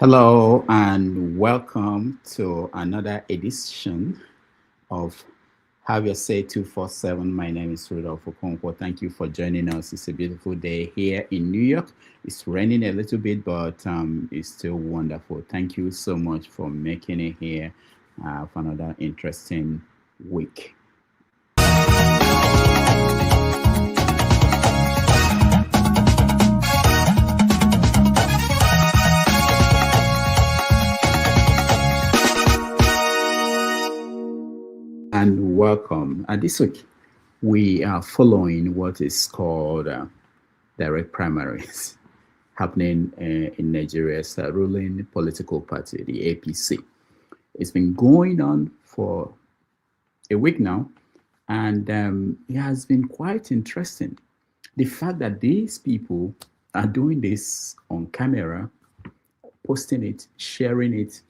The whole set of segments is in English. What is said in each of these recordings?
Hello and welcome to another edition of Have Your Say 247. My name is Rudolph Okonkwo. Thank you for joining us. It's a beautiful day here in New York. It's raining a little bit, but it's still wonderful. Thank you so much for making it here for another interesting week. And welcome. This week, we are following what is called direct primaries happening in Nigeria's ruling political party, the APC. It's been going on for a week now, and it has been quite interesting. The fact that these people are doing this on camera, posting it, sharing it,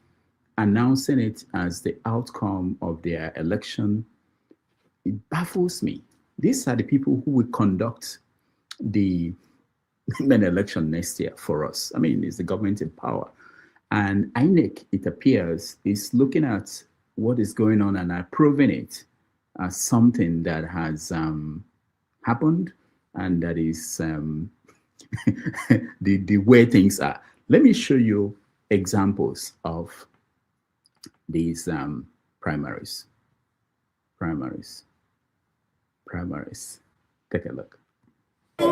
announcing it as the outcome of their election, it baffles me. These are the people who will conduct the election next year for us. I mean, it's the government in power. And INEC, it appears, is looking at what is going on and approving it as something that has happened and that is the way things are. Let me show you examples of these primaries. Take a look. 2,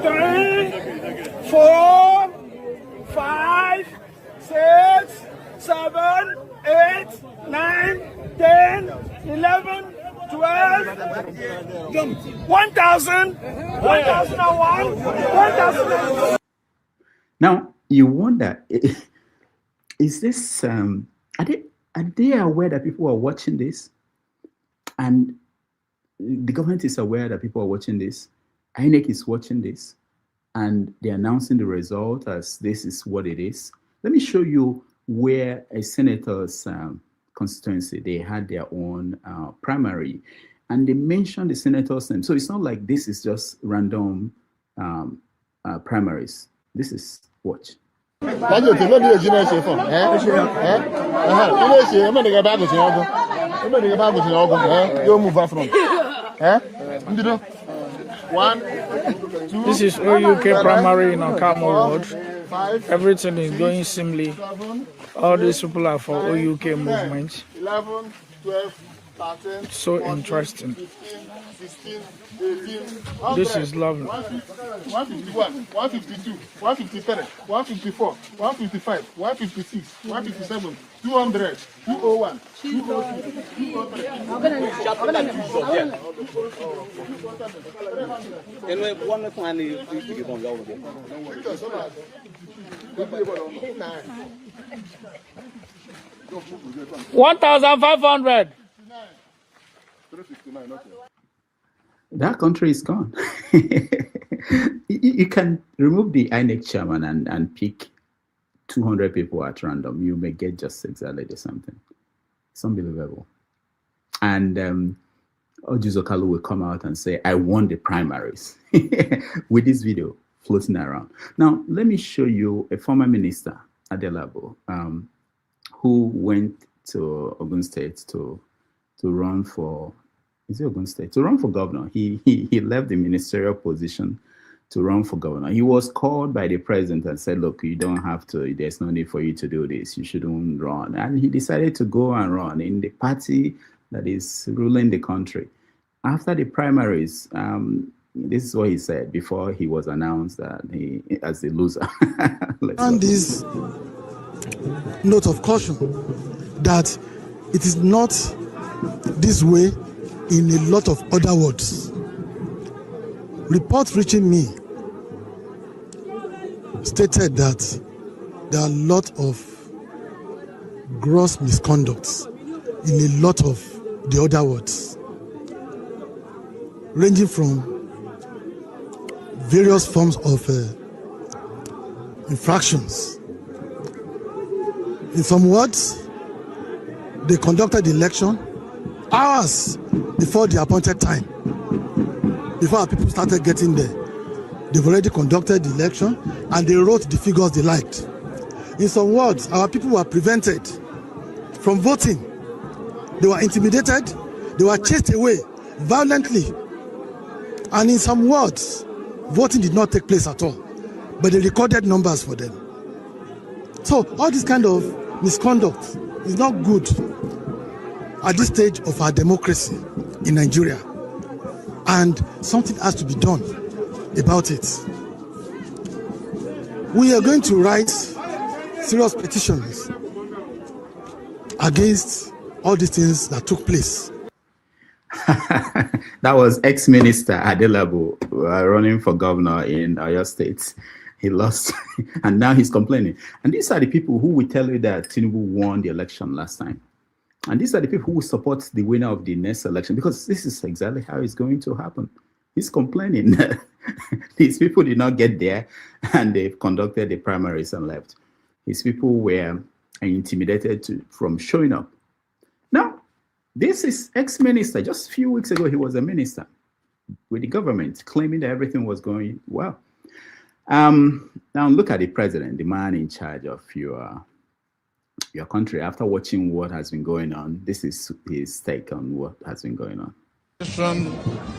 3, 4, 5, 6, 7, 8, 9, 10, 11, 12, 1,000, 1,001, 1,000. Now you wonder, is this are they aware that people are watching this, and the government is aware that people are watching this? INEC is watching this, and they're announcing the result as this is what it is. Let me show you where a senator's constituency, they had their own primary, and they mentioned the senator's name. So it's not like this is just random primaries. This is, watch. Dangote, what do you say for? You move from. This is OUK primary in Okamo Road. Everything is going seamlessly. All these people are for OUK movement. 11, 12, 13, so interesting. 15, 16, 18, 100, this is lovely. 151, 152, 153, 154, 155, 156, 157, 200, 201, 202, 1,500. That country is gone. You can remove the INEC chairman and pick 200 people at random. You may get just exactly the same thing. It's unbelievable. And Ideological will come out and say, I won the primaries with this video floating around. Now, let me show you a former minister, Ideological, who went to Ogun State to run for, is it Ogun State? To run for governor. He left the ministerial position to run for governor. He was called by the president and said, look, you don't have to, there's no need for you to do this. You shouldn't run. And he decided to go and run in the party that is ruling the country. After the primaries, this is what he said before he was announced that he as the loser. And this note of caution that it is not this way in a lot of other words. Reports reaching me stated that there are a lot of gross misconducts in a lot of the other words, ranging from various forms of infractions. In some words, they conducted the election hours before the appointed time. Before our people started getting there, they've already conducted the election and they wrote the figures they liked. In some words, our people were prevented from voting. They were intimidated, they were chased away violently. And in some words, voting did not take place at all, but they recorded numbers for them. So all this kind of misconduct is not good at this stage of our democracy in Nigeria. And something has to be done about it. We are going to write serious petitions against all these things that took place. That was ex-minister Adelabu running for governor in Oyo State. He lost, and now he's complaining. And these are the people who will tell you that Tinubu won the election last time. And these are the people who will support the winner of the next election, because this is exactly how it's going to happen. He's complaining. These people did not get there, and they've conducted the primaries and left. His people were intimidated from showing up. Now, this is ex-minister. Just a few weeks ago, he was a minister with the government, claiming that everything was going well. Now look at the president, the man in charge of your country. After watching what has been going on, this is his take on what has been going on.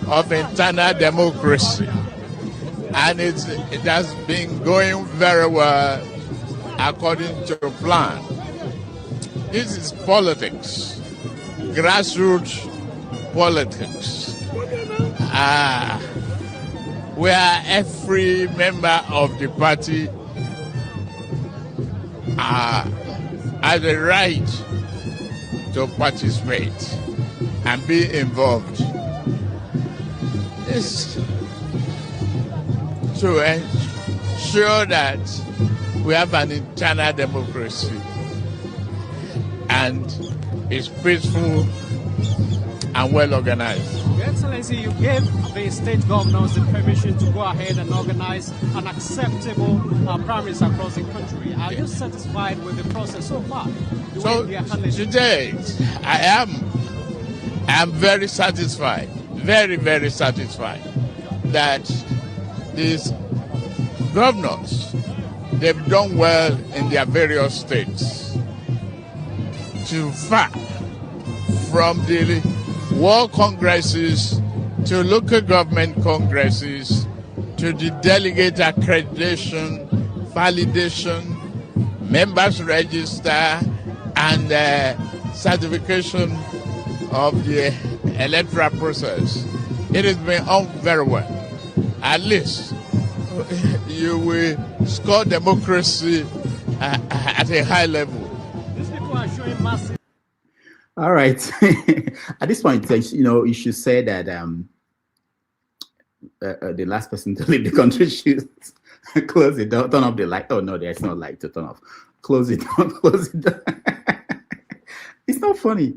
Of internal democracy, and it has been going very well according to plan. This is politics, grassroots politics, where every member of the party has a right to participate and be involved. This to ensure that we have an internal democracy and it's peaceful and well organized. Your Excellency, you gave the state governors the permission to go ahead and organize an acceptable primaries across the country. Are you satisfied with the process so far? So today, I am very satisfied, very, very satisfied that these governors, they've done well in their various states. To far from the world congresses to local government congresses to the delegate accreditation, validation, members register, and certification of the electoral process. It has been on very well. At least you will score democracy at a high level. These people are showing massive. All right. At this point, you should say that the last person to leave the country should close it down, turn off the light. Oh no, there's no light to turn off. Close it down, close it down. It's not funny.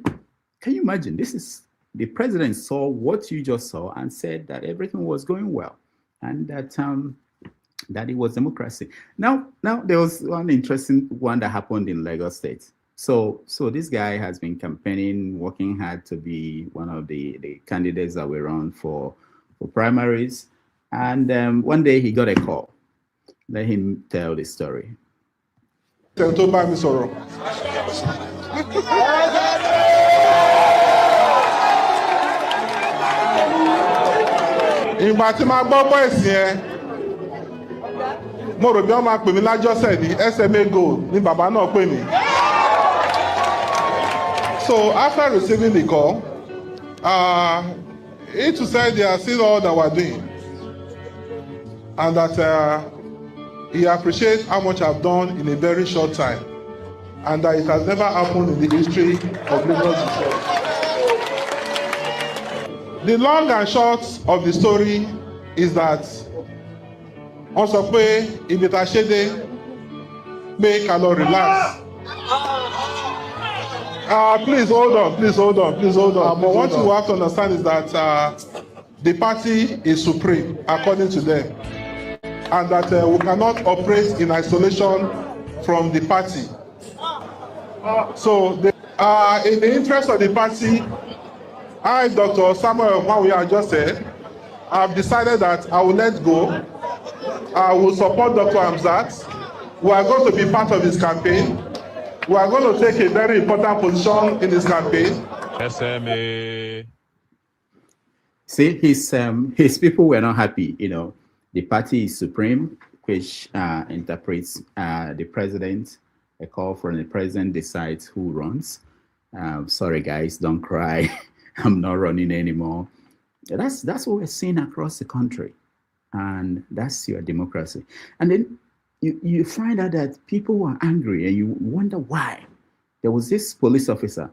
Can you imagine? This is the president saw what you just saw and said that everything was going well and that it was democracy. Now there was one interesting one that happened in Lagos State. So this guy has been campaigning, working hard to be one of the candidates that were run for primaries. And one day he got a call. Let him tell the story. Ìgbà tí máa gbọ́ bọ́ìsì yẹn, mo rò bí wọ́n máa pè mí lájọ́sẹ̀ ní SMA Gold ní bàbá náà pè mí. So after receiving the call, he too said they are seeing all that we're doing and that he appreciates how much I've done in a very short time and that it has never happened in the history of Lagos itself. The long and short of the story is that wọ́n sọ pé ibi tá a ṣe dé pé ká lọ relax. Please hold on. But what you have to understand is that the party is supreme according to them, and that we cannot operate in isolation from the party. So, in the interest of the party, I, Dr. Samuel Mawuya, just said, I've decided that I will let go. I will support Dr. Hamzat We are going to be part of his campaign. We are going to take a very important position in his campaign. SMA. See, his people were not happy. You know, the party is supreme, which interprets the president. A call from the president decides who runs. Sorry, guys, don't cry. I'm not running anymore. That's what we're seeing across the country, and that's your democracy. And then you find out that people were angry, and you wonder why. There was this police officer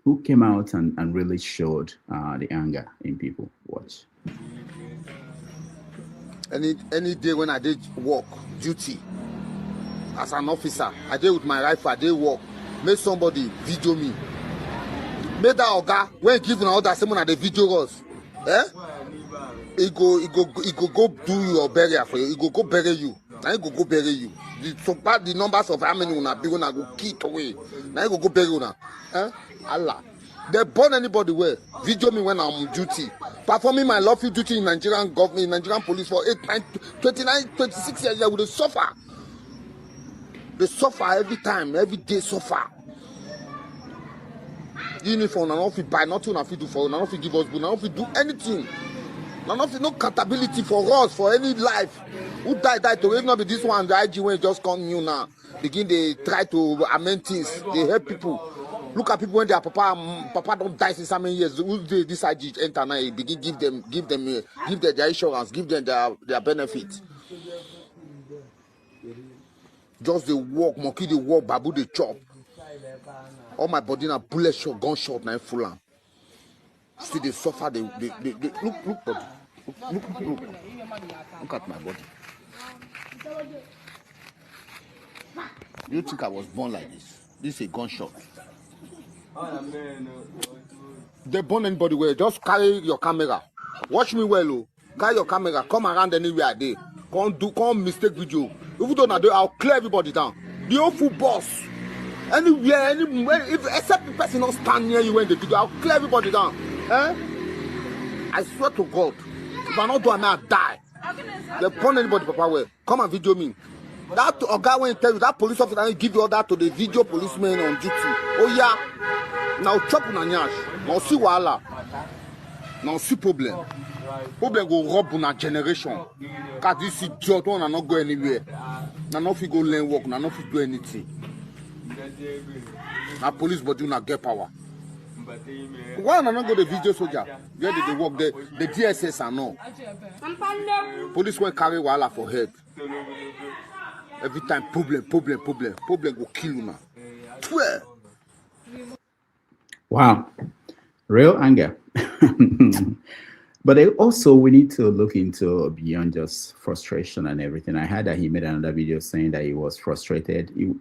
who came out and really showed the anger in people. Watch. Any day when I did work duty as an officer, I did with my rifle, I did work. Make somebody video me. Make that oga when give an order, someone at the video us. He go do your burial for you. He go bury you. Now he go bury you. The numbers of how many una be gonna go kick away. Now he go bury you now. Allah. They burn anybody where. Video me when I'm on duty. Performing my lawful duty in Nigerian government, Nigerian police for 26 years, they will suffer. They suffer every time, every day suffer. Uniform, and not buy nothing, not do for, not give us, not do anything. Not no accountability for us, for any life. Who died to if not be this one, the IG when just come new now. Begin they try to amend things, they help people. Look at people when their papa don't die since how many years. Who this IG enter now, begin give them their insurance, give them their benefits. Just the walk, monkey the walk, babu the chop. All my body na bullet shot, gunshot na full am. See they suffer, they look body. Look at my body. You think I was born like this? This is a gunshot. They burn anybody well. Just carry your camera. Watch me well, oh. Carry your camera. Come around anywhere I did. Come mistake video. If you don't know, I'll clear everybody down. The whole full boss. Anywhere, except the person not stand near you when they video, I'll clear everybody down. I swear to God, if I not do, I may die. They burn anybody, Papa. Well, come and video me. That guy when he tell you that police officer give you order to the video policeman on duty. Oh yeah. Now chop on a nyash. Now see wahala. Now see problem. Problem go rob on a generation. Cause this idiot one not go anywhere. Now not fit go learn work. Now not fit do anything. Now police body not get power. Why not go the video soldier? Where did they work? The DSS are no. Police won't carry wahala for head. Every time problem go kill you now. 12. Wow, real anger. But also we need to look into beyond just frustration and everything. I heard that he made another video saying that he was frustrated. You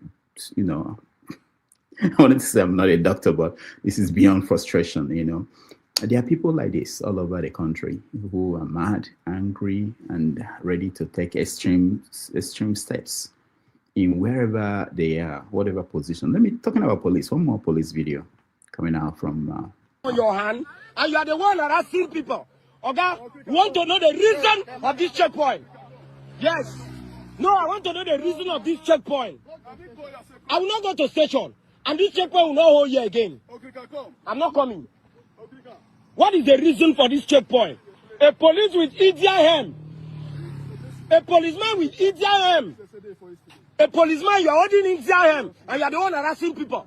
know, I wanted to say I'm not a doctor, but this is beyond frustration. You know, there are people like this all over the country who are mad, angry, and ready to take extreme steps in wherever they are, whatever position. Let me talking about police. One more police video coming out from your hand, and you are the one that has seen people. Okay, want to know the reason of this checkpoint? Yes. No, I want to know the reason of this checkpoint. I will not go to station, and this checkpoint will not hold you again. I'm not coming. What is the reason for this checkpoint? A police with Indian hand. A policeman with Indian hand. A policeman, you are holding Indian hand, and you are the one harassing people.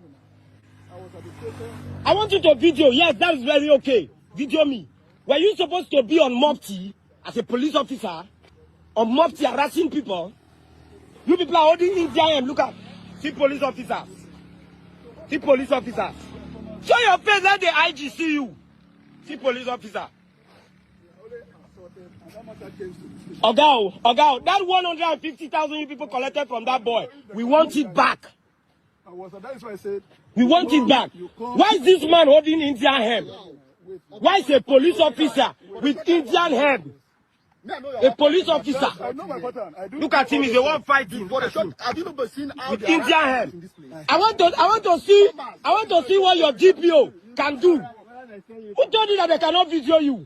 I want you to video. Yes, that is very okay. Video me. Were you supposed to be on Mopti as a police officer? On Mopti harassing people? You people are holding Indian hand. Look at. See police officers. See police officers. Show your face, let the IG see you. See police officer. Oga, that 150,000 you people collected from that boy, we want it back. We want it back. Why is this man holding Indian hand? Why is a police officer with Indian hand? A police officer. Look at him, he's the one fighting. With Indian hand. I want to see what your GPO can do. Who told you that they cannot video you?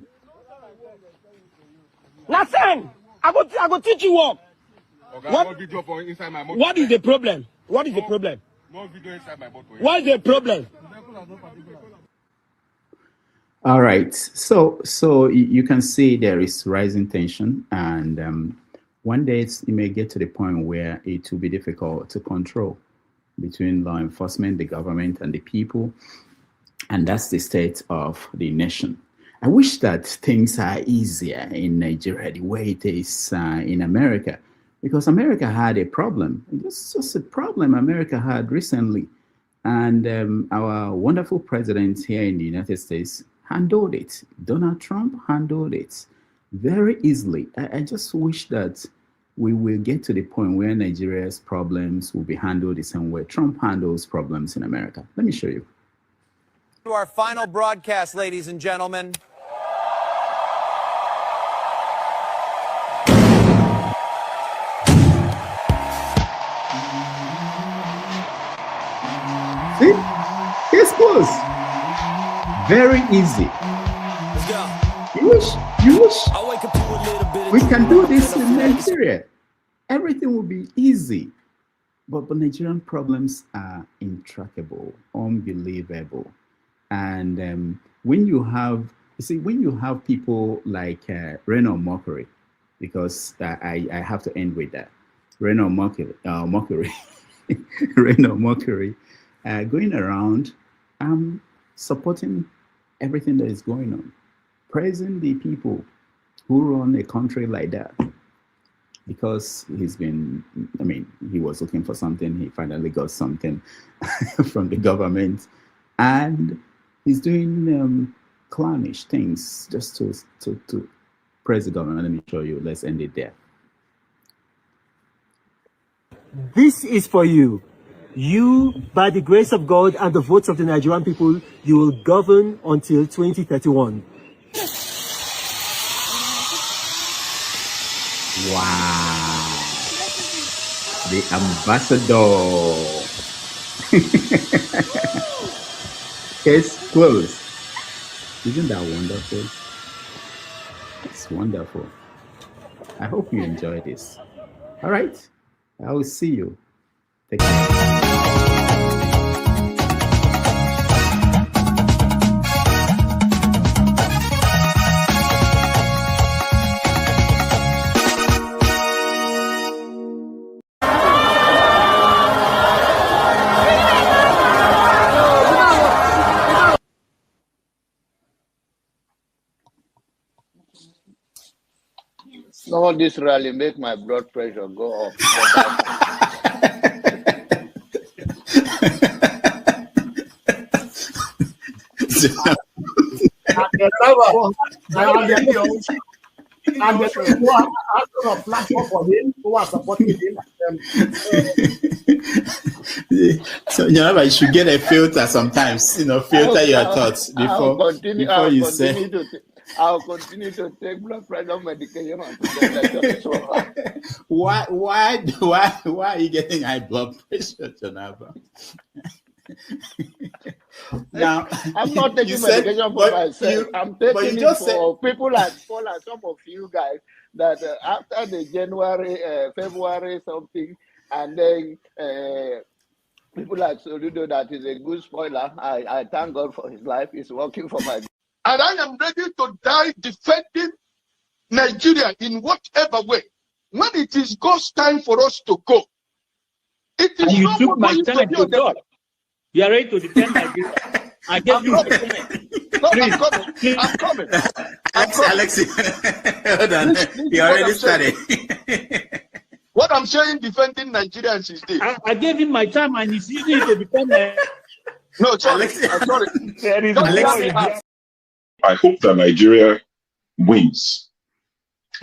Nothing. I go teach you what. What is the problem? What is the problem? No video inside my motor. What is the problem? All right. So you can see there is rising tension, and one day it may get to the point where it will be difficult to control between law enforcement, the government, and the people. And that's the state of the nation. I wish that things are easier in Nigeria the way it is in America, because America had a problem. It's just a problem America had recently. And our wonderful president here in the United States handled it. Donald Trump handled it very easily. I just wish that we will get to the point where Nigeria's problems will be handled the same way Trump handles problems in America. Let me show you. To our final broadcast, ladies and gentlemen. See? It's close. Very easy. Let's go. You wish I wake up to a little bit of we can do this in Nigeria. Everything will be easy. But Nigerian problems are intractable, unbelievable. And when you have people like Reno Mockery, because I have to end with that. Reno Mockery, Reno Mockery, going around supporting everything that is going on, praising the people who run a country like that. Because he was looking for something, he finally got something from the government, and he's doing clownish things just to praise the government. Let me show you. Let's end it there. This is for you. You, by the grace of God and the votes of the Nigerian people, you will govern until 2031. Wow. The ambassador. Case closed. Isn't that wonderful? It's wonderful. I hope you enjoy this. All right. I will see you. Take care. No, this rally make my blood pressure go up. And the people who are asking a platform for him, who are supporting him. So you should get a filter sometimes. Filter your thoughts before you say. I'll continue to take blood pressure medication. Why are you getting high blood pressure, Jonava? Now, I'm not taking medication for myself. I'm taking it for people like some of you guys that after the January, February something, and then people like Soludo, that is a good spoiler. I thank God for his life. He's working for my. And I am ready to die defending Nigeria in whatever way. When it is God's time for us to go, it is you took my time to God. You are ready to defend Nigeria. I gave you I'm coming. Alexi, hold on. You already started. What I'm saying, defending Nigerians is this. I gave him my time and he's using it to defend No, sorry. I'm sorry. I hope that Nigeria wins.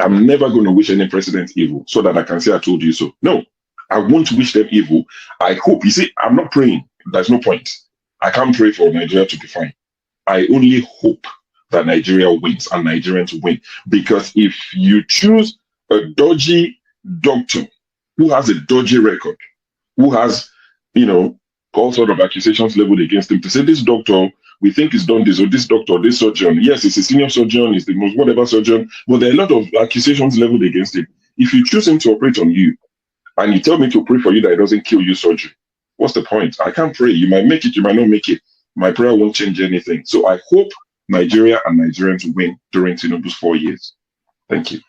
I'm never going to wish any president evil so that I can say I told you so. No, I won't wish them evil. I hope, you see, I'm not praying. There's no point. I can't pray for Nigeria to be fine. I only hope that Nigeria wins and Nigerians win. Because if you choose a dodgy doctor who has a dodgy record, who has, all sort of accusations leveled against him, to say this doctor, we think he's done this, or this doctor, this surgeon. Yes, he's a senior surgeon, he's the most whatever surgeon, but there are a lot of accusations leveled against him. If you choose him to operate on you, and you tell me to pray for you that it doesn't kill you surgery. What's the point? I can't pray. You might make it, you might not make it. My prayer won't change anything. So I hope Nigeria and Nigerians win during Tinubu's 4 years. Thank you.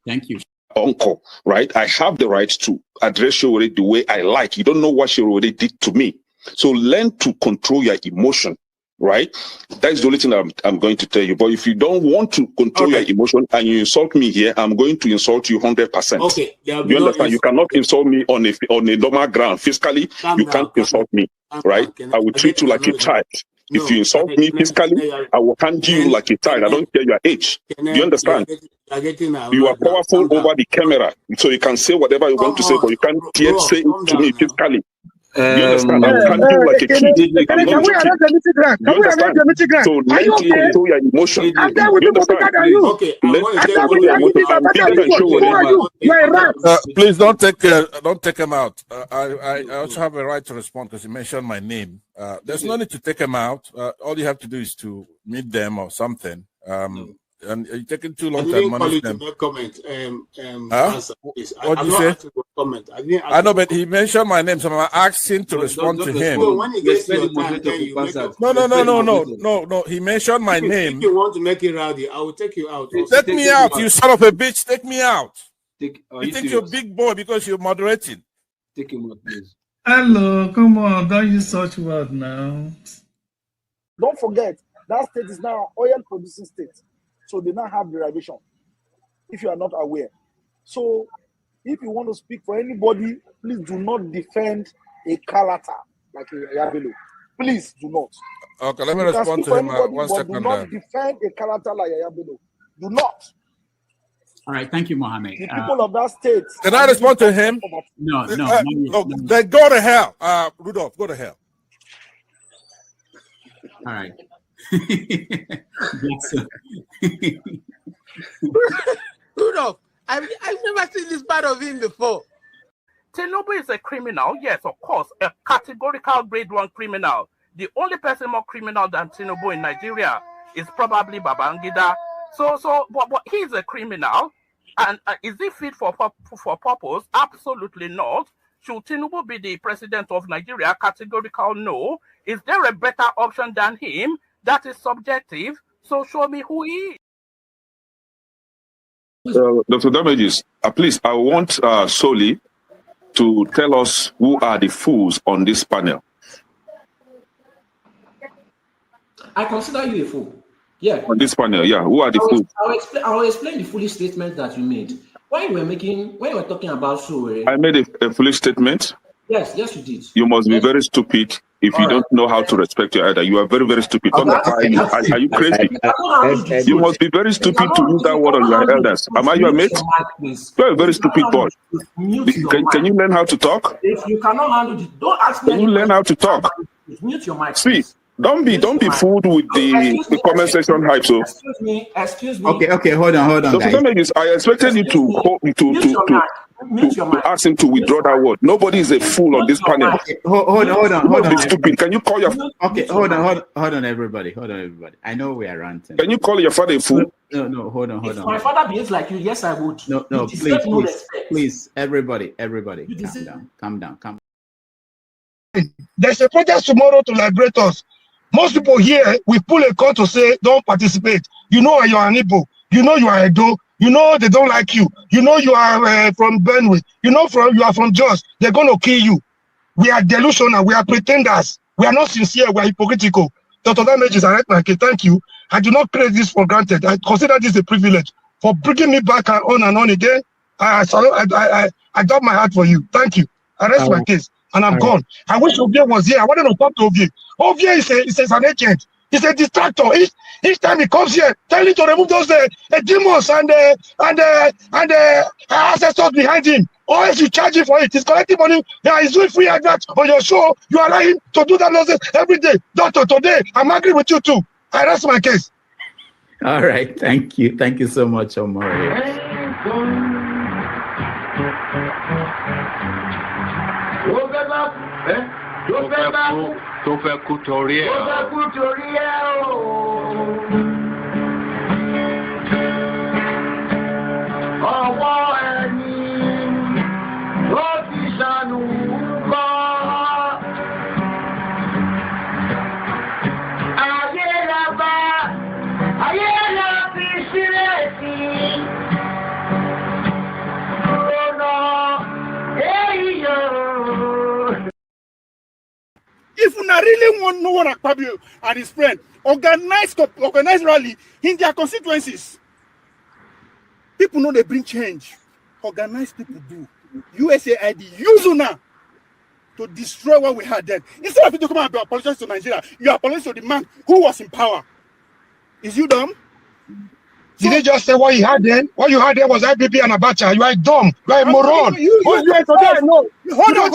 Thank you. Uncle, right? I have the right to address Showore the way I like. You don't know what Showore did to me. So learn to control your emotion, right? That's the only thing I'm going to tell you. But if you don't want to control your emotion and you insult me here, I'm going to insult you 100%. Okay. You understand? You cannot insult me on a normal ground. Fiscally, you can't insult me, right? I will treat you like a child. If you insult me physically, I will handle you like a child. I don't care your age. Do you understand? You are powerful over the camera, so you can say whatever you want to say, but you can't yet say it to me physically. You understand? I will handle you like a kid. I'm not joking. You understand? So learn to control your emotion. You understand? Okay. Please don't take him out. I also have a right to respond because he mentioned my name. There's no need to take him out. All you have to do is to meet them or something. And you're taking too long to manage them. Comment. What did you say? Comment. I know, but he mentioned my name, so I'm asking to respond to him. When he gets to your time, then you make a... No. He mentioned my name. If you want to make it rowdy, I will take you out. Take me out, you son of a bitch. Take me out. You think you're a big boy because you're moderating. Take him out, please. Hello, come on. Don't use such word now. Don't forget, that state is now an oil-producing state. So they now have derivation, if you are not aware. So if you want to speak for anybody, please do not defend a Kalata like a Yabelo. Please do not. Okay, let me respond to him. 1 second. Do not defend a Kalata like a Yabelo. Do not. All right, thank you, Mohammed. The people of that state. Can I respond to him? No. Then go to hell. Rudolph, go to hell. All right. Rudolph, I've never seen this part of him before. Tinubu is a criminal, yes, of course, a categorical grade 1 criminal. The only person more criminal than Tinubu in Nigeria is probably Babangida. But he's a criminal, and is he fit for purpose? Absolutely not. Should Tinubu be the president of Nigeria? Categorical no. Is there a better option than him? That is subjective. So show me who he is. Dr. Damages, please, I want Soli to tell us who are the fools on this panel. I consider you a fool. Yeah. On this panel, yeah. Who are the fools? I will explain the foolish statement that you made. When you were talking about Showore. I made a foolish statement. Yes, you did. You must be very stupid if you don't know how to respect your elder. You are very, very stupid. Are you crazy? You must be very stupid to use that word on your elders. Am I your mate? You're a very stupid boy. Can you learn how to talk? If you cannot handle it, don't ask me. Can you learn how to talk? Mute your mic. See, don't be fooled with the comment section hype. So excuse me. Okay, hold on, guys. I expected you to ask him to withdraw that word. Nobody is a fool on this panel. Okay, hold on. Stupid. Can you call your? Okay, hold on, everybody. I know we are ranting. Can you call your father a fool? No, hold on. If my father behaves like you, yes, I would. No, please, everybody, calm down. There's a protest tomorrow to liberate us. Most people here, we pull a call to say, don't participate. You know you are an Igbo. You know you are a Do. You know they don't like you. You know you are from Benue. You know you are from Jos. They're going to kill you. We are delusional. We are pretenders. We are not sincere. We are hypocritical. Dr. Damages, thank you. I do not take this for granted. I consider this a privilege. For bringing me back on and on again, I got my heart for you. Thank you. I rest my case. And I'm gone. I wish Ovie was here. I wanted to talk to Ovie. Ovie is an agent. He's a distractor. Each time he comes here, tell him to remove those demons and ancestors behind him. Or else you charge him for it. He's collecting money. Yeah, he's doing free adverts on your show. You allow him to do that nonsense every day. Doctor, today, I'm angry with you too. I rest my case. All right. Thank you. Thank you so much, Omar. Tó fẹ́ kú torí ẹ̀ o. Ọwọ́ ẹni ó really want no one Akpabio and his friend organize rally in their constituencies. People know they bring change. Organized people do. USAID, use now to destroy what we had then. Instead of you to come and be apologizing to Nigeria, you apologize to the man who was in power. Is you dumb? Did they just say what you had then? What you had then was IPP and Abacha. You are dumb. You are a moron. You don't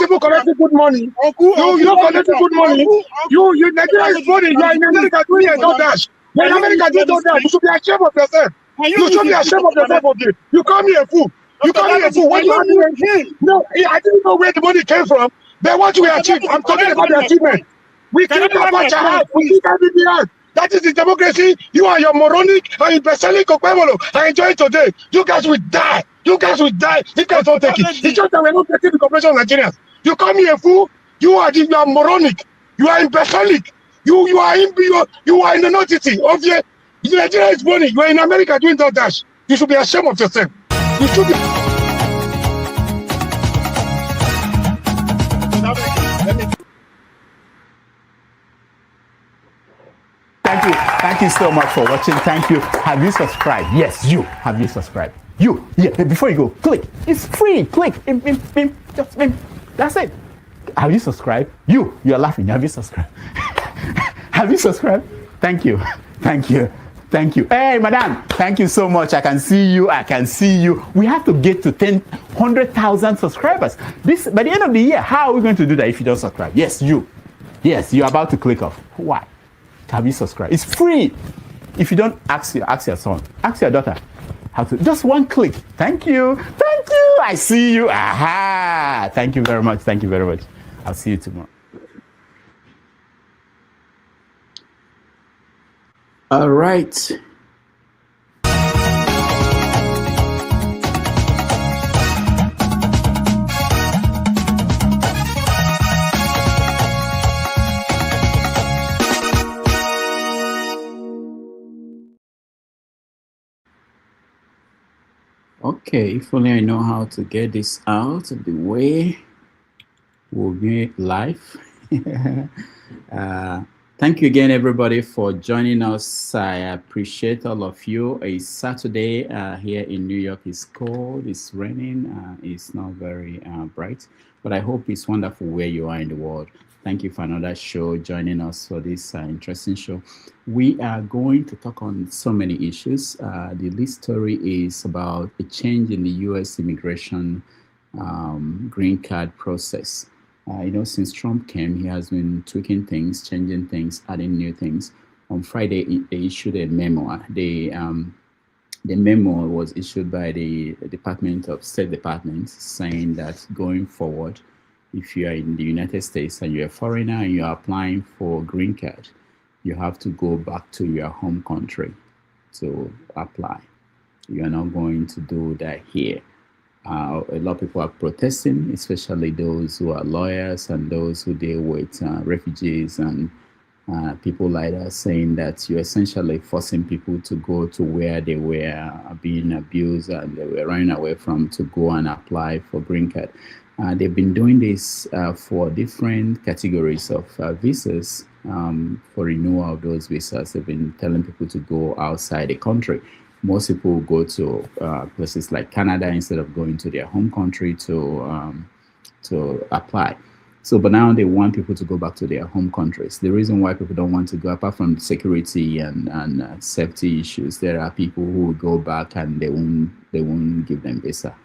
even collect good money. You don't collect good money. You Nigeria is money. You are in America doing a DoorDash. You are in America doing DoorDash. You should be ashamed of yourself. You should be ashamed of yourself. You call me a fool. You call me a fool. What you had then? No, I didn't know where the money came from. But what we achieved, I'm talking about the achievement. We kicked Abacha out. We kicked IPP out. That is the democracy. You are your moronic and imbecilic Okpebolo. I enjoy it today. You guys will die. You guys will die. You guys don't take it. It's just that we're not taking the cooperation of Nigerians. You call me a fool. You are moronic. You are imbecilic. You are in the nudity of your Nigeria is money. You are in America doing DoorDash. You should be ashamed of yourself. You should be. Thank you so much for watching. Thank you. Have you subscribed? Yes, you. Have you subscribed? You. Yeah, before you go, click. It's free. Click. Just that's it. Have you subscribed? You are laughing. Have you subscribed? Have you subscribed? Thank you. Thank you. Thank you. Hey, madam. Thank you so much. I can see you. We have to get to 100,000 subscribers. This by the end of the year. How are we going to do that if you don't subscribe? Yes, you. Yes, you're about to click off. Why? Have you subscribed? It's free. If you don't, ask your son, ask your daughter how to. Just one click. Thank you. Thank you. I see you. Aha. Thank you very much. Thank you very much. I'll see you tomorrow. All right. Okay, if only I know how to get this out of the way. We'll be live. Thank you again, everybody, for joining us. I appreciate all of you. It's Saturday here in New York. It's cold, it's raining, it's not very bright, but I hope it's wonderful where you are in the world. Thank you for another show, joining us for this interesting show. We are going to talk on so many issues. The lead story is about a change in the U.S. immigration green card process. Since Trump came, he has been tweaking things, changing things, adding new things. On Friday, they issued a memo. The memo was issued by the State Department saying that going forward, if you are in the United States and you're a foreigner and you're applying for a green card, you have to go back to your home country to apply. You are not going to do that here. A lot of people are protesting, especially those who are lawyers and those who deal with refugees and people like that, saying that you're essentially forcing people to go to where they were being abused and they were running away from to go and apply for green card. They've been doing this for different categories of visas. For renewal of those visas, they've been telling people to go outside the country. Most people go to places like Canada instead of going to their home country to apply. So, but now they want people to go back to their home countries. The reason why people don't want to go, apart from security and safety issues, there are people who will go back and they won't give them visa.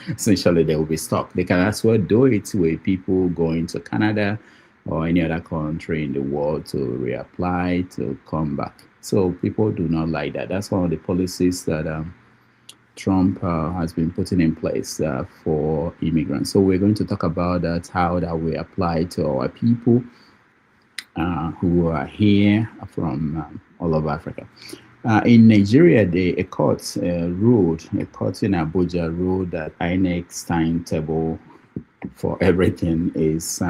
Essentially, they will be stuck. They can as well do it with people going to Canada or any other country in the world to reapply to come back. So people do not like that. That's one of the policies that Trump has been putting in place for immigrants. So we're going to talk about that, how that will apply to our people who are here from all over Africa. In Nigeria, a court in Abuja ruled that INEC's timetable for everything is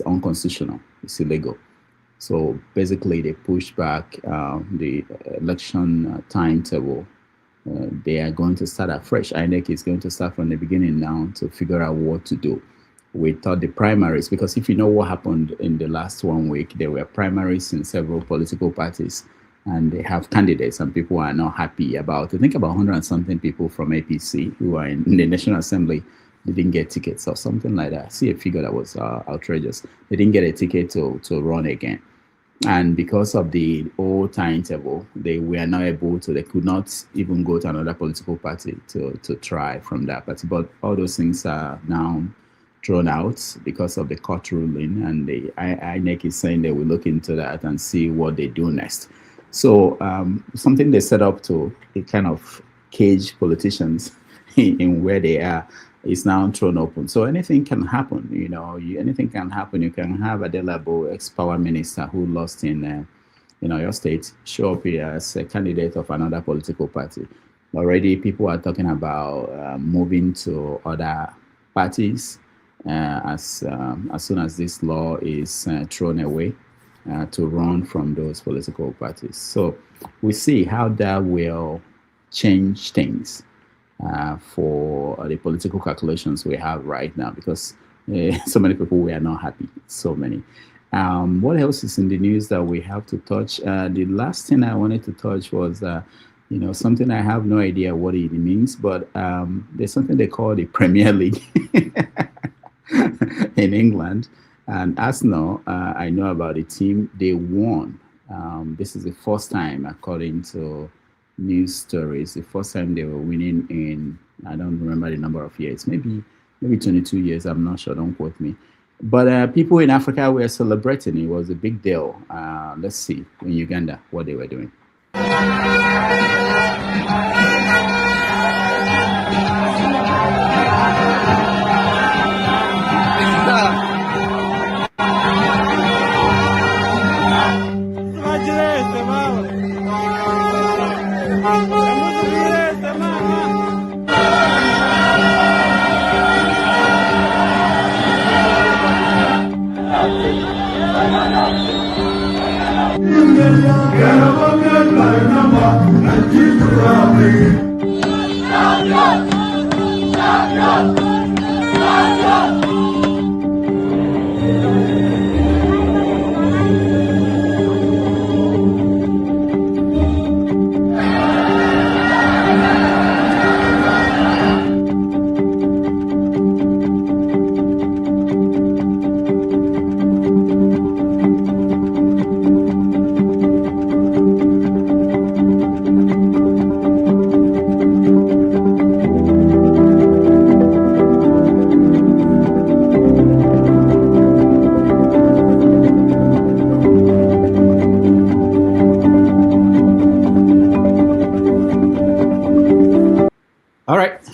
unconstitutional. It's illegal. So basically, they pushed back the election timetable. They are going to start afresh. INEC is going to start from the beginning now to figure out what to do. we thought the primaries, because if you know what happened in the last 1 week, there were primaries in several political parties, and they have candidates, and people are not happy about it. I think about 100 and something people from APC who are in the National Assembly, they didn't get tickets or something like that. I see a figure that was outrageous. They didn't get a ticket to run again. And because of the old timetable, they were not able to, they could not even go to another political party to try from that party. But all those things are now thrown out because of the court ruling, and the INEC is saying they will look into that and see what they do next. So something they set up to kind of cage politicians in where they are is now thrown open. So anything can happen, anything can happen. You can have a Delabo, ex-power minister who lost in your state, show up here as a candidate of another political party. Already people are talking about moving to other parties as soon as this law is thrown away to run from those political parties. So we see how that will change things for the political calculations we have right now, because so many people were not happy, so many. What else is in the news that we have to touch? The last thing I wanted to touch was, something I have no idea what it means, but there's something they call the Premier League in England. And Arsenal, I know about the team, they won. This is the first time, according to news stories, the first time they were winning in, I don't remember the number of years, maybe 22 years, I'm not sure, don't quote me. But people in Africa were celebrating. It was a big deal. Let's see in Uganda what they were doing.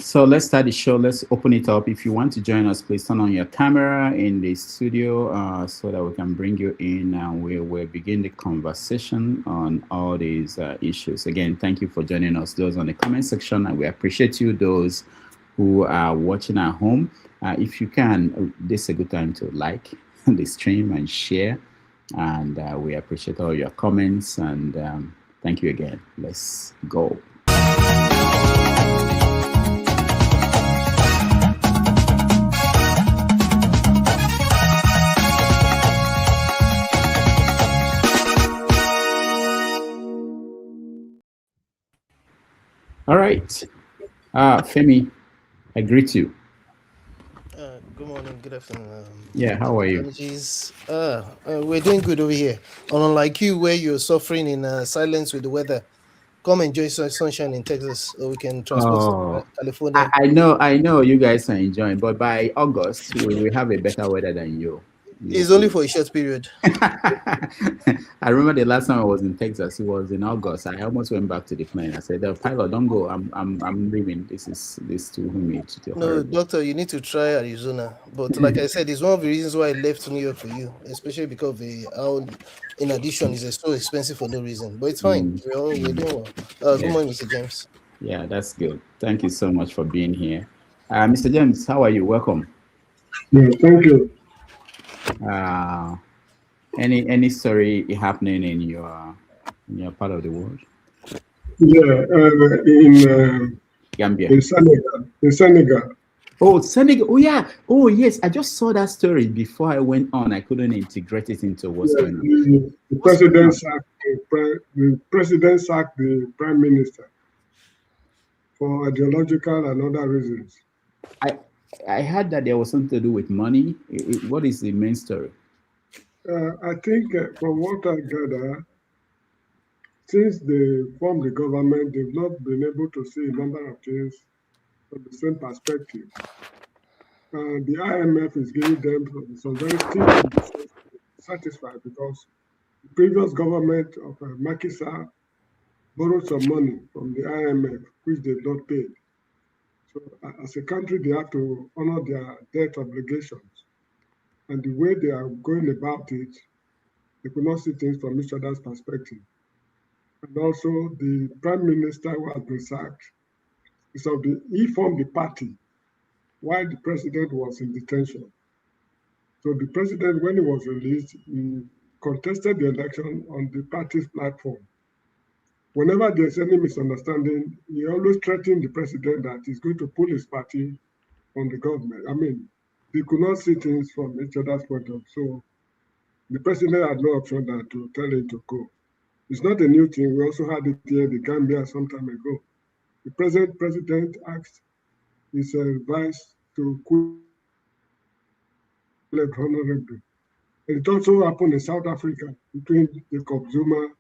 So let's start the show. Let's open it up. If you want to join us, please turn on your camera in the studio so that we can bring you in, and we will begin the conversation on all these issues. Again, thank you for joining us, those on the comment section, and we appreciate you, those who are watching at home. If you can, this is a good time to like the stream and share, and we appreciate all your comments, and thank you again. Let's go. All right. Femi, I greet you. Good morning, good afternoon. Yeah, how are you? We're doing good over here. Unlike you, where you're suffering in silence with the weather, come enjoy some sunshine in Texas, so we can transport to California. I know you guys are enjoying, but by August, we will have a better weather than you. It's only for a short period. I remember the last time I was in Texas, it was in August. I almost went back to the plane. I said, "The pilot, don't go. I'm leaving. This too humid." No, doctor, you need to try Arizona. But like I said, it's one of the reasons why I left New York for you, especially because how, in addition, it's so expensive for no reason. But it's fine. We're doing well. Good morning, Mr. James. Yeah, that's good. Thank you so much for being here. Mr. James, how are you? Welcome. Yeah, thank you. Any story happening in your part of the world? Yeah, in Gambia, in Senegal. Oh, Senegal. Oh, yeah. Oh, yes. I just saw that story before I went on. I couldn't integrate it into what's Yeah, going on. the president sacked the prime minister for ideological and other reasons. I heard that there was something to do with money. What is the main story? I think from what I gather, since they formed the government, they've not been able to see a number of things from the same perspective. The IMF is giving them some very steep conditions to be satisfied because the previous government of Macky Sall borrowed some money from the IMF, which they've not paid. So as a country, they have to honor their debt obligations. And the way they are going about it, they could not see things from each other's perspective. And also the prime minister who has been sacked, he formed the party while the president was in detention. So the president, when he was released, he contested the election on the party's platform. Whenever there's any misunderstanding, he always threatened the president that he's going to pull his party on the government. I mean, they could not see things from each other's point of view. So the president had no option than to tell him to go. It's not a new thing. We also had it here in the Gambia some time ago. The president asked his vice to quit honorably. It also happened in South Africa between Jacob Zuma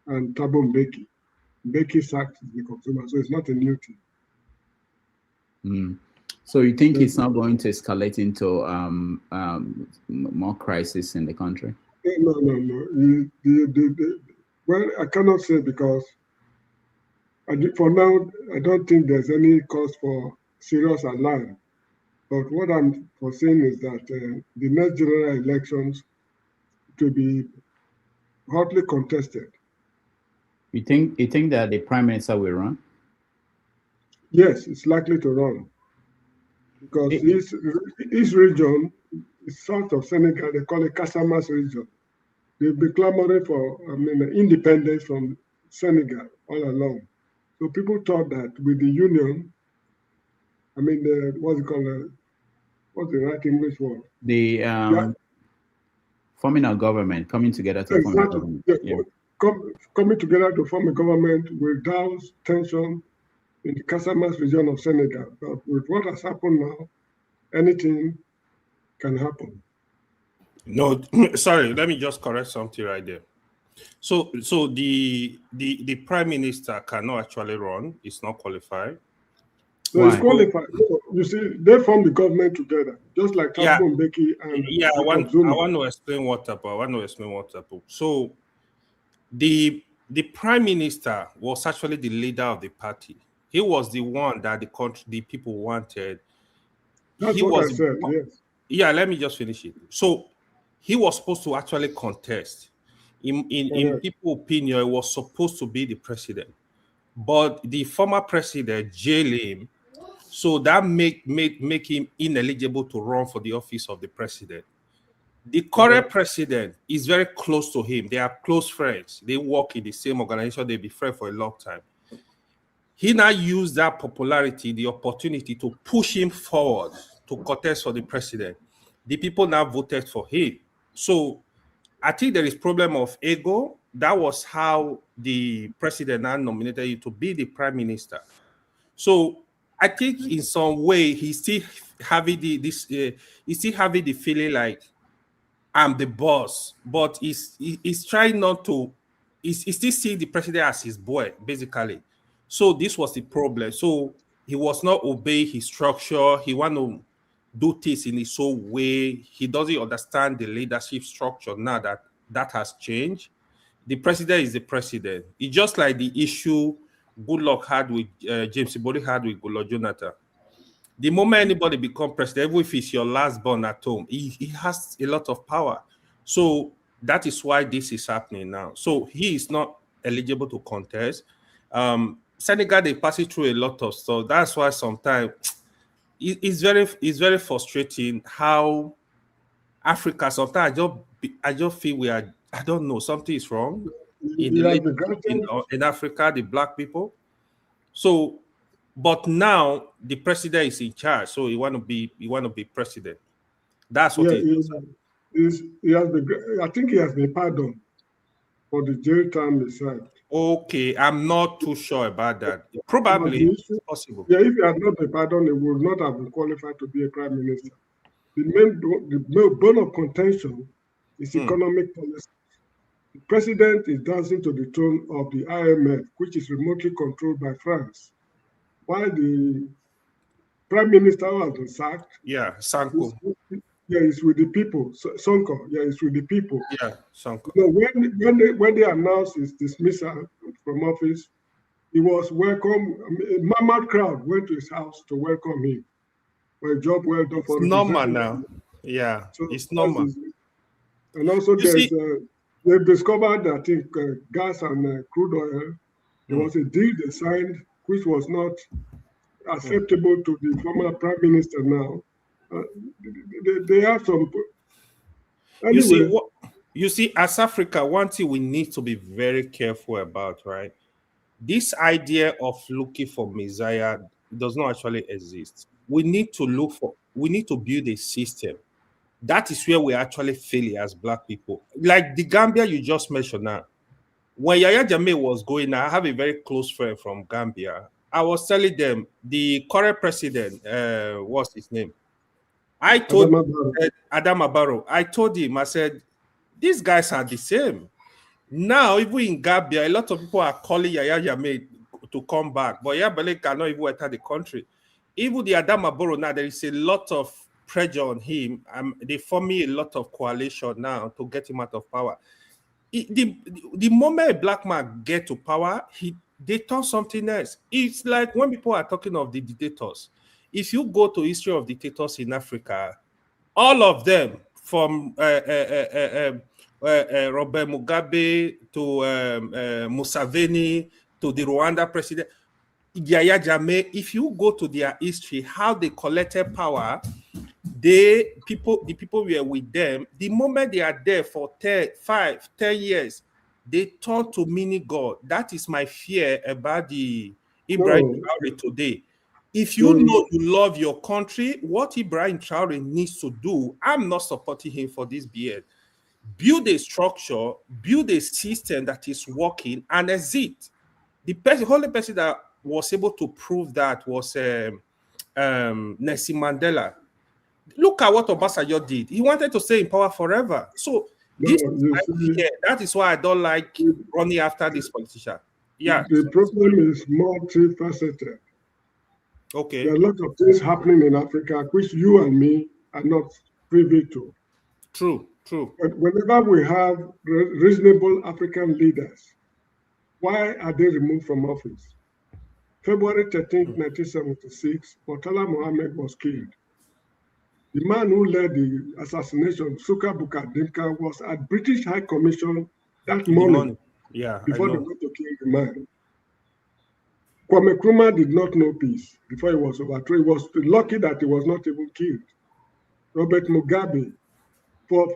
and Thabo Mbeki. Mbeki sacked Jacob Zuma, so it's not a new thing. So you think it's not going to escalate into more crisis in the country? No. Well, I cannot say because for now, I don't think there's any cause for serious alarm. But what I'm foreseeing is that the next general elections to be hotly contested. You think that the prime minister will run? Yes, it's likely to run. Because this region is south of Senegal, they call it Casamas region. They've been clamoring for independence from Senegal all along. So people thought that with the union, what's it called? What's the right English word? The forming a government, coming together to form a government. Yeah. Coming together to form a government will douse tension in the Casamas region of Senegal. But with what has happened now, anything can happen. No, sorry, let me just correct something right there. So the prime minister cannot actually run. It's not qualified. So it's qualified. You see, they formed the government together, just like Thabo Mbeki and I want to explain what happened. So the prime minister was actually the leader of the party. He was the one that the people wanted. That's what I said, yes. Yeah, let me just finish it. So he was supposed to actually contest. In people's opinion, he was supposed to be the president. But the former president jailed him. So that make him ineligible to run for the office of the president. The current president is very close to him. They are close friends. They work in the same organization. They've been friends for a long time. He now used that popularity, the opportunity to push him forward to contest for the president. The people now voted for him. So I think there is problem of ego. That was how the president now nominated you to be the prime minister. So I think in some way he's still having the feeling like I'm the boss, but he's trying not to. He's still seeing the president as his boy, basically. So this was the problem. So he was not obeying his structure. He want to do things in his own way. He doesn't understand the leadership structure now that has changed. The president is the president. It's just like the issue Goodluck had with James Ibori had with Goodluck Jonathan. The moment anybody become president, even if it's your last born at home, he has a lot of power. So that is why this is happening now. So he is not eligible to contest. Senegal, they pass it through a lot of stuff. That's why sometimes it's very frustrating how Africa, sometimes I just feel I don't know, something is wrong in Africa, the black people. So But now the president is in charge, so he want to be president. That's what he has been, I think he has been pardoned for the jail time he served. Okay, I'm not too sure about that. Probably possible. Yeah, if he had not been pardoned, he would not have been qualified to be a prime minister. The main bone of contention is economic policy. The president is dancing to the tune of the IMF, which is remotely controlled by France, while the prime minister who has been sacked, Sanko. It's with the people. Sonko, it's with the people. Yeah, Sonko. You know, when they announced his dismissal from office, he was welcomed. A mammoth crowd went to his house to welcome him. For a job well done. It's normal now. Yeah, so it's normal. And also, they've discovered that I think gas and crude oil. There was a deal they signed which was not acceptable to the former prime minister now. They have some. Anyway. You see, as Africa, one thing we need to be very careful about, right? This idea of looking for Messiah does not actually exist. We need to build a system. That is where we actually fail as Black people. Like the Gambia you just mentioned now. When Yahya Jammeh was going, I have a very close friend from Gambia. I was telling them the current president, what's his name? I told Adama Barrow. I told him, I said, these guys are the same. Now, even in Gambia, a lot of people are calling Yahya Jammeh to come back, but Yahya Jammeh cannot even enter the country. Even the Adama Barrow now, there is a lot of pressure on him. They form me a lot of coalition now to get him out of power. The moment a Black man get to power, they turn something else. It's like when people are talking of the dictators. If you go to history of dictators in Africa, all of them, from Robert Mugabe to Museveni to the Rwanda president, Yahya Jammeh, if you go to their history, how they collected power, the people were with them. The moment they are there for 10 years, they turn to mini God. That is my fear about the Ibrahim Traore today. If you know you love your country, what Ibrahim Traore needs to do, I'm not supporting him for this BS. Build a structure, build a system that is working, and exit. The only person that was able to prove that was Nelson Mandela. Look at what Obasanjo did. He wanted to stay in power forever. So that is why I don't like running after this politician. Yeah. The problem is multifaceted. Okay. There are a lot of things happening in Africa which you and me are not privy to. True. But whenever we have reasonable African leaders, why are they removed from office? February 13, 1976, Murtala Mohammed was killed. The man who led the assassination, Suka Bukadinka, was at British High Commission that morning before they went to kill the man. Kwame Nkrumah did not know peace before he was overthrown. He was lucky that he was not even killed. Robert Mugabe, for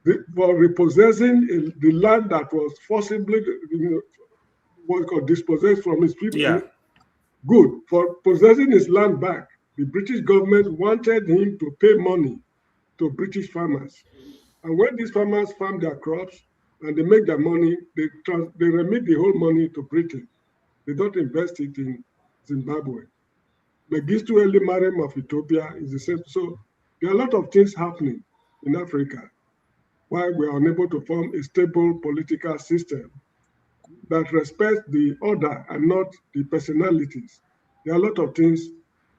repossessing the land that was forcibly dispossessed from his people. Yeah. Good. For possessing his land back, the British government wanted him to pay money to British farmers. And when these farmers farm their crops and they make their money, they remit the whole money to Britain. They don't invest it in Zimbabwe. Mengistu Haile Mariam of Ethiopia is the same. So there are a lot of things happening in Africa why we are unable to form a stable political system that respects the order and not the personalities. There are a lot of things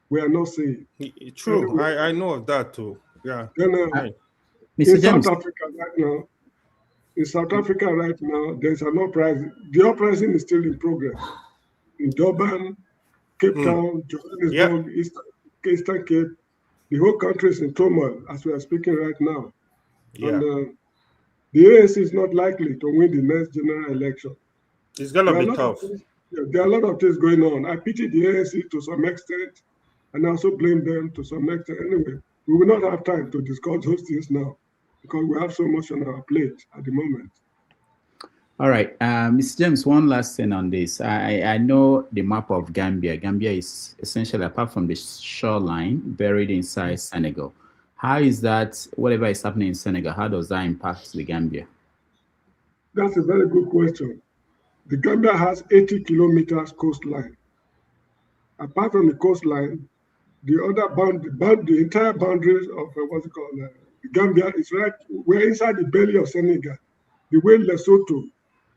we are not saying. True, anyway, I know of that too. Yeah. Then, in South Africa right now, there's an uprising. The uprising is still in progress. In Durban, Cape Town, Johannesburg, Eastern Cape, the whole country is in turmoil as we are speaking right now. Yeah. And the ANC is not likely to win the next general election. It's going to be tough. There are a lot of things going on. I pity the ANC to some extent, and I also blame them to some extent. Anyway, we will not have time to discuss those things now because we have so much on our plate at the moment. All right, Mr. James, one last thing on this. I know the map of Gambia. Gambia is essentially, apart from the shoreline, buried inside Senegal. How is that, whatever is happening in Senegal, how does that impact the Gambia? That's a very good question. The Gambia has 80 kilometers coastline. Apart from the coastline, the other the entire boundaries of what's it called, the Gambia is right. We're inside the belly of Senegal. The way Lesotho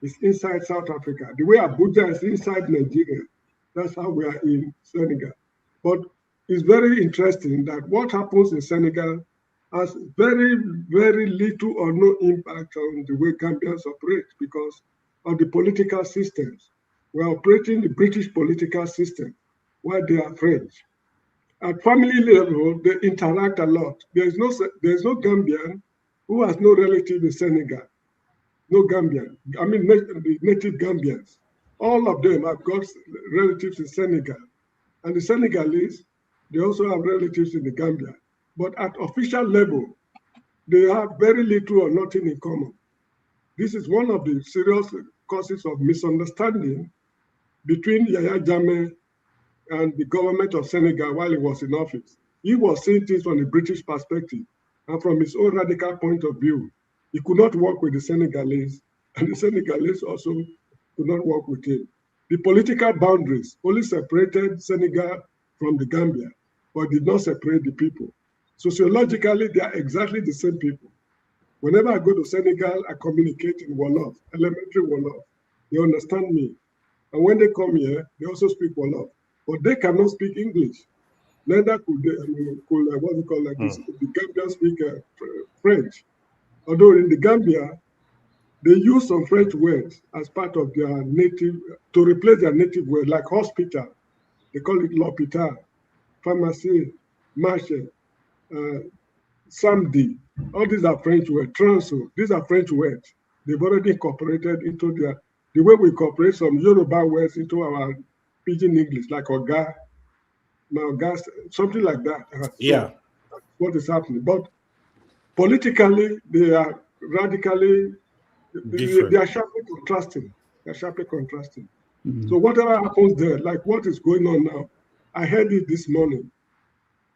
is inside South Africa. The way Abuja is inside Nigeria. That's how we are in Senegal. But it's very interesting that what happens in Senegal has very, very little or no impact on the way Gambians operate because of the political systems. We're operating the British political system while they are French. At family level, they interact a lot. There's no Gambian who has no relative in Senegal. No Gambian. I mean, the native Gambians. All of them have got relatives in Senegal. And the Senegalese, they also have relatives in the Gambia. But at official level, they have very little or nothing in common. This is one of the serious causes of misunderstanding between Yahya Jammeh and the government of Senegal while he was in office. He was seeing things from the British perspective and from his own radical point of view. He could not work with the Senegalese, and the Senegalese also could not work with him. The political boundaries only separated Senegal from the Gambia, but did not separate the people. Sociologically, they are exactly the same people. Whenever I go to Senegal, I communicate in Wolof, elementary Wolof. They understand me. And when they come here, they also speak Wolof. But they cannot speak English. Neither could they, what we call the Gambians speak French. Although in the Gambia, they use some French words as part of their native, to replace their native word, like hospital. They call it l'hôpital, pharmacy, marché, samedi. All these are French words. Transo, these are French words. They've already incorporated into the way we incorporate some Yoruba words into our pidgin English, like Oga, Maoga, something like that. Yeah. So that's what is happening. But politically, they are radically different. They are sharply contrasting. They're sharply contrasting. Mm-hmm. So whatever happens there, like what is going on now, I heard it this morning.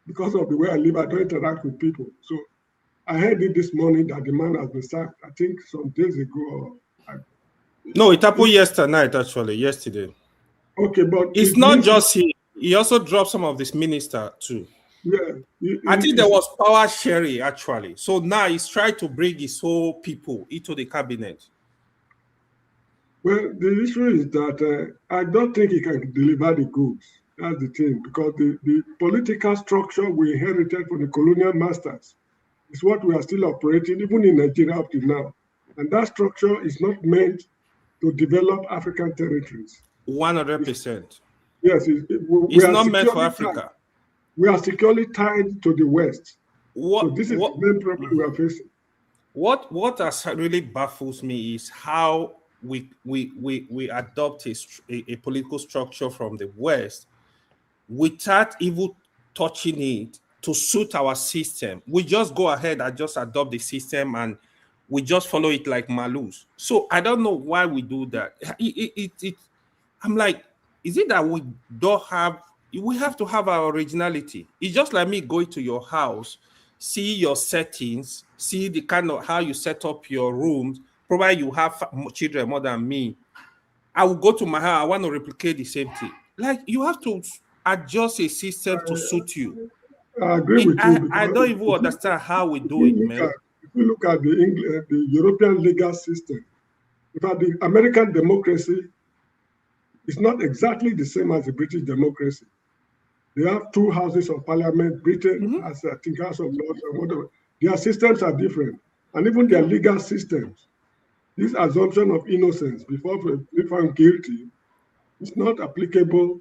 Because of the way I live, I don't interact with people. So I heard it this morning that the man has been sacked, I think some days ago. No, it happened yesterday. Okay, but it's not just he. He also dropped some of this minister too. Yeah. I think there was power sharing actually. So now he's trying to bring his whole people into the cabinet. Well, the issue is that I don't think he can deliver the goods. That's the thing, because the political structure we inherited from the colonial masters is what we are still operating, even in Nigeria up to now. And that structure is not meant to develop African territories. 100%. Yes, it's not meant for Africa. We are securely tied to the West. So this is the main problem we are facing. What has really baffles me is how we adopt a political structure from the West without even touching it to suit our system. We just go ahead and just adopt the system and we just follow it like malus. So I don't know why we do that. I'm like, is it that we have to have our originality? It's just like me going to your house, see your settings, see the kind of how you set up your rooms. Probably you have children more than me. I will go to my house, I want to replicate the same thing. Like, you have to adjust a system to suit you. I agree with you. I don't even understand how we do it, man. If you look at the European legal system, in fact, the American democracy is not exactly the same as the British democracy. They have two houses of parliament. Britain has, I think, House of Lords or whatever. Their systems are different. And even their legal systems, this assumption of innocence before we found guilty is not applicable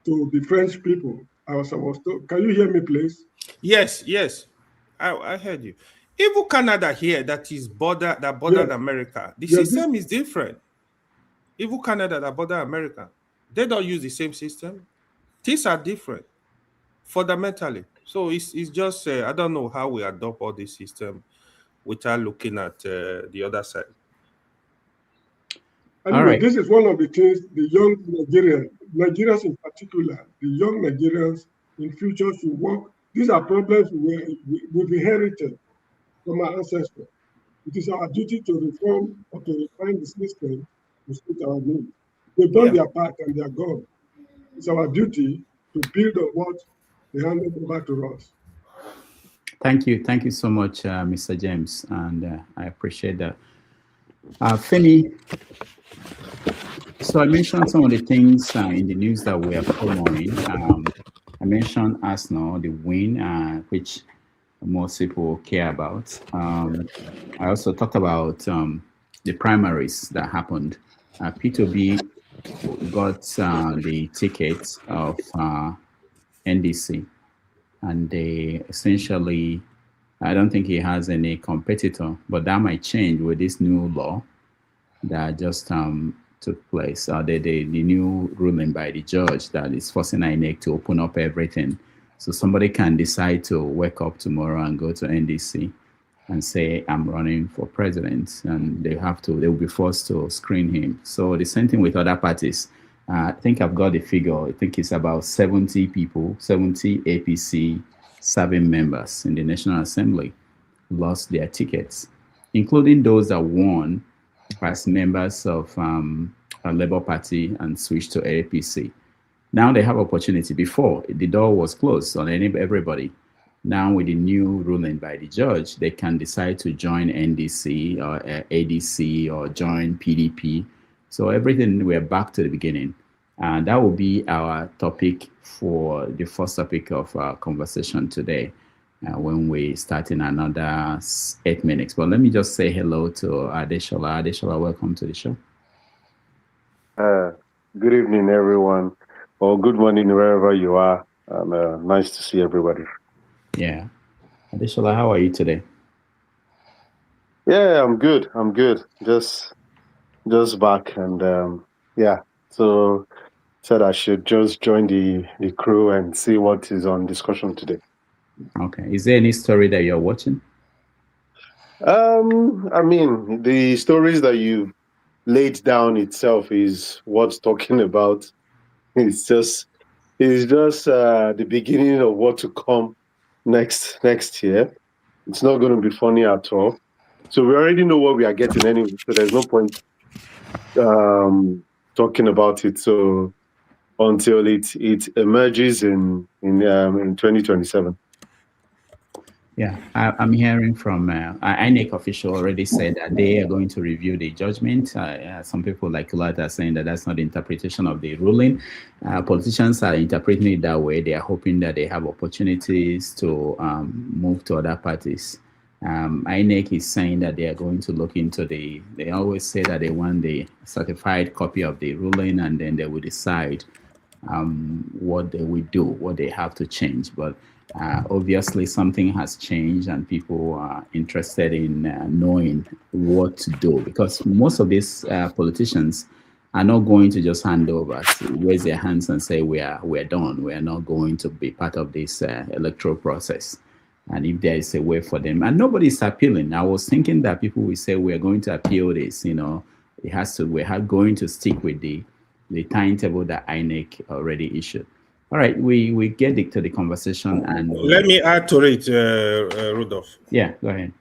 to the French people. I was told. Can you hear me, please? Yes. I heard you. Even Canada here, that bordered America, the system is different. Even Canada that border America, they don't use the same system. Things are different fundamentally. So it's just I don't know how we adopt all this system without looking at the other side. Anyway, this is one of the things the young Nigerians in particular, the young Nigerians in future should work. These are problems we've inherited from our ancestors. It is our duty to reform or to refine the system to suit our needs. They've done their part and they are gone. It's our duty to build on what they handed over to us. Thank you so much, Mr. James, and I appreciate that. Femi, so I mentioned some of the things in the news that we are following. I mentioned Arsenal, the win, which most people care about. I also talked about the primaries that happened. P2B got the ticket of NDC, and they essentially, I don't think he has any competitor, but that might change with this new law that just took place. The new ruling by the judge that is forcing INEC to open up everything. So somebody can decide to wake up tomorrow and go to NDC and say, I'm running for president, and they'll be forced to screen him. So the same thing with other parties. I think I've got the figure. I think it's about 70 people, 70 APC serving members in the National Assembly lost their tickets, including those that won as members of a Labour Party and switched to APC. Now they have opportunity. Before, the door was closed on everybody. Now with the new ruling by the judge, they can decide to join NDC or ADC or join PDP. So everything, we're back to the beginning. And that will be our topic for the first topic of our conversation today when we start in another 8 minutes. But let me just say hello to Adeshola. Adeshola, welcome to the show. Good evening, everyone, or good morning, wherever you are. And nice to see everybody. Yeah. Adeshola, how are you today? Yeah, I'm good. Just back, and yeah. So said I should just join the crew and see what is on discussion today. Okay. Is there any story that you're watching? I mean, the stories that you laid down itself is what's talking about. It's just the beginning of what to come next year. It's not going to be funny at all. So we already know what we are getting anyway. So there's no point talking about it. So until it emerges in 2027. Yeah, I'm hearing from INEC official already said that they are going to review the judgment. Some people like Kulata are saying that that's not the interpretation of the ruling. Politicians are interpreting it that way. They are hoping that they have opportunities to move to other parties. INEC is saying that they are going to look into they always say that they want the certified copy of the ruling, and then they will decide what they will do, what they have to change. But obviously something has changed, and people are interested in knowing what to do, because most of these politicians are not going to just hand over, raise their hands and say we're done. We are not going to be part of this electoral process. And if there is a way for them, and nobody's appealing. I was thinking that people will say we're going to appeal this. We're going to stick with the timetable that INEC already issued. All right, we get to the conversation, and let me add to it, Rudolph. Yeah, go ahead.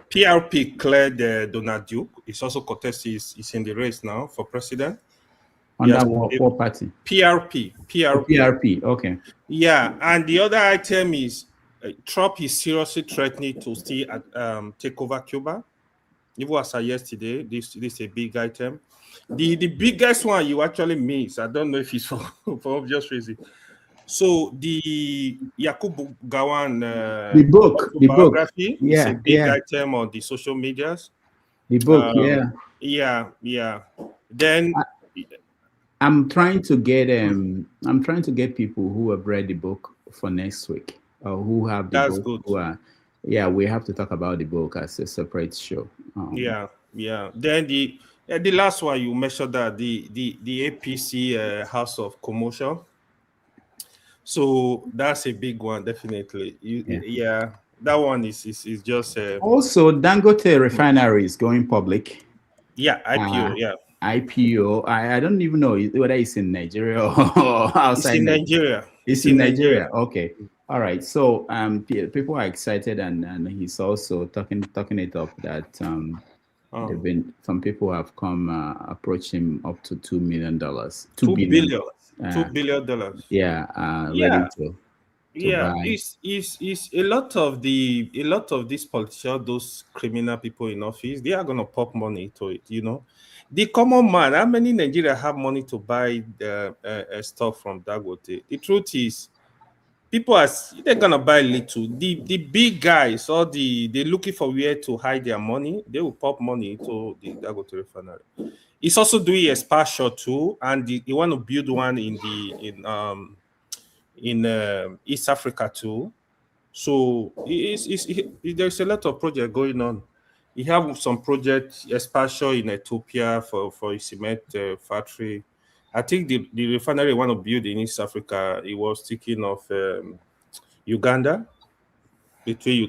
PRP cleared Donald Duke. It's also contested. He's in the race now for president. Under what party? PRP. PRP. Okay. Yeah, and the other item is Trump is seriously threatening to still take over Cuba. Even as yesterday, this is a big item. The biggest one you actually miss, I don't know if it's for obvious reason. So the Yakubu Gawan the book biography is a big yeah. item on the social medias. The book, yeah. Then I'm trying to get people who have read the book for next week, or who have the That's book. Good. We have to talk about the book as a separate show. Yeah. Then the last one you mentioned, that the APC House of Commotion. So that's a big one, definitely. That one is just also Dangote refinery is going public. Yeah, IPO. Yeah, IPO. I don't even know whether it's in Nigeria or outside. It's in Nigeria. It's in Nigeria. Okay. All right. So people are excited, and he's also talking it up that there've been some people have come approach him up to $2 million. $2 billion. $2 billion. Yeah. Ready to buy. It's a lot of these politicians, those criminal people in office, they are gonna pump money to it, you know. The common man, how many Nigerians have money to buy stuff from Dangote? The truth is, people they're gonna buy little. The big guys, or they're looking for where to hide their money, they will pump money to the Dangote refinery. It's also doing a special too, and they want to build one in East Africa too. So there's a lot of project going on. You have some projects, especially in Ethiopia for a cement factory. I think the refinery want to build in East Africa, it was thinking of Uganda,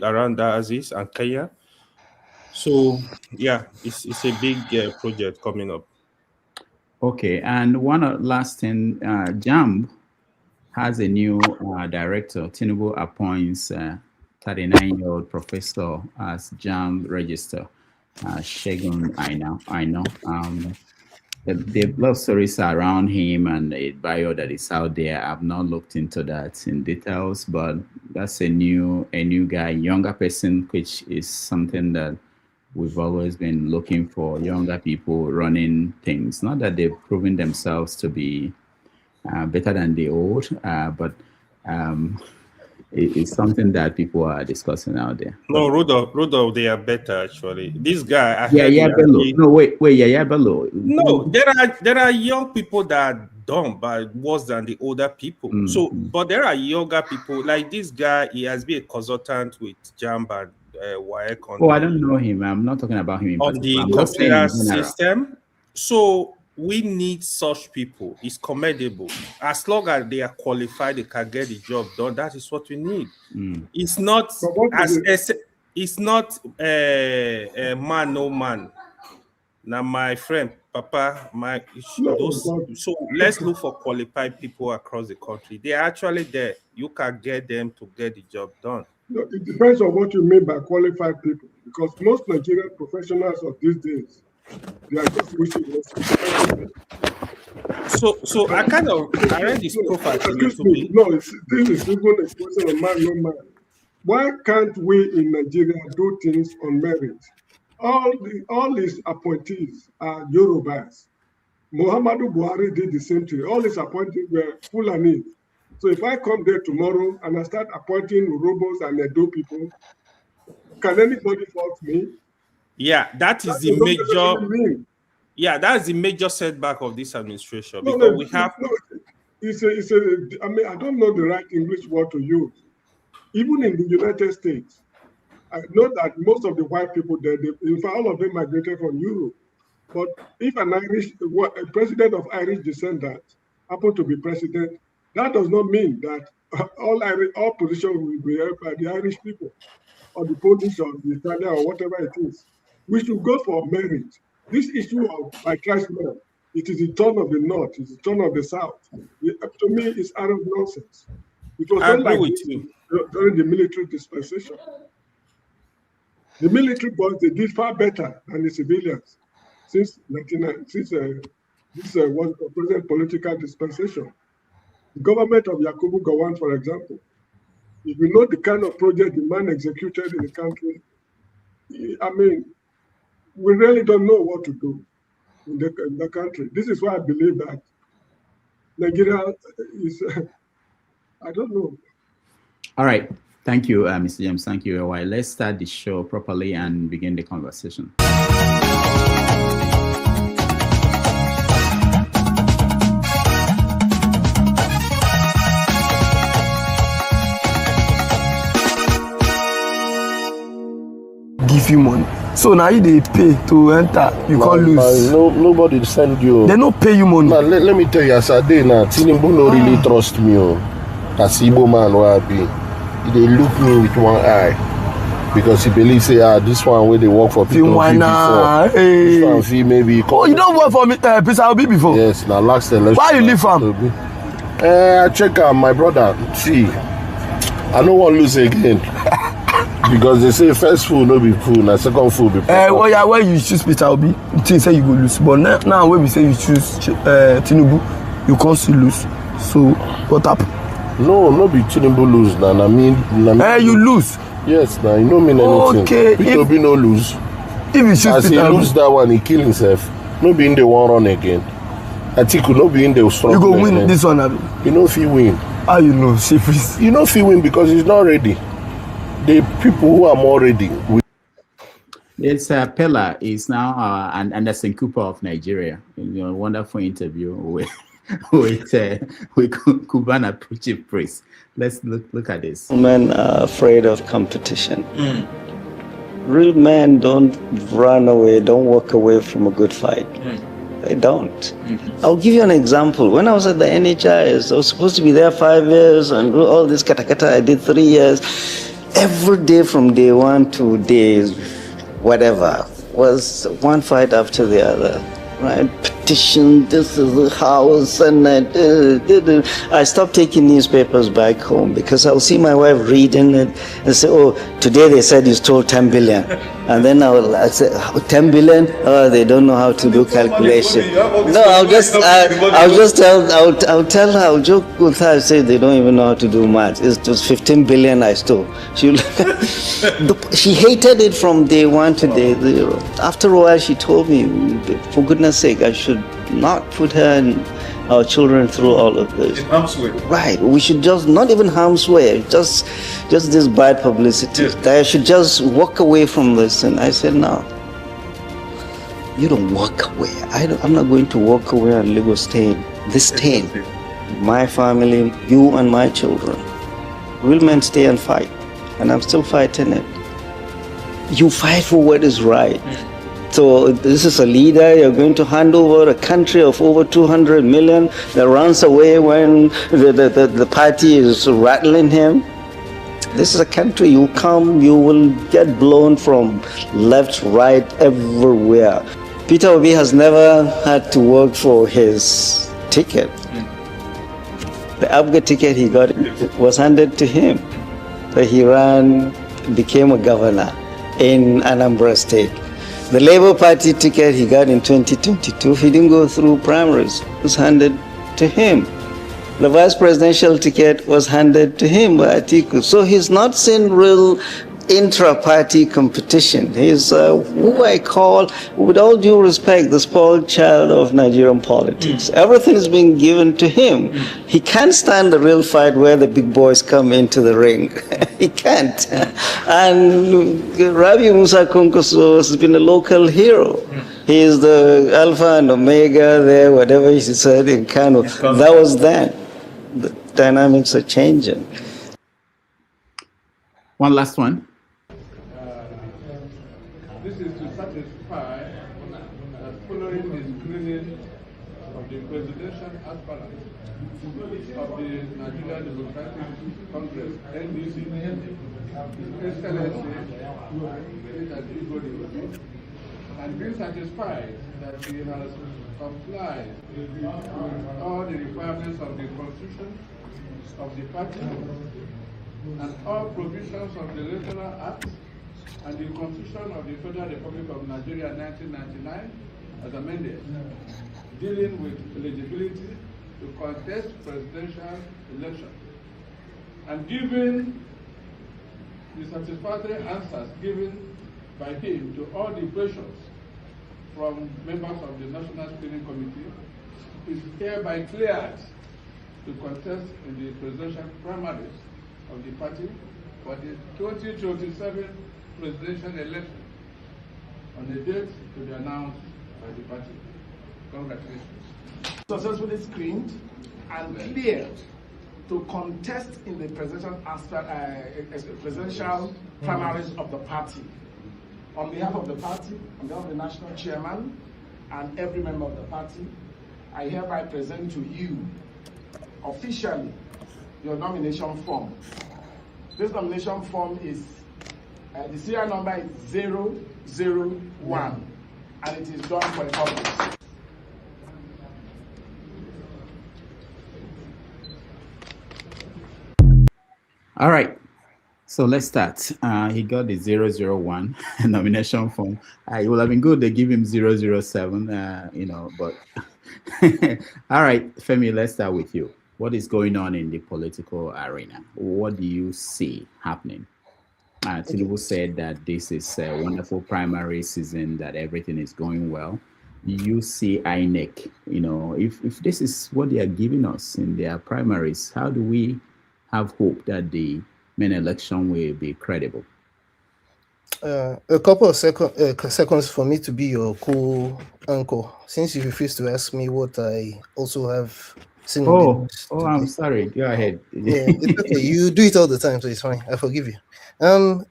around Aziz and Kenya. So yeah, it's a big project coming up. Okay, and one last thing, JAMB has a new director. Tinubu appoints 39-year-old professor as JAMB register. Shegun, I know. The love stories around him and a bio that is out there. I've not looked into that in details, but that's a new guy, younger person, which is something that we've always been looking for. Younger people running things. Not that they've proven themselves to be better than the old, but it's something that people are discussing out there. No, Rudolph, they are better actually. This guy, Bello. No, wait, Bello. No, there are young people that are dumb, but worse than the older people. So, but there are younger people like this guy. He has been a consultant with JAMB and WAEC. I don't know him. I'm not talking about him on the computer system. So we need such people. It's commendable. As long as they are qualified, they can get the job done. That is what we need. It's not it's not man, no man. Now, my friend, Papa, so let's look for qualified people across the country. They are actually there. You can get them to get the job done. No, it depends on what you mean by qualified people, because most Nigerian professionals of these days, they are just wishing. So I read this profile. Excuse me. No, this is even a question of man, no man. Why can't we in Nigeria do things on merit? All his appointees are Yorubas. Muhammadu Buhari did the same thing. All his appointees were Fulani. So if I come there tomorrow and I start appointing Urobos and Edo people, can anybody fault me? Yeah, that's the major. Yeah, that's the major setback of this administration. I mean, I don't know the right English word to use. Even in the United States, I know that most of the white people there, in fact, all of them migrated from Europe. But if a president of Irish descent happened to be president, that does not mean that all positions will be held by the Irish people, or the Polish, or the Italian, or whatever it is. We should go for merit. This issue of my tribesmen, it is the turn of the North, it's the turn of the South. To me, it's utter nonsense. It was not like this during the military dispensation. The military boys, they did far better than the civilians since this was the present political dispensation. The government of Yakubu Gowon, for example, if you know the kind of project the man executed in the country, I mean, we really don't know what to do in the country. This is why I believe that Nigeria is, I don't know. All right. Thank you, Mr. James. Thank you. Let's start the show properly and begin the conversation. Give you money. So now you they pay to enter, you can't lose. Nobody send you. They don't pay you money. Man, let me tell you, as I did now, Tinubu no really trust me. As Igbo man where I be, they look me with one eye. because he believes say this one where they work for people before. Hey. This one fee maybe. Oh, you don't work for me, Peter Obi before? Yes, now last election. Why you leave from? I check my brother. See, I don't want to lose again. Because they say first food no be food, now second food be well, yeah, where you choose Peter Obi, you say you go lose. But now when we say you choose Tinubu, you can't still lose. So what happened? No be Tinubu lose now. I mean, you lose. Yes, now you don't mean anything. Okay. Peter Obi no lose. If you choose as he lose that one, he kill himself. No be in the one run again. I think you no be in the strong. You go win again. This one, Abi. You know if he win. How you know? See, please. You know if he win because he's not ready. The people who are more ready. It's Pella is now Anderson Cooper of Nigeria. Wonderful interview with Cubana chief priest. Let's look at this. Men are afraid of competition. Real men don't run away, don't walk away from a good fight. They don't. I'll give you an example. When I was at the NHIS, I was supposed to be there 5 years and do all this katakata. I did 3 years. Every day from day one to day whatever was one fight after the other, right? Petition, this is the house, and I stopped taking newspapers back home because I'll see my wife reading it and say, oh, today they said you stole 10 billion. And then I'll say, 10 billion? Oh, they don't know how to do calculation. No, I'll tell her, I'll joke with her, I say they don't even know how to do math. It was 15 billion I stole. She hated it from day one to day 0. After a while, she told me, for goodness sake, I should not put her and our children through all of this. In harm's way. Right. We should just, not even harm's way, just this bad publicity. Yes. That I should just walk away from this. And I said, no. You don't walk away. I'm not going to walk away and leave a stain. This stain. My family, you and my children. Real men stay and fight. And I'm still fighting it. You fight for what is right. So this is a leader, you're going to hand over a country of over 200 million that runs away when the party is rattling him. This is a country, you come, you will get blown from left, right, everywhere. Peter Obi has never had to work for his ticket. The Abga ticket he got was handed to him. So he ran, became a governor in Anambra State. The Labour Party ticket he got in 2022, he didn't go through primaries. It was handed to him. The vice presidential ticket was handed to him by Atiku. So he's not seen real intra-party competition. He's who I call, with all due respect, the spoiled child of Nigerian politics. Everything is being given to him. He can't stand the real fight where the big boys come into the ring. He can't. And Rabi Musa Konkoso has been a local hero. He is the alpha and omega there, whatever he said in Kano. That was then. The dynamics are changing. One last one. This is to satisfy that following the screening of the presidential aspirant of the Nigerian Democratic Congress, NDC, His Excellency, and being satisfied that he has complied with all the requirements of the Constitution of the party and all provisions of the Electoral Act and the Constitution of the Federal Republic of Nigeria 1999 as amended, dealing with eligibility to contest presidential election. And given the satisfactory answers given by him to all the questions from members of the National Screening Committee, is hereby cleared to contest in the presidential primaries of the party for the 2027 presidential election on the date to be announced by the party. Congratulations. Successfully screened and cleared to contest in the presidential primaries of the party. On behalf of the party, on behalf of the national chairman and every member of the party, I hereby present to you officially your nomination form. This nomination form is The serial number is 001, and it is done for a purpose. All right. So let's start. He got the 001 nomination form. It would have been good to give him 007, but all right, Femi, let's start with you. What is going on in the political arena? What do you see happening? Tinubu said that this is a wonderful primary season, that everything is going well. Do you see INEC, if this is what they are giving us in their primaries, how do we have hope that the main election will be credible? A couple of seconds for me to be your co-uncle, since you refused to ask me what I also have seen. I'm sorry. Go ahead. Yeah, it's okay. You do it all the time, so it's fine. I forgive you.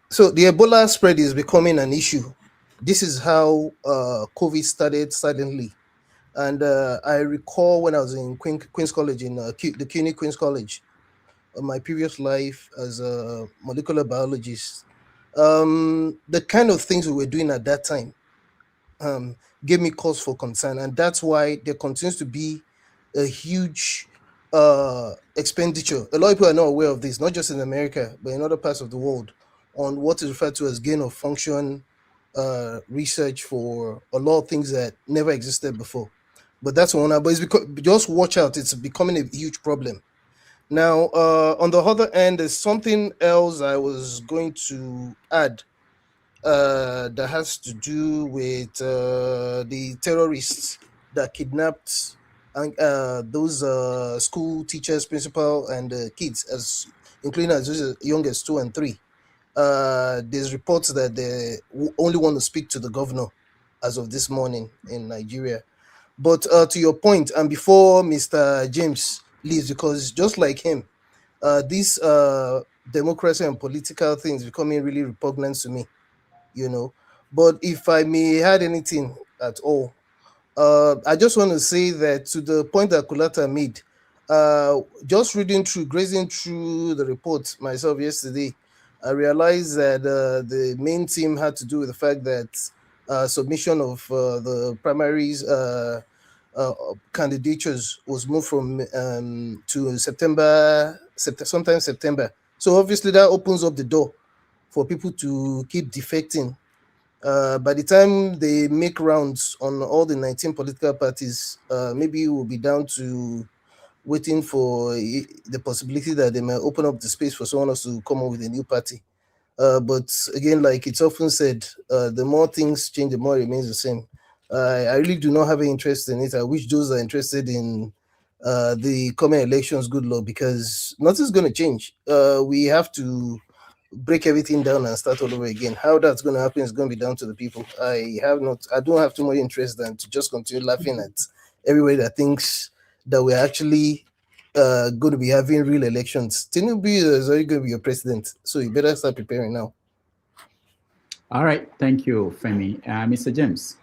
So the Ebola spread is becoming an issue. This is how COVID started suddenly. And I recall when I was in Queen's College, in the CUNY Queen's College, my previous life as a molecular biologist, the kind of things we were doing at that time gave me cause for concern. And that's why there continues to be a huge expenditure. A lot of people are not aware of this, not just in America, but in other parts of the world, on what is referred to as gain of function research for a lot of things that never existed before. But that's one. But it's because, just watch out, it's becoming a huge problem. Now, on the other end, there's something else I was going to add that has to do with the terrorists that kidnapped those school teachers, principal, and kids, including as young as 2 and 3. There's reports that they only want to speak to the governor as of this morning in Nigeria. But to your point, and before Mr. James leaves, because just like him, this democracy and political things becoming really repugnant to me, But if I may add anything at all, I just want to say that to the point that Kulata made, just grazing through the report myself yesterday, I realized that the main theme had to do with the fact that submission of the primaries candidatures was moved from to sometime September. So obviously that opens up the door for people to keep defecting. By the time they make rounds on all the 19 political parties, maybe it will be down to waiting for the possibility that they may open up the space for someone else to come up with a new party. But again, like it's often said, the more things change, the more it remains the same. I really do not have any interest in it. I wish those are interested in the coming elections good luck, because nothing's going to change. We have to break everything down and start all over again. How that's going to happen is going to be down to the people. I don't have too much interest than to just continue laughing at everybody that thinks that we're actually going to be having real elections. Tinubu is already going to be your president, so you better start preparing now. All right, thank you, Femi. Mr. James.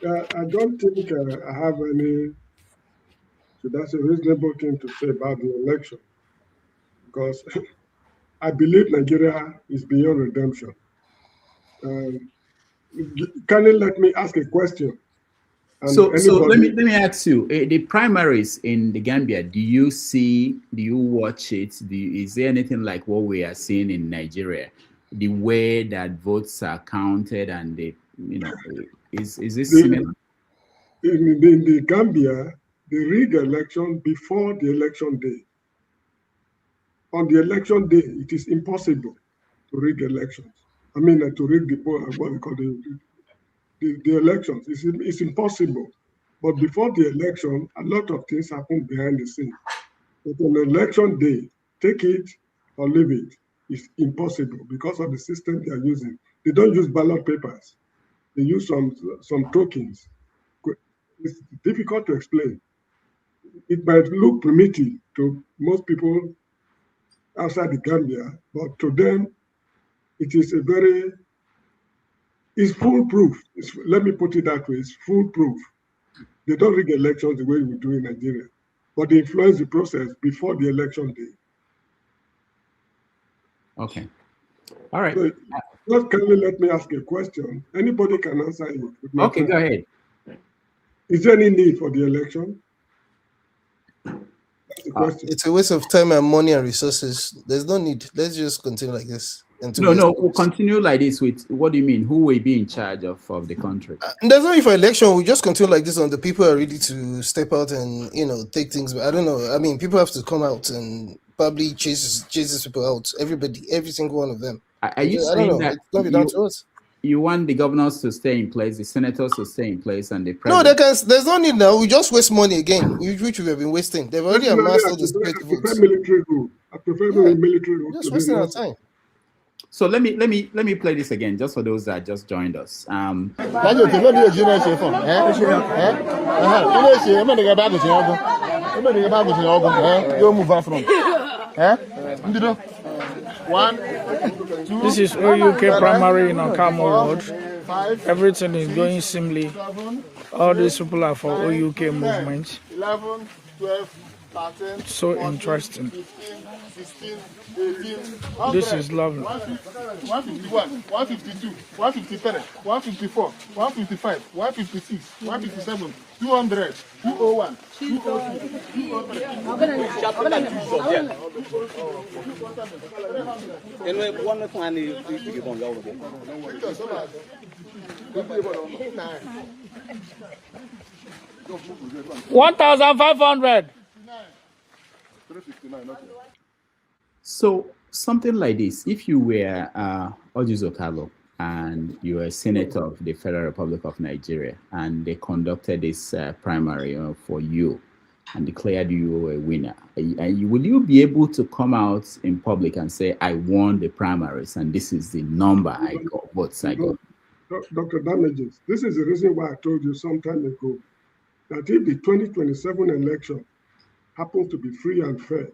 I don't think I have any. So that's a reasonable thing to say about the election, because I believe Nigeria is beyond redemption. Can you let me ask a question? So let me ask you, the primaries in the Gambia, do you watch it? Is there anything like what we are seeing in Nigeria? The way that votes are counted and is this similar? In the Gambia, they rig election before the election day. On the election day, it is impossible to rig elections. I mean, to rig what we call the elections. It's impossible. But before the election, a lot of things happen behind the scenes. But on election day, take it or leave it. It's impossible because of the system they are using. They don't use ballot papers. They use some tokens. It's difficult to explain. It might look primitive to most people outside the Gambia, but to them, it is it's foolproof. Let me put it that way, it's foolproof. They don't rig elections the way we do in Nigeria, but they influence the process before the election day. Okay. All right. So, just kindly let me ask a question. Anybody can answer it. Okay, go ahead. Is there any need for the election? That's the question. It's a waste of time and money and resources. There's no need. Let's just continue like this. No, we'll continue like this with, what do you mean? Who will be in charge of the country? There's no need for election. We just continue like this on the people are ready to step out and, take things. But I don't know. I mean, people have to come out and probably chase these people out. Everybody, every single one of them. Are you saying that it's not be down to us? You want the governors to stay in place, the senators to stay in place, and the No, president? there's no need now. We just waste money again, which we have been wasting. They've already amassed all the state I prefer votes. military rule. I prefer military rule. Just wasting our time. So let me play this again, just for those that just joined us. This is OUK primary in Okamo Road. Everything is going seamlessly. All these people are for OUK movement. 11, 12, 13, so interesting. 15, 16, 18, 100, this is lovely. 151, 152, 153, 154, 155, 156, 157, 200, 201, 202, 1,500. So something like this, if you were Ojuzokalo and you were a senator of the Federal Republic of Nigeria, and they conducted this primary for you and declared you a winner, will you be able to come out in public and say, I won the primaries and this is the number I got, votes I got? Dr. Damages, this is the reason why I told you some time ago that if the 2027 election happens to be free and fair,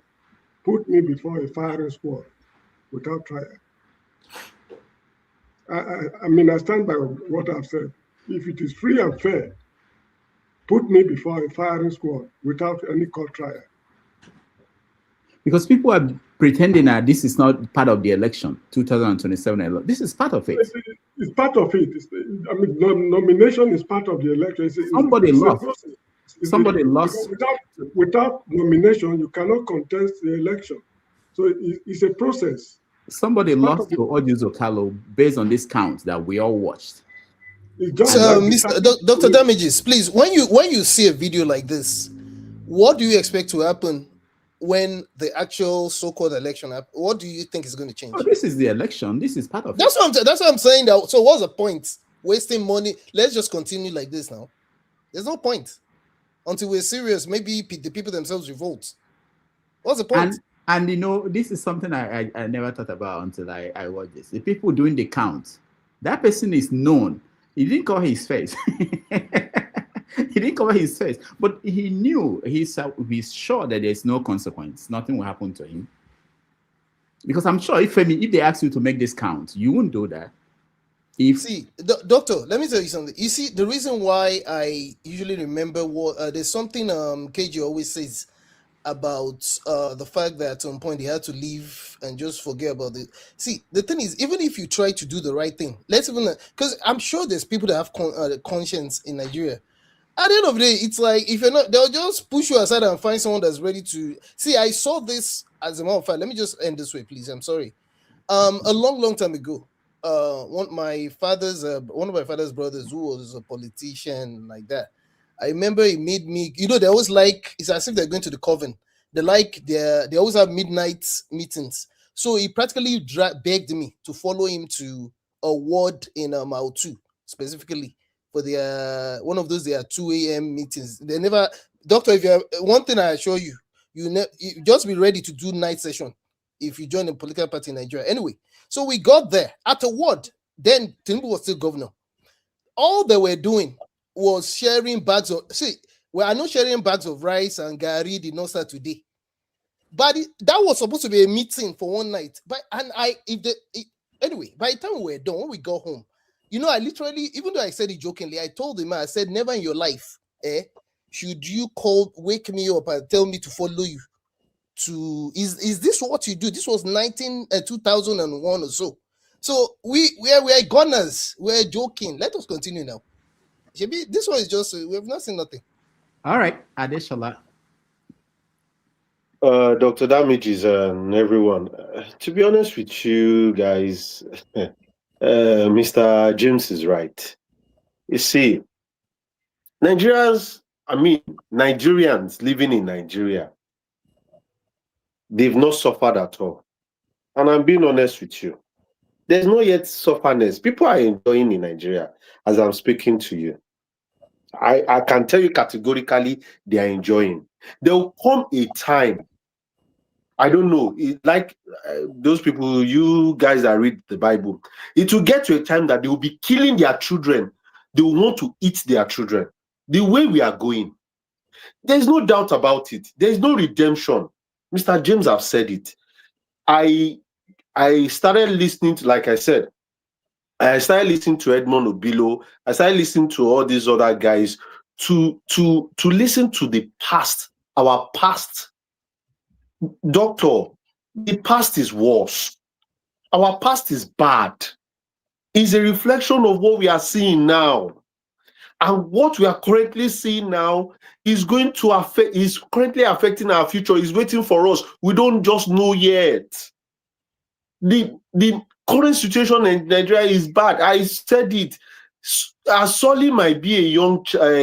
put me before a firing squad without trial. I mean, I stand by what I've said. If it is free and fair, put me before a firing squad without any court trial. Because people are pretending that this is not part of the election, 2027 election. This is part of it. It's part of it. I mean, nomination is part of the election. Somebody lost. Somebody lost. Without nomination, you cannot contest the election. So it's a process. Somebody lost to Ojuzokalo based on this count that we all watched. Dr. Damages, please, when you see a video like this, what do you expect to happen when the actual so-called election happens? What do you think is going to change? Oh, this is the election. This is part of that's it. That's what I'm saying. So what's the point? Wasting money. Let's just continue like this now. There's no point. Until we're serious, maybe the people themselves revolt. What's the point? And this is something I never thought about until I watched this. The people doing the count, that person is known. He didn't cover his face. He didn't cover his face, but he knew, he's sure that there's no consequence. Nothing will happen to him. Because I'm sure if they ask you to make this count, you won't do that. See, doctor, let me tell you something. You see, the reason why I usually remember there's something KG always says about the fact that at some point he had to leave and just forget about it. See, the thing is, even if you try to do the right thing, because I'm sure there's people that have conscience in Nigeria. At the end of the day, it's like, if you're not, they'll just push you aside and find someone that's ready to see. I saw this as a matter of fact. Let me just end this way, please. I'm sorry. A long time ago, one of my father's brothers, who was a politician like that, I remember he made me, they always it's as if they're going to the coven. They always have midnight meetings. So he practically begged me to follow him to a ward in Mautu, specifically for one of those 2 a.m. meetings. They never, doctor, if you have one thing I assure you, you just be ready to do night session if you join a political party in Nigeria. Anyway, so we got there at a ward. Then Tinubu was still governor. All they were doing was sharing bags of, we are not sharing bags of rice and gari did not start today. But that was supposed to be a meeting for one night. Anyway, by the time we were done, when we got home, I literally, even though I said it jokingly, I told him, I said, never in your life, should you wake me up and tell me to follow you to, is this what you do? This was 2001 or so. So we are gunners. We're joking. Let us continue now. This one is just we have not seen nothing. All right, Adeshola. Dr. Damages and everyone. To be honest with you guys, Mr. James is right. You see, Nigerians living in Nigeria, they've not suffered at all. And I'm being honest with you. There's no yet sufferness. People are enjoying in Nigeria as I'm speaking to you. I can tell you categorically they are enjoying. There will come a time, I don't know, those people, you guys that read the Bible, it will get to a time that they will be killing their children. They will want to eat their children. The way we are going, there's no doubt about it. There's no redemption. Mr. James have said it. I started listening to, like I said, I started listening to Edmond Obilo. I started listening to all these other guys to listen to the past, our past. Doctor, the past is worse. Our past is bad. It's a reflection of what we are seeing now. And what we are currently seeing now is going to affect, is currently affecting our future, is waiting for us. We don't just know yet. The current situation in Nigeria is bad. I said it. Solly might be a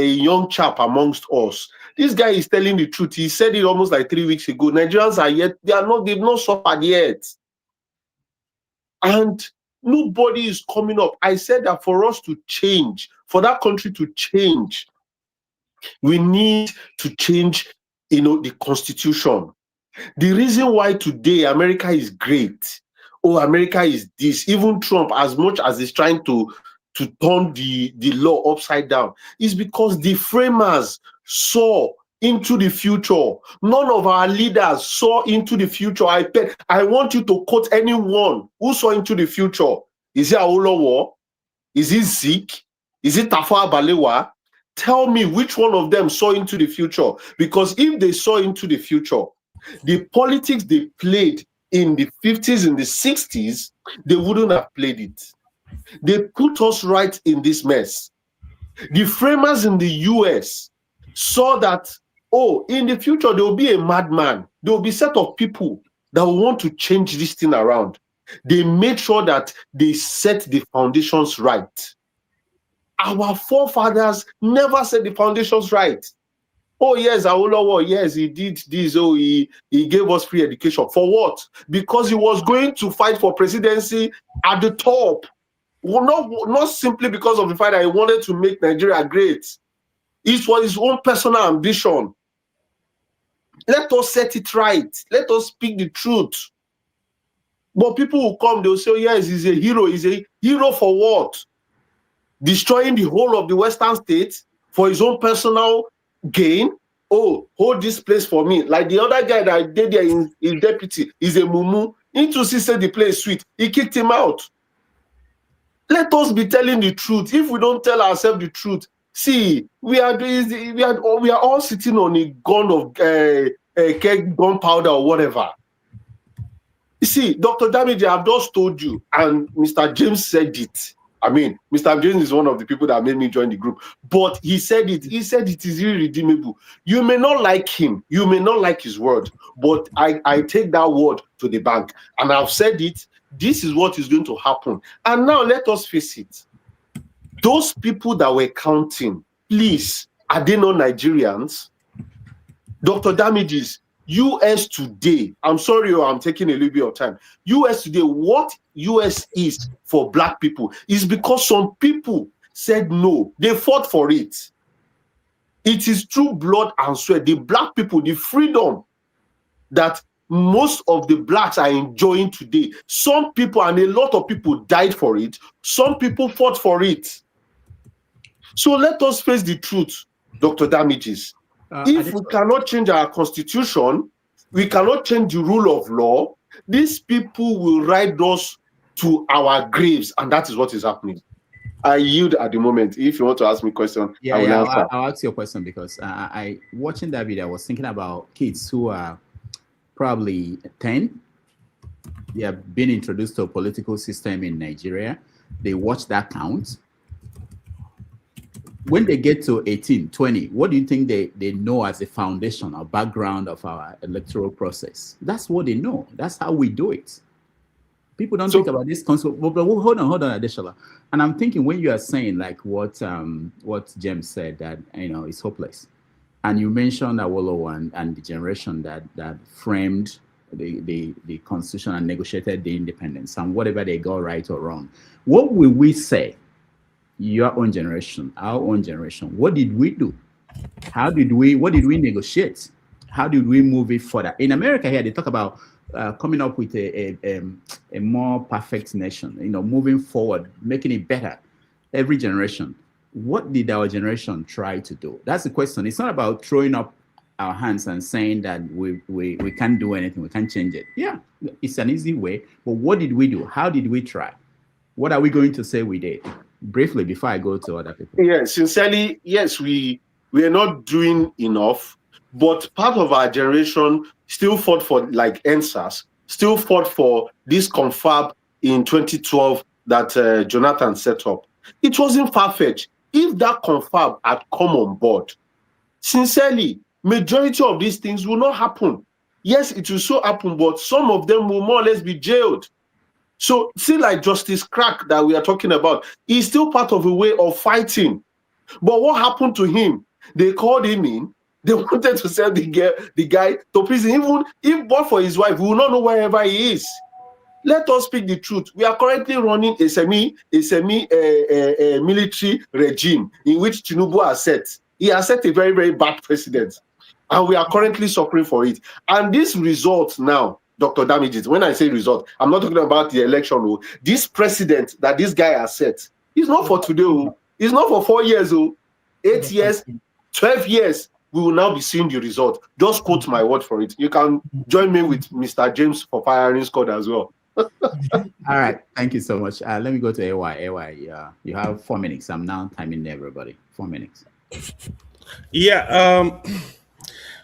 young chap amongst us. This guy is telling the truth. He said it almost like 3 weeks ago. Nigerians they've not suffered yet. And nobody is coming up. I said that for us to change, for that country to change, we need to change, the constitution. The reason why today America is great, America is this, even Trump, as much as he's trying to turn the law upside down, is because the framers saw into the future. None of our leaders saw into the future. I want you to quote anyone who saw into the future. Is it Awolowo? Is it Zik? Is it Tafawa Balewa? Tell me which one of them saw into the future. Because if they saw into the future, the politics they played in the 50s and the 60s, they wouldn't have played it. They put us right in this mess. The framers in the US saw that, in the future, there will be a madman. There will be a set of people that will want to change this thing around. They made sure that they set the foundations right. Our forefathers never set the foundations right. Oh, yes, Awolowo, yes, he did this. Oh, he gave us free education. For what? Because he was going to fight for presidency at the top. Well, not simply because of the fact that he wanted to make Nigeria great. It was his own personal ambition. Let us set it right. Let us speak the truth. But people will come, they'll say, yes, he's a hero. He's a hero for what? Destroying the whole of the Western states for his own personal gain? Oh, hold this place for me. Like the other guy that did there in deputy is a mumu. Into said the place sweet. He kicked him out. Let us be telling the truth. If we don't tell ourselves the truth, see, we are all sitting on a gun of gunpowder or whatever. You see, Dr. Damage, I've just told you, and Mr. James said it. I mean, Mr. James is one of the people that made me join the group, but he said it. He said it is irredeemable. You may not like him, you may not like his word, but I take that word to the bank, and I've said it. This is what is going to happen. And now let us face it. Those people that were counting, please, are they not Nigerians? Dr. Damages, US today, I'm sorry, I'm taking a little bit of time. US today, what US is for black people is because some people said no. They fought for it. It is through blood and sweat. The black people, the freedom that most of the blacks are enjoying today. Some people, and a lot of people died for it. Some people fought for it. So let us face the truth, Dr. Damages. If we cannot change our constitution, we cannot change the rule of law, these people will ride us to our graves, and that is what is happening. I yield at the moment. If you want to ask me a question, I will answer. I'll ask you a question because watching that video, I was thinking about kids who are probably 10, They have been introduced to a political system in Nigeria. They watch that count. When they get to 18, 20, what do you think they know as a foundation or background of our electoral process? That's what they know. That's how we do it. People don't think about this concept. But hold on, Adeshola. And I'm thinking when you are saying like what James said, that it's hopeless. And you mentioned Awolowo and the generation that framed the constitution and negotiated the independence and whatever they got right or wrong. What will we say? Your own generation, our own generation. What did we do? What did we negotiate? How did we move it further? In America here, they talk about coming up with a more perfect nation, moving forward, making it better every generation. What did our generation try to do? That's the question. It's not about throwing up our hands and saying that we can't do anything, we can't change it. Yeah, it's an easy way, but what did we do? How did we try? What are we going to say we did? Briefly, before I go to other people. Yeah, sincerely, yes, we are not doing enough, but part of our generation still fought for like NSAS, still fought for this confab in 2012 that Jonathan set up. It wasn't far-fetched. If that confab had come on board, sincerely, majority of these things will not happen. Yes, it will so happen, but some of them will more or less be jailed. So, see, like Justice Crack that we are talking about, he's still part of a way of fighting. But what happened to him? They called him in. They wanted to send the guy to prison. Even if but for his wife, we will not know wherever he is. Let us speak the truth. We are currently running a semi-military regime in which Tinubu has set. He has set a very, very bad precedent. And we are currently suffering for it. And this result now, Dr. Damages, when I say result, I'm not talking about the election. This precedent that this guy has set is not for today. It's not for 4 years, 8 years, 12 years. We will now be seeing the result. Just quote my word for it. You can join me with Mr. James for firing squad as well. All right. Thank you so much. Let me go to AY. AY, you have 4 minutes. I'm now timing everybody. 4 minutes. Yeah.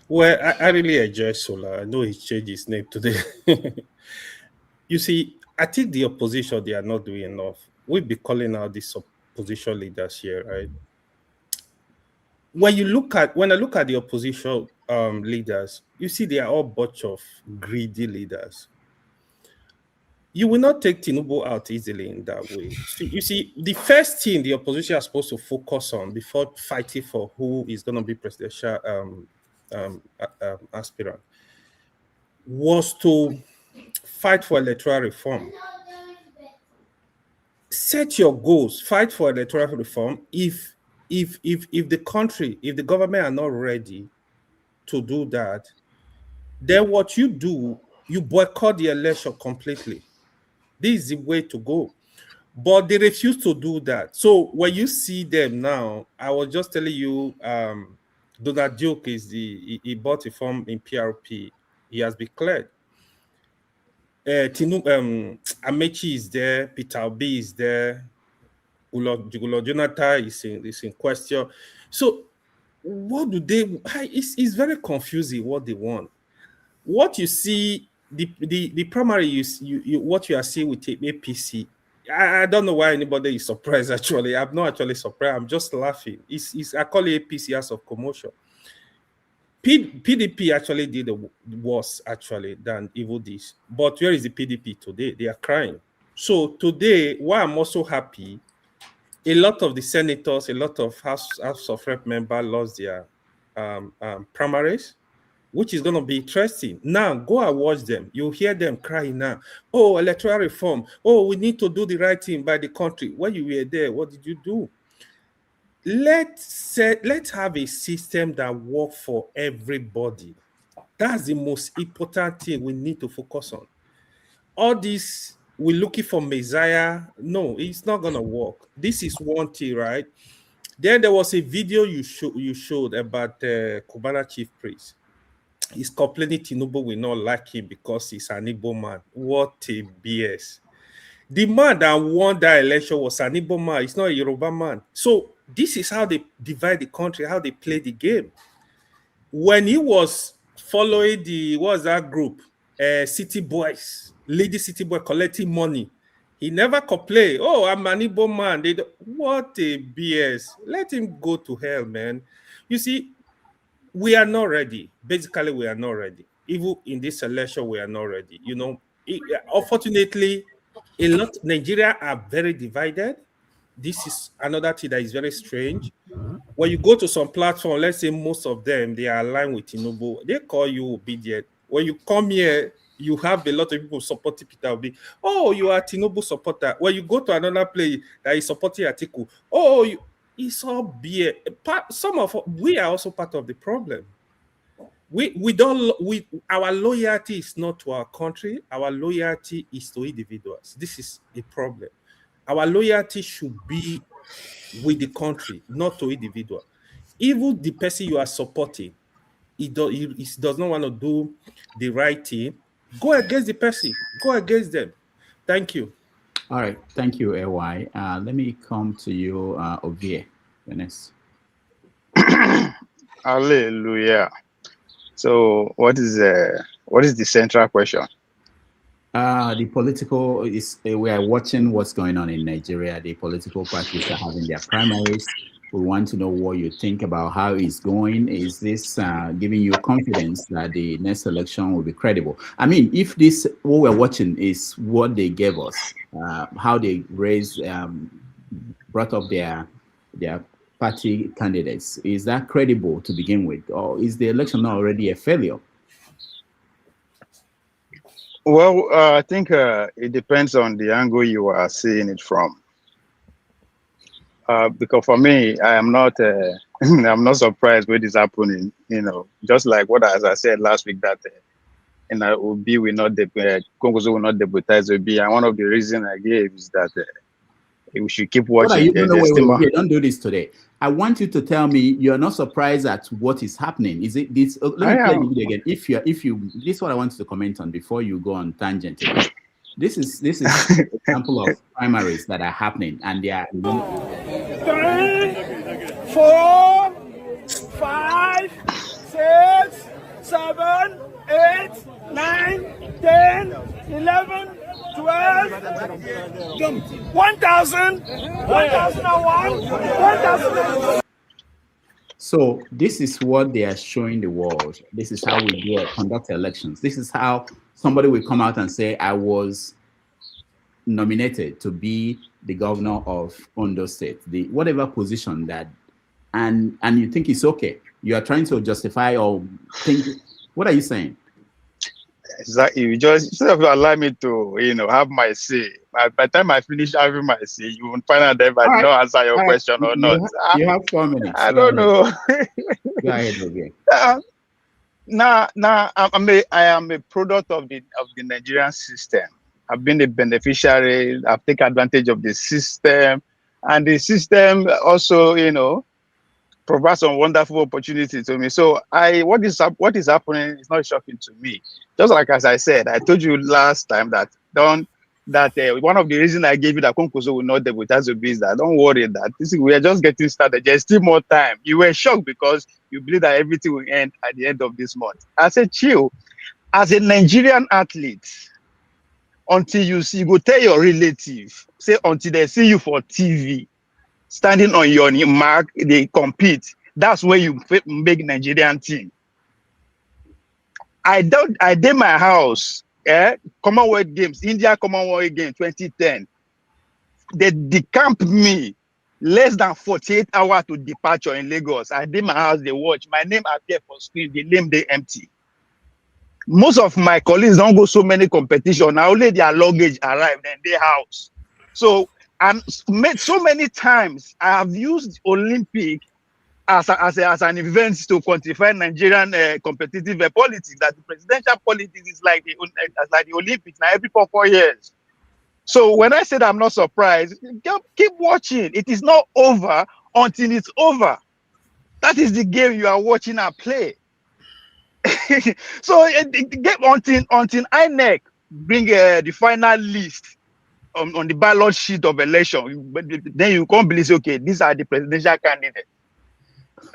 Well, I really enjoy Sola. I know he changed his name today. You see, I think the opposition, they are not doing enough. We'll be calling out these opposition leaders here, right? When I look at the opposition leaders, you see they are all a bunch of greedy leaders. You will not take Tinubu out easily in that way. You see, the first thing the opposition is supposed to focus on before fighting for who is going to be presidential aspirant was to fight for electoral reform. Set your goals, fight for electoral reform. If the government are not ready to do that, then what you do, you boycott the election completely. This is the way to go. But they refuse to do that. So when you see them now, I was just telling you, Donald Duke he bought a form in PRP. He has been cleared. Amechi is there, Peter Obi is there, Ulo Jonathan is in question. So what do they? It's very confusing what they want. What you see, the primary what you are seeing with APC. I don't know why anybody is surprised. Actually, I'm not actually surprised. I'm just laughing. I call it APC as of commotion. PDP actually did worse actually than even this. But where is the PDP today? They are crying. So today, why I'm also happy, a lot of the senators, a lot of House of Rep members lost their primaries, which is going to be interesting. Now, go and watch them. You hear them crying now. Oh, electoral reform. Oh, we need to do the right thing by the country. When you were there, what did you do? Let's have a system that works for everybody. That's the most important thing we need to focus on. All this, we're looking for Messiah. No, it's not going to work. This is one thing, right? Then there was a video you showed about Cubana chief priest. He's complaining Tinubu will not like him because he's an Igbo man. What a BS. The man that won that election was an Igbo man. He's not a Yoruba man. So this is how they divide the country, how they play the game. When he was following what's that group? city boys, lady city boy collecting money. He never complained. Oh, I'm an Igbo man. What a BS. Let him go to hell, man. You see, we are not ready. Basically, we are not ready. Even in this election, we are not ready. You know, unfortunately, a lot Nigeria are very divided. This is another thing that is very strange. When you go to some platform, let's say most of them, they are aligned with Tinubu, they call you obedient. When you come here, you have a lot of people supporting Peter Obi. Oh, you are Tinubu supporter. When you go to another place that is supporting Atiku, oh, it's all beer. We are also part of the problem. Our loyalty is not to our country. Our loyalty is to individuals. This is a problem. Our loyalty should be with the country, not to individual. Even the person you are supporting, he does not want to do the right thing. Go against the person. Go against them. Thank you. All right. Thank you, AY. Let me come to you, Ovie. Hallelujah. So, what is the central question? The political is we are watching what's going on in Nigeria. The political parties are having their primaries. We want to know what you think about how it's going. Is this giving you confidence that the next election will be credible? I mean, if this what we're watching is what they gave us, how they brought up their party candidates, is that credible to begin with, or is the election not already a failure? Well, I think it depends on the angle you are seeing it from. Because for me, I am not I'm not surprised with this happening. You know, just like as I said last week that Obi will not Congo will not deputize Obi, and one of the reasons I gave is that we should keep watching. Wait, don't do this today. I want you to tell me you're not surprised at what is happening. Is it this? Let me play the video again. If you, this is what I want you to comment on before you go on tangent. This is an example of primaries that are happening, and they are. 3, 4, 5, 6, 7, 8, 9, 10, 11, 12, 1,000, 1,001, 1,000. So this is what they are showing the world. This is how we conduct elections. This is how somebody will come out and say, I was nominated to be the governor of Ondo State, the whatever position that, and you think it's okay. You are trying to justify or think. What are you saying? Exactly. You just allow me to, have my say. By the time I finish having my say, you will find out if I don't answer your question or not. You have 4 minutes. I don't know. Go ahead, again. Now, I am a product of the Nigerian system. I've been a beneficiary. I've taken advantage of the system, and the system also, provides some wonderful opportunity to me. So what is happening is not shocking to me. Just like as I said, I told you last time that one of the reasons I gave you that Konkoso will not deputize Obi is that don't worry that we are just getting started. There's still more time. You were shocked because you believe that everything will end at the end of this month. I said, chill. As a Nigerian athlete, until you go tell your relative, say until they see you for TV, standing on your mark, they compete. That's where you make Nigerian team. I did my house, Commonwealth Games, India Commonwealth Games 2010. They decamped me less than 48 hours to departure in Lagos. I did my house, they watch. My name appeared for screen, the name they empty. Most of my colleagues don't go so many competitions. Now only their luggage arrived in their house. So and made so many times I have used Olympic as an event to quantify Nigerian competitive politics. That the presidential politics is like the Olympics now every 4 years. So when I said I'm not surprised, keep watching. It is not over until it's over. That is the game you are watching and play. So get until INEC bring the final list on the ballot sheet of election, then you can't believe, okay, these are the presidential candidates.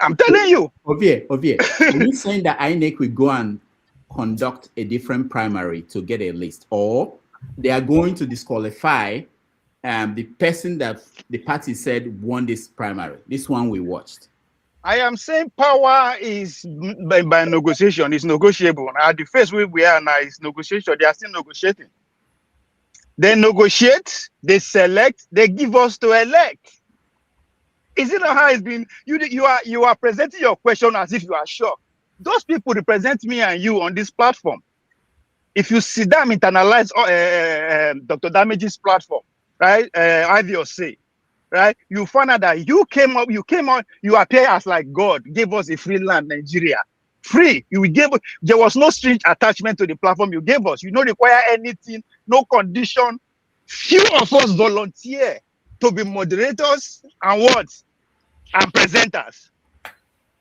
I'm telling you. Ovie, are you saying that INEC will go and conduct a different primary to get a list, or they are going to disqualify the person that the party said won this primary. This one we watched. I am saying power is by negotiation. It's negotiable. At the phase where we are now is negotiation. They are still negotiating. They negotiate, they select, they give us to elect. Is it not how it's been? You are presenting your question as if you are shocked. Those people represent me and you on this platform. If you see them internalize Dr. Damage's platform, right? Ivy say, right? You find out that you came on, you appear as like God, gave us a free land, Nigeria. Free. There was no string attachment to the platform you gave us. You don't require anything, no condition. Few of us volunteer to be moderators and what? And presenters.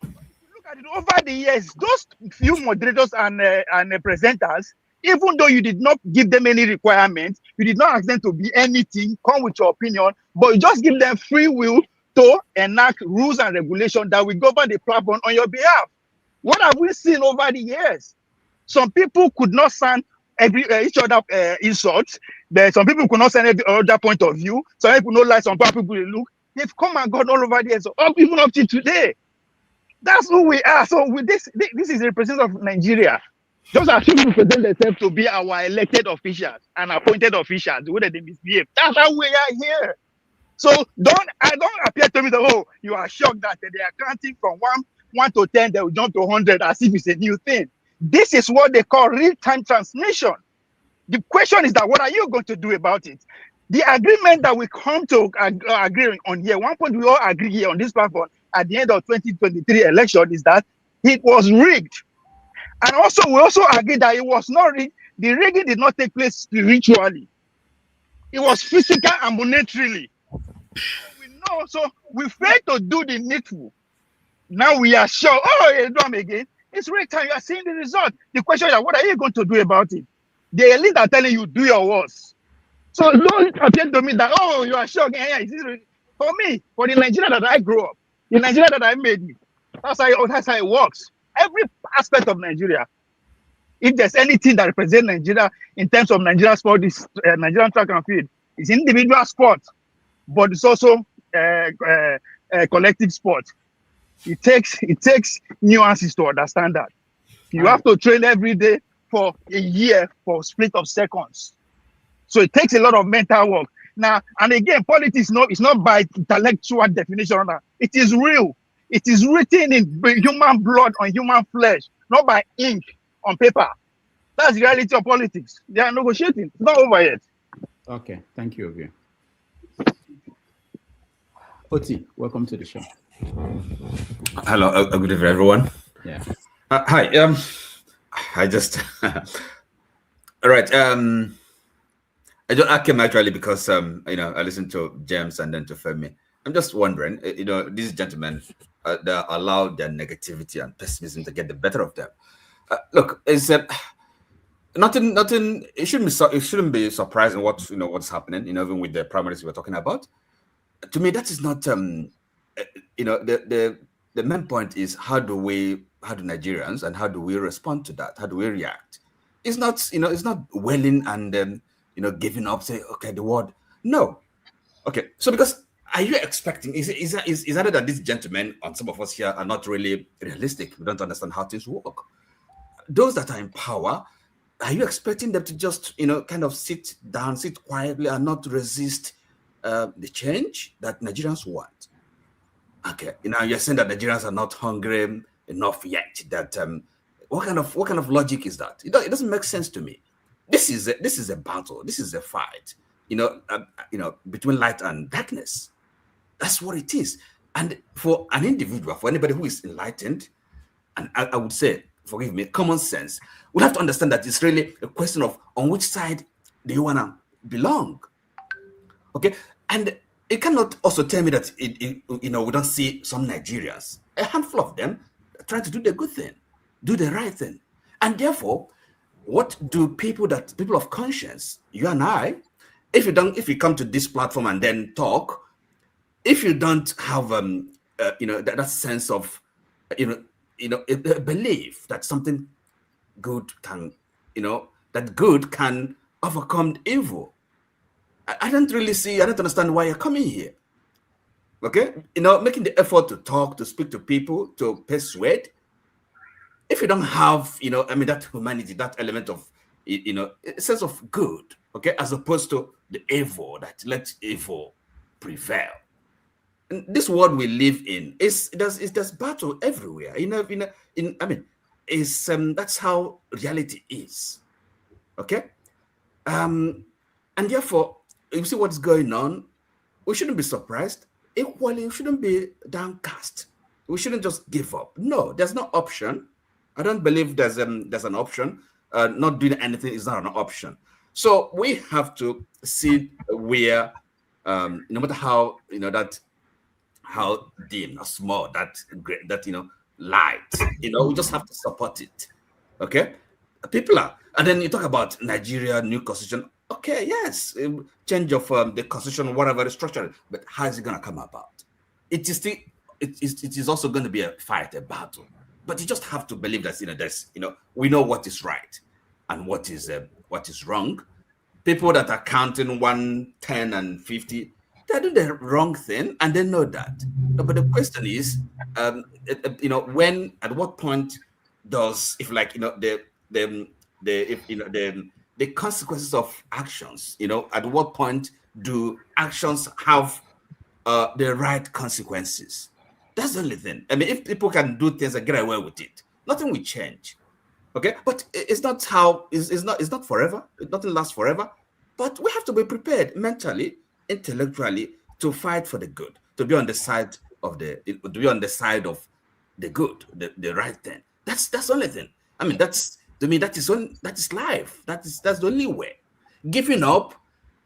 Look at it over the years, those few moderators and presenters, even though you did not give them any requirements, you did not ask them to be anything, come with your opinion, but you just give them free will to enact rules and regulations that will govern the platform on your behalf. What have we seen over the years? Some people could not stand each other insults. Some people could not stand every other point of view. Some people don't like, some people look. They've come and gone all over the years, even up to today. That's who we are. So with this is the representative of Nigeria. Those are people who present themselves to be our elected officials and appointed officials, the way that they misbehave. That's how we are here. So don't appear to me that, oh, you are shocked that they are counting from 1 to 10, they will jump to 100 as if it's a new thing. This is what they call real-time transmission. The question is that what are you going to do about it? The agreement that we come to agree on here, one point we all agree here on this platform at the end of 2023 election is that it was rigged. And also, we also agree that it was not rigged. The rigging did not take place spiritually. It was physical and monetarily. We know, so we failed to do the needful. Now we are sure, it's done again. It's real time. You are seeing the result. The question is, what are you going to do about it? The elite are telling you, do your worst. So don't appear to me that, oh, you are shocked. For me, for the Nigeria that I grew up, the Nigeria that I made it, that's how it works. Every aspect of Nigeria, if there's anything that represents Nigeria in terms of Nigerian sport, this Nigerian track and field, it's individual sport, but it's also collective sport. It takes nuances to understand that. You have to train every day for a year for a split of seconds. So it takes a lot of mental work. Now, and again, politics it's not by intellectual definition. It is real. It is written in human blood on human flesh, not by ink on paper. That's the reality of politics. They are negotiating. It's not over yet. Okay, thank you, Ovie. Oti, welcome to the show. Hello, good evening, everyone. Yeah. Hi. I just all right. I came actually because I listened to James and then to Femi. I'm just wondering, these gentlemen they allow their negativity and pessimism to get the better of them. Look, it's nothing. It shouldn't be surprising what's happening. Even with the primaries we're talking about. To me, that is not. The main point is how do Nigerians and how do we respond to that? How do we react? It's not it's not welling and giving up. Say okay, the word no. Okay, so because. Are you expecting, is either that these gentlemen and some of us here are not really realistic? We don't understand how things work. Those that are in power, are you expecting them to just, kind of sit down, sit quietly and not resist the change that Nigerians want? Okay, you're saying that Nigerians are not hungry enough yet. That what kind of logic is that? It doesn't make sense to me. This is a battle. This is a fight. Between light and darkness. That's what it is. And for an individual, for anybody who is enlightened, and I would say, forgive me, common sense, we have to understand that it's really a question of on which side do you want to belong. Okay, and it cannot also tell me that we don't see some Nigerians, a handful of them, trying to do the good thing, do the right thing, and therefore, what do people of conscience, you and I, if you come to this platform and then talk. If you don't have that sense of a belief that something good can, that good can overcome evil. I don't really see, I don't understand why you're coming here. Okay? Making the effort to talk, to speak to people, to persuade. If you don't have, that humanity, that element of, a sense of good, okay, as opposed to the evil, that let evil prevail. And this world we live in there's battle everywhere. That's how reality is. Okay, and therefore, you see what's going on. We shouldn't be surprised. Equally, we shouldn't be downcast. We shouldn't just give up. No, there's no option. I don't believe there's an option. Not doing anything is not an option. So we have to see where, no matter how how dim or small that light, we just have to support it. Okay, people are, and then you talk about Nigeria new constitution. Okay, yes, change of the constitution, whatever the structure, but how is it going to come about? It is also going to be a fight, a battle. But you just have to believe that we know what is right and what is wrong. People that are counting 1, 10, and 50, they're doing the wrong thing, and they know that. But the question is, when, at what point does, the consequences of actions, at what point do actions have the right consequences? That's the only thing. I mean, if people can do things and get away with it, nothing will change. Okay, but it's not forever. Nothing lasts forever. But we have to be prepared mentally, intellectually, to fight for the good, to be on the side of the good, the right thing. That's the only thing. I mean, that is life. That's the only way. Giving up,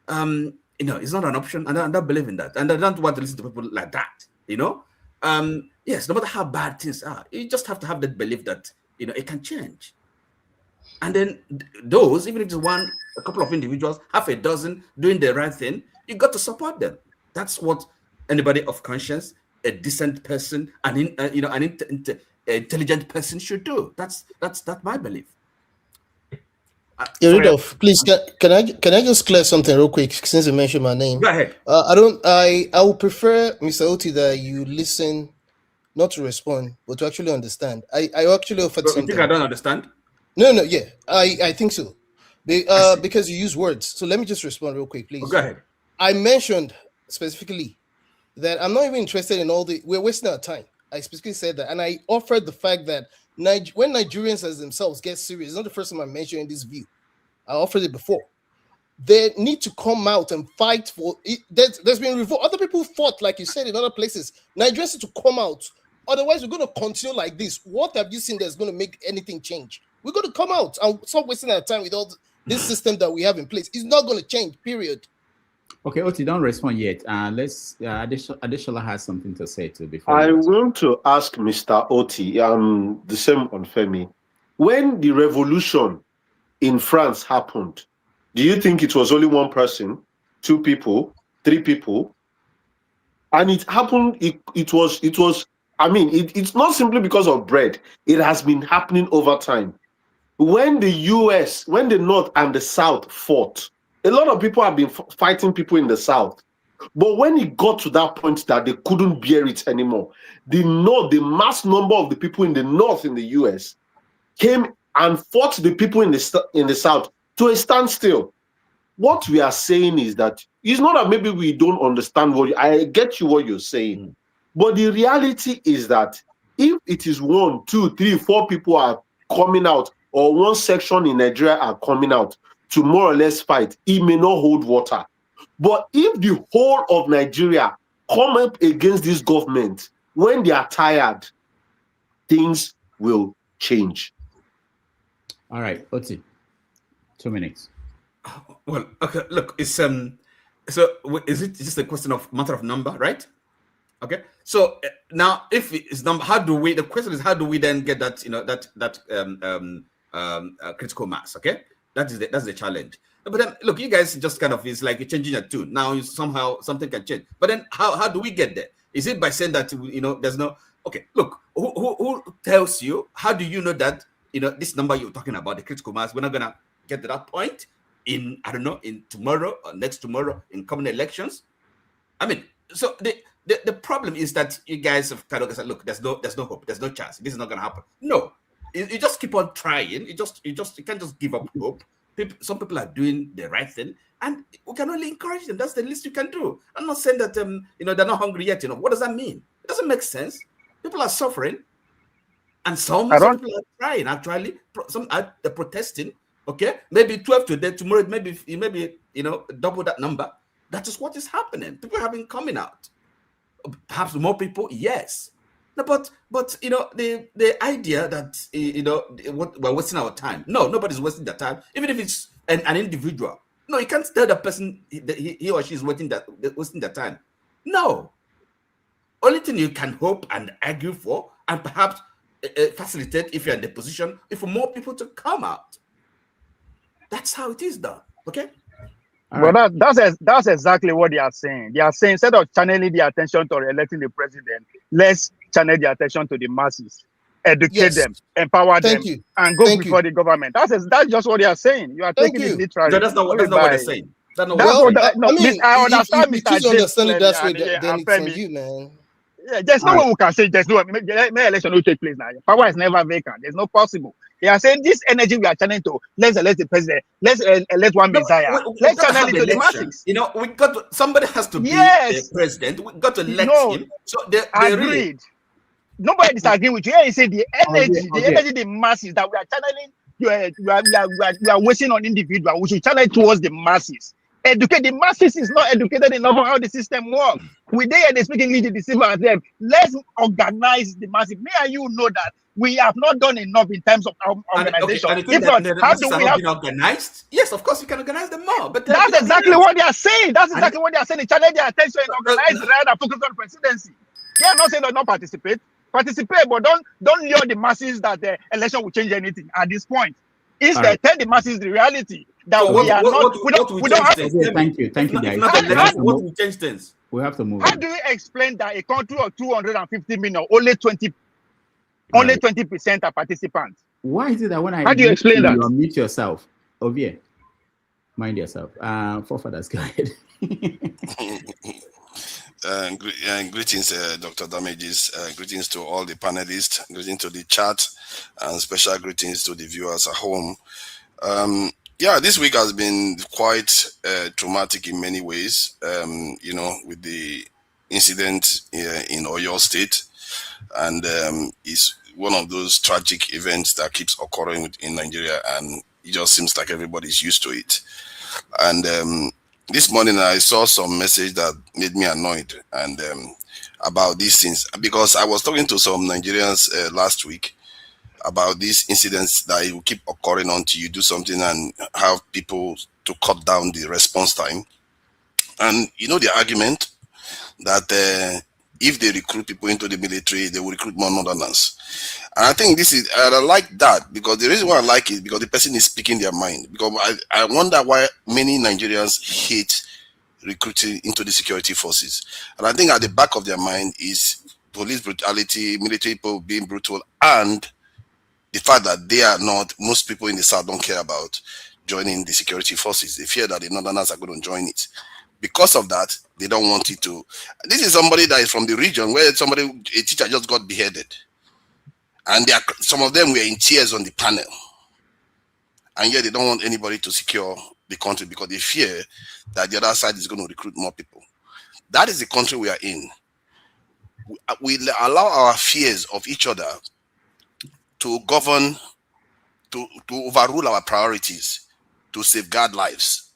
it's not an option, and I don't believe in that. And I don't want to listen to people like that. Yes, no matter how bad things are, you just have to have that belief that it can change. And then those, even if it's a couple of individuals, half a dozen doing the right thing, you got to support them. That's what anybody of conscience, a decent person, an intelligent person should do. That's my belief. Rudolph, please, can I just clear something real quick since you mentioned my name? Go ahead. I would prefer, Mr. Oti, that you listen, not to respond, but to actually understand. I actually offered something. You think I don't understand? No, yeah, I think so. Because you use words. So let me just respond real quick, please. Go ahead. I mentioned specifically that I'm not even interested in we're wasting our time. I specifically said that, and I offered the fact that when Nigerians as themselves get serious, it's not the first time I'm mentioning this view. I offered it before. They need to come out and fight for it. There's been revolt. Other people fought, like you said, in other places. Nigerians need to come out. Otherwise, we're going to continue like this. What have you seen that's going to make anything change? We're going to come out and stop wasting our time with all this system that we have in place. It's not going to change, period. Okay, Oti, don't respond yet. Let's Adeshola has something to say too before. I want to ask Mr. Oti, the same on Femi. When the revolution in France happened, do you think it was only one person, 2 people, 3 people? And it happened, it was, I mean, it's not simply because of bread. It has been happening over time. When the US, when the North and the South fought, a lot of people have been fighting people in the South. But when it got to that point that they couldn't bear it anymore, the mass number of the people in the North in the US came and fought the people in the South to a standstill. What we are saying is that it's not that maybe we don't understand I get you what you're saying, but the reality is that if it is 1, 2, 3, 4 people are coming out, or one section in Nigeria are coming out to more or less fight, it may not hold water. But if the whole of Nigeria come up against this government, when they are tired, things will change. All right, Oti, 2 minutes. Well, okay, look, it's so is it just a question of matter of number, right? Okay, so now if it's number, the question is how do we then get that critical mass? Okay, that's the challenge. But then look, you guys just kind of, it's like you're changing a tune. Now somehow something can change. But then how do we get there? Is it by saying that there's no, okay, look, who tells you, how do you know that this number you're talking about, the critical mass, we're not gonna get to that point in, I don't know, in tomorrow or next tomorrow in coming elections. I mean, so the problem is that you guys have kind of said, look, there's no hope, there's no chance, this is not gonna happen. No, you just keep on trying. You can't just give up hope. Some people are doing the right thing, and we can only encourage them. That's the least you can do. I'm not saying that they're not hungry yet. What does that mean? It doesn't make sense. People are suffering, and some people are trying. Actually, some are protesting. Okay, maybe 12 today, tomorrow maybe double that number. That is what is happening. People have been coming out. Perhaps more people, yes. No, but the idea that we're wasting our time. No, nobody's wasting their time. Even if it's an individual. No, you can't tell the person he or she is wasting their time. No. Only thing you can hope and argue for, and perhaps facilitate, if you're in the position, if for more people to come out. That's how it is done. Okay. But that's exactly what they are saying. They are saying, instead of channeling the attention to electing the president, let's channel the attention to the masses, educate them, empower them, and go before the government. That's just what they are saying. You are taking it literally. No, that's not what they're saying. I understand, if you choose to understand it that way, then it's on you, man. Yeah, there's no way we can say there's no election will take place now. Power is never vacant. There's no possible. They are saying this energy we are channeling to, let's elect the president, let's elect one messiah, let's channel it to the masses. Somebody has to be the president. We got to elect him. So they agreed. Nobody disagreeing with you. Here you say the energy, the masses that we are channeling, we are wasting on individuals. We should channel it towards the masses. Educate the masses is not educated enough on how the system works. We they speak English to deceive ourselves. Let's organize the masses. Me and you know that we have not done enough in terms of organization. How do we have been organized? Yes, of course we can organize them more. But that's exactly what they are saying. That's exactly what they are saying. They channel their attention and organize rather than focus on presidency. They are not saying they don't participate. Participate, but don't lure the masses that the election will change anything at this point. Instead, tell the masses the reality. That we are not. We don't have to. Thank you, guys. What will change things? We have to move. How do you explain that a country of 250 million, only 20% are participants? Why is it that when I how do you explain that? You unmute yourself, Ovie, mind yourself. Forefathers, go ahead. Greetings, Dr. Damages. Greetings to all the panelists. Greetings to the chat, and special greetings to the viewers at home. Yeah, this week has been quite traumatic in many ways, with the incident in Oyo State. And it's one of those tragic events that keeps occurring in Nigeria, and it just seems like everybody's used to it. And this morning I saw some message that made me annoyed and about these things, because I was talking to some Nigerians last week about these incidents that will keep occurring until you do something and have people to cut down the response time. And the argument that if they recruit people into the military, they will recruit more northerners. And I think I like that, because the reason why I like it, because the person is speaking their mind. Because I wonder why many Nigerians hate recruiting into the security forces. And I think at the back of their mind is police brutality, military people being brutal, and the fact that most people in the South don't care about joining the security forces. They fear that the Northerners are going to join it. Because of that, they don't want it to. This is somebody that is from the region where a teacher just got beheaded. And some of them were in tears on the panel. And yet they don't want anybody to secure the country because they fear that the other side is going to recruit more people. That is the country we are in. We allow our fears of each other to govern, to overrule our priorities, to safeguard lives.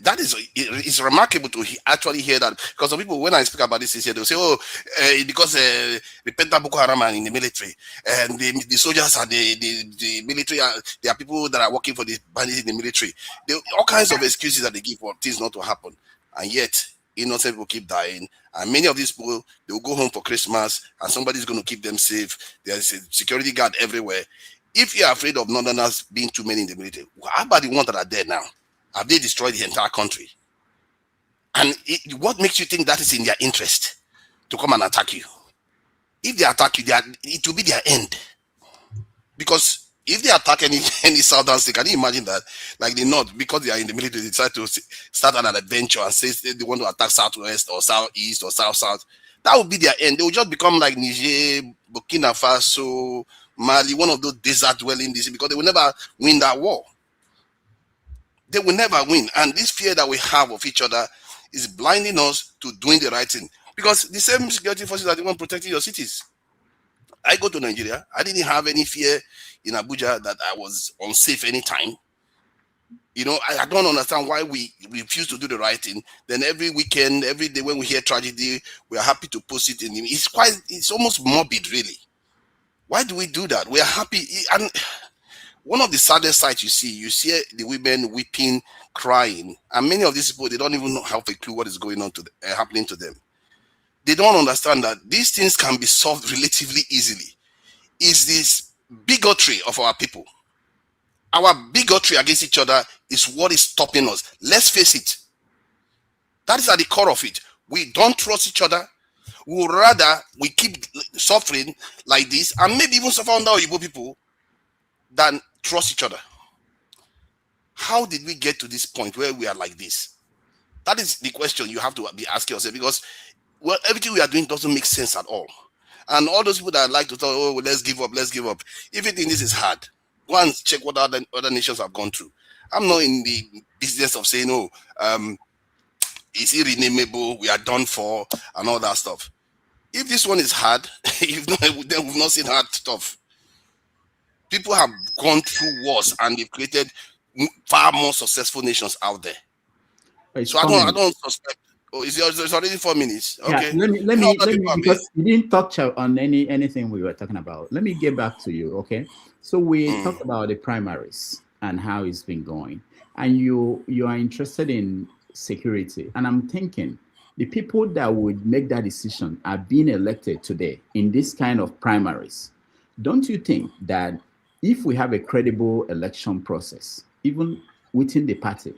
That is, it's remarkable to actually hear that, because some people, when I speak about this, they'll say, because the Penta Boko Haram are in the military, and the soldiers are the military, there are people that are working for the bandits in the military. All kinds of excuses that they give for things not to happen, and yet innocent people keep dying, and many of these people, they will go home for Christmas, and somebody's going to keep them safe. There's a security guard everywhere. If you're afraid of Northerners being too many in the military, how about the ones that are there now? Have they destroyed the entire country? And what makes you think that is in their interest to come and attack you? If they attack you, it will be their end. Because If they attack any southern state, can you imagine that? Like the North, because they are in the military, they decide to start an adventure and say they want to attack southwest or southeast or south. That would be their end. They will just become like Niger, Burkina Faso, Mali, one of those desert dwelling nations, because they will never win that war. They will never win. And this fear that we have of each other is blinding us to doing the right thing. Because the same security forces are the one protecting your cities. I go to Nigeria. I didn't have any fear in Abuja that I was unsafe anytime. You know, I don't understand why we refuse to do the right thing. Then every weekend, every day when we hear tragedy, we are happy to post it in. It's almost morbid, really. Why do we do that? We are happy. And one of the saddest sights you see the women weeping, crying. And many of these people, they don't even have a clue what is going on happening to them. They don't understand that these things can be solved relatively easily. Is this bigotry of our people? Our bigotry against each other is what is stopping us. Let's face it. That is at the core of it. We don't trust each other. We would rather we keep suffering like this and maybe even suffer under Igbo people than trust each other. How did we get to this point where we are like this? That is the question you have to be asking yourself, because everything we are doing doesn't make sense at all. And all those people that like to talk, oh, let's give up. If you think this is hard, go and check what other nations have gone through. I'm not in the business of saying, it's irredeemable, we are done for, and all that stuff. If this one is hard, we've not seen hard stuff. People have gone through wars and they've created far more successful nations out there. So I don't suspect. Oh, it's already 4 minutes. Okay. Yeah, let me because you didn't touch on anything we were talking about. Let me get back to you. Okay. So we talked about the primaries and how it's been going, and you are interested in security. And I'm thinking the people that would make that decision are being elected today in this kind of primaries. Don't you think that if we have a credible election process, even within the party,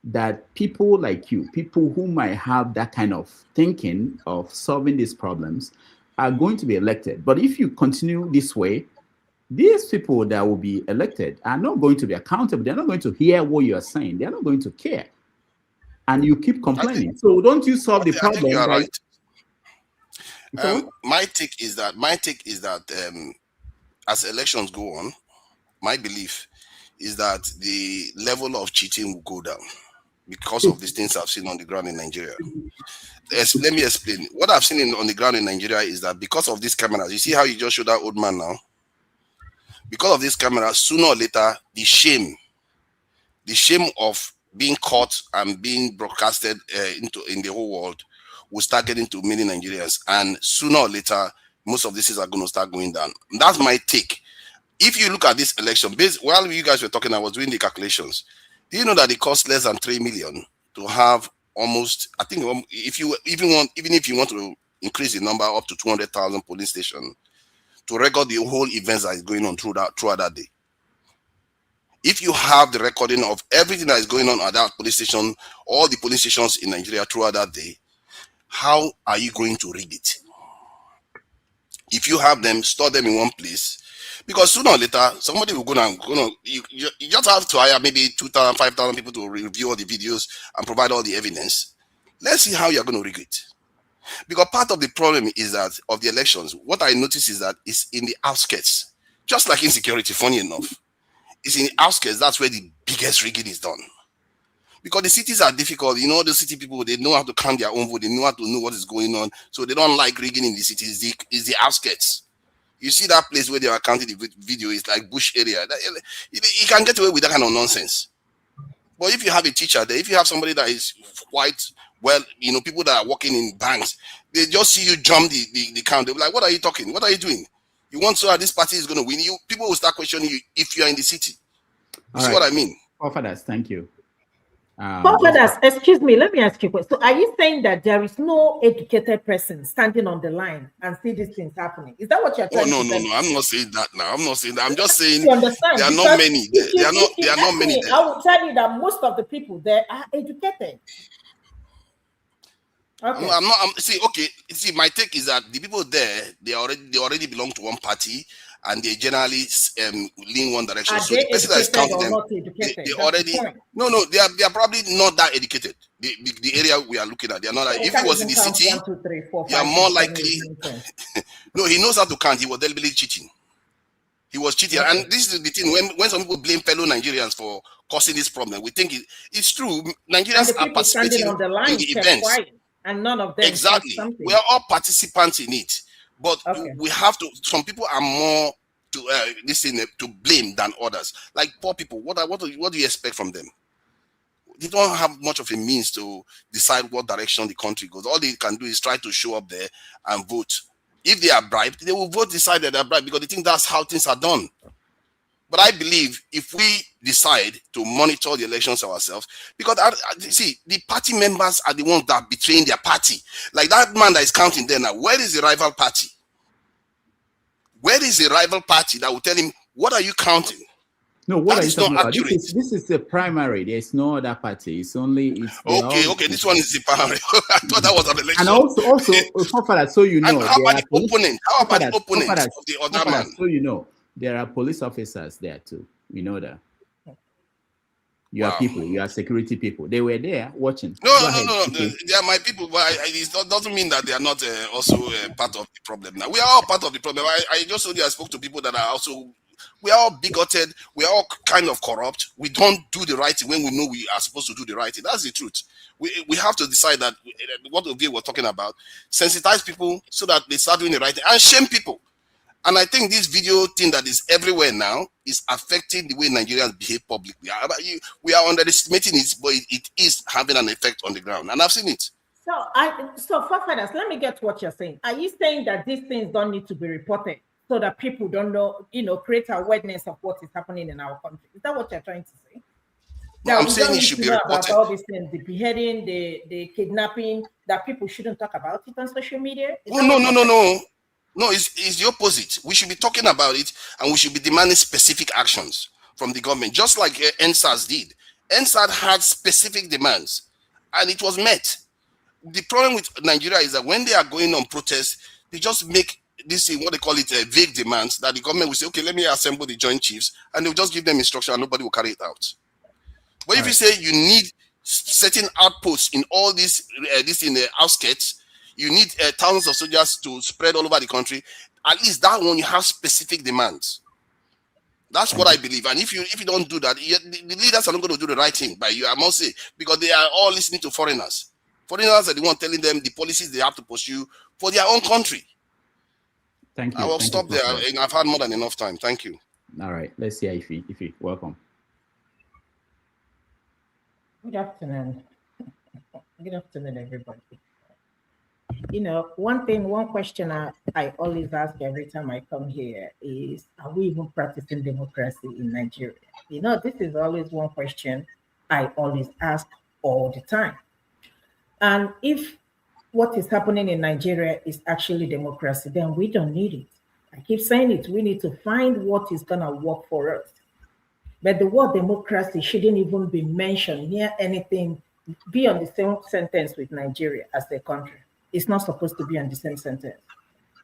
that people like you, people who might have that kind of thinking of solving these problems, are going to be elected? But if you continue this way, these people that will be elected are not going to be accountable. They're not going to hear what you are saying. They're not going to care. And you keep complaining. So don't you solve the problem? I think you are right. My take is that as elections go on, my belief is that the level of cheating will go down because of these things I've seen on the ground in Nigeria. Let me explain. What I've seen on the ground in Nigeria is that because of these cameras, you see how you just showed that old man now? Because of these cameras, sooner or later, the shame of being caught and being broadcasted in the whole world will start getting to many Nigerians. And sooner or later, most of these things are going to start going down. That's my take. If you look at this election, while you guys were talking, I was doing the calculations. Do you know that it costs less than 3 million to have almost, I think, even if you want to increase the number up to 200,000 police stations to record the whole events that is going on throughout that day? If you have the recording of everything that is going on at that police station, all the police stations in Nigeria throughout that day, how are you going to rig it? If you have them, store them in one place, because sooner or later, somebody will you just have to hire maybe 2,000, 5,000 people to review all the videos and provide all the evidence. Let's see how you're going to rig it. Because part of the problem is that of the elections, what I notice is that it's in the outskirts, just like insecurity, funny enough. It's in the outskirts, that's where the biggest rigging is done. Because the cities are difficult. You know, the city people, they know how to count their own vote. They know how to know what is going on. So they don't like rigging in the cities. It's the outskirts. You see that place where they are counting the video, is like bush area. You can get away with that kind of nonsense. But if you have a teacher there, if you have somebody that is quite well, you know, people that are working in banks, they just see you jump the count. They'll be like, what are you talking? What are you doing? You want so that this party is going to win? People will start questioning you if you are in the city. You see what I mean? Fathers, thank you. Fathers, excuse me, let me ask you a question. So are you saying that there is no educated person standing on the line and see these things happening? Is that what you're trying to say? No. I'm not saying that now. I'm not saying that. I'm just saying you understand, there are not many. There are not many there. I will tell you that most of the people there are educated. Okay. See, my take is that the people there, they already belong to one party, and they generally lean one direction. Are So they the person that is educated counting or them, not educated? they That's already the point. no, they are probably not that educated. The area we are looking at, they are not. So If can't it was in even the count city, 1, 2, 3, 4, you are 5, more 6, 7, likely. 8, 9, 10. No, he knows how to count. He was deliberately cheating. He was cheating. Okay. And this is the thing, when some people blame fellow Nigerians for causing this problem, we think it's true. And Nigerians the are people standing participating on the in line the kept events. quiet, and none of them said Exactly. something. We are all participants in it. But Okay. we have to, some people are more to blame than others. Like poor people, what do you expect from them? They don't have much of a means to decide what direction the country goes. All they can do is try to show up there and vote. If they are bribed, they will vote decide that they are bribed because they think that's how things are done. But I believe if we decide to monitor the elections ourselves, because see, the party members are the ones that are betraying their party. Like that man that is counting there now, where is the rival party? Where is the rival party that will tell him, what are you counting? No, what that are you is not talking about? accurate. This is a primary. There's no other party. It's Okay. This one is the primary. I thought that was an election. And also, so you know, and how about the opponent? How about the opponent of the other man? So you know, there are police officers there too. You know that. You are people. You are security people. They were there watching. No. They are my people, but it doesn't mean that they are not also part of the problem. Now we are all part of the problem. I just told you I spoke to people that are also. We are all bigoted. We are all kind of corrupt. We don't do the right thing when we know we are supposed to do the right thing. That's the truth. We have to decide that what we were talking about, sensitize people so that they start doing the right thing and shame people. And I think this video thing that is everywhere now is affecting the way Nigerians behave publicly. We are underestimating it, but it is having an effect on the ground. And I've seen it. So forefathers, let me get what you're saying. Are you saying that these things don't need to be reported so that people don't know, create awareness of what is happening in our country? Is that what you're trying to say? No, I'm saying it should be reported. About all these things, the beheading, the kidnapping, that people shouldn't talk about it on social media? No. No, it's the opposite. We should be talking about it and we should be demanding specific actions from the government, just like NSAS did. NSAS had specific demands and it was met. The problem with Nigeria is that when they are going on protests, they just make this thing, what they call it, vague demands that the government will say, okay, let me assemble the joint chiefs, and they'll just give them instruction and nobody will carry it out. But if you say you need certain outposts in all this in the outskirts, you need thousands of soldiers to spread all over the country, at least that one you have specific demands. That's what I believe. And if you don't do that, the leaders are not going to do the right thing by you, I must say, because they are all listening to foreigners. Foreigners are the one telling them the policies they have to pursue for their own country. Thank you. I will stop there. I've had more than enough time. Thank you. All right. Let's see if you welcome. Good afternoon. Good afternoon, everybody. One question I always ask every time I come here is, are we even practicing democracy in Nigeria? This is always one question I always ask all the time. And if what is happening in Nigeria is actually democracy, then we don't need it. I keep saying it. We need to find what is going to work for us. But the word democracy shouldn't even be mentioned near anything, be on the same sentence with Nigeria as a country. It's not supposed to be on the same sentence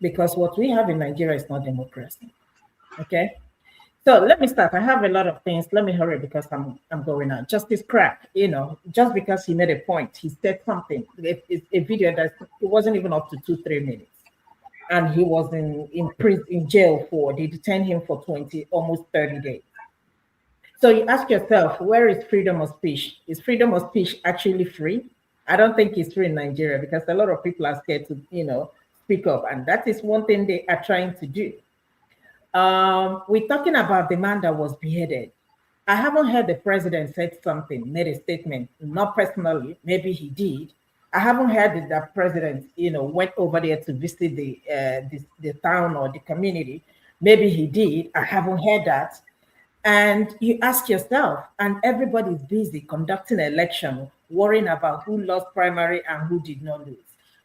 because what we have in Nigeria is not democracy. Okay? So let me start. I have a lot of things. Let me hurry because I'm going on. Justice Crack, just because he made a point, he said something. It's a video that it wasn't even up to 2-3 minutes. And he was in jail they detained him for almost 30 days. So you ask yourself, where is freedom of speech? Is freedom of speech actually free? I don't think it's free in Nigeria because a lot of people are scared to, speak up. And that is one thing they are trying to do. We're talking about the man that was beheaded. I haven't heard the president said something, made a statement, not personally, maybe he did. I haven't heard that the president, went over there to visit the town or the community. Maybe he did. I haven't heard that. And you ask yourself, and everybody's busy conducting an election, worrying about who lost primary and who did not lose.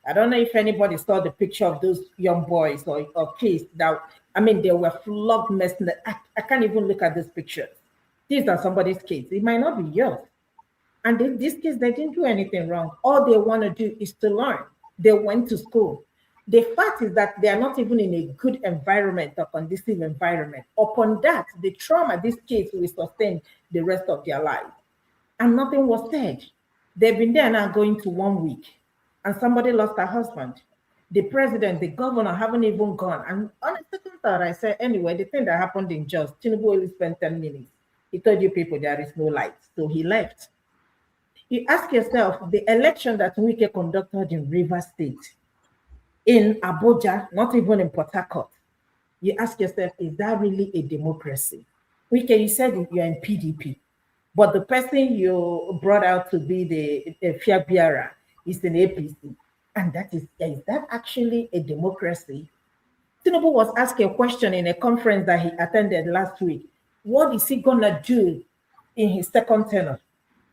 I don't know if anybody saw the picture of those young boys or kids that, they were flogged messing. I can't even look at these pictures. These are somebody's kids. It might not be yours. And these kids, they didn't do anything wrong. All they want to do is to learn. They went to school. The fact is that they are not even in a good environment or conducive environment. Upon that, the trauma these kids will sustain the rest of their life. And nothing was said. They've been there now going to 1 week, and somebody lost her husband. The president, the governor haven't even gone. And on a second thought, I said, anyway, the thing that happened in Jos, Tinubu only spent 10 minutes. He told you people there is no light, so he left. You ask yourself, the election that Wike conducted in Rivers State, in Abuja, not even in Port Harcourt, you ask yourself, is that really a democracy? Wike, you said you're in PDP, but the person you brought out to be the fear bearer is in APC. And that is that actually a democracy? Tinubu was asked a question in a conference that he attended last week. What is he gonna do in his second tenure?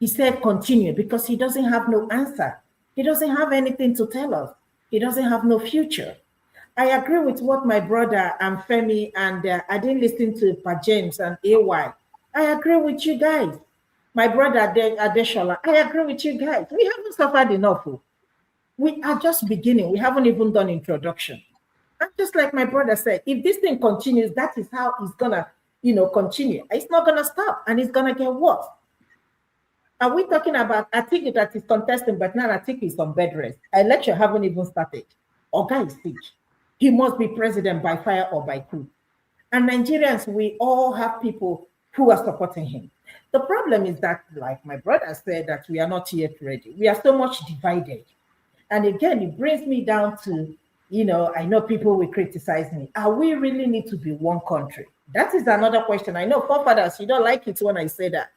He said continue, because he doesn't have no answer. He doesn't have anything to tell us. He doesn't have no future. I agree with what my brother and Femi and I didn't listen to Pa James and AY. I agree with you guys. My brother Adeshola, I agree with you guys. We haven't suffered enough. We are just beginning. We haven't even done introduction. And just like my brother said, if this thing continues, that is how it's gonna, continue. It's not gonna stop, and it's gonna get worse. Are we talking about Atiku that is contesting, but now Atiku is on bed rest? Election haven't even started. Oga is sick. He must be president by fire or by coup. And Nigerians, we all have people who are supporting him. The problem is that, like my brother said, that we are not yet ready. We are so much divided. And again, it brings me down to, I know people will criticize me. Are we really need to be one country? That is another question. I know forefathers, you don't like it when I say that.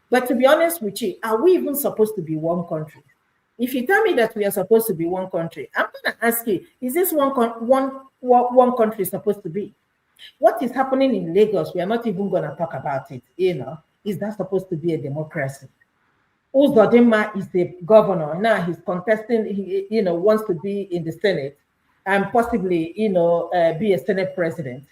But to be honest with you, are we even supposed to be one country? If you tell me that we are supposed to be one country, I'm going to ask you, is this one country supposed to be? What is happening in Lagos, we are not even going to talk about it. Is that supposed to be a democracy? Uzodinma is the governor. Now he's contesting, he wants to be in the Senate and possibly, be a Senate president.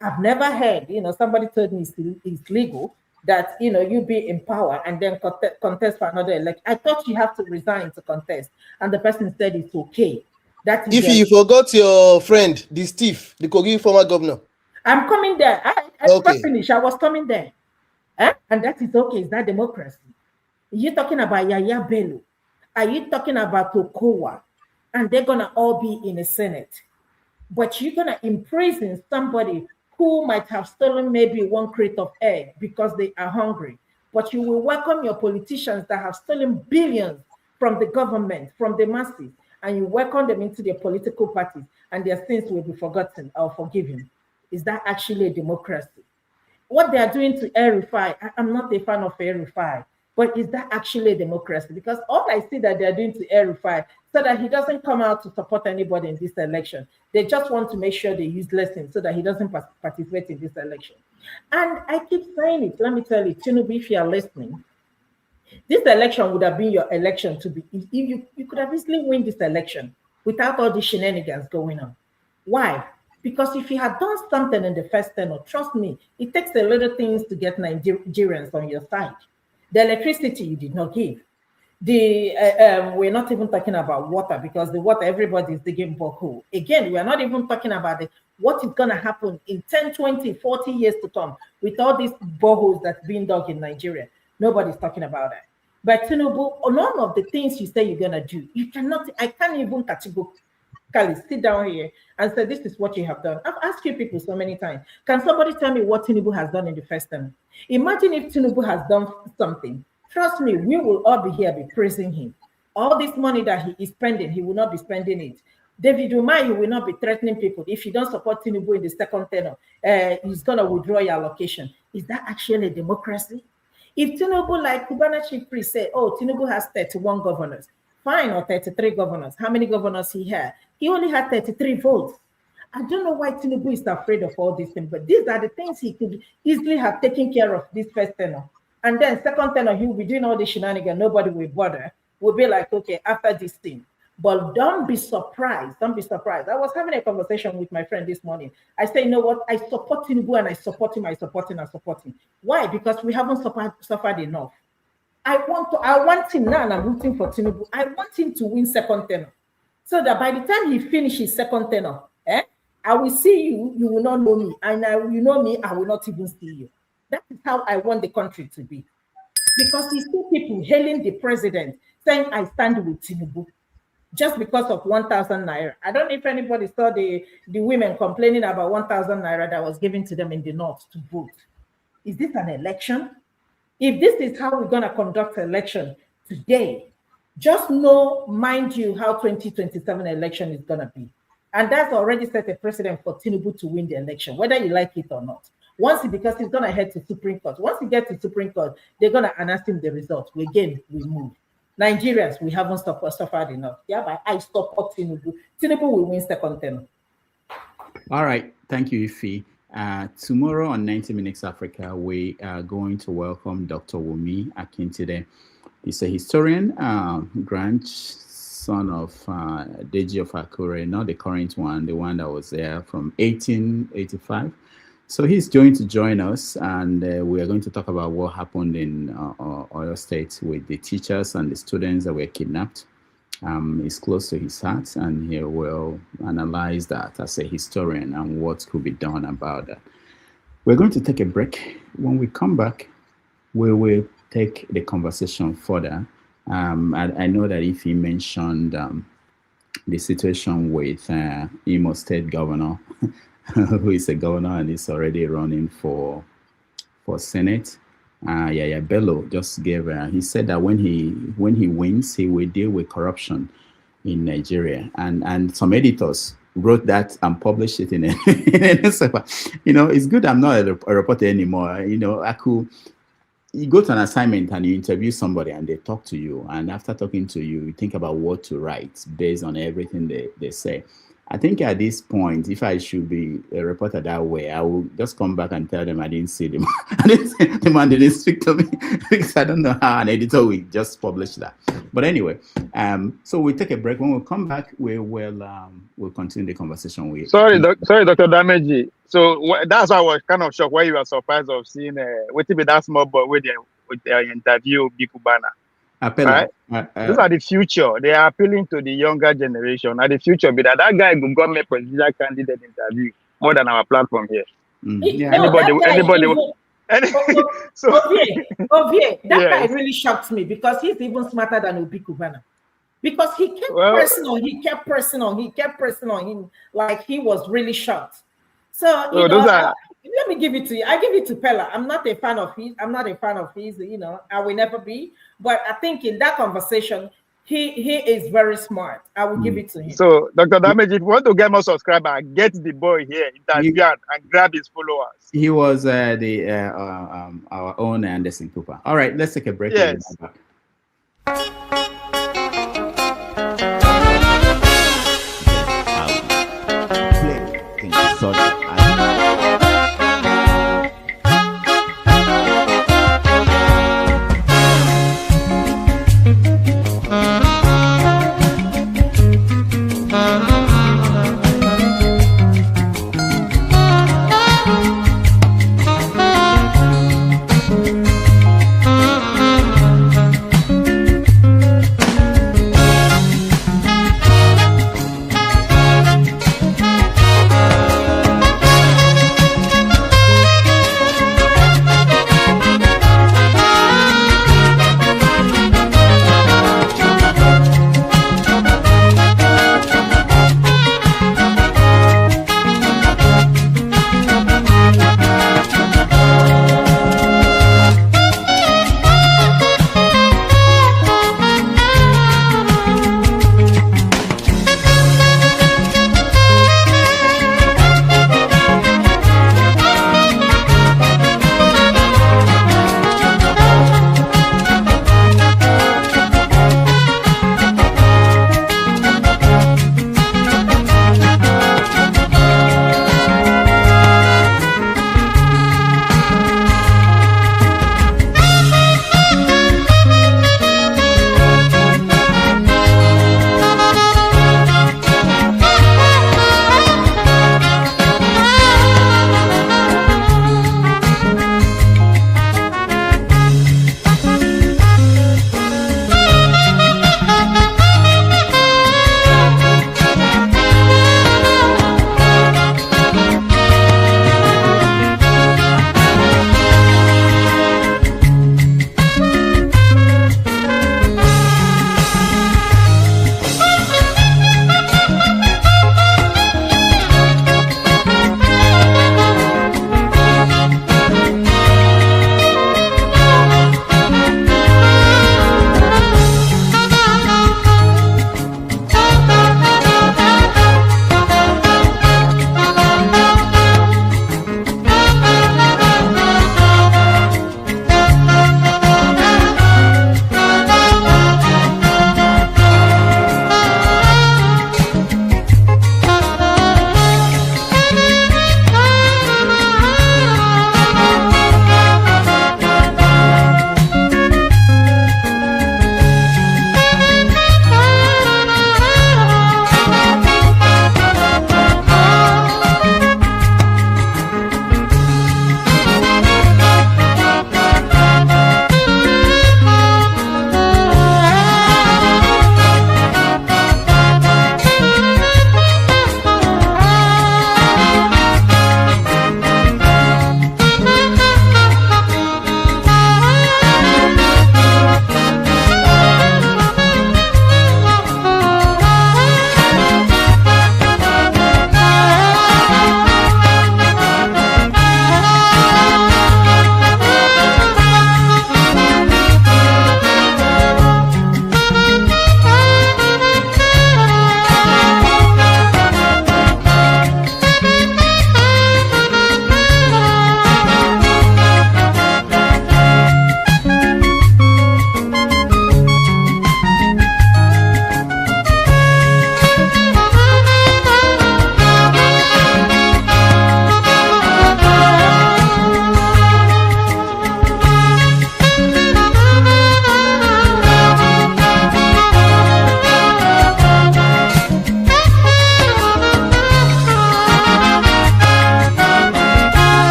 I've never heard, somebody told me it's legal that, you be in power and then contest for another election. I thought you have to resign to contest. And the person said it's okay. That is if you forgot your friend, this thief, the Kogi former governor. I'm coming there. I okay. Finished. I was coming there. And that is okay. Is that democracy? You're talking about Yaya Bello. Are you talking about Okowa? And they're going to all be in the Senate. But you're going to imprison somebody who might have stolen maybe 1 crate of egg because they are hungry. But you will welcome your politicians that have stolen billions from the government, from the masses, and you welcome them into their political parties, and their sins will be forgotten or forgiven. Is that actually a democracy? What they are doing to El-Rufai, I'm not a fan of El-Rufai, but is that actually a democracy? Because all I see that they're doing to El-Rufai, so that he doesn't come out to support anybody in this election. They just want to make sure they useless him so that he doesn't participate in this election. And I keep saying it. Let me tell you, Tinubu, if you are listening, this election would have been your election to be. You could have easily win this election without all the shenanigans going on. Why? Because if you had done something in the first tenure, trust me, it takes a little things to get Nigerians on your side. The electricity you did not give. We're not even talking about water, because the water, everybody is digging borehole. Again, we're not even talking about what is going to happen in 10, 20, 40 years to come with all these boreholes that's being dug in Nigeria. Nobody's talking about that. But Tinubu, none of the things you say you're going to do, I can't even categorically sit down here and say, this is what you have done. I've asked you people so many times, can somebody tell me what Tinubu has done in the first term? Imagine if Tinubu has done something. Trust me, we will all be here, be praising him. All this money that he is spending, he will not be spending it. David Umahi will not be threatening people. If you don't support Tinubu in the second tenure, he's going to withdraw your allocation. Is that actually a democracy? If Tinubu, like Cubana Chief Priest said, Tinubu has 31 governors, fine, or 33 governors. How many governors he had? He only had 33 votes. I don't know why Tinubu is afraid of all these things, but these are the things he could easily have taken care of this first tenure. And then second tenure, he will be doing all the shenanigans. Nobody will bother. We'll be like, okay, after this thing. But don't be surprised. Don't be surprised. I was having a conversation with my friend this morning. I say, you know what? I support Tinubu and I support him. I support him. Why? Because we haven't suffered enough. I want him now, and I'm rooting for Tinubu. I want him to win second tenure. so that by the time he finishes second tenure, I will see you, you will not know me, and you know me, I will not even see you. That is how I want the country to be. Because you see people hailing the president, saying, I stand with Tinubu, just because of 1,000 naira. I don't know if anybody saw the women complaining about 1,000 naira that was given to them in the north to vote. Is this an election? If this is how we're going to conduct an election today, just know, mind you, how 2027 election is going to be. And that's already set a precedent for Tinubu to win the election, whether you like it or not. Because he's going to head to Supreme Court. Once he gets to Supreme Court, they're going to announce him the result. We move. Nigerians, we haven't suffered enough. Yeah, but I support Tinubu. Tinubu will win second term. All right. Thank you, Ife. Tomorrow on 90 Minutes Africa, we are going to welcome Dr. Wumi Akintoye. He's a historian, grandson of Deji of Akure, not the current one, the one that was there from 1885. So he's going to join us, and we are going to talk about what happened in Oyo State with the teachers and the students that were kidnapped. It's close to his heart, and he will analyze that as a historian and what could be done about that. We're going to take a break. When we come back, we will take the conversation further. I know that if he mentioned the situation with Imo State Governor, who is a governor and is already running for Senate. Bello just gave. He said that when he wins, he will deal with corruption in Nigeria. And some editors wrote that and published it in a newspaper. It's good I'm not a reporter anymore. You go to an assignment and you interview somebody and they talk to you, and after talking to you, you think about what to write based on everything they say. I think at this point, if I should be a reporter that way, I will just come back and tell them I didn't see them. The man didn't speak to me because I don't know how an editor will just publish that. But anyway, so we take a break. When we come back, we'll continue the conversation with. Sorry, Dr. Dameji. So that's why I was kind of shocked why you were surprised of seeing waiting with that small boy with their interview Bikubana. Right? Those are the future. They are appealing to the younger generation. And the future be that guy will go make presidential candidate interview more than our platform here. Yeah. That guy really shocked me because he's even smarter than Obi Kubana. Because he kept pressing on him like he was really shocked. So let me give it to you. I give it to Pella. I'm not a fan of his. I will never be. But I think in that conversation, he is very smart. I will give it to him. So, Dr. Damage, if you want to get more subscribers, get the boy here, interview and grab his followers. He was our own Anderson Cooper. All right, let's take a break. Yes.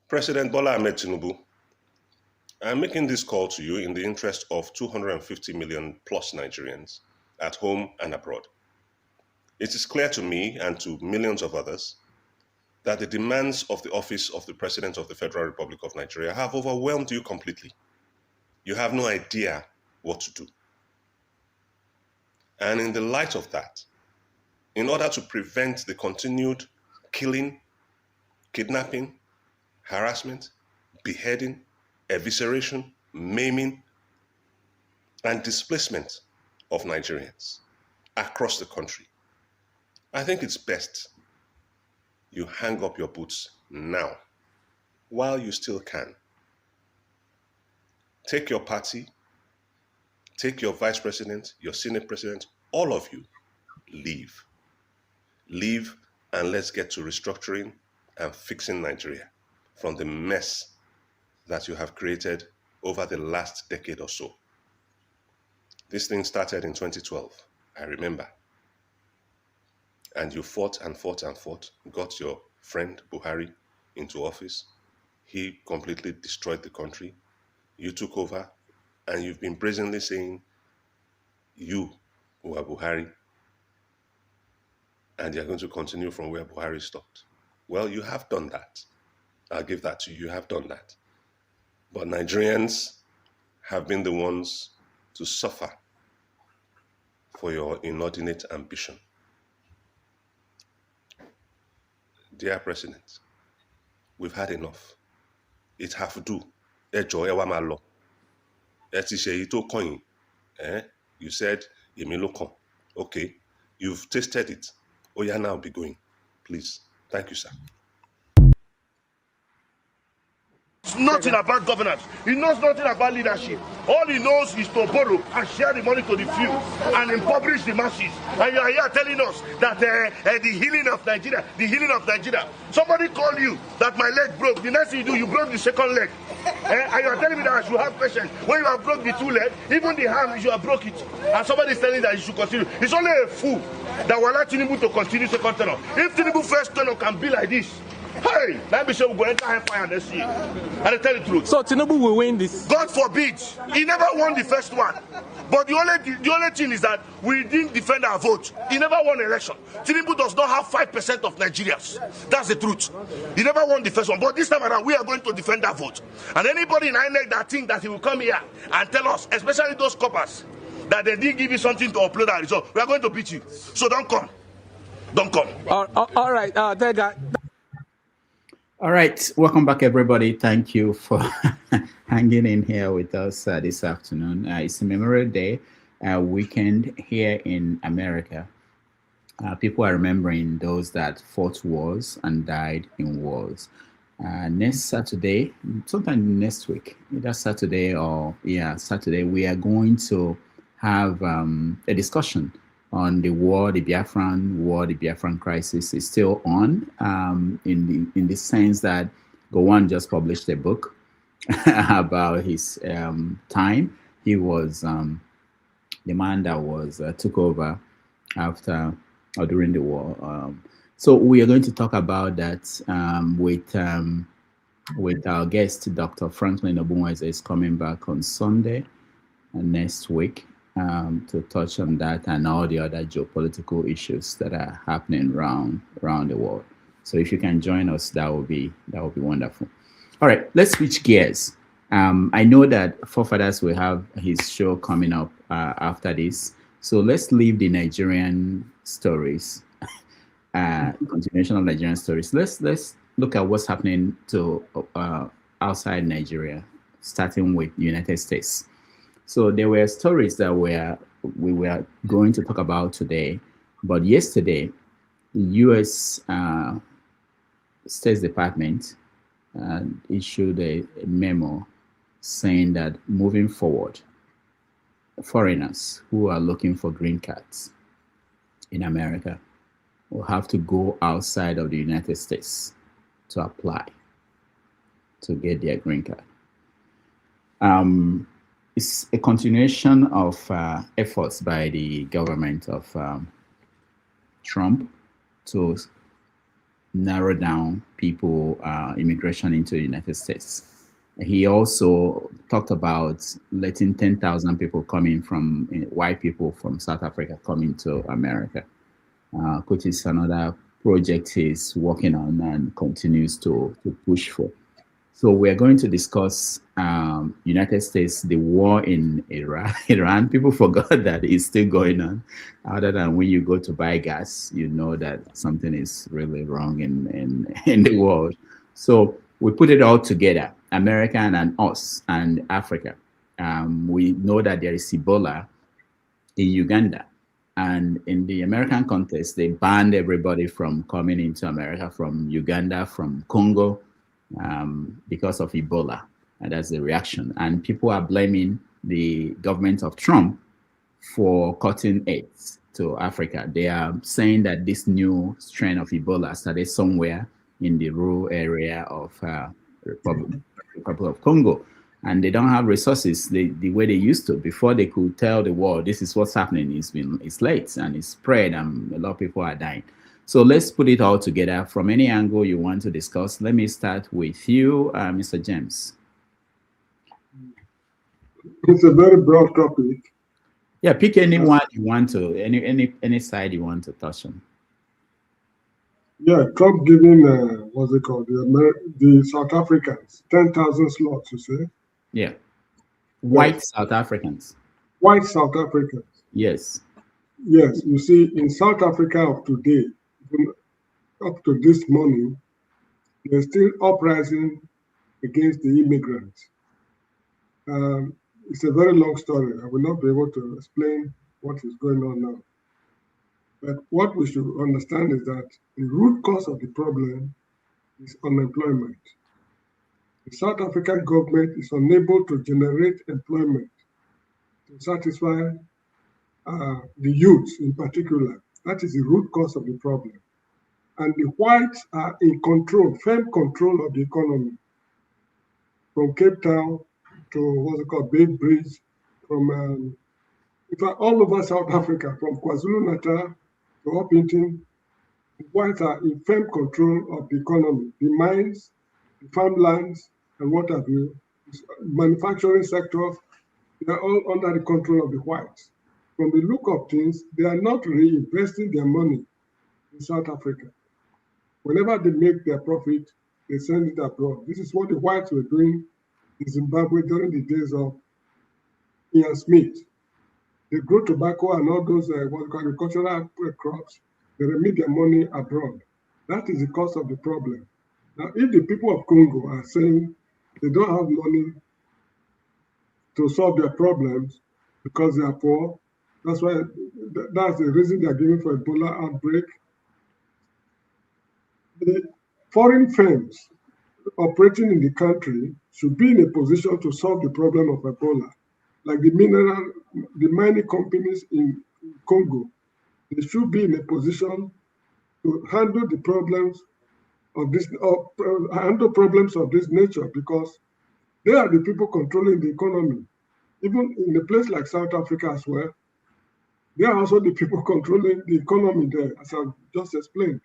President Bola Ahmed Tinubu, I'm making this call to you in the interest of 250 million plus Nigerians at home and abroad. It is clear to me and to millions of others that the demands of the office of the President of the Federal Republic of Nigeria have overwhelmed you completely. You have no idea what to do. And in the light of that, in order to prevent the continued killing, kidnapping, harassment, beheading, evisceration, maiming, and displacement of Nigerians across the country, I think it's best you hang up your boots now, while you still can. Take your party, take your vice president, your senate president, all of you, leave. Leave and let's get to restructuring and fixing Nigeria from the mess that you have created over the last decade or so. This thing started in 2012, I remember. And you fought and fought and fought, got your friend Buhari into office. He completely destroyed the country. You took over, and you've been brazenly saying, you who are Buhari, and you're going to continue from where Buhari stopped. Well, you have done that. I'll give that to you. You have done that. But Nigerians have been the ones to suffer for your inordinate ambition. Dear President, we've had enough. It have do. You said, okay, you've tasted it. Oh, yeah, now be going. Please. Thank you, sir. Nothing about governance. He knows nothing about leadership. All he knows is to borrow and share the money to the few and impoverish the masses. And you are here telling us that the healing of Nigeria. Somebody called you that my leg broke. The next thing you do, you broke the second leg. And you are telling me that I should have patience. When you have broke the two legs, even the hand, you have broke it. And somebody is telling that you should continue. It's only a fool that will allow Tinubu to continue second tenor. If Tinubu first tenor can be like this, hey, let me show we go enter hellfire next year. I tell the truth. So Tinubu will win this. God forbid. He never won the first one. But the only thing is that we didn't defend our vote. He never won an election. Tinubu does not have 5% of Nigerians. That's the truth. He never won the first one. But this time around, we are going to defend our vote. And anybody in INEC that think that he will come here and tell us, especially those coppers, that they didn't give you something to upload our result, we are going to beat you. So don't come. Don't come. All right. All right, welcome back, everybody. Thank you for hanging in here with us this afternoon. It's a Memorial Day weekend here in America. People are remembering those that fought wars and died in wars. Next Saturday, sometime next week, either Saturday or Saturday, we are going to have a discussion on the war, the Biafran crisis is still on, in the sense that Gowon just published a book about his time. He was the man that was took over after or during the war. So we are going to talk about that with our guest, Dr. Franklin Obunweze is coming back on Sunday next week. To touch on that and all the other geopolitical issues that are happening around the world. So if you can join us, that would be wonderful. All right, let's switch gears. I know that Forefathers will have his show coming up after this. So let's leave the Nigerian stories, continuation of Nigerian stories. Let's look at what's happening to outside Nigeria, starting with the United States. So there were stories that we were going to talk about today, but yesterday, the U.S. State Department issued a memo saying that moving forward, foreigners who are looking for green cards in America will have to go outside of the United States to apply to get their green card. It's a continuation of efforts by the government of Trump to narrow down people immigration into the United States. He also talked about letting 10,000 people coming from white people from South Africa coming to America, which is another project he's working on and continues to push for. So we're going to discuss United States, the war in Iran. People forgot that it's still going on. Other than when you go to buy gas, you know that something is really wrong in the world. So we put it all together, America and us and Africa. We know that there is Ebola in Uganda. And in the American context, they banned everybody from coming into America from Uganda, from Congo, because of Ebola. And that's the reaction. And people are blaming the government of Trump for cutting aid to Africa. They are saying that this new strain of Ebola started somewhere in the rural area of Republic of Congo. And they don't have resources the way they used to. Before they could tell the world, this is what's happening. It's late and it's spread and a lot of people are dying. So let's put it all together from any angle you want to discuss. Let me start with you, Mr. James. It's a very broad topic. Yeah, pick anyone you want to, any side you want to touch on. Yeah, Trump giving, what's it called, the South Africans, 10,000 slots, you say? Yeah. White South Africans. White South Africans. Yes. Yes, you see, in South Africa of today, up to this morning, there's still uprising against the immigrants. It's a very long story. I will not be able to explain what is going on now. But what we should understand is that the root cause of the problem is unemployment. The South African government is unable to generate employment to satisfy the youth in particular. That is the root cause of the problem. And the whites are in control, firm control of the economy. From Cape Town to what's it called, Bay Bridge, from in fact, all over South Africa, from KwaZulu-Natal to Upington, the whites are in firm control of the economy, the mines, the farmlands, and what have you, manufacturing sector, they are all under the control of the whites. From the look of things, they are not reinvesting their money in South Africa. Whenever they make their profit, they send it abroad. This is what the whites were doing in Zimbabwe during the days of Ian Smith. They grow tobacco and all those agricultural crops. They remit their money abroad. That is the cause of the problem. Now, if the people of Congo are saying they don't have money to solve their problems because they are poor, that's the reason they are giving for Ebola outbreak. The foreign firms operating in the country should be in a position to solve the problem of Ebola. Like the mining companies in Congo, they should be in a position to handle the problems of this, handle problems of this nature, because they are the people controlling the economy. Even in a place like South Africa as well, they are also the people controlling the economy there, as I've just explained.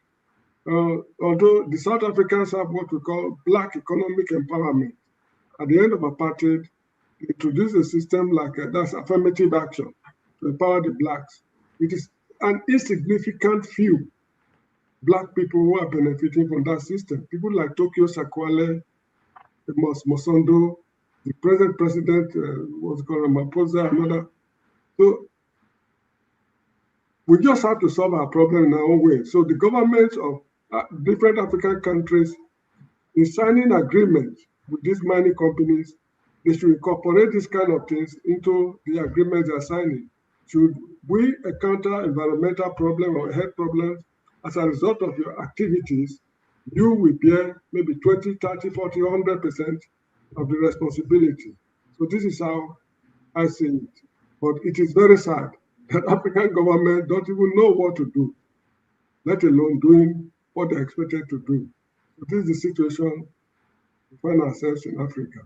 Although the South Africans have what we call black economic empowerment. At the end of apartheid, they introduced a system like that's affirmative action to empower the blacks. It is an insignificant few black people who are benefiting from that system. People like Tokyo Sakwale, Mosondo, the present president, what's called Ramaphosa, another. So we just have to solve our problem in our own way. So the governments of different African countries, in signing agreements with these mining companies, they should incorporate these kind of things into the agreements they're signing. Should we encounter environmental problem or health problems as a result of your activities, you will bear maybe 20, 30, 40, 100% of the responsibility. So this is how I see it. But it is very sad that African government don't even know what to do, let alone doing what they're expected to do. So this is the situation we find ourselves in Africa.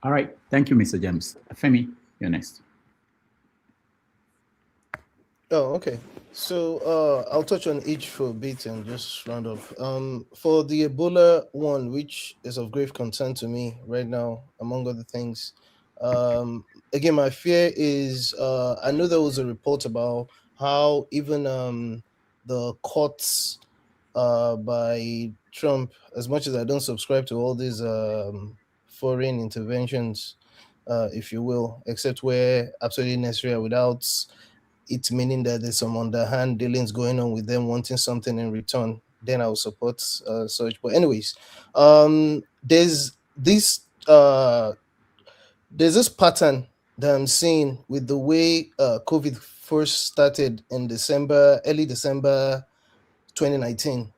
All right. Thank you, Mr. James. Femi, you're next. Oh, okay. So I'll touch on each for a bit and just round off. For the Ebola one, which is of grave concern to me right now, among other things. Again, my fear is I know there was a report about how even the courts by Trump, as much as I don't subscribe to all these foreign interventions, if you will, except where absolutely necessary without it meaning that there's some underhand dealings going on with them wanting something in return, then I'll support such. But anyways, there's this pattern that I'm seeing with the way COVID first started in early December 2019.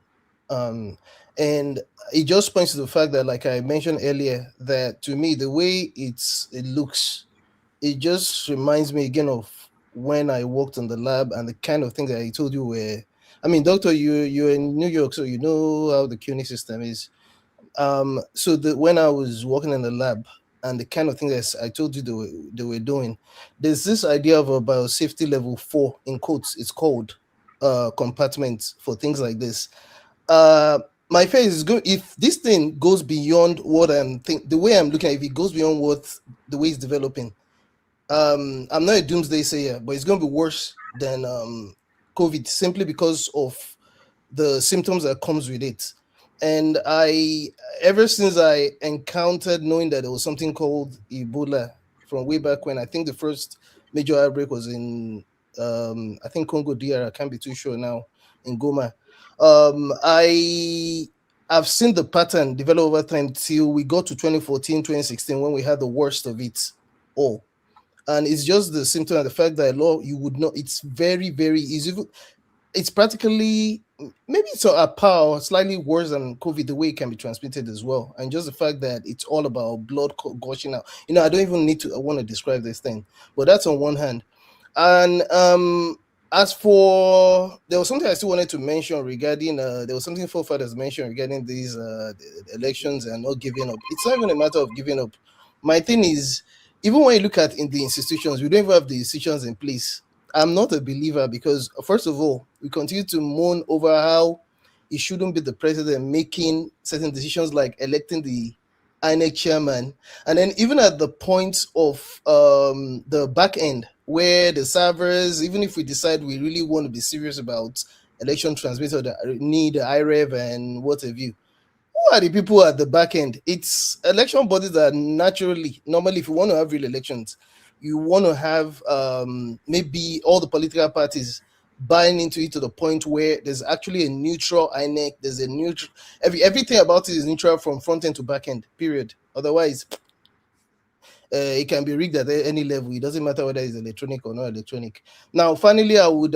And it just points to the fact that, like I mentioned earlier, that to me the way it looks, it just reminds me again of when I worked in the lab and the kind of thing that I told you were. I mean, doctor, you're in New York, so you know how the CUNY system is. So when I was working in the lab and the kind of thing that I told you they were doing, there's this idea of a biosafety level 4 in quotes. It's called compartment for things like this. My face is good if this thing goes beyond what the way I'm looking at it, if it goes beyond what the way it's developing. I'm not a doomsday sayer, but it's going to be worse than COVID simply because of the symptoms that comes with it. And ever since I encountered knowing that there was something called Ebola from way back when, I think the first major outbreak was in, I think Congo DR, I can't be too sure now, in Goma. I've seen the pattern develop over time till we got to 2014, 2016, when we had the worst of it all. And it's just the symptom and the fact that you would not, it's very, very easy. It's practically, maybe it's a power slightly worse than COVID, the way it can be transmitted as well. And just the fact that it's all about blood gushing out. I don't even I want to describe this thing, but that's on one hand. And as for, there was something I still wanted to mention regarding, there was something forefathers mentioned regarding these elections and not giving up. It's not even a matter of giving up. My thing is, even when you look at in the institutions, we don't even have the institutions in place. I'm not a believer because, first of all, we continue to moan over how it shouldn't be the president making certain decisions like electing the INEC chairman. And then even at the point of the back end, where the servers, even if we decide we really want to be serious about election transmitter that need IREV and what have you, who are the people at the back end? It's election bodies that normally, if you want to have real elections, you want to have maybe all the political parties buying into it to the point where there's actually a neutral INEC. There's a neutral, everything about it is neutral from front end to back end, period. Otherwise, it can be rigged at any level. It doesn't matter whether it's electronic or not electronic. Now, finally, I would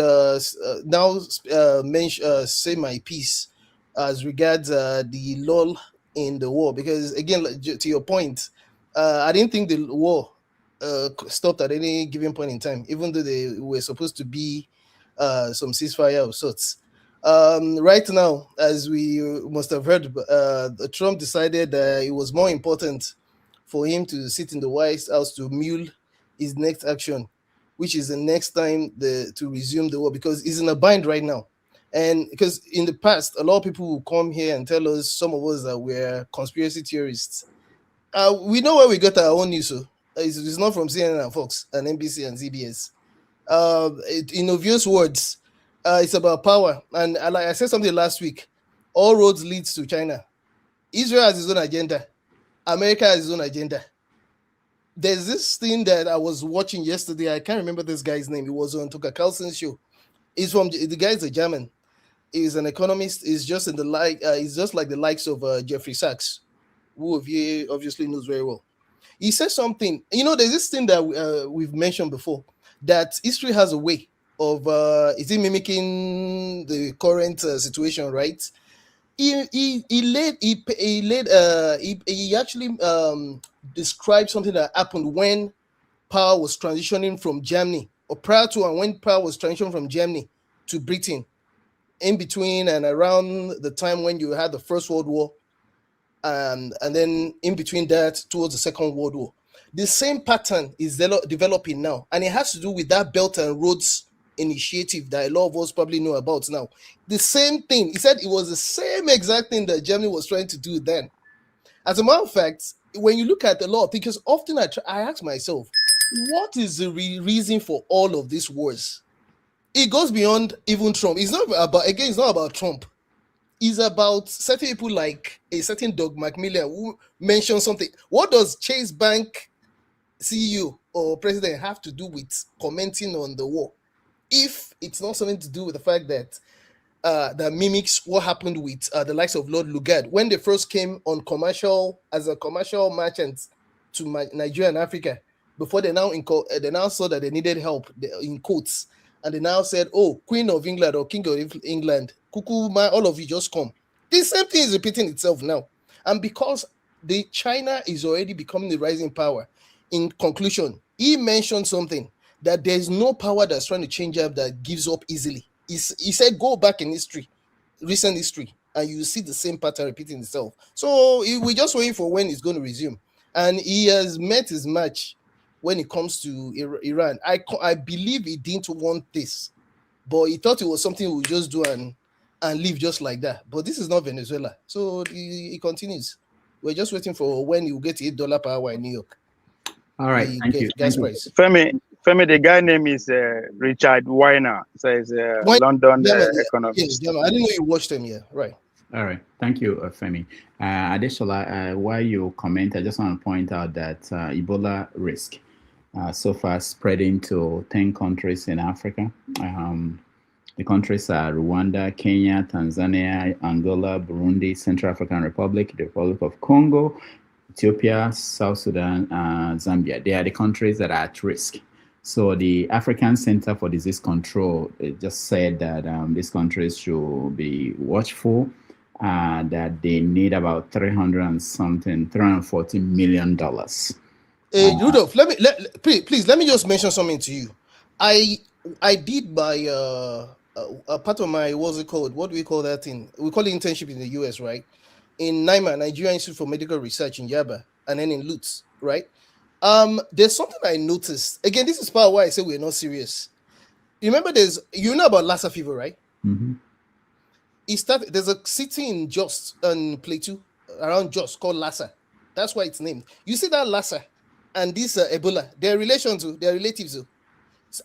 say my piece as regards the lull in the war, because again, to your point, I didn't think the war stopped at any given point in time, even though they were supposed to be some ceasefire of sorts. Right now, as we must have heard, Trump decided it was more important for him to sit in the White House to mule his next action, which is the next time to resume the war, because he's in a bind right now. And because in the past, a lot of people will come here and tell us, some of us that we're conspiracy theorists. We know where we got our own news. So it's not from CNN and Fox and NBC and CBS. In obvious words, it's about power. And like I said something last week, all roads lead to China. Israel has its own agenda. America has its own agenda. There's this thing that I was watching yesterday. I can't remember this guy's name. It was on Tucker Carlson's show. The guy's a German. He's an economist. He's just he's just like the likes of Jeffrey Sachs, who obviously knows very well. He says something. There's this thing that we've mentioned before, that history has a way of is it mimicking the current situation, right? He actually described something that happened when power was transitioning from Germany, or prior to and when power was transitioning from Germany to Britain, in between and around the time when you had the First World War, and then in between that towards the Second World War. The same pattern is developing now, and it has to do with that Belt and Roads initiative that a lot of us probably know about now. The same thing. He said it was the same exact thing that Germany was trying to do then. As a matter of fact, when you look at a lot, because often I ask myself, what is the reason for all of these wars? It goes beyond even Trump. It's not about, again, it's not about Trump. It's about certain people like a certain Doug Macmillan who mentioned something. What does Chase Bank CEO or president have to do with commenting on the war? If it's not something to do with the fact that that mimics what happened with the likes of Lord Lugard when they first came on commercial as a commercial merchant to Nigeria and Africa, before they now saw that they needed help in quotes, and they now said, "Oh, Queen of England or King of England, Kukuma, all of you just come." The same thing is repeating itself now, and because the China is already becoming the rising power. In conclusion, he mentioned something that there's no power that's trying to change up that gives up easily. He said, go back in history, recent history, and you see the same pattern repeating itself. So we're just waiting for when it's going to resume. And he has met his match when it comes to Iran. I believe he didn't want this, but he thought it was something we would just do and leave just like that. But this is not Venezuela. So he continues. We're just waiting for when you get $8 per hour in New York. All right, thank you. Gas price. Femi, the guy name is Richard Weiner. So it's London economist. Yeah, I didn't know you watched him. Yeah, right. All right, thank you, Femi. Additionally, while you comment, I just want to point out that Ebola risk so far spreading to 10 countries in Africa. The countries are Rwanda, Kenya, Tanzania, Angola, Burundi, Central African Republic, the Republic of Congo, Ethiopia, South Sudan, Zambia. They are the countries that are at risk. So the African Center for Disease Control just said that these countries should be watchful, that they need about $340 million. Rudolph, please let me just mention something to you. I did my part of my, what's it called? What do we call that thing? We call it internship in the US, right? In NIMA, Nigerian Institute for Medical Research in Yaba, and then in Lutz, right? There's something I noticed. Again, this is part of why I say we're not serious. You remember you know about Lassa fever, right? Mm-hmm. There's a city in Jos and Plateau around Jos called Lassa. That's why it's named. You see that Lassa and this Ebola, they're relatives.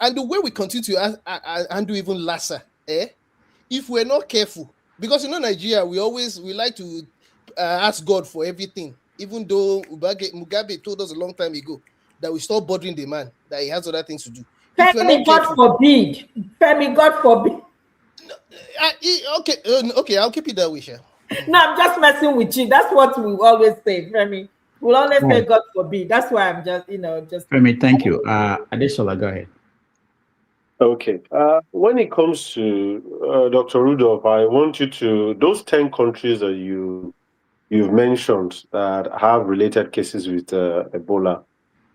And the way we continue to undo even Lassa, if we're not careful, because Nigeria, we like to ask God for everything, even though Mugabe told us a long time ago that we stop bothering the man, that he has other things to do. Femi, God forbid. Femi, God forbid. Okay, I'll keep it that way, Sha. No, I'm just messing with you. That's what we always say, Femi. We'll always say God forbid. That's why I'm just. Femi, thank you. Additional, go ahead. Okay. When it comes to Dr. Rudolph, I want you to, those 10 countries that you've mentioned that have related cases with Ebola,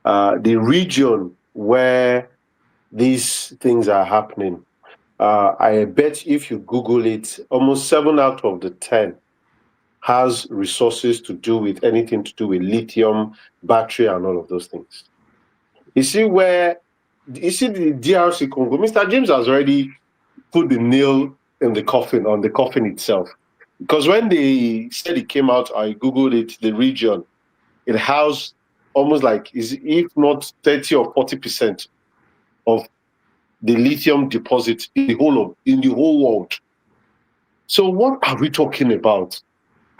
the region where these things are happening, I bet if you Google it, almost 7 out of the 10 has resources to do with anything to do with lithium, battery, and all of those things. You see the DRC Congo, Mr. James has already put the nail in the coffin, on the coffin itself. Because when they said it came out, I Googled it, the region, it housed almost like, if not 30 or 40% of the lithium deposits in the whole world. So what are we talking about?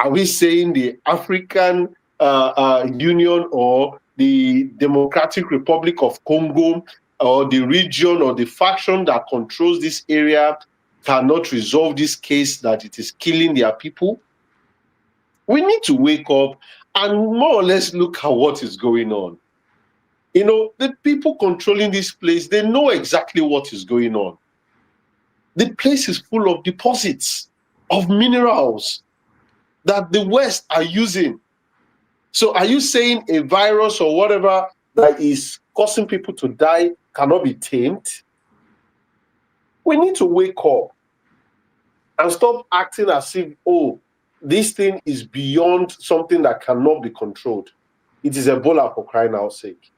Are we saying the African Union or the Democratic Republic of Congo or the region or the faction that controls this area cannot resolve this case, that it is killing their people? We need to wake up and more or less look at what is going on. The people controlling this place, they know exactly what is going on. The place is full of deposits of minerals that the West are using. So are you saying a virus or whatever that is causing people to die cannot be tamed? We need to wake up and stop acting as if, this thing is beyond something that cannot be controlled. It is Ebola, for crying out sake.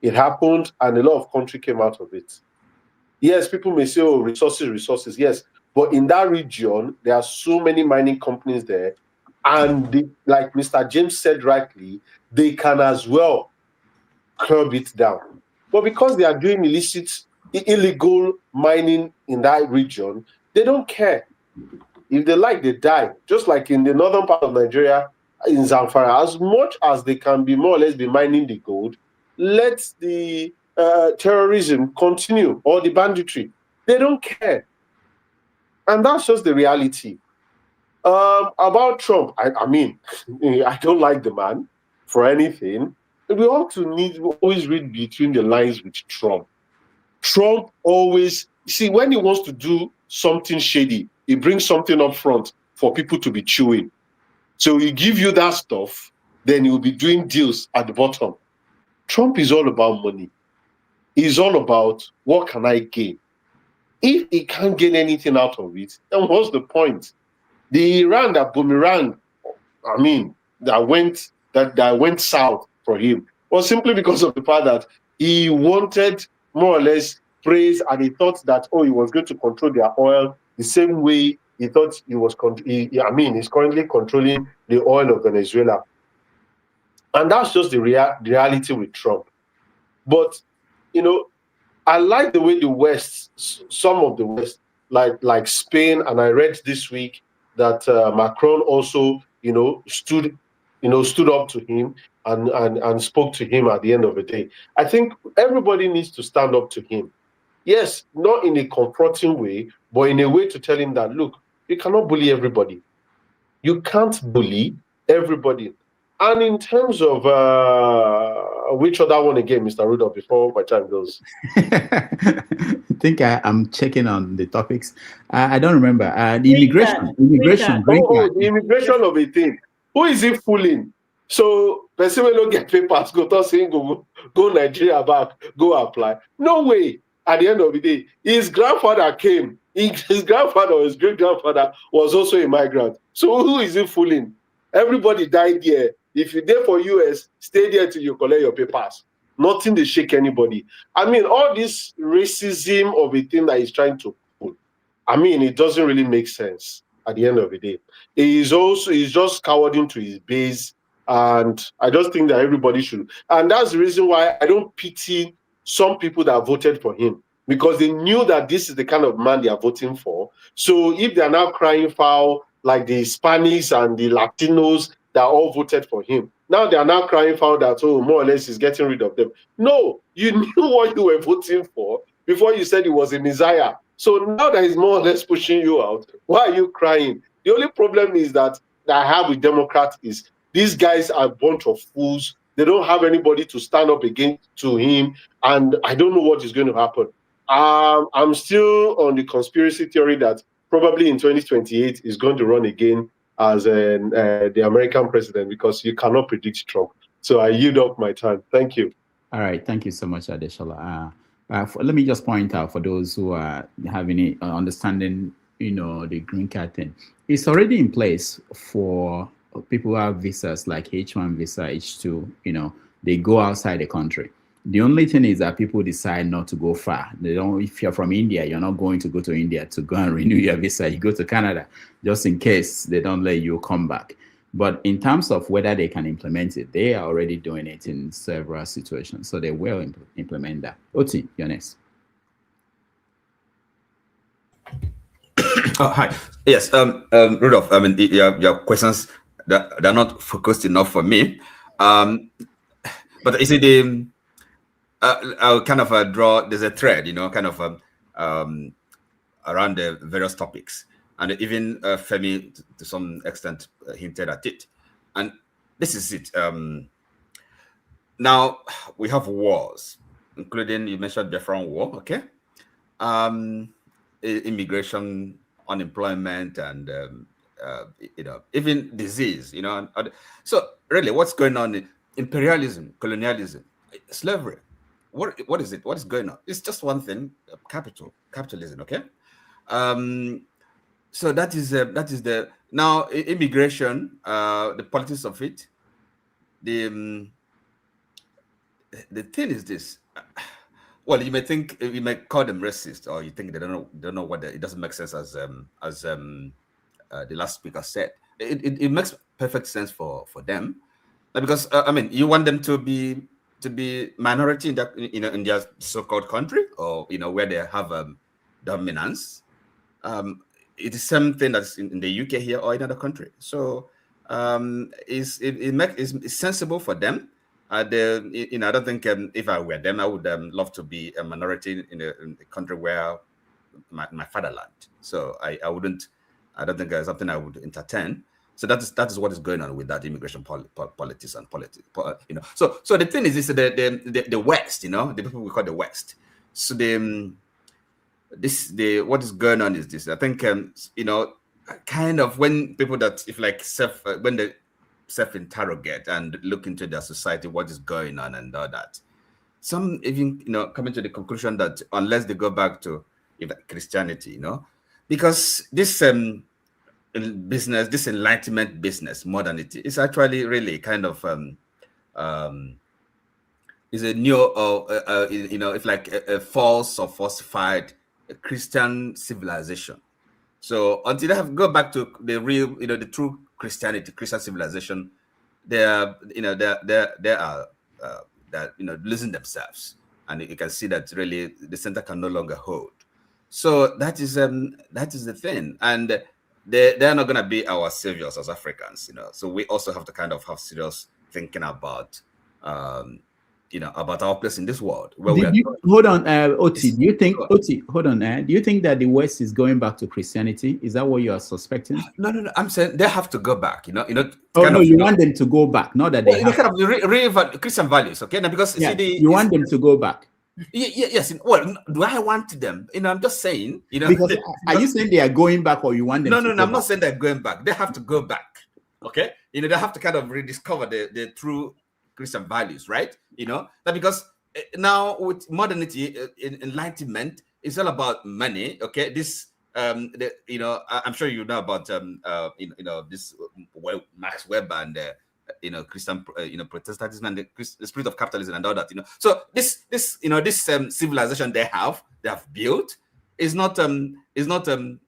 It happened and a lot of country came out of it. Yes, people may say, oh, resources, yes. But in that region, there are so many mining companies there. And like Mr. James said rightly, they can as well curb it down. But because they are doing illegal mining in that region, they don't care. If they like, they die. Just like in the northern part of Nigeria, in Zamfara, as much as they can be more or less be mining the gold, let the terrorism continue or the banditry. They don't care. And that's just the reality. About Trump, I mean, I don't like the man for anything. We ought to always read between the lines with Trump. Trump always, see, when he wants to do something shady, he brings something up front for people to be chewing. So he give you that stuff, then he will be doing deals at the bottom. Trump is all about money. He's all about what can I gain? If he can't gain anything out of it, then what's the point? The Iran that boomerang, I mean, that went south for him was simply because of the fact that he wanted more or less praise, and he thought that, oh, he was going to control their oil the same way he thought he was. He's currently controlling the oil of Venezuela, and that's just the reality with Trump. But I like the way the West, some of the West, like Spain, and I read this week that Macron also, stood up to him and spoke to him at the end of the day. I think everybody needs to stand up to him. Yes, not in a confronting way, but in a way to tell him that, look, you cannot bully everybody. You can't bully everybody. And in terms of which other one again, Mr. Rudolph, before my time goes? I think I'm checking on the topics. I don't remember. The immigration, green card. The immigration of a thing. Who is he fooling? So, person will not get papers, go Nigeria back, go apply. No way. At the end of the day, his grandfather came. His grandfather or his great-grandfather was also a migrant. So who is he fooling? Everybody died there. If you're there for US, stay there till you collect your papers. Nothing to shake anybody. I mean, all this racism of a thing that he's trying to pull, I mean, it doesn't really make sense at the end of the day. He's just cowarding to his base. And I just think that everybody should. And that's the reason why I don't pity some people that voted for him, because they knew that this is the kind of man they are voting for. So if they are now crying foul, like the Hispanics and the Latinos that all voted for him, now they are now crying foul that, oh, more or less he's getting rid of them. No, you knew what you were voting for before you said he was a messiah. So now that he's more or less pushing you out, why are you crying? The only problem is that I have with Democrats is these guys are a bunch of fools. They don't have anybody to stand up against to him, and I don't know what is going to happen. I'm still on the conspiracy theory that probably in 2028 is going to run again as the American president, because you cannot predict Trump. So I yield up my time. Thank you. All right. Thank you so much, Adeshola. Let me just point out for those who are having understanding, the green card thing. It's already in place for people who have visas like H1 visa, H2, they go outside the country. The only thing is that people decide not to go far. If you're from India, you're not going to go to India to go and renew your visa. You go to Canada just in case they don't let you come back. But in terms of whether they can implement it, they are already doing it in several situations. So they will implement that. Oti, you're next. Oh, hi. Yes, Rudolph, I mean, your questions that they're not focused enough for me. But is it I'll kind of draw, there's a thread, kind of around the various topics. And even Femi, to some extent, hinted at it. And this is it. Now, we have wars, including, you mentioned the Biafran War, okay? Immigration, unemployment, and, even disease, So really, what's going on? Imperialism, colonialism, slavery. What is it? What is going on? It's just one thing: capitalism. Okay. So that is the now immigration. The politics of it. The thing is this: Well, you may call them racist, or you think they don't know what it doesn't make sense as the last speaker said. It makes perfect sense for them, because I mean, you want them to be minority in that, in their so-called country, or where they have dominance. It is something that's in the UK here or in another country. So it's sensible for them. I don't think if I were them, I would love to be a minority in a country where my fatherland. So I don't think it's something I would entertain. So that is what is going on with that immigration politics and politics. So the thing is, the West, the people we call the West. So what is going on is this. I think kind of when people that when they self-interrogate and look into their society, what is going on and all that, some even coming to the conclusion that unless they go back to Christianity, because this business, this enlightenment business, modernity, is actually really kind of is a new it's like a false or falsified Christian civilization. So until they go back to the real, the true Christianity, Christian civilization, they are losing themselves, and you can see that really the center can no longer hold. So that is the thing, and they're not going to be our saviors as Africans, So we also have to kind of have serious thinking about about our place in this world. Hold on, Oti. Do you think hold on? Do you think that the West is going back to Christianity? Is that what you are suspecting? No. I'm saying they have to go back. Oh no, you want them to go back, not that they kind of real Christian values, okay? Now, because you want them to go back. Yes. Well, do I want them? I'm just saying. Because are you saying they are going back, or you want them? No. I'm not saying they're going back. They have to go back. Okay. They have to kind of rediscover the true Christian values, right? That because now with modernity, enlightenment, it's all about money. Okay. This I'm sure you know about this Max Weber and Christian Protestantism and the spirit of capitalism and all that. So this civilization they have built is not the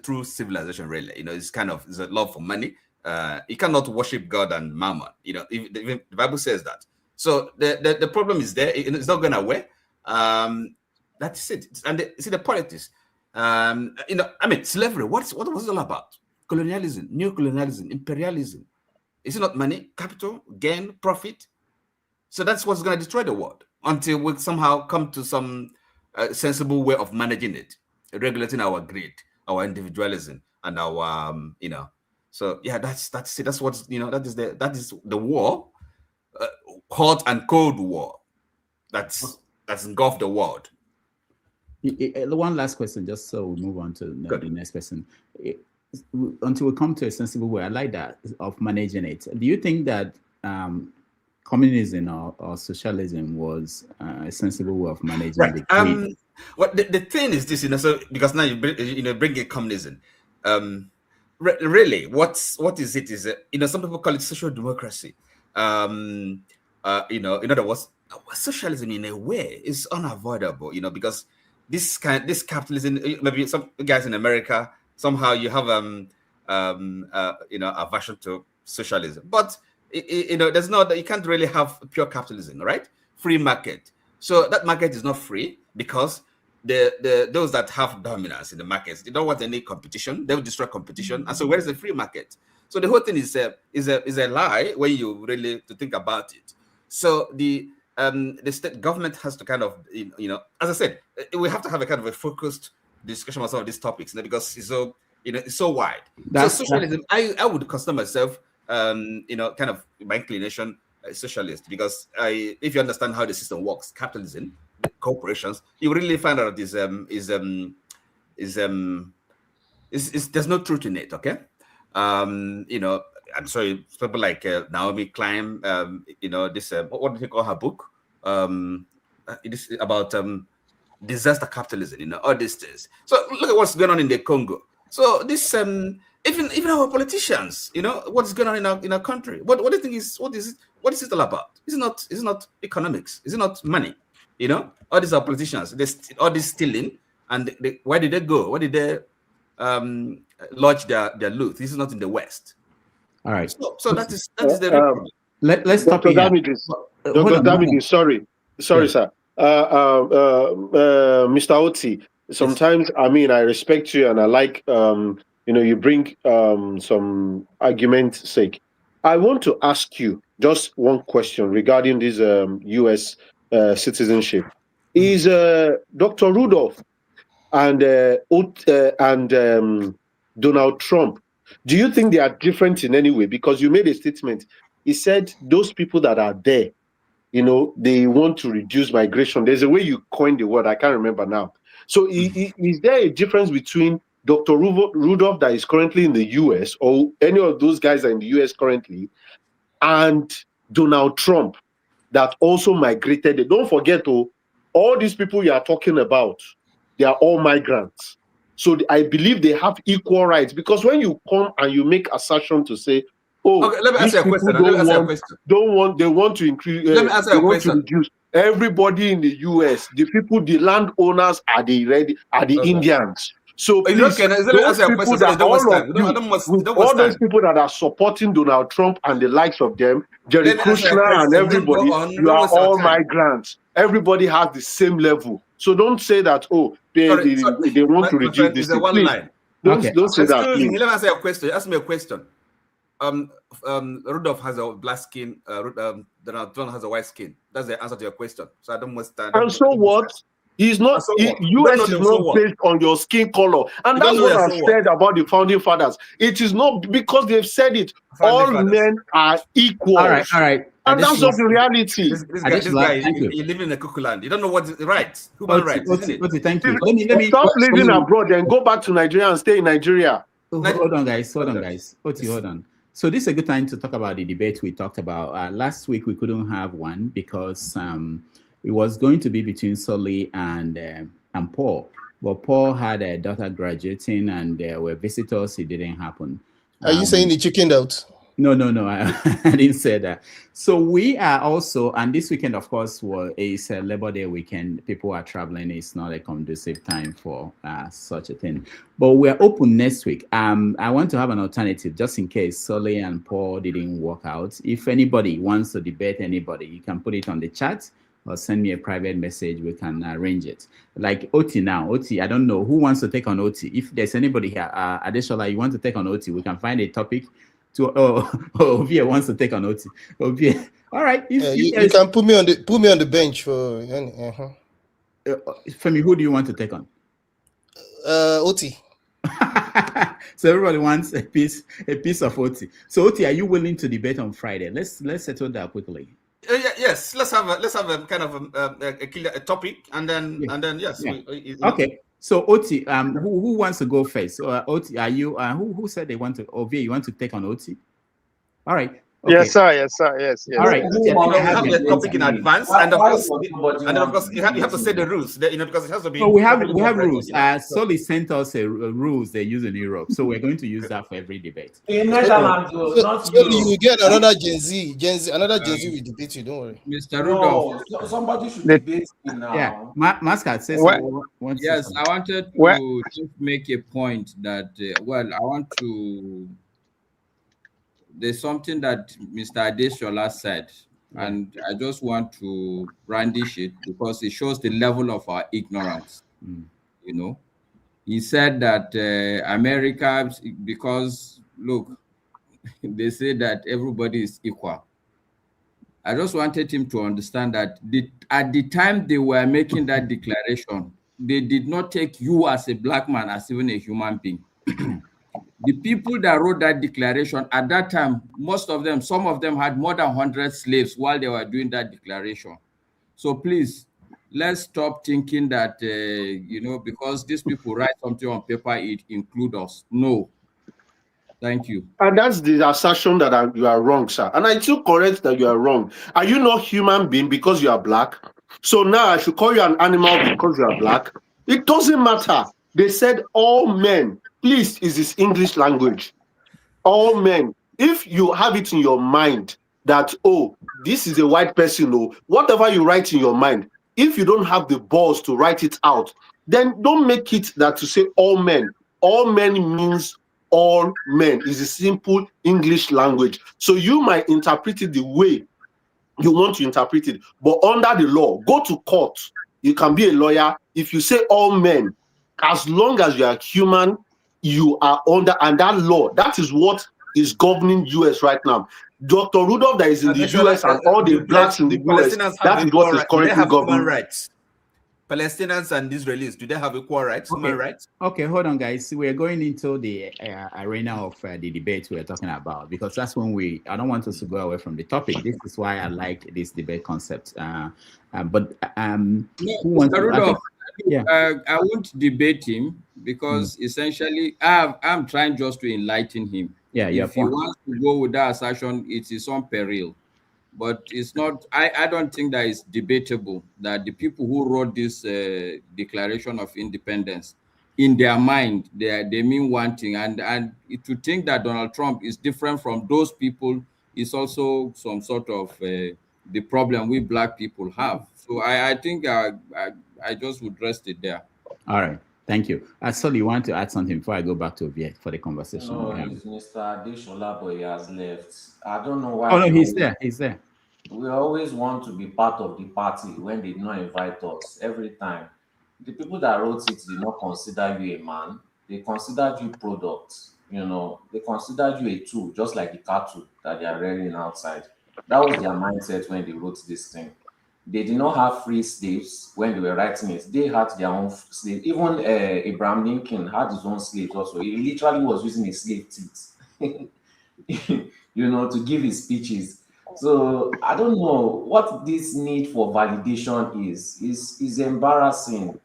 true civilization, really. It's kind of a love for money. You cannot worship God and mammon. The Bible says that. So the problem is there. It's not going away. That's it. And see the politics. I mean, slavery. What was it all about? Colonialism, neo-colonialism, imperialism. Is it not money, capital, gain, profit? So that's what's going to destroy the world until we somehow come to some sensible way of managing it, regulating our greed, our individualism, and our So yeah, that's it. That's what's that is the war, hot and cold war. That's engulfed the world. One last question, just so we move on to the next person. Until we come to a sensible way, I like that, of managing it. Do you think that communism or socialism was a sensible way of managing the greed? Well, the thing is this, so because now you bring in communism. Really, what is it? Is some people call it social democracy. In other words, socialism in a way is unavoidable. Because this capitalism, maybe some guys in America, somehow you have aversion to socialism, but there's not, you can't really have pure capitalism, right? Free market. So that market is not free because those that have dominance in the markets, they don't want any competition. They will destroy competition. And so where is the free market? So the whole thing is a lie when you really to think about it. So the state government has to kind of as I said, we have to have a kind of a focused discussion on some of these topics because it's so it's so wide. So socialism, I would consider myself kind of my inclination socialist, because if you understand how the system works, capitalism, corporations, you really find out there's no truth in it. Okay, I'm sorry, people like Naomi Klein, this what do you call her book? It is about disaster capitalism, all these things. So look at what's going on in the Congo. So this even our politicians, what's going on in our country. What do you think is what is it all about? Is it not economics? Is it not money? You know, all these are politicians. All this stealing, and where did they go? Where did they lodge their loot? This is not in the West. All right. So that is the record. Let's stop Dr. here. Damages. Hold Dr. on, Damages, sorry, Yes. sir. Mr. Oti, sometimes, I mean, I respect you and I like, you bring some argument's sake. I want to ask you just one question regarding this U.S. Citizenship. Is Dr. Rudolph and Donald Trump, do you think they are different in any way? Because you made a statement. He said those people that are there, they want to reduce migration. There's a way you coined the word. I can't remember now. So is there a difference between Dr. Rudolph that is currently in the US, or any of those guys that are in the US currently, and Donald Trump that also migrated? Don't forget, all these people you are talking about, they are all migrants. So I believe they have equal rights, because when you come and you make assertion to say, okay, let me ask you a question. They want to increase. Let me answer a question. To reduce. Everybody in the US, the landowners are the Indians. So please, those people that are supporting Donald Trump and the likes of them, Jerry Kushner and everybody, you are all migrants. Everybody has the same level. So don't say that, they want to reduce this. Don't say that, please. Let me answer your question. Ask me a question. Rudolph has a black skin. Donald Trump has a white skin. That's the answer to your question. So I don't understand. And so what? He's not. US is not based on your skin color, and that's what I said about the founding fathers. It is not because they've said it. All men are equal. All right. And that's just the reality. This guy, you live in a cuckoo land. You don't know what is right. Human rights. Thank you. Let me stop living abroad and go back to Nigeria and stay in Nigeria. Hold on, guys. Hold on. So this is a good time to talk about the debate we talked about. Last week we couldn't have one because it was going to be between Sully and Paul. But Paul had a daughter graduating and there were visitors. It didn't happen. Are you saying he chickened out? No, I didn't say that. So we are also, and this weekend, of course, is a Labor Day weekend. People are traveling. It's not a conducive time for such a thing. But we're open next week. I want to have an alternative just in case Sully and Paul didn't work out. If anybody wants to debate anybody, you can put it on the chat or send me a private message. We can arrange it. Like Oti now. Oti, I don't know who wants to take on Oti. If there's anybody here, Adeshola, you want to take on Oti, we can find a topic. Ovia wants to take on Oti. Ovia, all right. You can put me on the bench for. Femi, who do you want to take on? Oti. So everybody wants a piece of Oti. So Oti, are you willing to debate on Friday? Let's settle that quickly. Yes, let's have a kind of a topic, and then yes. Yeah. Okay. So Oti, who wants to go first? So Oti, are you? Who said they want to? Ovia, you want to take on Oti? All right. Okay. Yes, sir. All right. Have the topic in advance, and of course, you have to say the rules. Because it has to be. So we have rules. Sully sent us rules they use in Europe, so we're going to use that for every debate. So you get another Gen Z, another Gen Z will debate you. Don't worry, Mr. Rudolph. Somebody should debate you now. Yeah, Mascot says. Yes, I wanted to just make a point that I want to. There's something that Mr. Adeshola said, and I just want to brandish it because it shows the level of our ignorance. You know, he said that America, because look, they say that everybody is equal. I just wanted him to understand that at the time they were making that declaration, they did not take you as a black man as even a human being. The people that wrote that declaration at that time, some of them had more than 100 slaves while they were doing that declaration. So please, let's stop thinking that, because these people write something on paper, it includes us. No. Thank you. And that's the assertion that you are wrong, sir. And I still correct that you are wrong. Are you not human being because you are black? So now I should call you an animal because you are black? It doesn't matter. They said all men. Please, is this English language? All men. If you have it in your mind that, this is a white person, whatever you write in your mind, if you don't have the balls to write it out, then don't make it that to say all men. All men means all men. Is a simple English language. So you might interpret it the way you want to interpret it, but under the law, go to court. You can be a lawyer. If you say all men, as long as you are human, you are under, and that law, that is what is governing US right now. Dr. Rudolph that is in the US and all the blacks in the US, that is what is currently governing. Rights. Palestinians and Israelis, do they have equal rights, human rights? Okay, hold on, guys. We're going into the arena of the debate we're talking about, because that's when I don't want us to go away from the topic. This is why I like this debate concept. Who wants to, I won't debate him, because essentially I'm trying just to enlighten him. If he wants to go with that assertion, it is on peril. But it's not, I don't think that it's debatable that the people who wrote this Declaration of Independence, in their mind, they mean one thing. And to think that Donald Trump is different from those people is also some sort of the problem we black people have. So I think I just would rest it there. All right. Thank you. Sully, you want to add something before I go back to Viet for the conversation? No, it's Mr. Adeshola, but he has left. I don't know why. Oh, no, he's there. He's there. We always want to be part of the party when they do not invite us every time. The people that wrote it did not consider you a man. They considered you product. You know, they considered you a tool, just like the cattle that they are rearing outside. That was their mindset when they wrote this thing. They did not have free slaves when they were writing it. They had their own slaves. Even Abraham Lincoln had his own slaves also. He literally was using a slave teeth, you know, to give his speeches. So I don't know what this need for validation is embarrassing.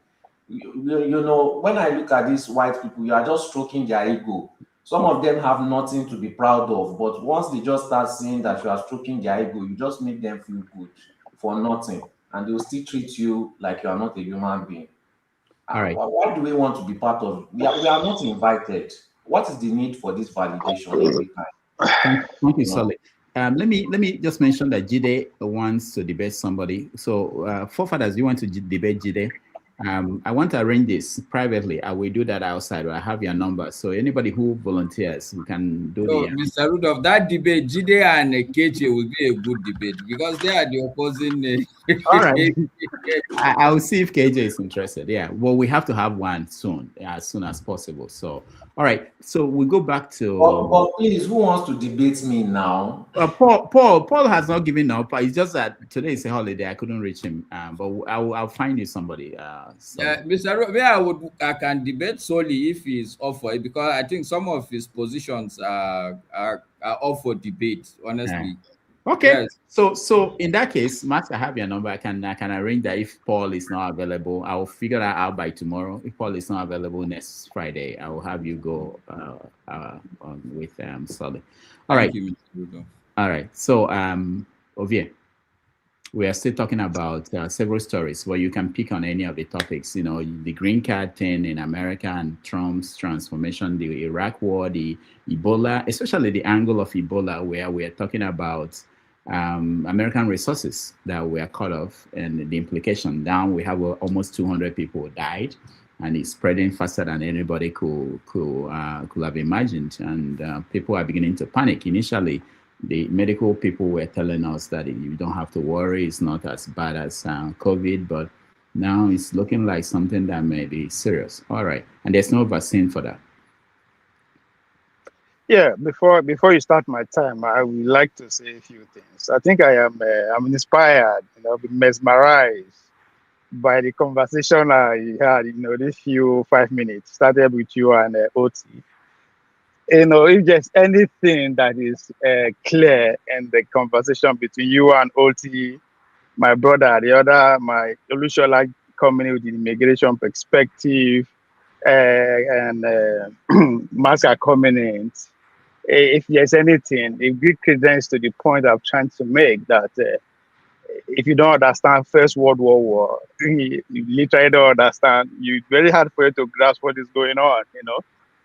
You know, when I look at these white people, you are just stroking their ego. Some of them have nothing to be proud of, but once they just start seeing that you are stroking their ego, you just make them feel good for nothing, and they will still treat you like you are not a human being. All right. Why do we want to be part of? We are not invited. What is the need for this validation every time? Thank you, Sully. Let me just mention that Jide wants to debate somebody. So, forefathers, you want to debate Jide? I want to arrange this privately. I will do that outside. I have your number. So anybody who volunteers, we can do Mr. Rudolph, that debate, Jide and Keche will be a good debate, because they are the opposing. All right. I will see if KJ is interested. Yeah. Well, we have to have one soon, as soon as possible. So, all right. So we go back to. But please, who wants to debate me now? Paul has not given up. It's just that today is a holiday. I couldn't reach him. But I'll find you somebody. Mr. Rudolph, I can debate solely if he's up for it, because I think some of his positions are up for debate. Honestly. Okay. Yes. So in that case, Max, I have your number. I can arrange that. If Paul is not available, I will figure that out by tomorrow. If Paul is not available next Friday, I will have you go on with Sully. All right. Thank you, Mr. Rudolph. All right. So Ovie, we are still talking about several stories where you can pick on any of the topics. You know, the green card thing in America and Trump's transformation, the Iraq war, the Ebola, especially the angle of Ebola, where we are talking about American resources that were cut off and the implication. Now we have almost 200 people died, and it's spreading faster than anybody could have imagined. And people are beginning to panic. Initially, the medical people were telling us that you don't have to worry, it's not as bad as COVID, but now it's looking like something that may be serious. All right, and there's no vaccine for that. Yeah, before you start my time, I would like to say a few things. I think I'm inspired, mesmerized by the conversation I had, this few 5 minutes, started with you and OT. If there's anything that is clear in the conversation between you and OT, my brother, the other, my Olushola coming with the immigration perspective, and Maska coming in, if there's anything, it gives credence to the point I'm trying to make that if you don't understand First World War, you literally don't understand. It's very hard for you to grasp what is going on,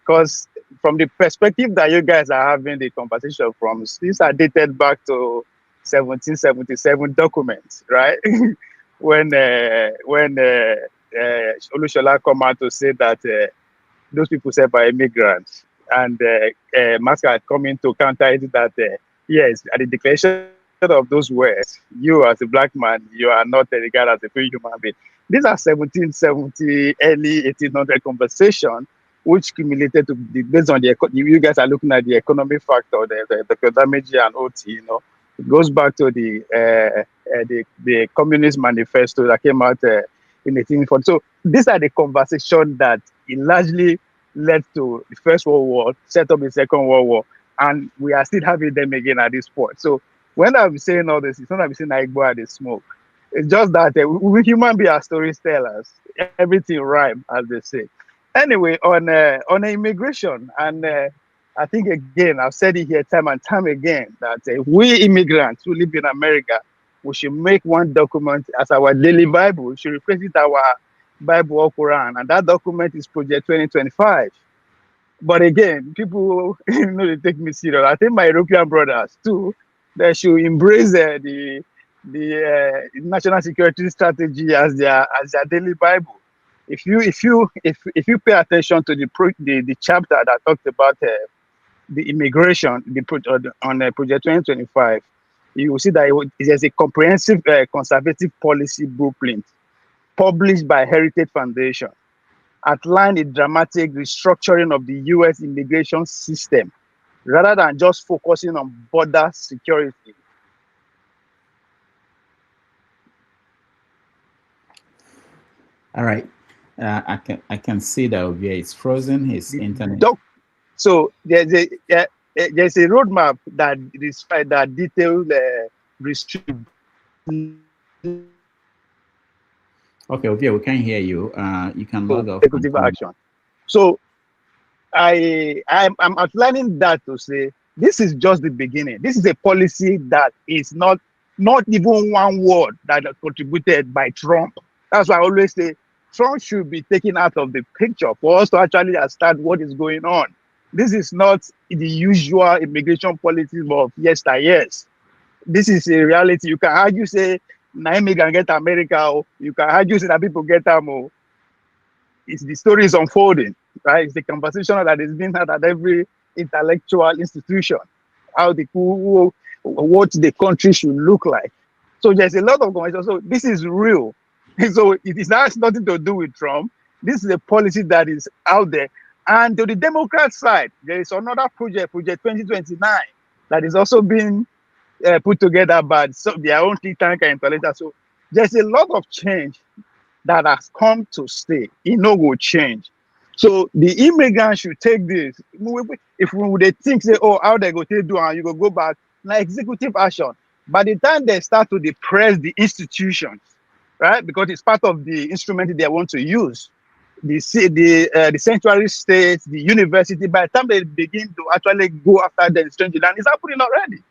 because from the perspective that you guys are having the conversation from, these are dated back to 1777 documents, right? Olushola come out to say that those people said by immigrants, and Masca had come in to counter it that yes, at the declaration of those words, you as a black man, you are not regarded as a free human being. These are 1770, early 1800 conversation, which cumulated to be based on you guys are looking at the economic factor, the damage and OT, you know. It goes back to the Communist Manifesto that came out in 1840. So these are the conversations that it largely led to the First World War, set up the Second World War, and we are still having them again at this point. So when I'm saying all this, it's not that I'm saying I go at the smoke. It's just that we human beings are storytellers. Everything rhyme, as they say. Anyway, on immigration, and I think again, I've said it here time and time again, that we immigrants who live in America, we should make one document as our daily Bible. We should replace it our Bible or Quran, and that document is Project 2025. But again, people they take me serious. I think my European brothers too, they should embrace the national security strategy as their daily Bible. If you pay attention to the chapter that talked about the immigration on Project 2025, you will see that it is a comprehensive conservative policy blueprint published by Heritage Foundation, outlined a dramatic restructuring of the U.S. immigration system rather than just focusing on border security. All right. I can see that Ovia is frozen. His internet. So there's a roadmap that details restriction. Okay, Ovia, we can't hear you. You can log off. Executive action. So I'm outlining that to say this is just the beginning. This is a policy that is not even one word that contributed by Trump. That's why I always say Trump should be taken out of the picture for us to actually understand what is going on. This is not the usual immigration policy of yesteryears. This is a reality. You can argue, say, Naomi can get America, or you can argue, say, that people get them. It's the story is unfolding, right? It's the conversation that is being had at every intellectual institution. What the country should look like. So there's a lot of conversation. So this is real. So it has nothing to do with Trump. This is a policy that is out there. And to the Democrat side, there is another project, Project 2029, that is also being put together by their own think tank and intellectuals. So there's a lot of change that has come to stay. It no will change. So the immigrants should take this. If they think, say, oh, how they go to do and you go back, now executive action. By the time they start to depress the institutions, right? Because it's part of the instrument they want to use. The sanctuary states, the university, by the time they begin to actually go after the strange land, it's happening already.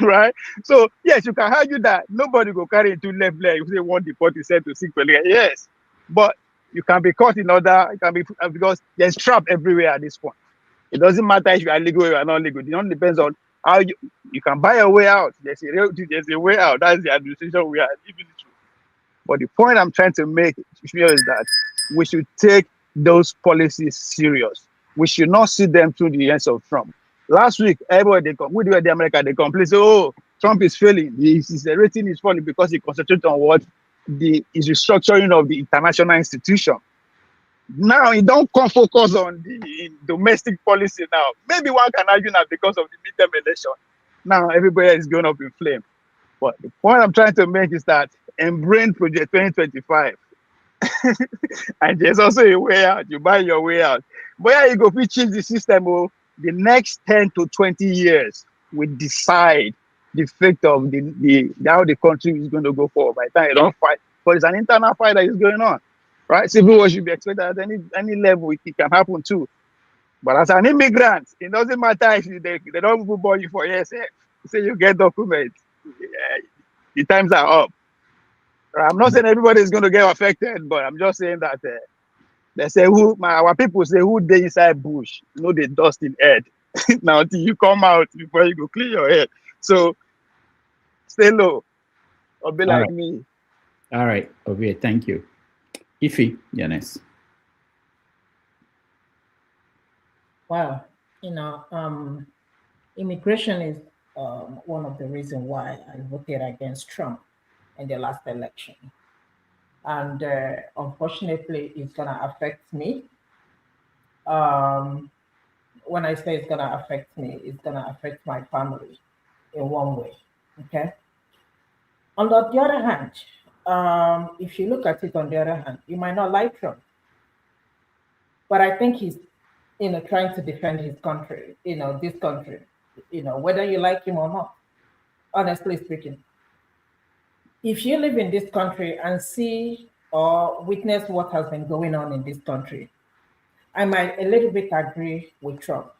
Right? So yes, you can argue that nobody will carry into left leg if they want the 40% to 6%. Yes, but you can be caught in other. It can be because there's trap everywhere at this point. It doesn't matter if you are legal or you are not legal. It only depends on how you can buy a way out. There's a way out. That's the administration we are living through. But the point I'm trying to make here is that we should take those policies serious. We should not see them through the lens of Trump. Last week, everybody we do at the America, they complain, say, oh, Trump is failing. His rating is falling because he concentrates on what is restructuring of the international institution. Now he don't come focus on the domestic policy now. Maybe one can argue now because of the midterm election. Now everybody is going up in flame. But the point I'm trying to make is that embrace Project 2025. And there's also a way out. You buy your way out. But yeah, you go to change the system. Oh, the next 10 to 20 years will decide the fate of how the country is going to go forward. By the time you don't fight, but it's an internal fight that is going on, right? Civil war should be expected at any level. It can happen too. But as an immigrant, it doesn't matter if they don't board you for years. Say you get documents. The times are up. I'm not saying everybody is going to get affected, but I'm just saying that they say our people say who they inside bush, they dust in head. Now until you come out before you go clean your head. So stay low or be like me. All right, Ovie, thank you. Ife, Yanis. Wow, immigration is one of the reasons why I voted against Trump in the last election. And unfortunately, it's going to affect me. When I say it's going to affect me, it's going to affect my family in one way. Okay. On the other hand, if you look at it on the other hand, you might not like Trump, but I think he's, trying to defend his country, this country, whether you like him or not, honestly speaking. If you live in this country and see or witness what has been going on in this country, I might a little bit agree with Trump.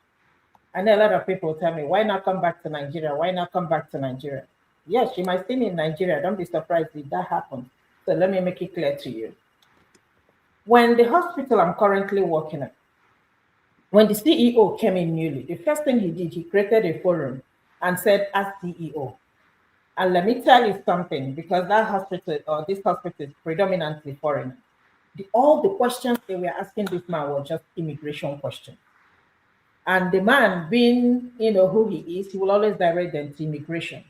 I know a lot of people tell me, why not come back to Nigeria? Why not come back to Nigeria? Yes, you might see me in Nigeria. Don't be surprised if that happens. So let me make it clear to you. When the hospital I'm currently working at, when the CEO came in newly, the first thing he did, he created a forum and said, as CEO. And let me tell you something, because that hospital or this hospital is predominantly foreign. All the questions they were asking this man were just immigration questions. And the man, being who he is, he will always direct them to immigration.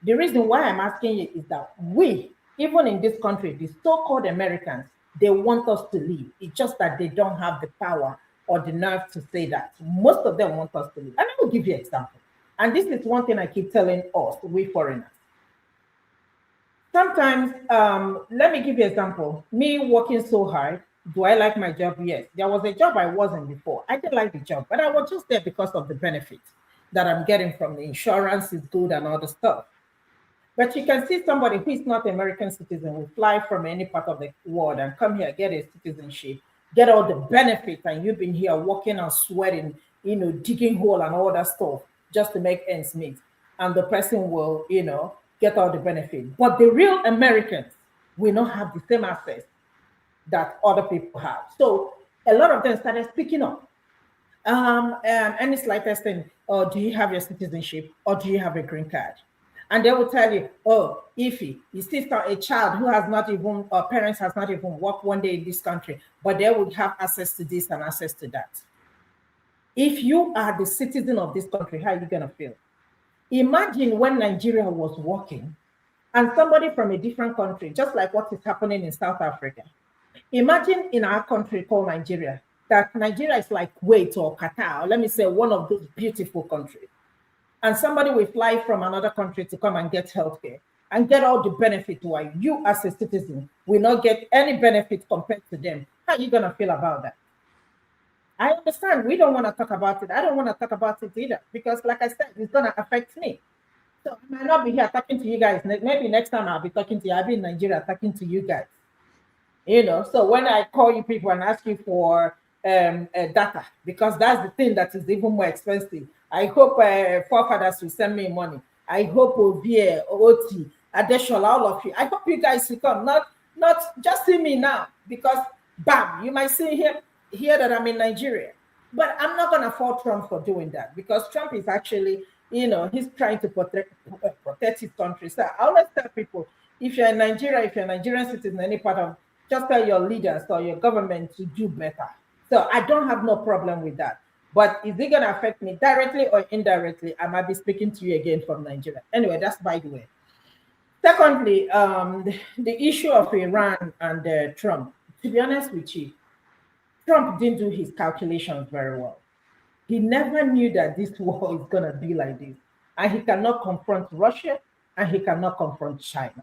The reason why I'm asking you is that we, even in this country, the so-called Americans, they want us to leave. It's just that they don't have the power or the nerve to say that. Most of them want us to leave. And I will give you an example. And this is one thing I keep telling us, we foreigners. Sometimes, let me give you an example. Me working so hard, do I like my job? Yes. There was a job I wasn't before. I didn't like the job, but I was just there because of the benefits that I'm getting from the insurance is good and all the stuff. But you can see somebody who is not American citizen will fly from any part of the world and come here, get a citizenship, get all the benefits, and you've been here working and sweating, digging hole and all that stuff just to make ends meet. And the person will, get all the benefit. But the real Americans will not have the same access that other people have. So a lot of them started speaking up. And it's like asking, oh, do you have your citizenship or do you have a green card? And they will tell you, oh, if you see a child who has not even, or parents has not even worked one day in this country, but they would have access to this and access to that. If you are the citizen of this country, how are you going to feel? Imagine when Nigeria was working and somebody from a different country, just like what is happening in South Africa. Imagine in our country called Nigeria, that Nigeria is like Kuwait or Qatar, or let me say one of those beautiful countries. And somebody will fly from another country to come and get healthcare and get all the benefit while you as a citizen will not get any benefit compared to them. How are you going to feel about that? I understand we don't want to talk about it. I don't want to talk about it either because like I said, it's going to affect me. So I might not be here talking to you guys. Maybe next time I'll be talking to you. I'll be in Nigeria talking to you guys. So when I call you people and ask you for data, because that's the thing that is even more expensive. I hope forefathers will send me money. I hope Ovie, Oti, Adeshola, all of you. I hope you guys will come. Not just see me now, because bam, you might see here that I'm in Nigeria. But I'm not going to fault Trump for doing that because Trump is actually, he's trying to protect his country. So I always tell people, if you're in Nigeria, if you're a Nigerian citizen, any part of, just tell your leaders or your government to do better. So I don't have no problem with that. But is it going to affect me directly or indirectly? I might be speaking to you again from Nigeria. Anyway, that's by the way. Secondly, the issue of Iran and Trump. To be honest with you, Trump didn't do his calculations very well. He never knew that this war is going to be like this. And he cannot confront Russia and he cannot confront China.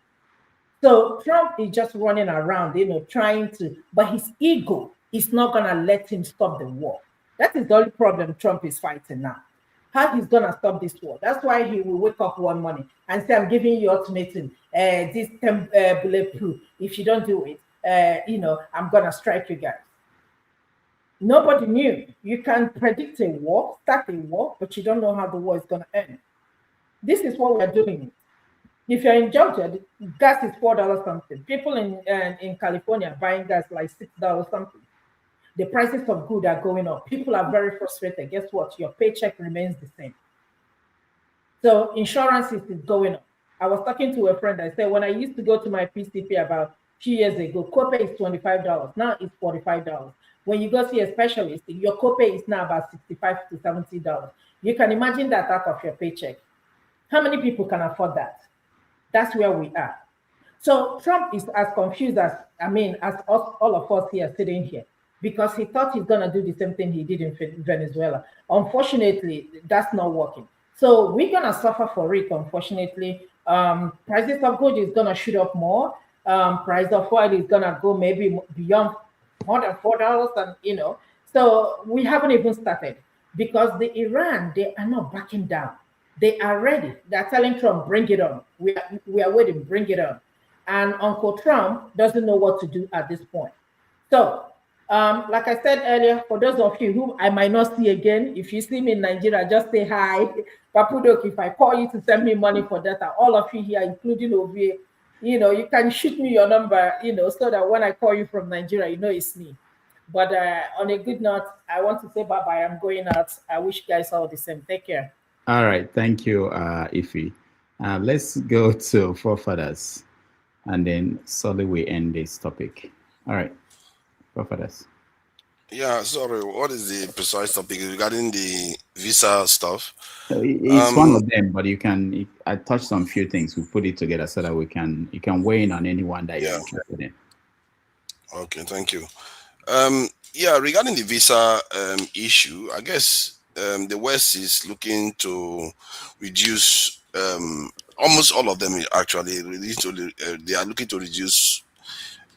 So Trump is just running around, trying to, but his ego is not going to let him stop the war. That is the only problem Trump is fighting now. How he's going to stop this war. That's why he will wake up one morning and say, I'm giving you ultimatum, this bulletproof. If you don't do it, I'm going to strike you guys. Nobody knew. You can predict a war, start a war, but you don't know how the war is going to end. This is what we're doing. If you're in Georgia, gas is $4 something. People in California buying gas like $6 something. The prices of goods are going up. People are very frustrated. Guess what? Your paycheck remains the same. So insurance is going up. I was talking to a friend. I said, when I used to go to my PCP about 2 years ago, copay is $25. Now it's $45. When you go see a specialist, your copay is now about $65 to $70. You can imagine that out of your paycheck. How many people can afford that? That's where we are. So Trump is as confused as, as us, all of us here sitting here, because he thought he's going to do the same thing he did in Venezuela. Unfortunately, that's not working. So we're going to suffer for it, unfortunately. Prices of gold is going to shoot up more. Price of oil is going to go maybe beyond more than $4, and so we haven't even started, because the Iran, they are not backing down. They are ready. They're telling Trump, bring it on. We are waiting, bring it on. And Uncle Trump doesn't know what to do at this point. So, like I said earlier, for those of you who I might not see again, if you see me in Nigeria, just say hi. Papudok, if I call you to send me money for data, all of you here, including Ovie, you can shoot me your number, so that when I call you from Nigeria, it's me. But on a good note, I want to say bye-bye. I'm going out. I wish you guys all the same. Take care. All right. Thank you, Ife. Let's go to forefathers, and then slowly we end this topic. All right. Forefathers. Yeah, sorry. What is the precise topic regarding the visa stuff? It's one of them, but I touched on a few things. We put it together so that you can weigh in on anyone that you're interested in. Okay, thank you. Regarding the visa issue, I guess the West is looking to reduce, almost all of them actually, they are looking to reduce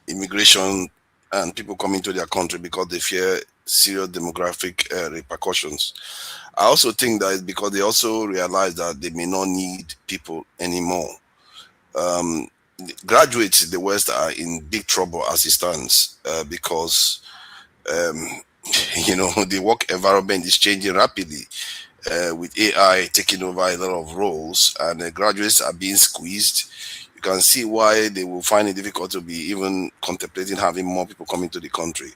immigration and people coming to their country because they fear serious demographic repercussions. I also think that it's because they also realize that they may not need people anymore. Graduates in the West are in big trouble as it stands because the work environment is changing rapidly with AI taking over a lot of roles, and graduates are being squeezed. You can see why they will find it difficult to be even contemplating having more people coming to the country.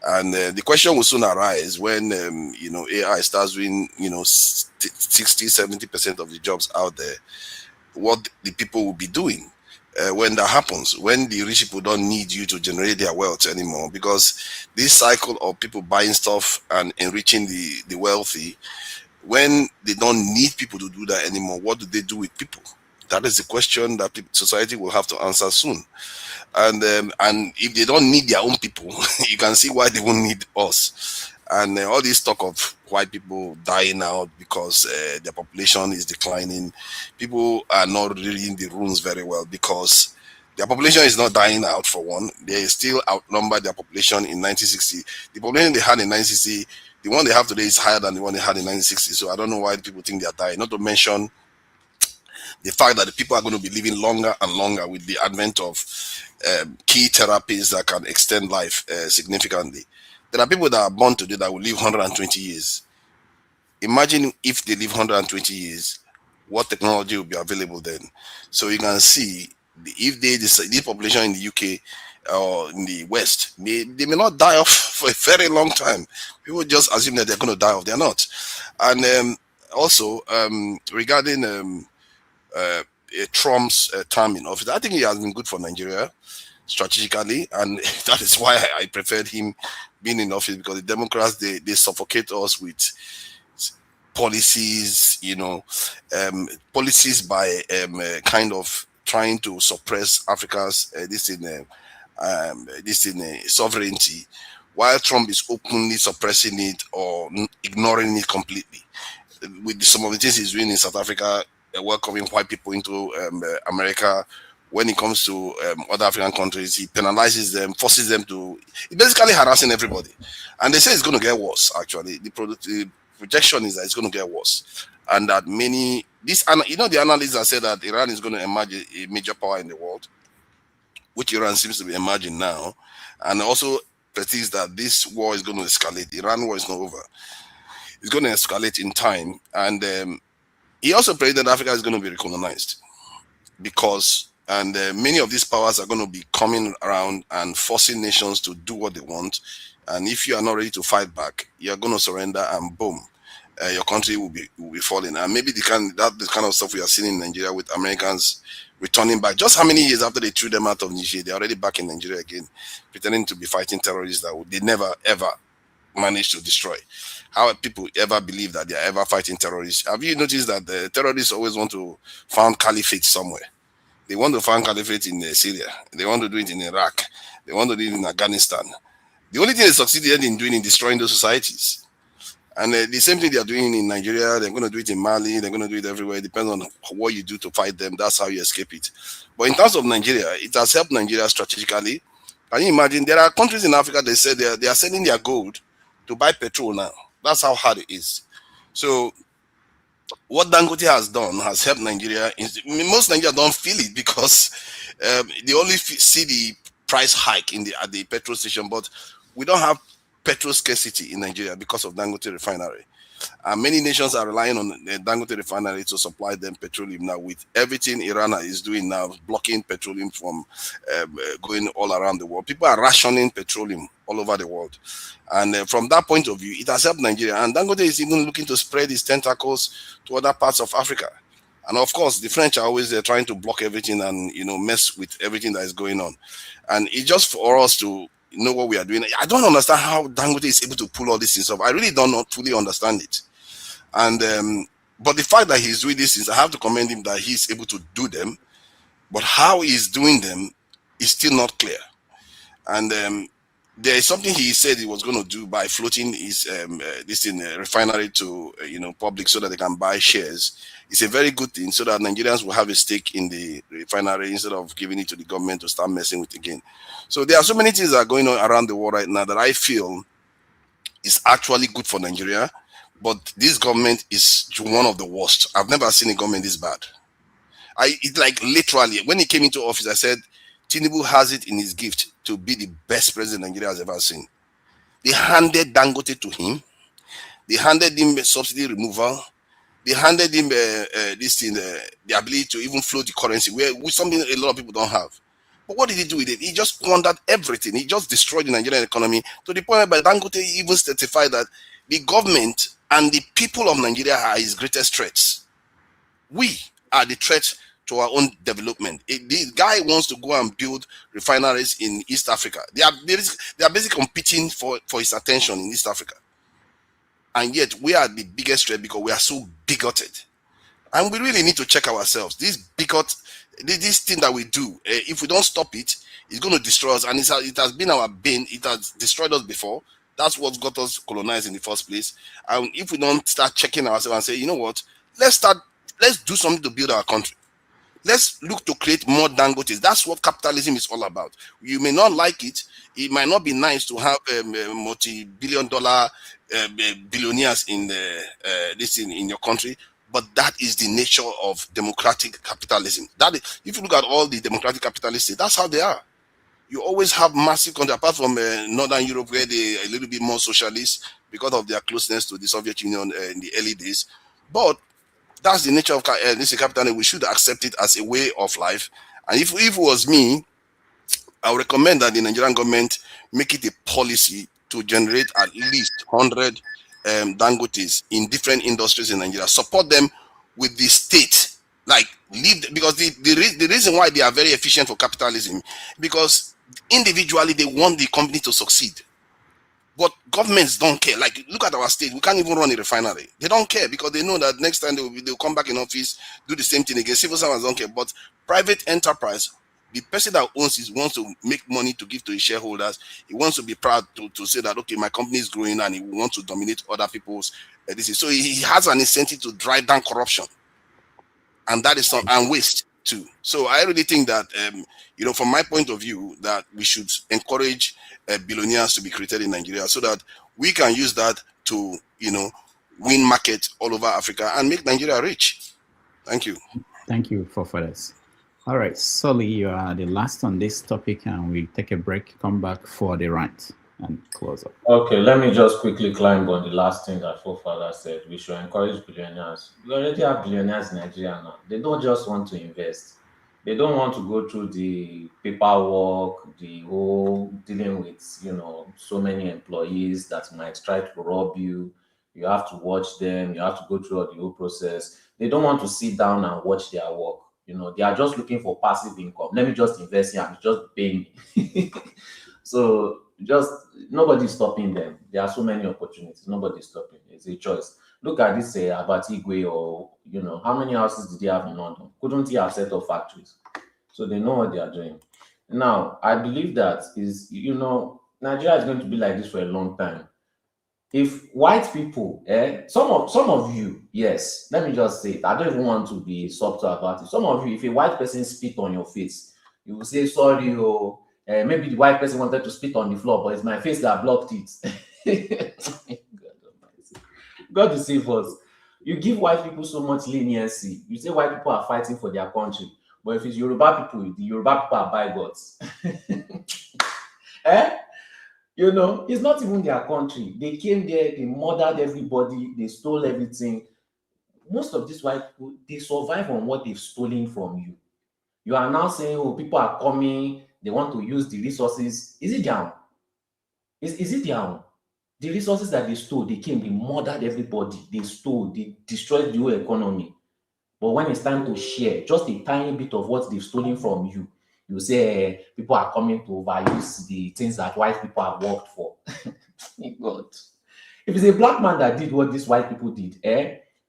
And the question will soon arise when AI starts doing 60-70% of the jobs out there. What the people will be doing when that happens, when the rich people don't need you to generate their wealth anymore, because this cycle of people buying stuff and enriching the wealthy, when they don't need people to do that anymore, what do they do with people? That is the question that society will have to answer soon. And if they don't need their own people, you can see why they won't need us. And all this talk of white people dying out because their population is declining, people are not reading the rules very well, because their population is not dying out, for one. They still outnumber their population in 1960. The population they had in 1960, the one they have today is higher than the one they had in 1960. So I don't know why people think they are dying. Not to mention the fact that the people are going to be living longer and longer with the advent of key therapies that can extend life significantly. There are people that are born today that will live 120 years. Imagine if they live 120 years, what technology will be available then? So you can see, if this population in the UK or in the West, they may not die off for a very long time. People just assume that they're going to die off. They're not. And also, regarding Trump's term in office, I think he has been good for Nigeria strategically, and that is why I preferred him being in office, because the Democrats, they suffocate us with policies, policies by kind of trying to suppress Africa's sovereignty, while Trump is openly suppressing it or ignoring it completely. With some of the things he's doing in South Africa, welcoming white people into America. When it comes to other African countries, he penalizes them, forces them to, he's basically harassing everybody. And they say it's going to get worse, actually. The projection is that it's going to get worse. And that the analysts have said that Iran is going to emerge a major power in the world, which Iran seems to be emerging now. And also predicts that this war is going to escalate. The Iran war is not over. It's going to escalate in time. And he also predicted that Africa is going to be recolonized, because many of these powers are going to be coming around and forcing nations to do what they want. And if you are not ready to fight back, you're going to surrender, and boom. your country will be falling. And maybe the kind of stuff we are seeing in Nigeria with Americans returning back. Just how many years after they threw them out of Niger, they're already back in Nigeria again, pretending to be fighting terrorists that they never ever managed to destroy. How people ever believe that they are ever fighting terrorists? Have you noticed that the terrorists always want to found caliphate somewhere? They want to found caliphate in Syria. They want to do it in Iraq. They want to do it in Afghanistan. The only thing they succeeded in doing is destroying those societies. And the same thing they are doing in Nigeria, they're going to do it in Mali, they're going to do it everywhere. It depends on what you do to fight them. That's how you escape it. But in terms of Nigeria, it has helped Nigeria strategically. Can you imagine? There are countries in Africa, they say they are selling their gold to buy petrol now. That's how hard it is. So what Dangote has done has helped Nigeria. Most Nigeria don't feel it because they only see the price hike at the petrol station, but we don't have petrol scarcity in Nigeria because of Dangote refinery. Many nations are relying on the Dangote refinery to supply them petroleum now. With everything Iran is doing now, blocking petroleum from going all around the world, people are rationing petroleum all over the world. And from that point of view, it has helped Nigeria. And Dangote is even looking to spread his tentacles to other parts of Africa. And of course, the French are always trying to block everything and mess with everything that is going on. And it's just for us to know what we are doing. I don't understand how Dangote is able to pull all these things off. I really don't not fully understand it. And but the fact that he's doing these things, I have to commend him that he's able to do them. But how he's doing them is still not clear. And there is something he said he was going to do by floating his refinery to public so that they can buy shares. It's a very good thing so that Nigerians will have a stake in the refinery instead of giving it to the government to start messing with again. So there are so many things that are going on around the world right now that I feel is actually good for Nigeria. But this government is one of the worst. I've never seen a government this bad. It's like literally, when he came into office, I said, Tinubu has it in his gift to be the best president Nigeria has ever seen. They handed Dangote to him. They handed him subsidy removal. They handed him the ability to even float the currency, which something a lot of people don't have. But what did he do with it? He just squandered everything. He just destroyed the Nigerian economy to the point where Dangote even certified that the government and the people of Nigeria are his greatest threats. We are the threat to our own development. The guy wants to go and build refineries in East Africa. They are basically competing for his attention in East Africa. And yet we are the biggest threat because we are so bigoted. And we really need to check ourselves. This thing that we do, if we don't stop it, it's going to destroy us. And it has been our bane. It has destroyed us before. That's what got us colonized in the first place. And if we don't start checking ourselves and say, you know what, let's do something to build our country. Let's look to create more Dangotes. That's what capitalism is all about. You may not like it. It might not be nice to have multi-billion-dollar billionaires in in your country, but that is the nature of democratic capitalism. If you look at all the democratic capitalists, that's how they are. You always have massive countries, apart from Northern Europe, where they are a little bit more socialist because of their closeness to the Soviet Union in the early days. But that's the nature of this capitalism. We should accept it as a way of life. And if it was me, I would recommend that the Nigerian government make it a policy to generate at least 100 Dangotes in different industries in Nigeria. Support them with the state. Because the reason why they are very efficient for capitalism, because individually they want the company to succeed. But governments don't care. Like, look at our state. We can't even run a refinery. They don't care because they know that next time they'll come back in office, do the same thing again. Civil servants don't care. But private enterprise, the person that owns it wants to make money to give to his shareholders. He wants to be proud to say that, okay, my company is growing and he wants to dominate other people's. So he has an incentive to drive down corruption. And that is and waste too. So I really think that, from my point of view, that we should encourage billionaires to be created in Nigeria so that we can use that to, win markets all over Africa and make Nigeria rich. Thank you. Thank you for this. All right, Sully, you are the last on this topic, and we take a break, come back for the rant and close up. Okay, let me just quickly climb on the last thing that forefather said. We should encourage billionaires. We already have billionaires in Nigeria now. They don't just want to invest. They don't want to go through the paperwork, the whole dealing with, so many employees that might try to rob you. You have to watch them. You have to go through the whole process. They don't want to sit down and watch their work. They are just looking for passive income. Let me just invest here and just pay me. So just nobody's stopping them. There are so many opportunities. Nobody's stopping. It's a choice. Look at this Abatigwe, or how many houses did they have in London? Couldn't he have set up factories? So they know what they are doing. Now, I believe that Nigeria is going to be like this for a long time. If white people, some of you, yes, let me just say it. I don't even want to be subtle about it. Some of you, if a white person spit on your face, you will say sorry, or maybe the white person wanted to spit on the floor, but it's my face that blocked it. God to save us. You give white people so much leniency. You say white people are fighting for their country, but if it's Yoruba people, the Yoruba people are bigots. It's not even their country. They came there, they murdered everybody, they stole everything. Most of these white people, they survive on what they've stolen from you. You are now saying, oh, people are coming, they want to use the resources. Is it down? Is it down? The resources that they stole, they came, they murdered everybody, they stole, they destroyed the whole economy. But when it's time to share, just a tiny bit of what they've stolen from you, you say people are coming to overuse the things that white people have worked for. God. If it's a black man that did what these white people did,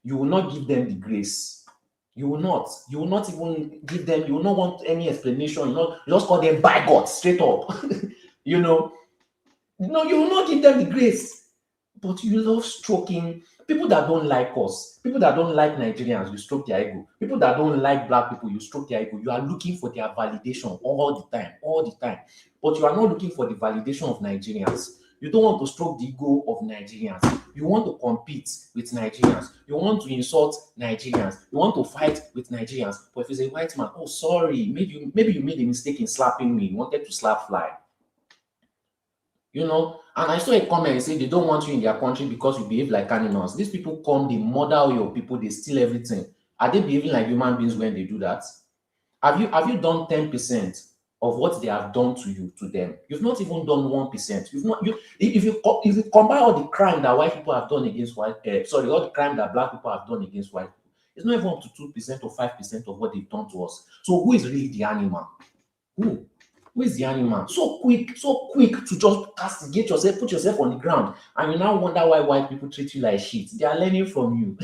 you will not give them the grace. You will not. You will not even give them, you will not want any explanation. You just call them bigots straight up. No, you will not give them the grace. But you love stroking people that don't like us, people that don't like Nigerians, you stroke their ego. People that don't like black people, you stroke their ego. You are looking for their validation all the time. But you are not looking for the validation of Nigerians. You don't want to stroke the ego of Nigerians. You want to compete with Nigerians. You want to insult Nigerians. You want to fight with Nigerians. But if it's a white man, oh, sorry, maybe you made a mistake in slapping me. You wanted to slap fly. And I saw a comment saying they don't want you in their country because you behave like animals. These people come, they murder all your people, they steal everything. Are they behaving like human beings when they do that? Have you done 10% of what they have done to you, to them? You've not even done 1%. If you combine all the crime that white people have done against all the crime that black people have done against white people, it's not even up to 2% or 5% of what they've done to us. So who is really the animal? Who is the animal? So quick to just castigate yourself, put yourself on the ground, and you now wonder why white people treat you like shit. They are learning from you.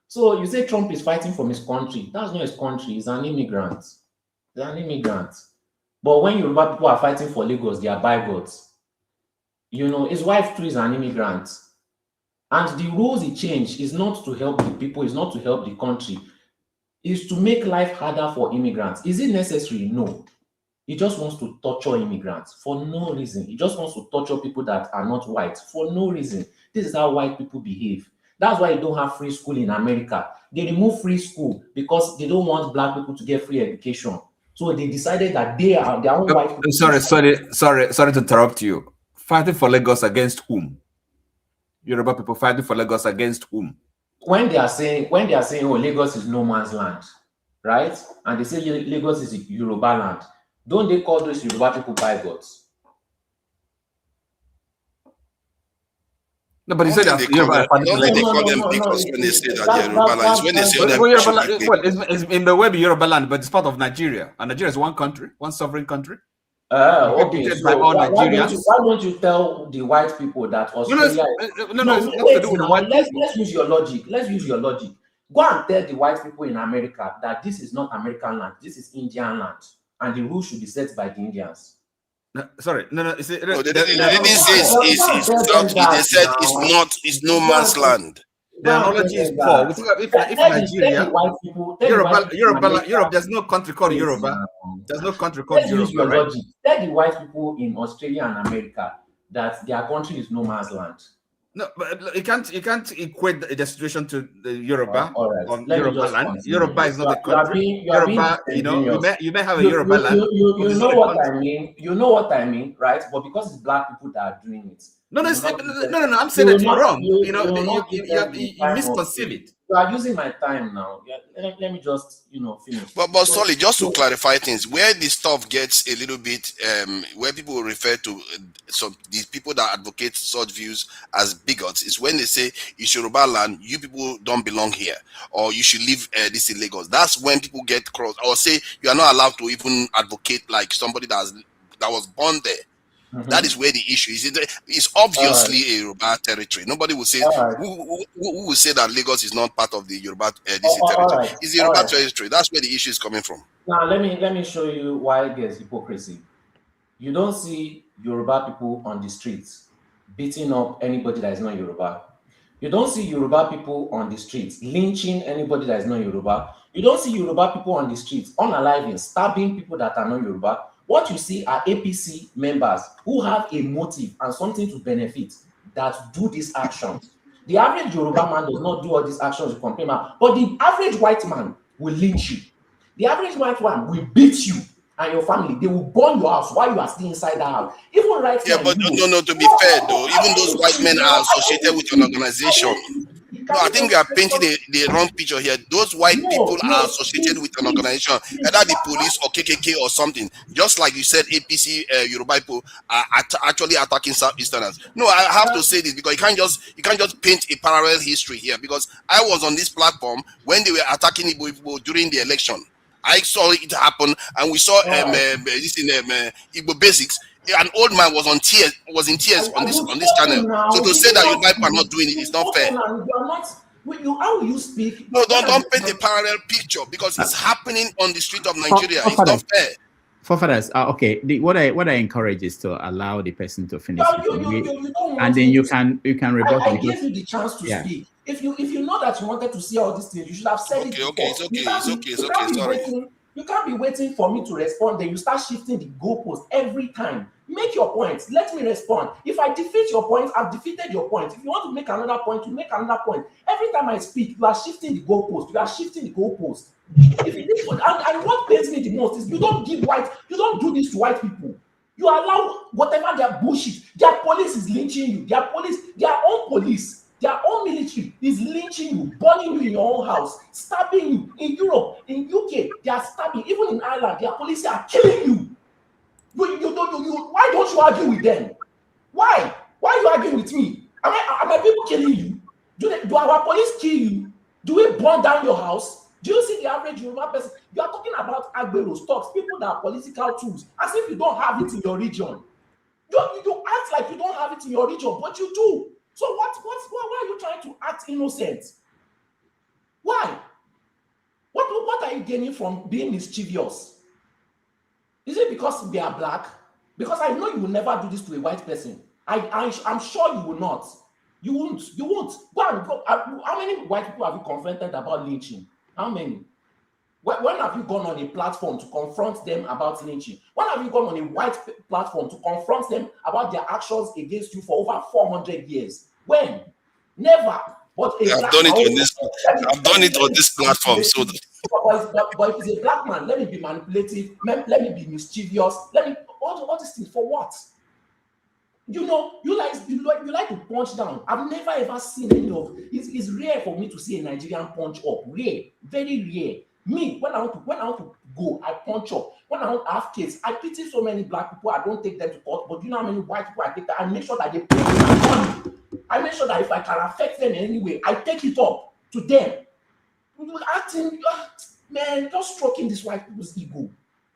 So you say Trump is fighting from his country. That's not his country. He's an immigrant. But when Yoruba people are fighting for Lagos, they are bigots. His wife too is an immigrant. And the rules he changed is not to help the people, is not to help the country. Is to make life harder for immigrants. Is it necessary? No. He just wants to torture immigrants for no reason. He just wants to torture people that are not white for no reason. This is how white people behave. That's why you don't have free school in America. They remove free school because they don't want black people to get free education. So they decided that they are their own white people. Sorry to interrupt you. Fighting for Lagos against whom? Yoruba people fighting for Lagos against whom? When they are saying, oh, Lagos is no man's land, right? And they say Lagos is Yoruba land, don't they call those Yoruba people bigots? No, but he said that Yoruba. Don't they call them bigots when they say that they're Yoruba land? It's when they say them. It's in the way Yoruba land, but it's part of Nigeria, and Nigeria is one country, one sovereign country. Okay. So why don't you tell the white people that Australia? Let's use your logic. Go and tell the white people in America that this is not American land. This is Indian land, and the rules should be set by the Indians. They didn't say they said it's no man's land. The analogy is poor. If Nigeria, Europe, there's no country called Yoruba. There's no country called Yoruba, right? Tell the white people in Australia and America that their country is no man's land. No, but you can't equate the situation to the Yoruba on Yoruba land. Continue. Yoruba is not a country. Yoruba, you may have a Yoruba land. You know what I mean. You know what I mean, right? But because it's black people that are doing it. No. I'm saying that you're wrong. You misconceive it. You are using my time now. Yeah, let me just, finish. But Solly, just to clarify things, where the stuff gets a little bit, where people will refer to some these people that advocate such views as bigots, is when they say it's Yoruba land, you people don't belong here, or you should leave this in Lagos. That's when people get cross, or say you are not allowed to even advocate like somebody that was born there. That is where the issue is. It's obviously a Yoruba territory. Nobody will say who will say that Lagos is not part of the Yoruba territory. It's the Yoruba territory. That's where the issue is coming from. Now let me show you why there's hypocrisy. You don't see Yoruba people on the streets beating up anybody that is not Yoruba. You don't see Yoruba people on the streets lynching anybody that is not Yoruba. You don't see Yoruba people on the streets unaliving, stabbing people that are not Yoruba. What you see are APC members who have a motive and something to benefit that do these actions. The average Yoruba man does not do all these actions you complain about, but the average white man will lynch you. The average white man will beat you and your family. They will burn your house while you are still inside the house. Even right now. Yeah, but no, to be fair though, even those white men are associated with an organization. No, I think we are painting the wrong picture here. Those white people are associated with an organization, either the police or KKK or something. Just like you said, APC Yoruba people are actually attacking Southeasterners. No, I have to say this because you can't just paint a parallel history here. Because I was on this platform when they were attacking Igbo people during the election. I saw it happen, and we saw this in Igbo Basics. An old man was in tears on this channel. So to say that you might are not doing it is not fair. How you speak? No, don't paint a parallel picture because it's happening on the street of Nigeria. It's not fair. Forefathers, okay. What I encourage is to allow the person to finish, and then you can rebut. I gave you the chance to speak. If you know that you wanted to see all these things, you should have said it. Okay, it's okay. Sorry. You can't be waiting for me to respond. Then you start shifting the goalpost every time. Make your point. Let me respond. If I defeat your point, I've defeated your point. If you want to make another point, you make another point. Every time I speak, you are shifting the goalpost. And what pains me the most is you don't do this to white people. You allow whatever their bullshit. Their police is lynching you. Their own police, their own military is lynching you, burning you in your own house, stabbing you. In Europe, in UK, they are stabbing. Even in Ireland, their police are killing you. Why don't you argue with them? Why? Why are you arguing with me? Are my people killing you? Do our police kill you? Do we burn down your house? Do you see the average Yoruba person? You are talking about Agbero stocks, people that are political tools, as if you don't have it in your region. You act like you don't have it in your region, but you do. So why are you trying to act innocent? Why? What are you gaining from being mischievous? Is it because they are black? Because I know you will never do this to a white person. I'm sure you will not. You won't. Go. How many white people have you confronted about lynching? How many? When have you gone on a platform to confront them about lynching? When have you gone on a white platform to confront them about their actions against you for over 400 years? When? Never. But I've done it on this platform. So but if it's a black man, let me be manipulative, let me be mischievous, let me all these things for what? You like to punch down. I've never ever seen any of it's rare for me to see a Nigerian punch up. Rare, very rare. Me, when I want to go, I punch up. When I want to have kids, I pity so many black people. I don't take them to court, but you know how many white people I take that? I make sure that they pay my money. I make sure that if I can affect them in any way, I take it up to them. Acting, man, just stroking this white people's ego.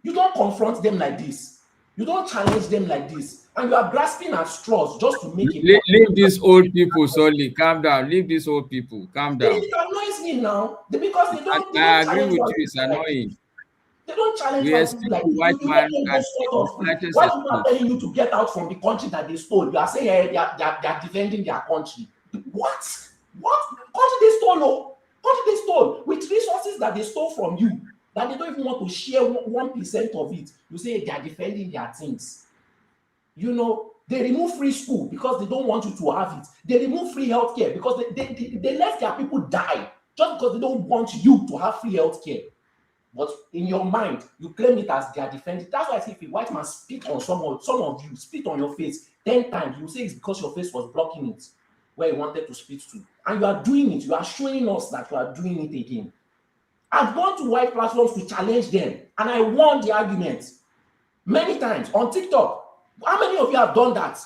You don't confront them like this. You don't challenge them like this. And you are grasping at straws just to make it. Leave these old people, Solly. Calm down. Leave these old people. Calm down. It annoys me now because they don't. I agree with you. It's annoying. They don't challenge we expect like white man and why people are telling you to get out from the country that they stole. You are saying they are defending their country. What? Country they stole? Country they stole with resources that they stole from you that they don't even want to share 1% of it. You say they are defending their things. You know, they remove free school because they don't want you to have it. They remove free healthcare because they let their people die just because they don't want you to have free healthcare. But in your mind, you claim it as they are defending. That's why I say if a white man spit on some of you, spit on your face 10 times, you say it's because your face was blocking it. where he wanted to speak to. And you are doing it. You are showing us that you are doing it again. I've gone to white platforms to challenge them, and I won the argument many times on TikTok. How many of you have done that?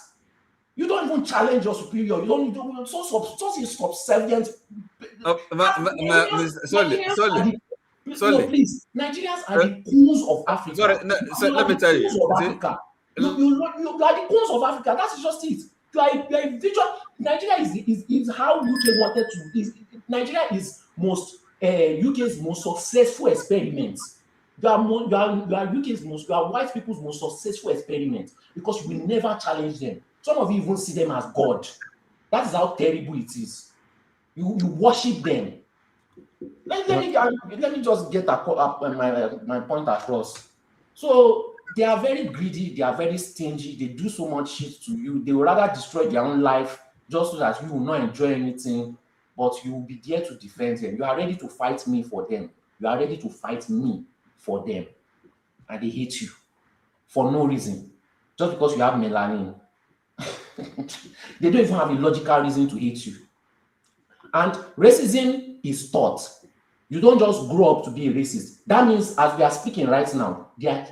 You don't even challenge your superior. You don't do so subservient. Sorry. Please. Nigerians are the coons of Africa. Sorry, no, so let me tell you. You are the coons of Africa. That's just it. You are a visual. Nigeria is how UK wanted to. Nigeria is UK's most successful experiment. You are UK's you are white people's most successful experiment because you will never challenge them. Some of you even see them as God. That is how terrible it is. You worship them. Let me just get my point across. So they are very greedy, they are very stingy, they do so much shit to you. They would rather destroy their own life just so that you will not enjoy anything, but you will be there to defend them. You are ready to fight me for them. You are ready to fight me for them. And they hate you for no reason. Just because you have melanin. They don't even have a logical reason to hate you. And racism is taught. You don't just grow up to be a racist. That means as we are speaking right now, they are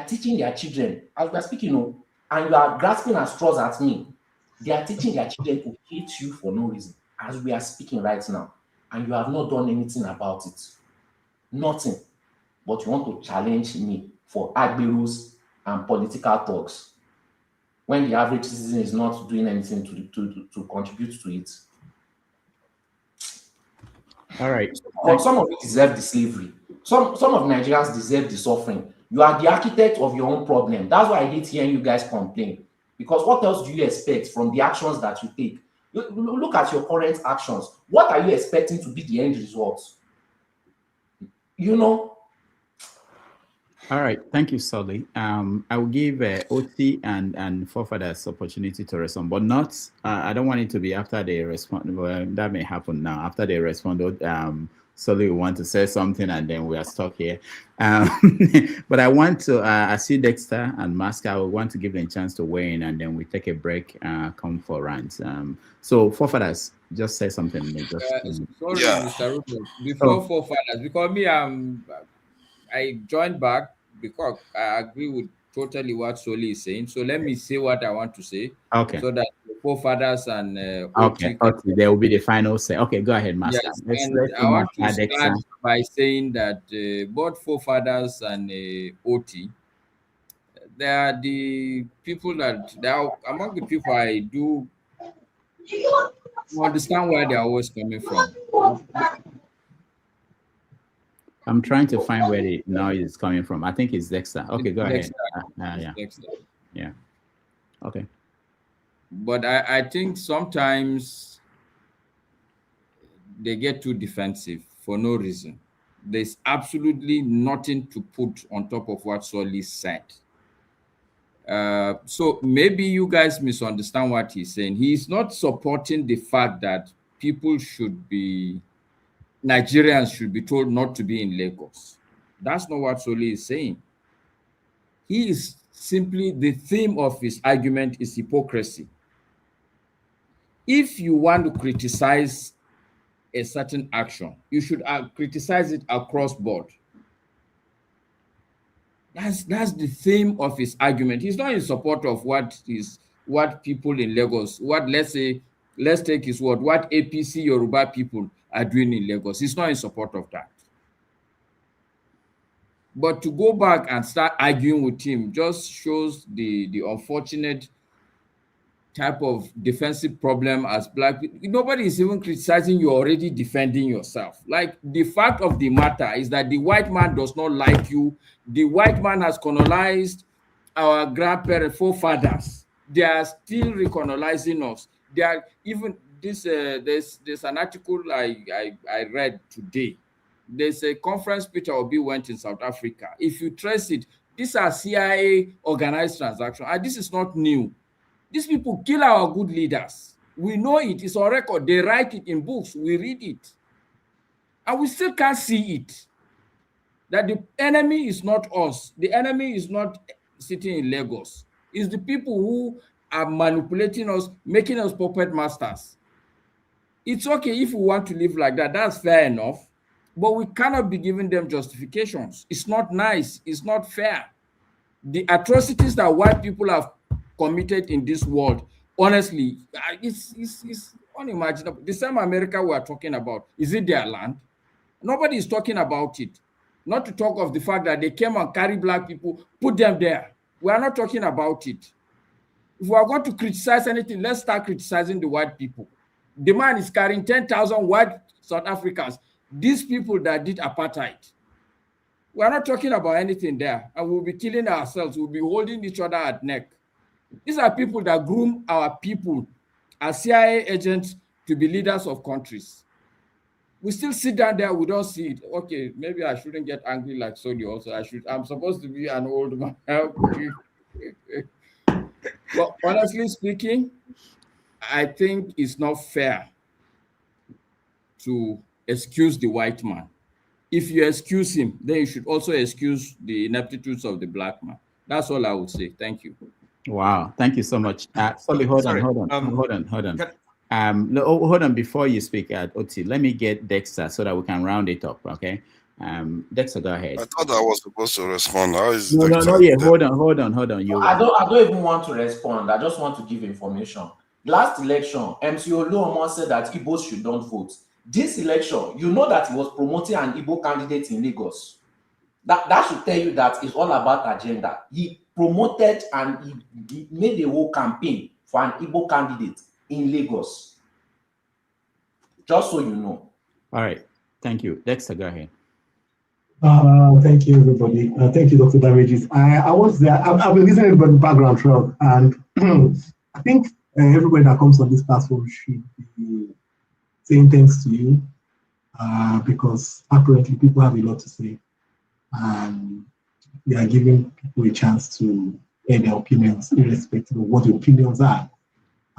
teaching their children, as we are speaking, and you are grasping at straws at me, they are teaching their children to hate you for no reason, as we are speaking right now. And you have not done anything about it. Nothing. But you want to challenge me for agberos and political talks when the average citizen is not doing anything to contribute to it. All right. Some of you deserve the slavery. Some of Nigerians deserve the suffering. You are the architect of your own problem. That's why I hate hearing you guys complain. Because what else do you expect from the actions that you take? Look at your current actions. What are you expecting to be the end result? All right. Thank you, Sully. I will give OT and forefathers opportunity to respond, but not. I don't want it to be after they respond. Well, that may happen now. After they respond, Sully will want to say something, and then we are stuck here. But I want to. I see Dexter and Mask. I want to give them a chance to weigh in, and then we take a break. Come for rants. So forefathers, just say something. Mr. Rupert. Before forefathers, because me, I joined back because I agree with totally what Soli is saying. So let me say what I want to say. Okay. So that the forefathers and okay, there will be the final say. Okay, go ahead, Master. Yes, I want to start by saying that both forefathers and OT, they are the people they are among the people I do understand where they are always coming from. I'm trying to find where the noise is coming from. I think it's Dexter. Okay, go ahead. Dexter. Yeah. Okay. But I think sometimes they get too defensive for no reason. There's absolutely nothing to put on top of what Soli said. So maybe you guys misunderstand what he's saying. He's not supporting the fact that Nigerians should be told not to be in Lagos. That's not what Soli is saying. He is simply, the theme of his argument is hypocrisy. If you want to criticize a certain action, you should criticize it across board. That's the theme of his argument. He's not in support of what people in Lagos, let's take his word, what APC Yoruba people are doing in Lagos. He's not in support of that. But to go back and start arguing with him just shows the unfortunate type of defensive problem as black people. Nobody is even criticizing you, already defending yourself. Like, the fact of the matter is that the white man does not like you. The white man has colonized our grandparents, forefathers. They are still recolonizing us. They are even this. There's an article I read today. There's a conference Peter Obi went in South Africa. If you trace it, these are CIA organized transactions, and this is not new. These people kill our good leaders. We know it. It's on record. They write it in books. We read it. And we still can't see it. That the enemy is not us. The enemy is not sitting in Lagos. It's the people who are manipulating us, making us puppet masters. It's okay if we want to live like that. That's fair enough. But we cannot be giving them justifications. It's not nice. It's not fair. The atrocities that white people have committed in this world, honestly, it's unimaginable. The same America we are talking about, is it their land? Nobody is talking about it. Not to talk of the fact that they came and carried black people, put them there. We are not talking about it. If we are going to criticize anything, let's start criticizing the white people. The man is carrying 10,000 white South Africans, these people that did apartheid. We are not talking about anything there, and we'll be killing ourselves. We'll be holding each other at neck. These are people that groom our people as CIA agents to be leaders of countries. We still sit down there, we don't see it. Okay, maybe I shouldn't get angry like Sodi also. I'm supposed to be an old man. But honestly speaking, I think it's not fair to excuse the white man. If you excuse him, then you should also excuse the ineptitudes of the black man. That's all I would say. Thank you. Wow, thank you so much. Sorry, hold on. Before you speak, Oti, let me get Dexter so that we can round it up. Okay, Dexter, go ahead. I thought I was supposed to respond. How is no, yeah, hold on. I don't even want to respond. I just want to give information. Last election, MC Oluomo said that Igbos should not vote. This election, you know that he was promoting an Igbo candidate in Lagos. That should tell you that it's all about agenda. He promoted and he made a whole campaign for an Igbo candidate in Lagos. Just so you know. All right. Thank you. Dexter, go ahead. Thank you, everybody. Thank you, Dr. Damages. I was there. I've been listening to the background track, and I think everybody that comes on this platform should be saying thanks to you because apparently people have a lot to say, and they are giving people a chance to air their opinions, irrespective of what the opinions are.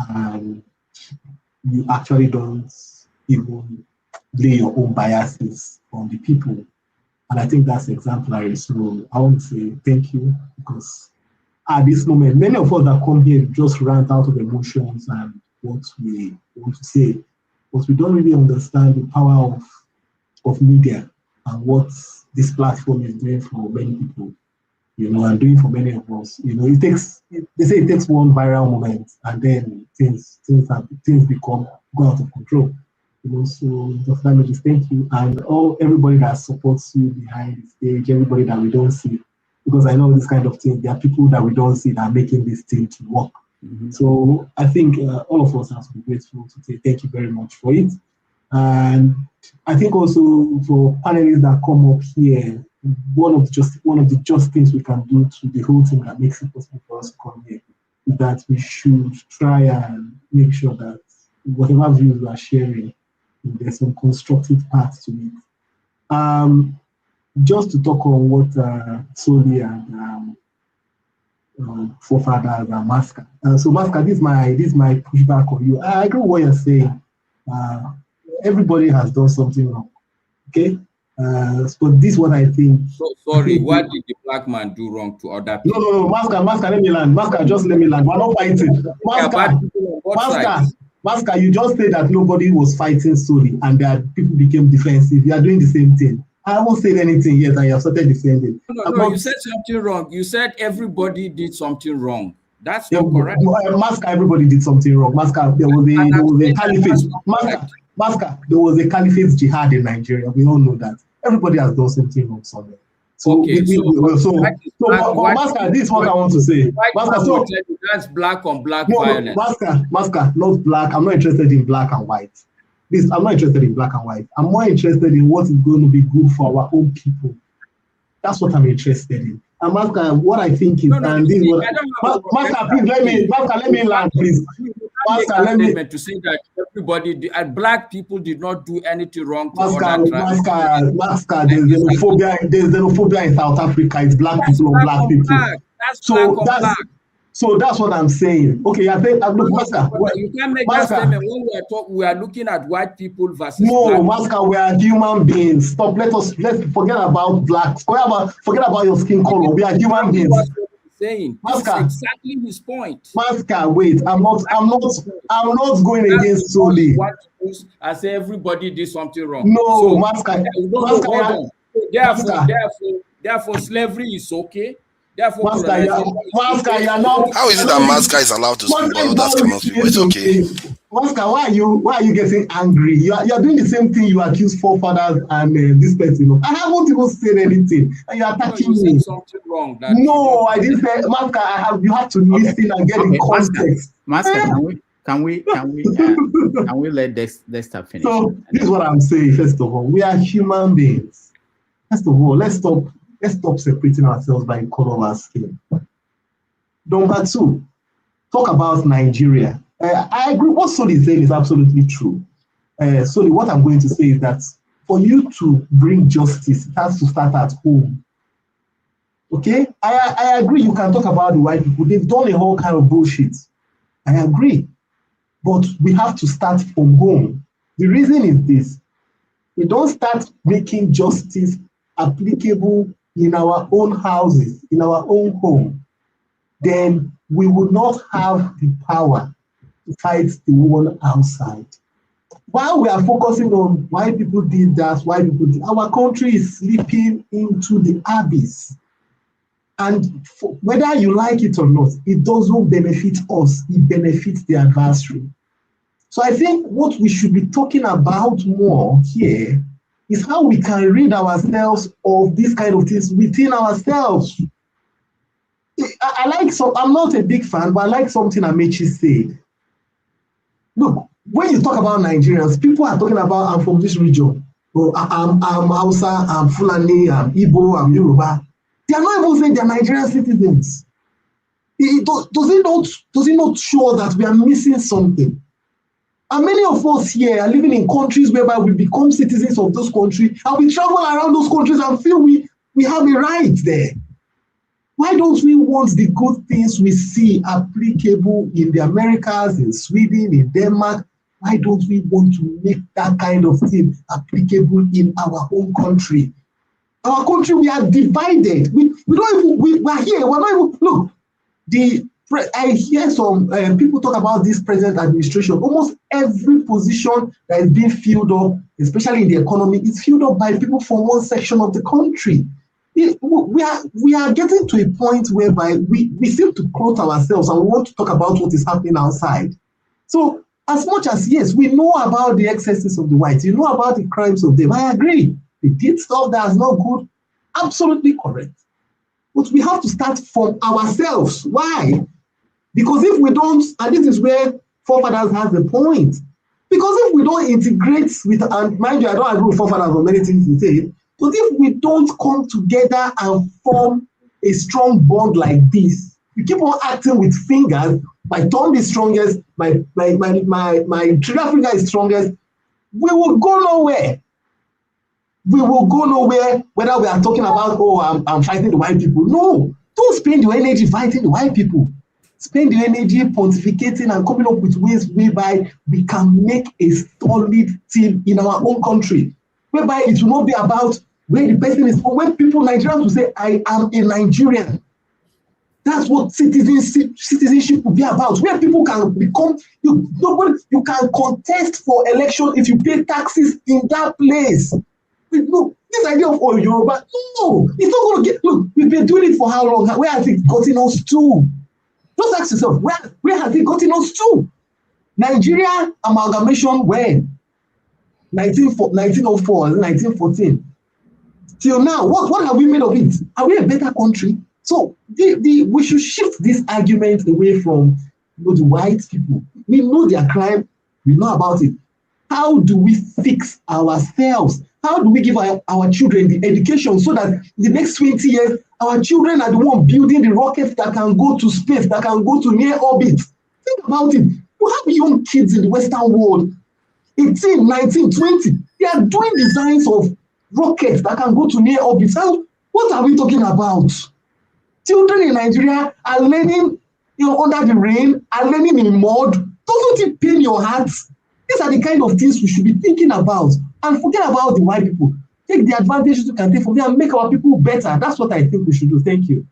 And you actually don't even lay your own biases on the people. And I think that's exemplary. So I want to say thank you, because at this moment, many of us that come here just rant out of emotions and what we want to say, but we don't really understand the power of media and what this platform is doing for many people, and doing for many of us. They say it takes one viral moment and then things go out of control. So Dr. Damages, thank you, and everybody that supports you behind the stage, everybody that we don't see, because I know this kind of thing, there are people that we don't see that are making this thing to work. Mm-hmm. So I think all of us have to be grateful to say thank you very much for it. And I think also for panelists that come up here, one of the just things we can do to the whole thing that makes it possible for us to come here is that we should try and make sure that whatever views we are sharing, there's some constructive parts to it. Just to talk on what Soli and forefathers and Masca. So Masca, this is my pushback on you. I agree with what you're saying. Everybody has done something wrong. Okay? But this is what I think. So sorry, what did the black man do wrong to other people? No, Masca, let me land. Masca, just let me land. We're not fighting. Masca, you just said that nobody was fighting Soli and that people became defensive. You are doing the same thing. I haven't said anything yet, and you have started defending. No, you said something wrong. You said everybody did something wrong. That's not correct. Masca, everybody did something wrong. Masca, there was a caliphate. Masca, there was a caliphate jihad in Nigeria. We all know that. Everybody has done something wrong somewhere. So, okay, Masca, this is what I want to say. Masca, that's black on black violence. Masca, not black. I'm not interested in black and white. I'm not interested in black and white. I'm more interested in what is going to be good for our own people. That's what I'm interested in. And Masca, what I think is, Masca, please let me land, please. Masca, let me to say that everybody, black people did not do anything wrong. Masca, there's xenophobia in South Africa. It's black people on black people. So that's what I'm saying. Okay, I think Masca. You can't make that statement when we are looking at white people versus no, Masca, we are human beings. Stop. Let's forget about blacks. Forget about your skin color. We are human beings. saying. This is exactly his point. Masker, wait, I'm not going against Soli. As everybody did something wrong. No, so, Masker. Hold on. Therefore, slavery is okay. Therefore, Masker, you're not. How is it that Masker is allowed to speak but others cannot speak? But it's okay. Masker, why are you getting angry? You're doing the same thing you accuse forefathers and this person. I haven't even said anything, and you're attacking me. Said something wrong. No, I didn't say. Masker, you have to listen and get the context. Masker, can we let Dexter finish? So this is what I'm saying. First of all, we are human beings. First of all, let's stop separating ourselves by the color of our skin. Number two, talk about Nigeria. I agree. What Soli is saying is absolutely true. Soli, what I'm going to say is that for you to bring justice, it has to start at home. Okay? I agree. You can talk about the white people. They've done a whole kind of bullshit. I agree. But we have to start from home. The reason is this. We don't start making justice applicable in our own houses, in our own home, then we will not have the power to fight the one outside. While we are focusing on why people did that, our country is slipping into the abyss. And whether you like it or not, it doesn't benefit us, it benefits the adversary. So I think what we should be talking about more here is how we can rid ourselves of these kind of things within ourselves. I'm not a big fan, but I like something Amechi said. Look, when you talk about Nigerians, people are talking about, I'm from this region. Oh, I'm Hausa, I'm Fulani, I'm Igbo, I'm Yoruba. They are not even saying they're Nigerian citizens. Does it not show that we are missing something? And many of us here are living in countries whereby we become citizens of those countries, and we travel around those countries and feel we have a right there. Why don't we want the good things we see applicable in the Americas, in Sweden, in Denmark? Why don't we want to make that kind of thing applicable in our own country? Our country, we are divided. We are here. We're not even, look, I hear some people talk about this present administration. Almost every position that is being filled up, especially in the economy, is filled up by people from one section of the country. We are getting to a point whereby we seem to clothe ourselves and we want to talk about what is happening outside. So as much as, yes, we know about the excesses of the whites, you know about the crimes of them, I agree. They did stuff that is not good, absolutely correct. But we have to start from ourselves. Why? Because if we don't, and this is where forefathers has the point, because if we don't integrate with, and mind you, I don't agree with forefathers on many things you say, but if we don't come together and form a strong bond like this, we keep on acting with fingers, my thumb is strongest, my trigger finger is strongest, we will go nowhere. We will go nowhere whether we are talking about, oh, I'm fighting the white people. No, don't spend your energy fighting the white people. Spend your energy pontificating and coming up with ways whereby we can make a solid team in our own country, whereby it will not be about where the person is from. When people, Nigerians will say, I am a Nigerian. That's what citizenship will be about, where people can become, you can contest for election if you pay taxes in that place. Look, this idea of Yoruba, no, it's not going to get, look, we've been doing it for how long? Where has it gotten us to? Just ask yourself, where has it gotten us to? Nigeria amalgamation when? 1904, 1914. Till now, what have we made of it? Are we a better country? So we should shift this argument away from the white people. We know their crime, we know about it. How do we fix ourselves? How do we give our children the education so that in the next 20 years, our children are the one building the rockets that can go to space, that can go to near orbit? Think about it. You have young kids in the Western world, 18, 19, 20. They are doing designs of rockets that can go to near orbit. So what are we talking about? Children in Nigeria are learning under the rain, are learning in mud. Doesn't it pain your heart? These are the kind of things we should be thinking about. And forget about the white people. Take the advantages we can take from them and make our people better. That's what I think we should do. Thank you.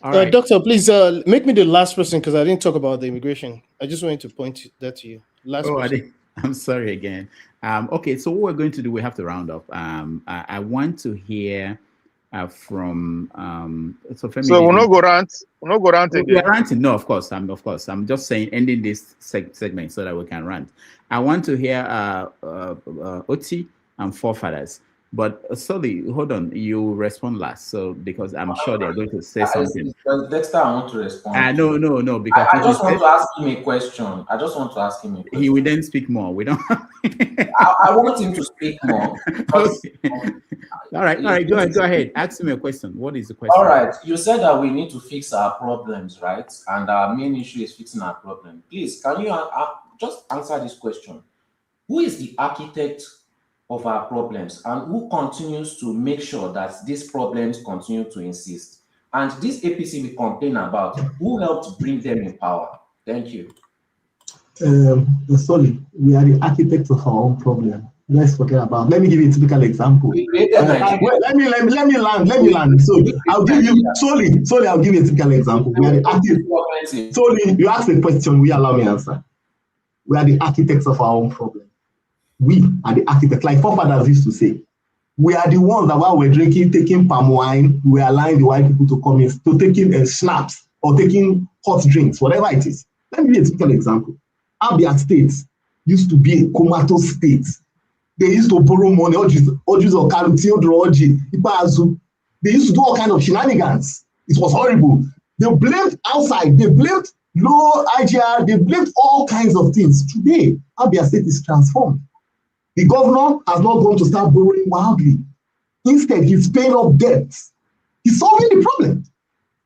All right. Doctor, please make me the last person because I didn't talk about the immigration. I just wanted to point that to you. Last person. I'm sorry again. Okay, so what we're going to do, we have to round up. I want to hear from so we'll not go rant. We'll not go rant again. We're ranting. No, of course. I'm just saying ending this segment so that we can rant. I want to hear Oti and Forefathers. But sorry, hold on. You respond last, so because I'm sure they're going to say something. Dexter, I want to respond. No, because I just want to ask him a question. He will then speak more. We don't. I want him to speak more. Okay. All right. Go ahead. Ask him a question. What is the question? All right. You said that we need to fix our problems, right? And our main issue is fixing our problem. Please, can you just answer this question? Who is the architect of our problems, and who continues to make sure that these problems continue to insist? And this APC we complain about, who helped bring them in power? Thank you. Sorry, we are the architects of our own problem. Let's forget about. Let me give you a typical example. Let me land. So I'll give you solely. I'll give you a typical example. We are the architects. Solely, you ask a question, we allow me answer. We are the architects of our own problem. We are the architects, like forefathers used to say. We are the ones that while we're drinking, taking palm wine, we are allowing the white people to come in, to taking schnapps or taking hot drinks, whatever it is. Let me give you a typical example. Abia State used to be a comatose state. They used to borrow money, Ojus or Oji, Ipazu. They used to do all kinds of shenanigans. It was horrible. They blamed outside, they blamed low IGR, they blamed all kinds of things. Today, Abia State is transformed. The governor has not gone to start borrowing wildly. Instead, he's paying off debts. He's solving the problem.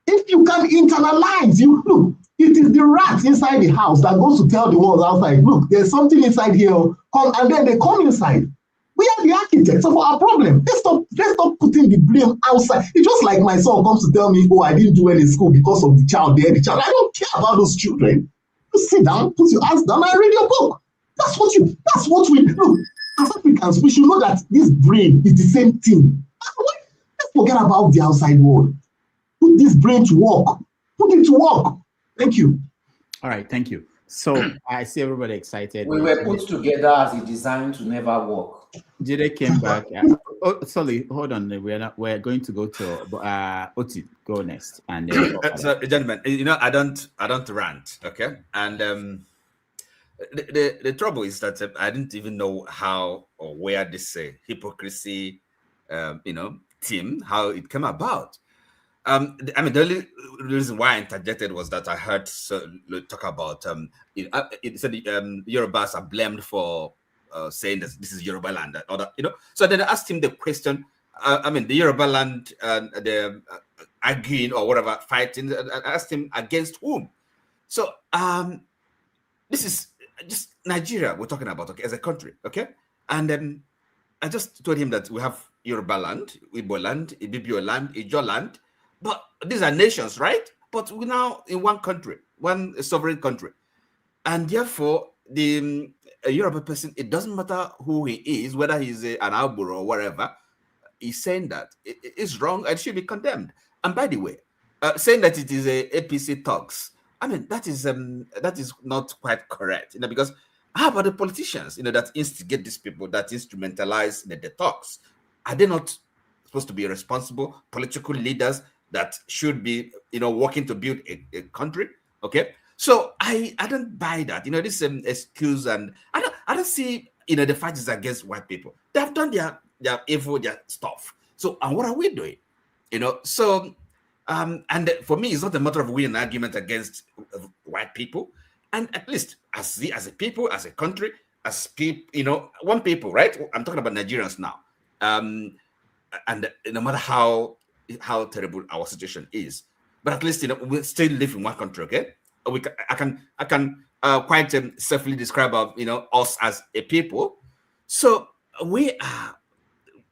If you can internalize, look, it is the rats inside the house that goes to tell the ones outside, look, there's something inside here, come, and then they come inside. We are the architects of our problem. Let's stop putting the blame outside. It's just like my son comes to tell me, oh, I didn't do well in school because of the child. I don't care about those children. You sit down, put your hands down, and read your book. That's what we look. As Africans, we should know that this brain is the same thing. Let's forget about the outside world. Put this brain to work. Put it to work. Thank you. All right, thank you. So I see everybody excited. We were put together as a design to never work. Jide came back. Oh, sorry, hold on. We're going to go to Oti. Go next. And so, gentlemen, I don't rant, okay? And the trouble is that I didn't even know how or where this hypocrisy, team, how it came about. The only reason why I interjected was that I heard talk about it said Yorubas are blamed for saying that this is Yoruba land, So then I asked him the question. The Yoruba land, they're arguing or whatever, fighting. I asked him against whom. So this is just Nigeria we're talking about, okay, as a country, okay? And then I just told him that we have Yoruba land, Igbo land, Ibibio land, Ijo land, but these are nations, right? But we're now in one country, one sovereign country. And therefore, the Yoruba person, it doesn't matter who he is, whether he's an Alburo or whatever, he's saying that it is wrong and should be condemned. And by the way, saying that it is a APC talks, that is not quite correct, because how about the politicians, that instigate these people, that instrumentalize the talks? Are they not supposed to be responsible political leaders that should be, working to build a country? Okay, so I don't buy that. This excuse, and I don't see, the fight is against white people. They have done their evil, their stuff. So, and what are we doing? So. And for me, it's not a matter of winning an argument against white people. And at least as a people, as a country, as people, one people, right? I'm talking about Nigerians now. And no matter how terrible our situation is, but at least we still live in one country, okay? I can quite safely describe us as a people. So we're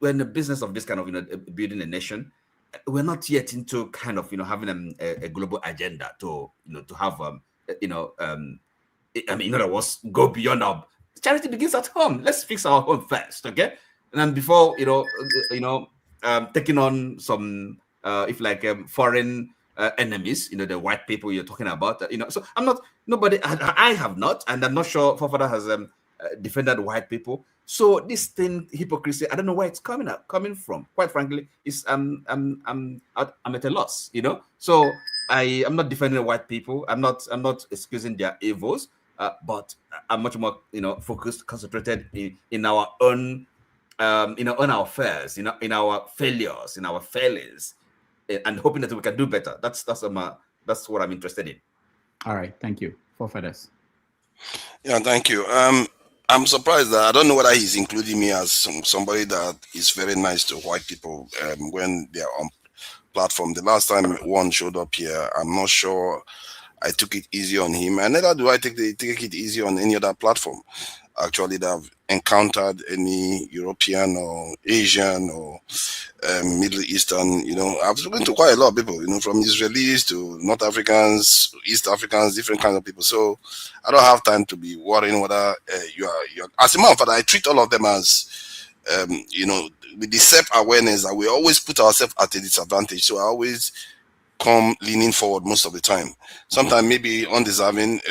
in the business of this kind of building a nation. We're not yet into kind of having a global agenda to have in other words, go beyond our charity begins at home. Let's fix our home first, okay? And then before taking on some foreign enemies, the white people you're talking about. So I'm not, nobody, I have not, and I'm not sure Fofather has defended white people. So this thing, hypocrisy, I don't know where it's coming from. Quite frankly, it's I'm at a loss, So I'm not defending white people. I'm not excusing their evils, but I'm much more focused, concentrated in our own on our affairs, in our failures, in our failings, and hoping that we can do better. That's what I'm interested in. All right, thank you. Forefathers. Yeah, thank you. I'm surprised that I don't know whether he's including me as somebody that is very nice to white people when they are on platform. The last time one showed up here, I'm not sure I took it easy on him, and neither do I take it easy on any other platform. Actually, that I've encountered any European or Asian or Middle Eastern, I've spoken to quite a lot of people, from Israelis to North Africans, East Africans, different kinds of people. So I don't have time to be worrying whether you're. As a matter of fact, I treat all of them as, with the self-awareness that we always put ourselves at a disadvantage. So I always come leaning forward most of the time. Sometimes maybe undeserving,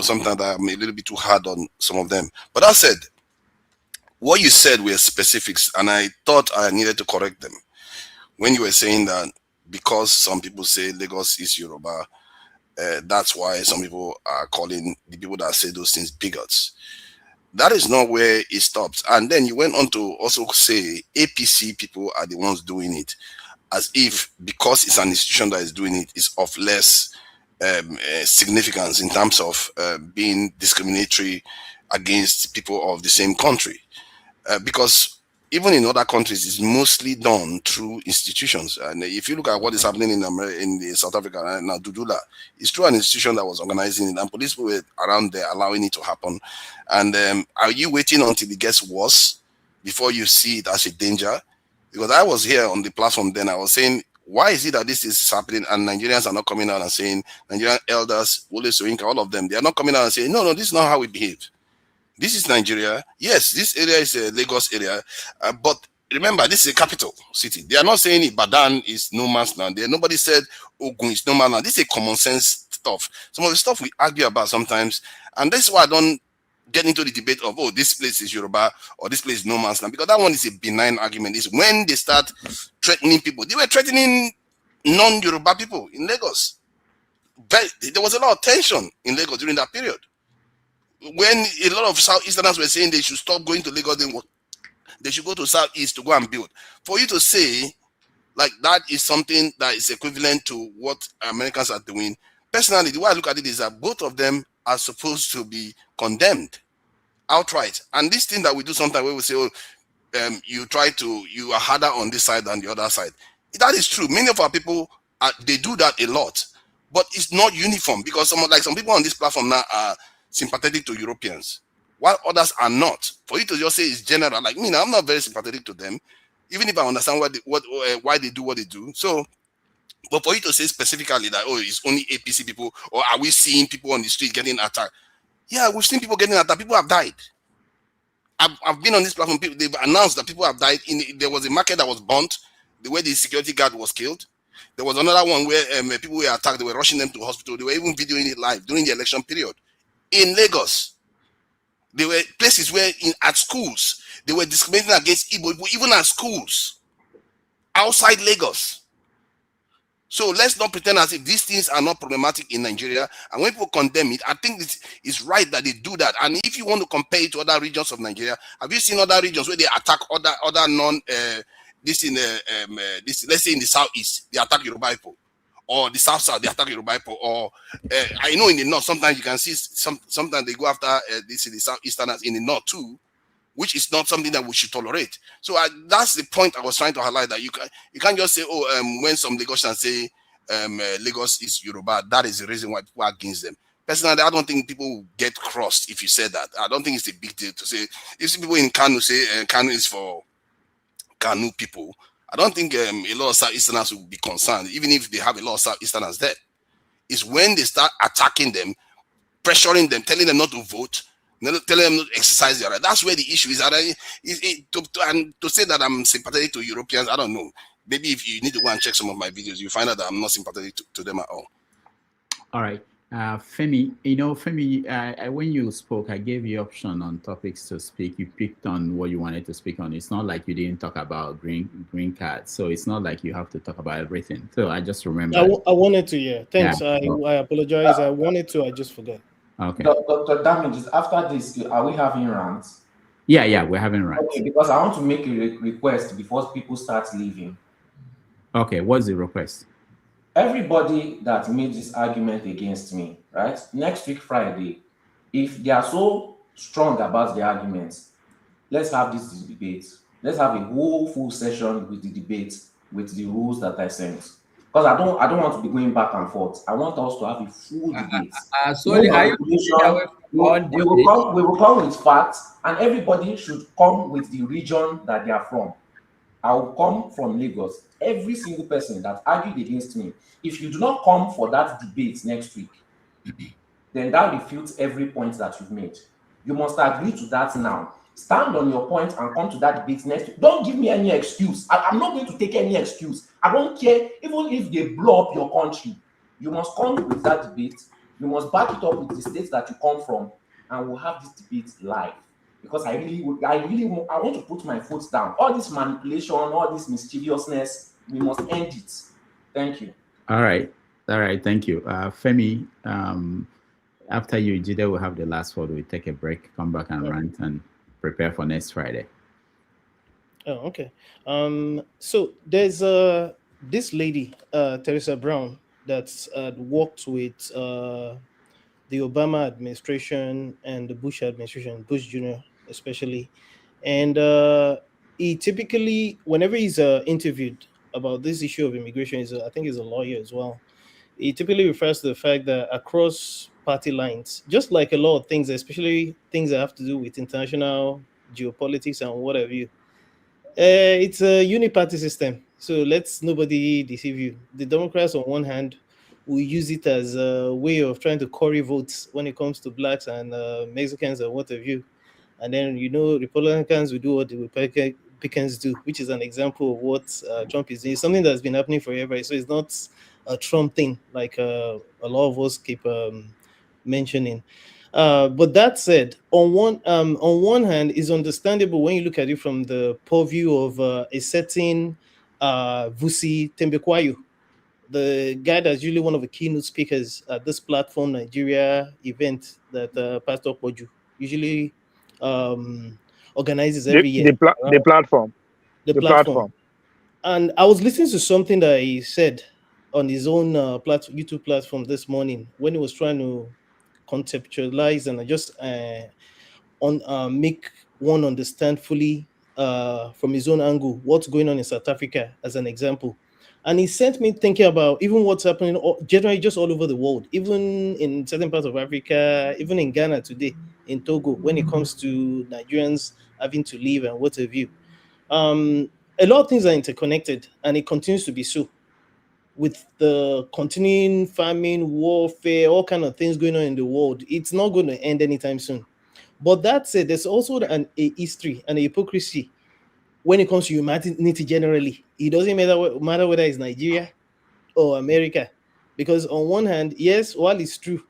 sometimes I'm a little bit too hard on some of them. But that said, what you said were specifics, and I thought I needed to correct them. When you were saying that because some people say Lagos is Yoruba, that's why some people are calling the people that say those things bigots. That is not where it stops. And then you went on to also say APC people are the ones doing it, as if because it's an institution that is doing it, is of less significance in terms of being discriminatory against people of the same country. Because even in other countries, it's mostly done through institutions. And if you look at what is happening in South Africa now, Dudula, it's through an institution that was organizing it, and police were around there allowing it to happen. And are you waiting until it gets worse before you see it as a danger? Because I was here on the platform then, I was saying, why is it that this is happening and Nigerians are not coming out and saying, Nigerian elders, Wole Soyinka, all of them, they are not coming out and saying, no, this is not how we behave. This is Nigeria. Yes, this area is a Lagos area, but remember, this is a capital city. They are not saying Ibadan is no man's land. Nobody said Ogun is no man's land. This is a common sense stuff. Some of the stuff we argue about sometimes, and that's why I don't get into the debate of, oh, this place is Yoruba or this place is no man's land, because that one is a benign argument. It's when they start threatening people. They were threatening non-Yoruba people in Lagos. There was a lot of tension in Lagos during that period. When a lot of Southeasterners were saying they should stop going to Lagos, they should go to Southeast to go and build. For you to say, like, that is something that is equivalent to what Americans are doing, personally, the way I look at it is that both of them are supposed to be condemned outright. And this thing that we do sometimes where we say, oh, you are harder on this side than the other side. That is true. Many of our people, they do that a lot, but it's not uniform, because some people on this platform now are sympathetic to Europeans, while others are not. For you to just say it's general, like me, now, I'm not very sympathetic to them, even if I understand why they do what they do. So, but for you to say specifically that, oh, it's only APC people, or are we seeing people on the street getting attacked? Yeah, we've seen people getting attacked. People have died. I've been on this platform. They've announced that people have died. There was a market that was burnt, the way the security guard was killed. There was another one where people were attacked. They were rushing them to the hospital. They were even videoing it live during the election period. In Lagos, there were places where at schools, they were discriminating against Igbo people, even at schools, outside Lagos. So let's not pretend as if these things are not problematic in Nigeria. And when people condemn it, I think it's right that they do that. And if you want to compare it to other regions of Nigeria, have you seen other regions where they attack other non, let's say in the southeast, they attack Yoruba people? Or the south, they attack Yoruba people, or I know in the north, sometimes you can see sometimes they go after the southeasterners in the north too, which is not something that we should tolerate. So that's the point I was trying to highlight, that you can't just say, oh, when some Lagosians say Lagos is Yoruba, that is the reason why people are against them. Personally, I don't think people will get crossed if you say that. I don't think it's a big deal to say. If some people in Kanu say Kanu is for Kanu people, I don't think a lot of Southeasterners will be concerned, even if they have a lot of Southeasterners there. It's when they start attacking them, pressuring them, telling them not to vote, telling them not to exercise their right. That's where the issue is. And to say that I'm sympathetic to Europeans, I don't know. Maybe if you need to go and check some of my videos, you find out that I'm not sympathetic to them at all. All right. Femi, Femi, when you spoke, I gave you option on topics to speak. You picked on what you wanted to speak on. It's not like you didn't talk about green cards. So it's not like you have to talk about everything. So I just remember. I wanted to, yeah. Thanks. Yeah. I apologize. I wanted to, I just forgot. Okay. Dr. Damages, after this, are we having rants? Yeah, we're having rants. Okay, because I want to make a request before people start leaving. Okay, what's the request? Everybody that made this argument against me, right? Next week, Friday, if they are so strong about the arguments, let's have this debate. Let's have a whole full session with the debate with the rules that I sent. Because I don't want to be going back and forth. I want us to have a full debate. Sorry, we will come with facts, and everybody should come with the region that they are from. I will come from Lagos. Every single person that argued against me, if you do not come for that debate next week, then that refutes every point that you've made. You must agree to that now. Stand on your point and come to that debate next week. Don't give me any excuse. I'm not going to take any excuse. I don't care, even if they blow up your country. You must come with that debate. You must back it up with the states that you come from, and we'll have this debate live. Because I want to put my foot down. All this manipulation, all this mischievousness, we must end it. Thank you. All right. Thank you. Femi, after you, Jide will have the last word. We'll take a break, come back and rant and prepare for next Friday. Oh, okay. So there's this lady, Teresa Brown, that's worked with the Obama administration and the Bush administration, Bush Jr. especially. And he typically, whenever he's interviewed about this issue of immigration, I think he's a lawyer as well. He typically refers to the fact that across party lines, just like a lot of things, especially things that have to do with international geopolitics and what have you, it's a uniparty system. So let's nobody deceive you. The Democrats, on one hand, will use it as a way of trying to curry votes when it comes to blacks and Mexicans and what have you. And then, Republicans will do what the Republicans do, which is an example of what Trump is doing. It's something that's been happening forever. So it's not a Trump thing, like a lot of us keep mentioning. But that said, on one hand, it's understandable when you look at it from the purview of a certain Vusi Tembekwayo, the guy that's usually one of the keynote speakers at this Platform Nigeria event that Pastor Poju usually organizes every year. The platform. And I was listening to something that he said on his own YouTube platform this morning when he was trying to conceptualize and just make one understand fully from his own angle what's going on in South Africa as an example. And he sent me thinking about even what's happening generally just all over the world, even in certain parts of Africa, even in Ghana today, in Togo, when it comes to Nigerians having to leave and what have you. A lot of things are interconnected, and it continues to be so. With the continuing famine, warfare, all kind of things going on in the world, it's not going to end anytime soon. But that said, there's also a history and a hypocrisy when it comes to humanity generally. It doesn't matter whether it's Nigeria or America, because on one hand, yes, while it's true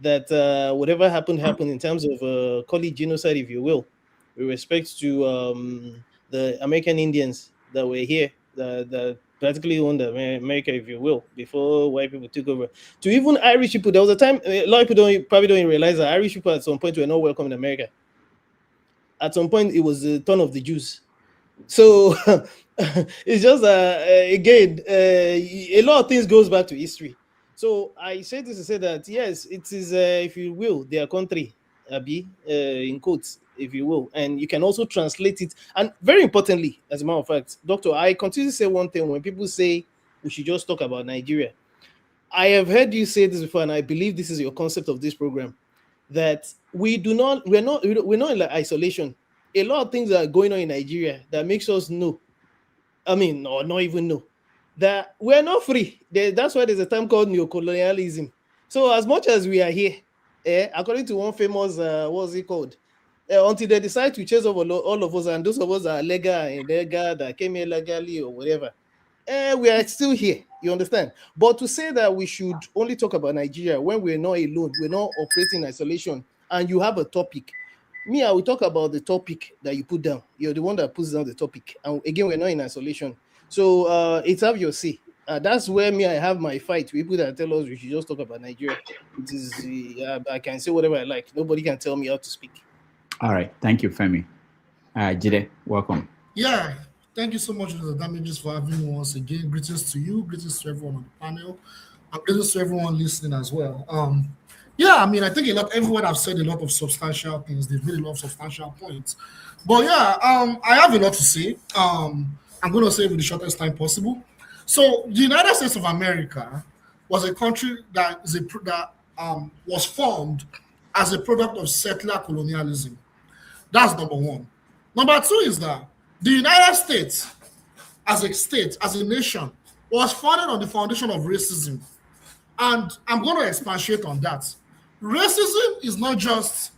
that whatever happened in terms of call it genocide, if you will, with respect to the American Indians that were here, that practically owned America, if you will, before white people took over. To even Irish people, there was a time, a lot of people probably don't realize that Irish people at some point were not welcome in America. At some point, it was the turn of the Jews. So it's just, again, a lot of things goes back to history. So I say this to say that, yes, it is, if you will, their country, Abi, in quotes, if you will, and you can also translate it. And very importantly, as a matter of fact, Doctor, I continue to say one thing when people say we should just talk about Nigeria. I have heard you say this before, and I believe this is your concept of this program, that we're not in like isolation. A lot of things are going on in Nigeria that makes us know, or not even know, that we're not free. That's why there's a term called neocolonialism. So as much as we are here, according to one famous, what's it called? Until they decide to chase over all of us, and those of us that are legal and illegal, that came here legally or whatever, we are still here. You understand? But to say that we should only talk about Nigeria when we're not alone, we're not operating in isolation, and you have a topic. Me, I will talk about the topic that you put down. You're the one that puts down the topic. And again, we're not in isolation. So it's have your say. That's where me, I have my fight with people that tell us we should just talk about Nigeria. It is, I can say whatever I like. Nobody can tell me how to speak. All right. Thank you, Femi. Jide, welcome. Yeah. Thank you so much, Mr. Damages, for having me once again. Greetings to you. Greetings to everyone on the panel. And greetings to everyone listening as well. Yeah, I mean, I think everyone have said a lot of substantial things. They've made a lot of substantial points. But yeah, I have a lot to say. I'm going to say it in the shortest time possible. So the United States of America was a country that was formed as a product of settler colonialism. That's number one. Number two is that the United States, as a nation, was founded on the foundation of racism. And I'm going to expatiate on that. Racism is not just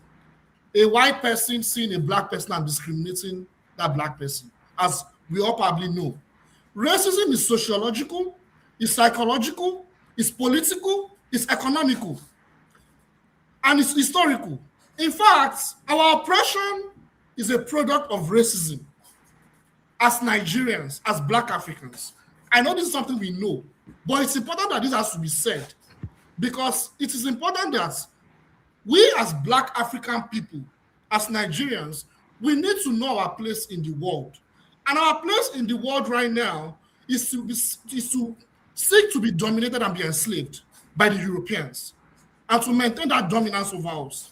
a white person seeing a black person and discriminating that black person, as we all probably know. Racism is sociological, it's psychological, it's political, it's economical, and it's historical. In fact, our oppression is a product of racism as Nigerians, as Black Africans. I know this is something we know, but it's important that this has to be said because it is important that we as Black African people, as Nigerians, we need to know our place in the world. And our place in the world right now is to seek to be dominated and be enslaved by the Europeans and to maintain that dominance over us.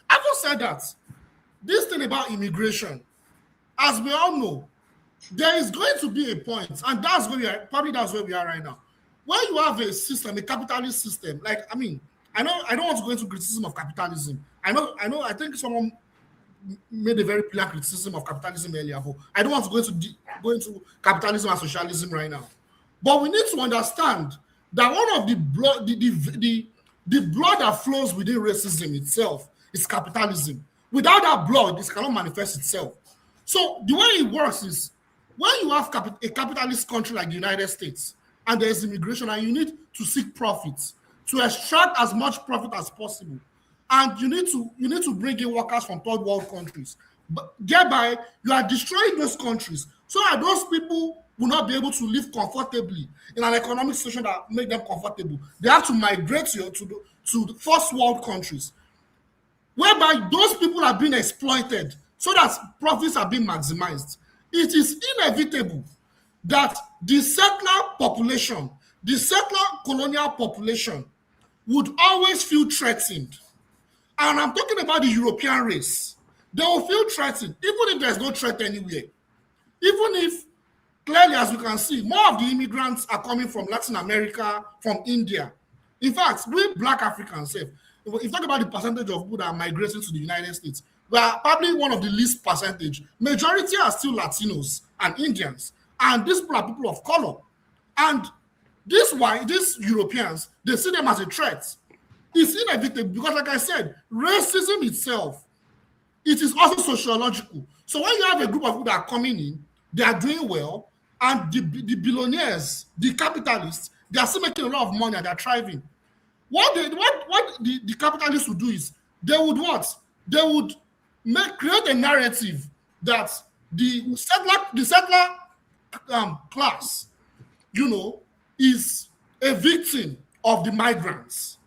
Having said that, this thing about immigration, as we all know, there is going to be a point, and that's where we are, probably that's where we are right now. When you have a system, a capitalist system, like, I mean, I don't want to go into criticism of capitalism. I think someone made a very clear criticism of capitalism earlier, but I don't want to go into capitalism and socialism right now. But we need to understand that one of the blood that flows within racism itself is capitalism. Without that blood, this cannot manifest itself. So the way it works is when you have a capitalist country like the United States and there is immigration and you need to seek profits, to extract as much profit as possible, and you need to bring in workers from third world countries. But thereby, you are destroying those countries so that those people will not be able to live comfortably in an economic situation that make them comfortable. They have to migrate to the first world countries, whereby those people are being exploited so that profits are being maximized. It is inevitable that the settler population, the settler colonial population would always feel threatened. And I'm talking about the European race. They will feel threatened, even if there's no threat anywhere. Even if, clearly, as you can see, more of the immigrants are coming from Latin America, from India. In fact, we Black Africans, if you talk about the percentage of people that are migrating to the United States, we are probably one of the least percentage. Majority are still Latinos and Indians. And these people are people of color. And these Europeans, they see them as a threat. It's inevitable because, like I said, racism itself, it is also sociological. So when you have a group of people that are coming in, they are doing well, and the billionaires, the capitalists, they are still making a lot of money and they're thriving. What the capitalists would do is they would what? They would create a narrative that the settler class, is a victim of the migrants.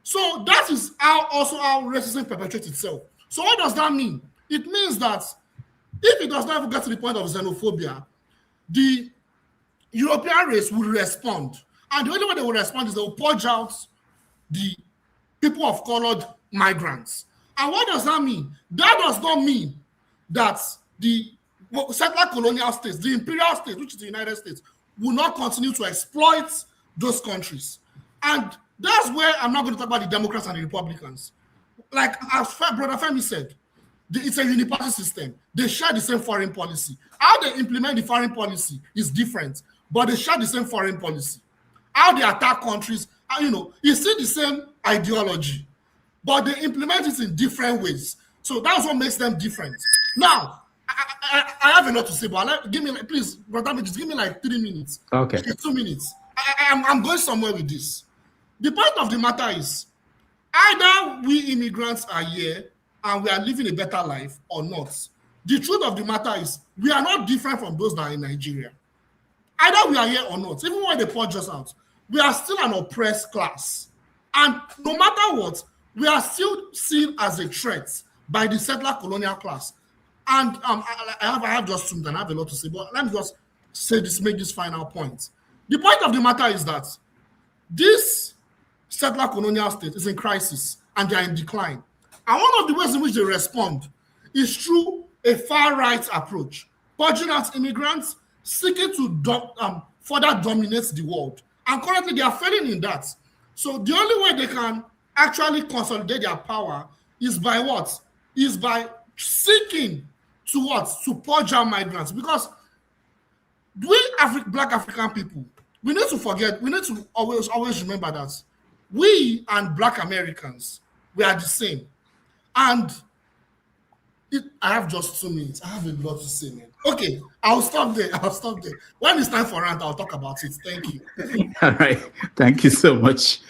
So that is how racism perpetrates itself. So what does that mean? It means that if it does not ever get to the point of xenophobia, the European race will respond. And the only way they will respond is they will purge out the people of colored migrants. And what does that mean? That does not mean that the settler colonial states, the imperial states, which is the United States, will not continue to exploit those countries. And that's where I'm not going to talk about the Democrats and the Republicans. Like as Brother Femi said, it's a uniparty system. They share the same foreign policy. How they implement the foreign policy is different, but they share the same foreign policy. How they attack countries, it's still the same ideology, but they implement it in different ways. So that's what makes them different. Now, I have a lot to say, but give me, please, brother, just give me like 3 minutes. Okay. 2 minutes. I'm going somewhere with this. The point of the matter is, either we immigrants are here and we are living a better life or not. The truth of the matter is, we are not different from those that are in Nigeria. Either we are here or not, even when they purge us out, we are still an oppressed class. And no matter what, we are still seen as a threat by the settler colonial class. And I have just assumed and I have a lot to say, but let me just say this, make this final point. The point of the matter is that this settler colonial state is in crisis and they are in decline. And one of the ways in which they respond is through a far-right approach, purging out immigrants, seeking to further dominate the world. And currently they are failing in that. So the only way they can actually consolidate their power is by what? Is by seeking to what? To purge out migrants. Because we Black African people, we need to always remember that we and Black Americans, we are the same. And I have just 2 minutes. I have a lot to say, man. Okay, I'll stop there. When it's time for rant, I'll talk about it. Thank you. All right. Thank you so much.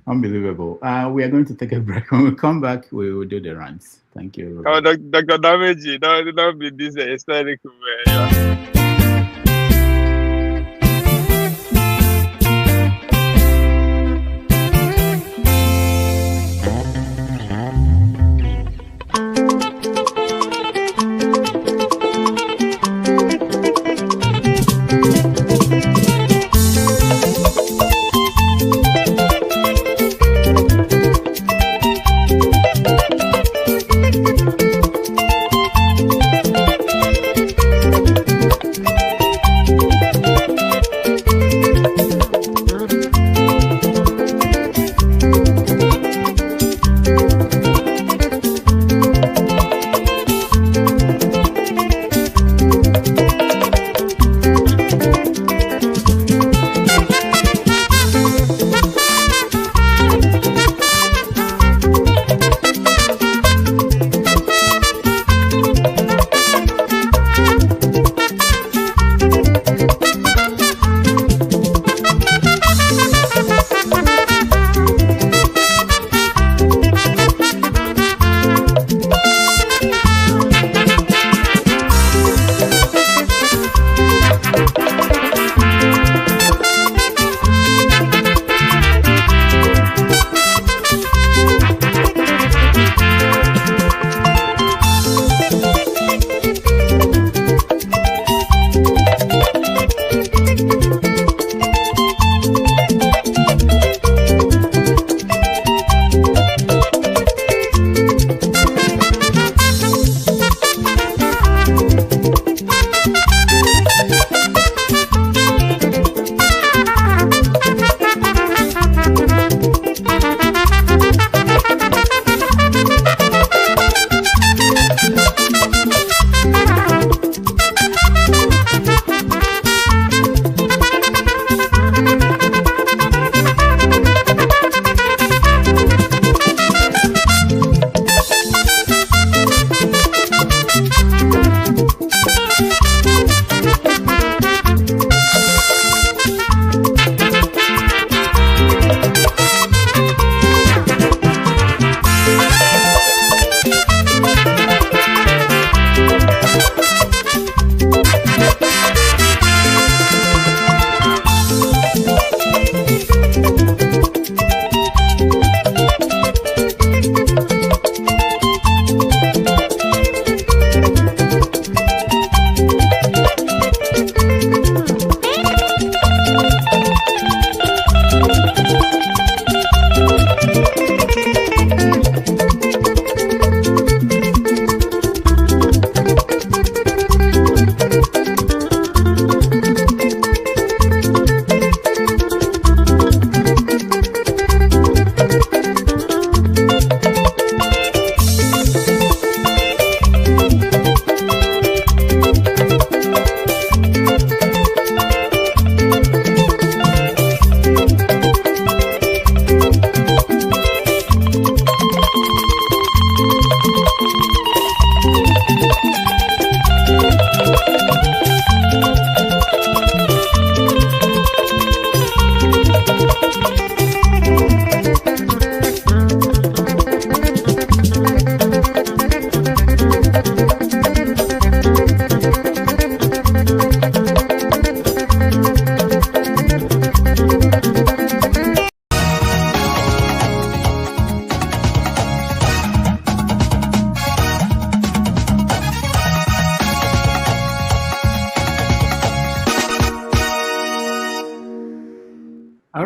Unbelievable. We are going to take a break. When we come back, we will do the rants. Thank you. Oh, Dr. Dameji, don't be this hysterical, man.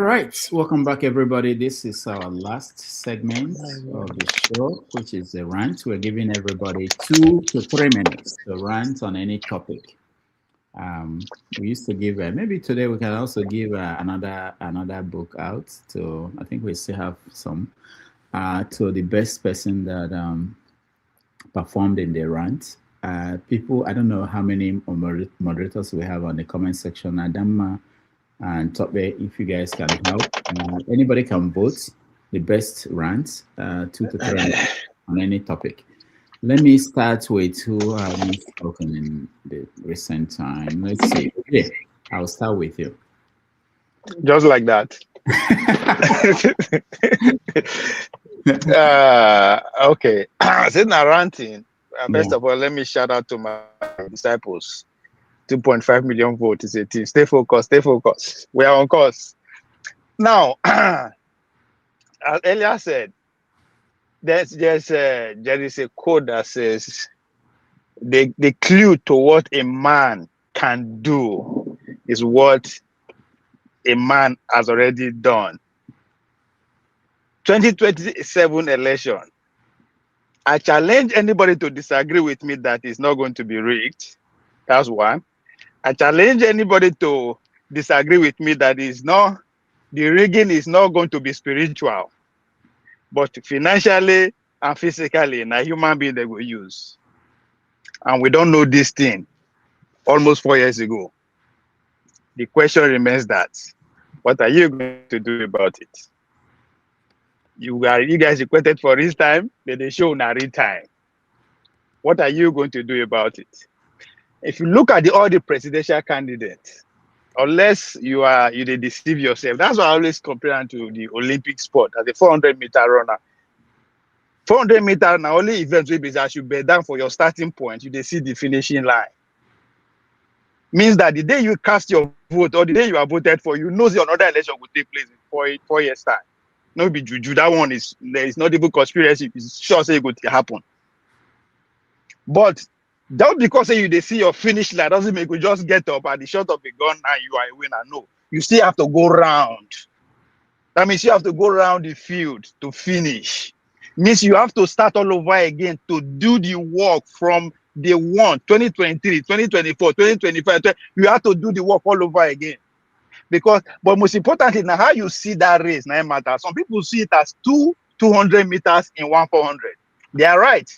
right, welcome back, everybody. This is our last segment of the show, which is the rant. We're giving everybody 2 to 3 minutes to rant on any topic. We used to give maybe today we can also give another book out to. I think we still have some to the best person that performed in the rant. People, I don't know how many moderators we have on the comment section. Adama and Tope, if you guys can help, anybody can vote the best rant, 2 to 3 on any topic. Let me start with who hasn't spoken in the recent time. Let's see. Yeah, I'll start with you. Just like that. Okay. Since I'm ranting, first of all, let me shout out to my disciples. 2.5 million votes is a team. Stay focused. Stay focused. We are on course. Now, as earlier said, there is a code that says the clue to what a man can do is what a man has already done. 2027 election. I challenge anybody to disagree with me that it's not going to be rigged. That's one. I challenge anybody to disagree with me that the rigging is not going to be spiritual, but financially and physically, a human being they will use. And we don't know this thing almost 4 years ago. The question remains that, what are you going to do about it? You guys requested for this time, but they show now real time. What are you going to do about it? If you look at all the presidential candidates, unless you deceive yourself, that's why I always compare to the Olympic sport as a 400-meter runner. 400-meter now only event will be that you bend down for your starting point, you see the finishing line. Means that the day you cast your vote or the day you are voted for, you know another election will take place in 4 years' time. No be juju. That one there is not even conspiracy. It's sure say it could happen. But just because you see your finish line doesn't make you just get up at the shot of a gun and you are a winner. No, you still have to go round. That means you have to go around the field to finish. Means you have to start all over again to do the work from day 1, 2023, 2024, 2025. You have to do the work all over again. But most importantly, now how you see that race now matters. Some people see it as 200 meters in 400. They are right.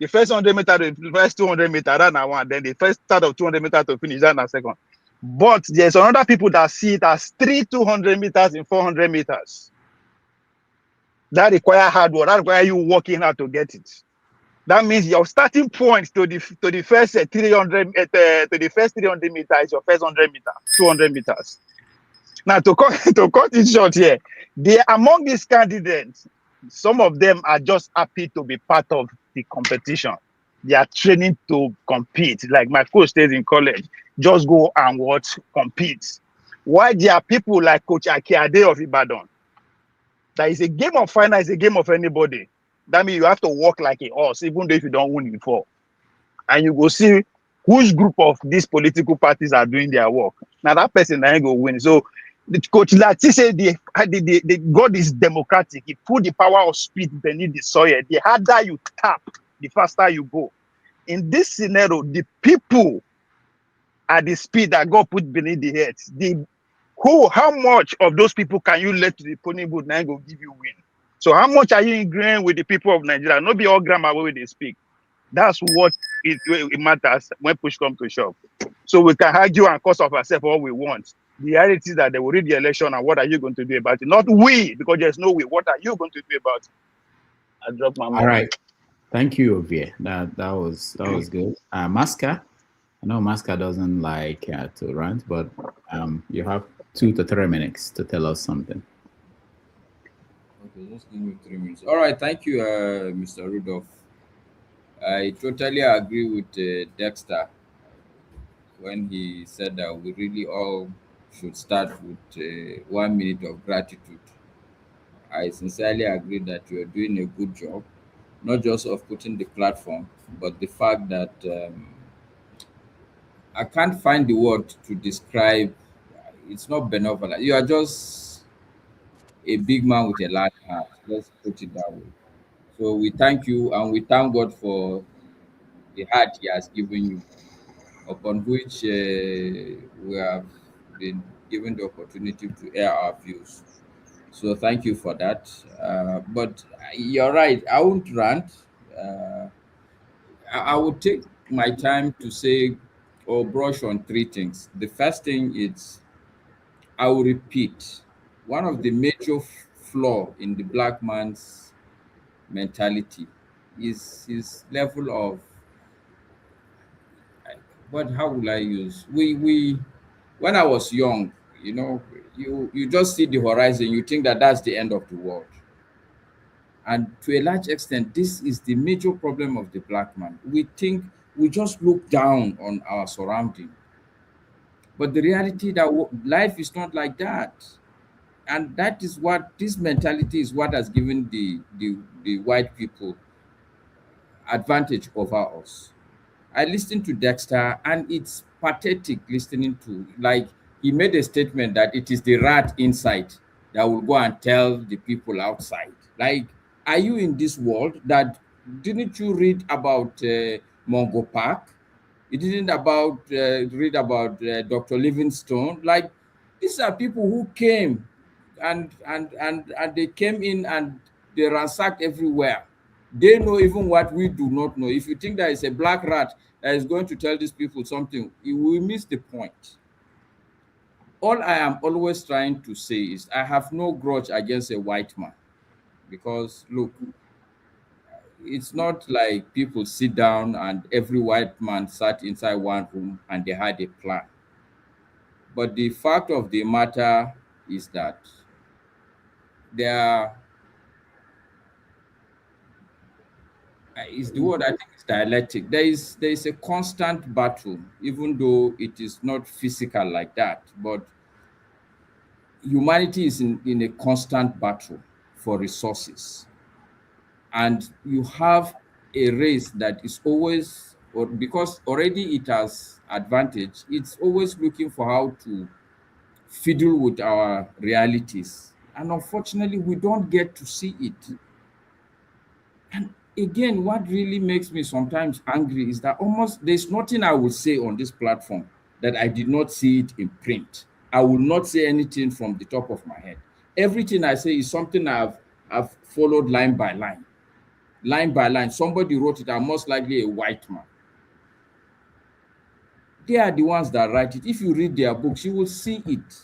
The first 100 meters, the first 200 meters, that now one. Then the first start of 200 meters to finish that now second. But there's another people that see it as 200 meters in 400 meters. That require hard work. That require you working hard to get it. That means your starting point to the first 300 to the first 300 meters is your first 100 meters, 200 meters. Now to cut it short here, among these candidates, some of them are just happy to be part of the competition. They are training to compete. Like my coach stays in college, just go and compete. Why there are people like Coach Akiade of Ibadan? That is a game of final, is a game of anybody. That means you have to walk like a horse, even though if you don't win before. And you go see which group of these political parties are doing their work. Now that person ain't go win. So the Coach Lati said the God is democratic. He put the power of speed beneath the soil. The harder you tap, the faster you go. In this scenario, the people at the speed that God put beneath the earth, how much of those people can you let to the polling booth now go give you win? So how much are you agreeing with the people of Nigeria? Not be all grammar where they speak. That's what it matters when push comes to shove. So we can argue and cause of ourselves all we want. The reality is that they will read the election and what are you going to do about it? Not we, because there's no we. What are you going to do about it? I dropped my mic. All right. Thank you, Ovie. That was good. Masca, I know Masca doesn't like to rant, but you have 2 to 3 minutes to tell us something. Okay, just give me 3 minutes. All right, thank you, Mr. Rudolph. I totally agree with Dexter when he said that we really all should start with 1 minute of gratitude. I sincerely agree that you are doing a good job, not just of putting the platform, but the fact that I can't find the word to describe. It's not benevolent. You are just a big man with a large heart. Let's put it that way. So we thank you and we thank God for the heart He has given you, upon which we have been given the opportunity to air our views. So thank you for that. But you're right. I won't rant. Uh, I would take my time to say or brush on three things. The first thing is I will repeat one of the major flaw in the black man's mentality is his level of what how will I use we when I was young, you just see the horizon, you think that that's the end of the world. And to a large extent, this is the major problem of the black man. We think we just look down on our surrounding. But the reality that life is not like that. And that is what this mentality is what has given the white people advantage over us. I listened to Dexter, and it's pathetic listening to, like, he made a statement that it is the rat inside that will go and tell the people outside. Like, are you in this world that didn't you read about Mongo Park? You didn't read about Dr. Livingstone? Like, these are people who came and they came in and they ransacked everywhere. They know even what we do not know. If you think there is a black rat that is going to tell these people something, you will miss the point. All I am always trying to say is I have no grudge against a white man, because look, it's not like people sit down and every white man sat inside one room and they had a plan. But the fact of the matter is that there is the word I think is dialectic. There is a constant battle, even though it is not physical like that. But humanity is in a constant battle for resources. And you have a race that is always, or because already it has advantage, it's always looking for how to fiddle with our realities. And unfortunately, we don't get to see it. And again, what really makes me sometimes angry is that almost there's nothing I will say on this platform that I did not see it in print. I will not say anything from the top of my head. Everything I say is something I've followed line by line. Line by line. Somebody wrote it, I'm most likely a white man. They are the ones that write it. If you read their books, you will see it.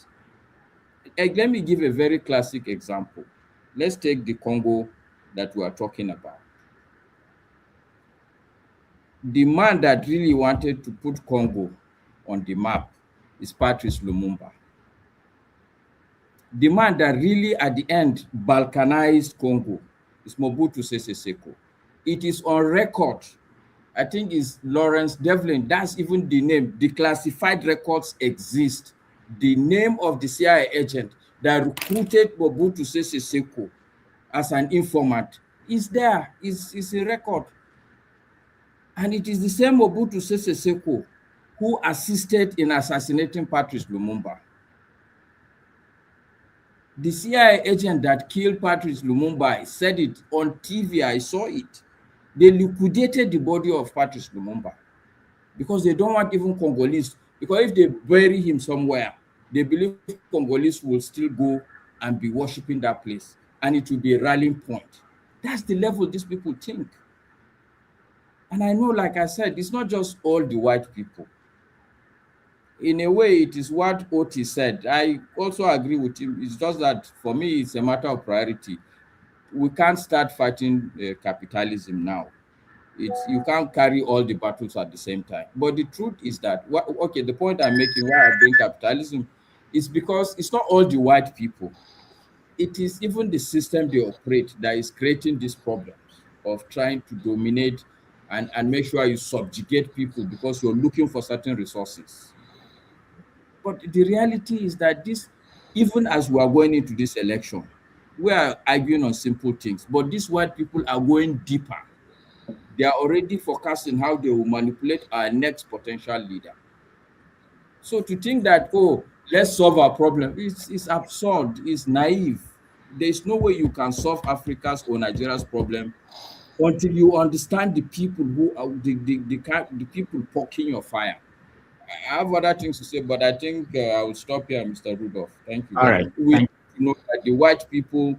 Let me give a very classic example. Let's take the Congo that we are talking about. The man that really wanted to put Congo on the map is Patrice Lumumba. The man that really at the end balkanized Congo is Mobutu Sese Seko. It is on record. I think it's Lawrence Devlin. That's even the name. The classified records exist. The name of the CIA agent that recruited Mobutu Sese Seko as an informant is there. It's a record. And it is the same Mobutu Sese Seko who assisted in assassinating Patrice Lumumba. The CIA agent that killed Patrice Lumumba said it on TV. I saw it. They liquidated the body of Patrice Lumumba because they don't want even Congolese. Because if they bury him somewhere, they believe Congolese will still go and be worshiping that place, and it will be a rallying point. That's the level these people think. And I know, like I said, it's not just all the white people. In a way, it is what Oti said. I also agree with him. It's just that for me, it's a matter of priority. We can't start fighting capitalism now. You can't carry all the battles at the same time. But the truth is that, the point I'm making why I bring capitalism is because it's not all the white people. It is even the system they operate that is creating these problems of trying to dominate and make sure you subjugate people because you're looking for certain resources. But the reality is that even as we are going into this election, we are arguing on simple things, but these white people are going deeper. They are already forecasting how they will manipulate our next potential leader. So to think that, let's solve our problem, it's absurd, it's naive. there's no way you can solve Africa's or Nigeria's problem until you understand the people who are the people poking your fire. I have other things to say, but I think I will stop here, Mr. Rudolph. Thank you. All But right. we need to know that the white people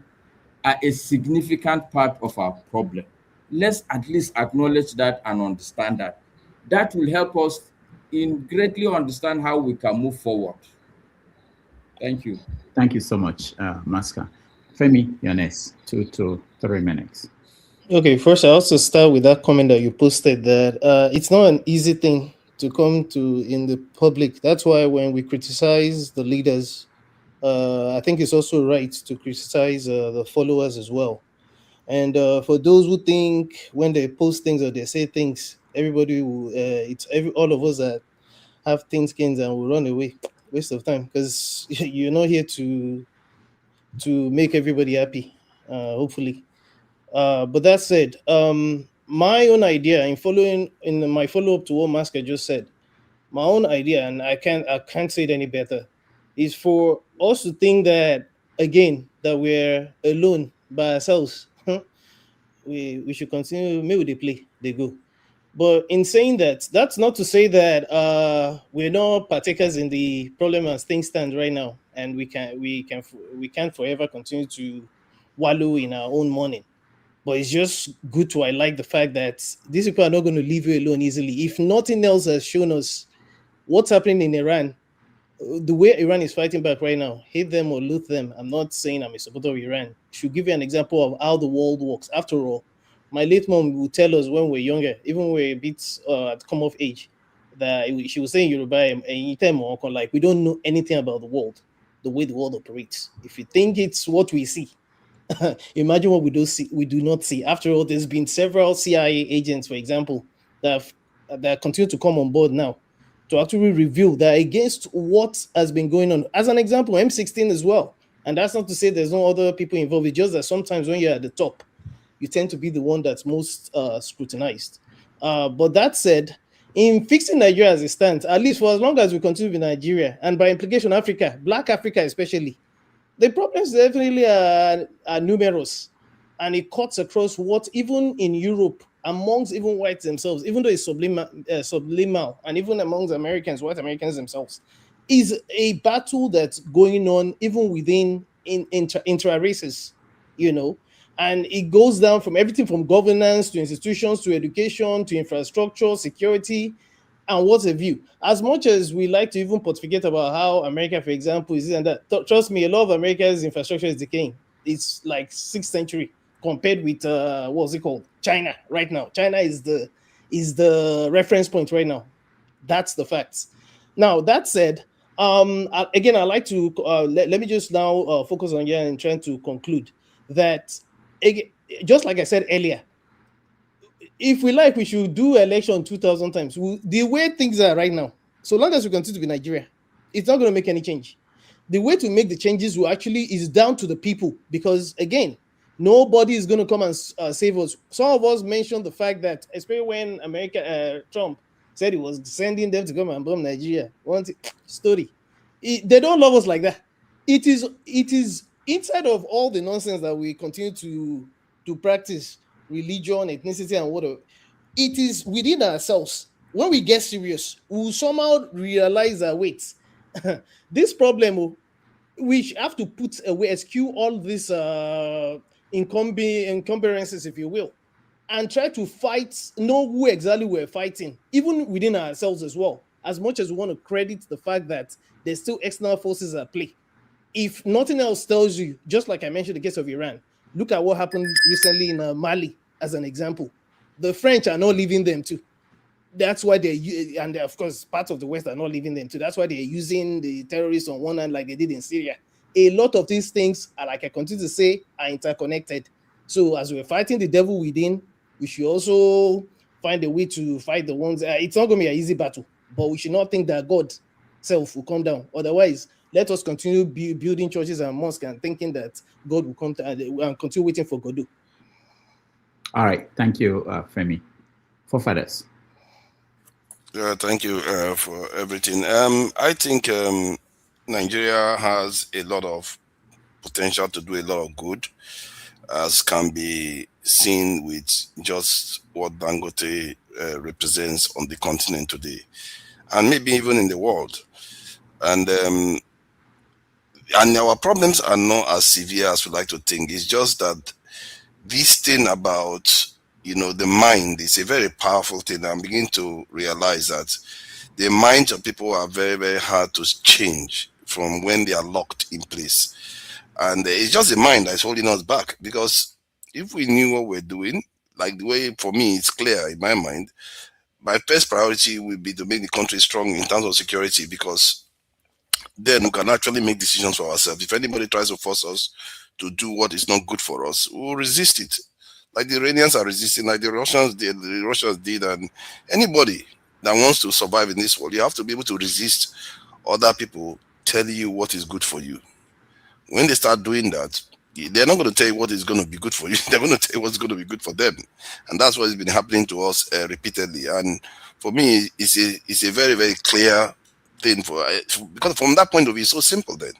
are a significant part of our problem. Let's at least acknowledge that and understand that. That will help us in greatly understand how we can move forward. Thank you. Thank you so much, Maska. Femi, you're next. 2 to 3 minutes. Okay, first I also start with that comment that you posted that it's not an easy thing to come to in the public. That's why when we criticize the leaders, I think it's also right to criticize the followers as well. And for those who think when they post things or they say things, everybody will, all of us that have thin skins and will run away. Waste of time, because you're not here to make everybody happy, hopefully. But that said, my own idea in my follow-up to what Masker just said, my own idea, and I can't say it any better, is for us to think that again that we're alone by ourselves. We should continue. Maybe they play, they go. But in saying that, that's not to say that we're not partakers in the problem as things stand right now, and we can't forever continue to wallow in our own mourning. But it's just good to highlight the fact that these people are not going to leave you alone easily. If nothing else has shown us what's happening in Iran, the way Iran is fighting back right now, hate them or loathe them, I'm not saying I'm a supporter of Iran. Should give you an example of how the world works. After all, my late mom would tell us when we're younger, even when we're a bit at come of age, that she was saying Yoruba, like we don't know anything about the world, the way the world operates. If you think it's what we see, imagine what we do not see. After all, there's been several CIA agents, for example, that continue to come on board now to actually reveal that against what has been going on. As an example, M16 as well. And that's not to say there's no other people involved. It's just that sometimes when you're at the top, you tend to be the one that's most scrutinized. But that said, in fixing Nigeria as it stands, at least for as long as we continue with Nigeria, and by implication Africa, Black Africa especially, the problems definitely are numerous, and it cuts across what even in Europe, amongst even whites themselves, even though it's subliminal, and even amongst Americans, white Americans themselves, is a battle that's going on even within intra-races, and it goes down from everything from governance to institutions to education to infrastructure, security, and what's a view. As much as we like to even pontificate about how America, for example, is this and that, trust me, a lot of America's infrastructure is decaying. It's like 6th century compared with what's it called? China right now. China is the reference point right now. That's the facts. Now, that said, again, I'd like to let me just now focus on here and trying to conclude that, just like I said earlier, if we like, we should do election 2,000 times. The way things are right now, so long as we continue to be Nigeria, it's not going to make any change. The way to make the changes is down to the people, because again, nobody is going to come and save us. Some of us mentioned the fact that, especially when Trump said he was sending them to come and bomb Nigeria. Story. They don't love us like that. It is inside of all the nonsense that we continue to practice, religion, ethnicity, and whatever. It is within ourselves. When we get serious, we'll somehow realize that, wait, this problem, we have to put away, eschew all these encumbrances, if you will, and try to know who exactly we're fighting, even within ourselves as well, as much as we want to credit the fact that there's still external forces at play. If nothing else tells you, just like I mentioned the case of Iran, look at what happened recently in Mali, as an example. The French are not leaving them too. That's why and of course, parts of the West are not leaving them too. That's why they're using the terrorists on one hand like they did in Syria. A lot of these things are, like I continue to say, are interconnected. So as we're fighting the devil within, we should also find a way to fight the ones. It's not going to be an easy battle, but we should not think that God self will come down. Otherwise, let us continue building churches and mosques and thinking that God will come down and continue waiting for Godot. All right. Thank you, Femi. Forefathers. Thank you for everything. I think Nigeria has a lot of potential to do a lot of good, as can be seen with just what Dangote represents on the continent today, and maybe even in the world. And our problems are not as severe as we like to think. It's just that this thing about, the mind is a very powerful thing. I'm beginning to realize that the minds of people are very, very hard to change from when they are locked in place. And it's just the mind that's holding us back, because if we knew what we're doing, like the way, for me, it's clear in my mind, my first priority would be to make the country strong in terms of security, because then we can actually make decisions for ourselves. If anybody tries to force us to do what is not good for us, we'll resist it. Like the Iranians are resisting, like the Russians did, and anybody that wants to survive in this world, you have to be able to resist other people telling you what is good for you. When they start doing that, they're not going to tell you what is going to be good for you. They're going to tell you what's going to be good for them. And that's what has been happening to us repeatedly. And for me, it's a very, very clear thing, because from that point of view, it's so simple then.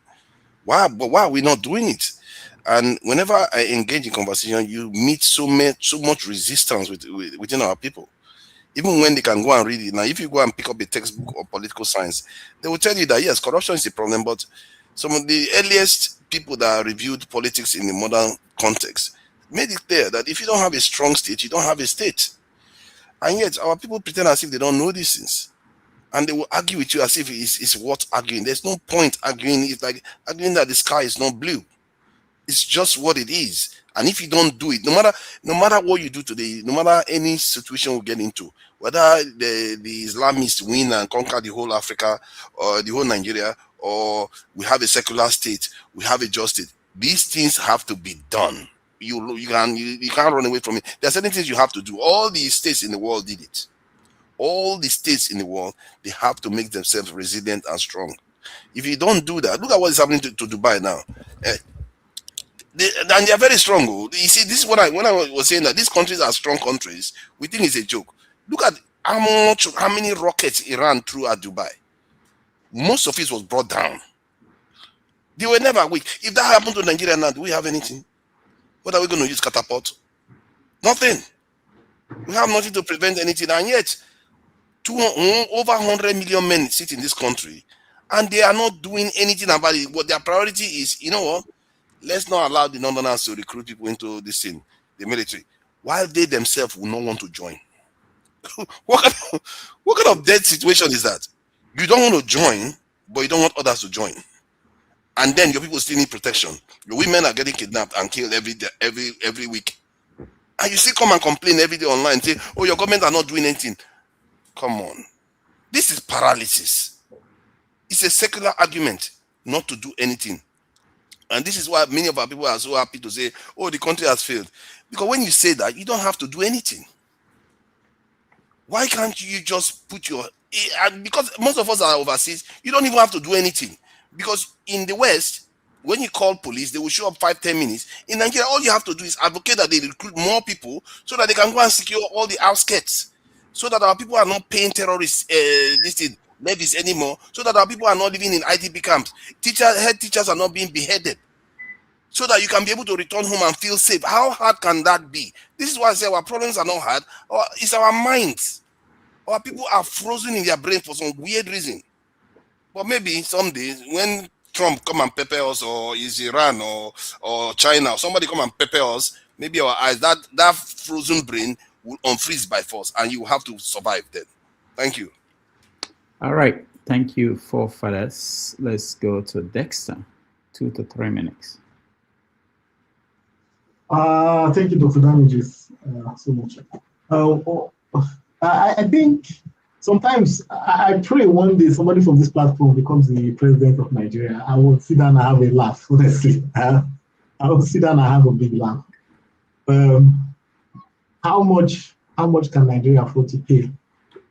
Why are we not doing it? And whenever I engage in conversation, you meet so much resistance within our people. Even when they can go and read it. Now, if you go and pick up a textbook of political science, they will tell you that, yes, corruption is a problem, but some of the earliest people that reviewed politics in the modern context made it clear that if you don't have a strong state, you don't have a state. And yet, our people pretend as if they don't know these things. And they will argue with you as if it's worth arguing. There's no point arguing. It's like arguing that the sky is not blue. It's just what it is. And if you don't do it, no matter what you do today, no matter any situation we get into, whether the Islamists win and conquer the whole Africa or the whole Nigeria, or we have a secular state, we have a just state, these things have to be done. You can't run away from it. There are certain things you have to do. All the states in the world did it. All the states in the world, they have to make themselves resilient and strong. If you don't do that, look at what is happening to Dubai now. And they are very strong. You see, this is when I was saying that these countries are strong countries, we think it's a joke. Look at how many rockets Iran threw at Dubai. Most of it was brought down. They were never weak. If that happened to Nigeria now, do we have anything? What are we going to use? Catapult? Nothing. We have nothing to prevent anything. And yet, over 100 million men sit in this country, and they are not doing anything about it. What their priority is, you know what? Let's not allow the Northerners to recruit people into this thing, the military, while they themselves will not want to join. What kind of dead situation is that? You don't want to join, but you don't want others to join. And then your people still need protection. Your women are getting kidnapped and killed every week. And you still come and complain every day online, say, oh, your government are not doing anything. Come on. This is paralysis. It's a secular argument not to do anything. And this is why many of our people are so happy to say, oh, the country has failed. Because when you say that, you don't have to do anything. Why can't you just put your... Because most of us are overseas, you don't even have to do anything. Because in the West, when you call police, they will show up 5-10 minutes. In Nigeria, all you have to do is advocate that they recruit more people so that they can go and secure all the outskirts. So that our people are not paying terrorists levies anymore. So that our people are not living in IDP camps. Head teachers are not being beheaded. So that you can be able to return home and feel safe. How hard can that be? This is why I say our problems are not hard. It's our minds. Our people are frozen in their brain for some weird reason. But maybe someday when Trump come and pepper us, or is Iran or China, or somebody come and pepper us, maybe our eyes, that frozen brain will unfreeze by force, and you will have to survive then. Thank you. All right. Thank you, forefathers. Let's go to Dexter. 2 to 3 minutes. Thank you, Dr. Damages, so much. I think sometimes I pray one day somebody from this platform becomes the president of Nigeria. I will sit down and have a laugh, honestly. I will sit down and have a big laugh. How much can Nigeria afford to pay?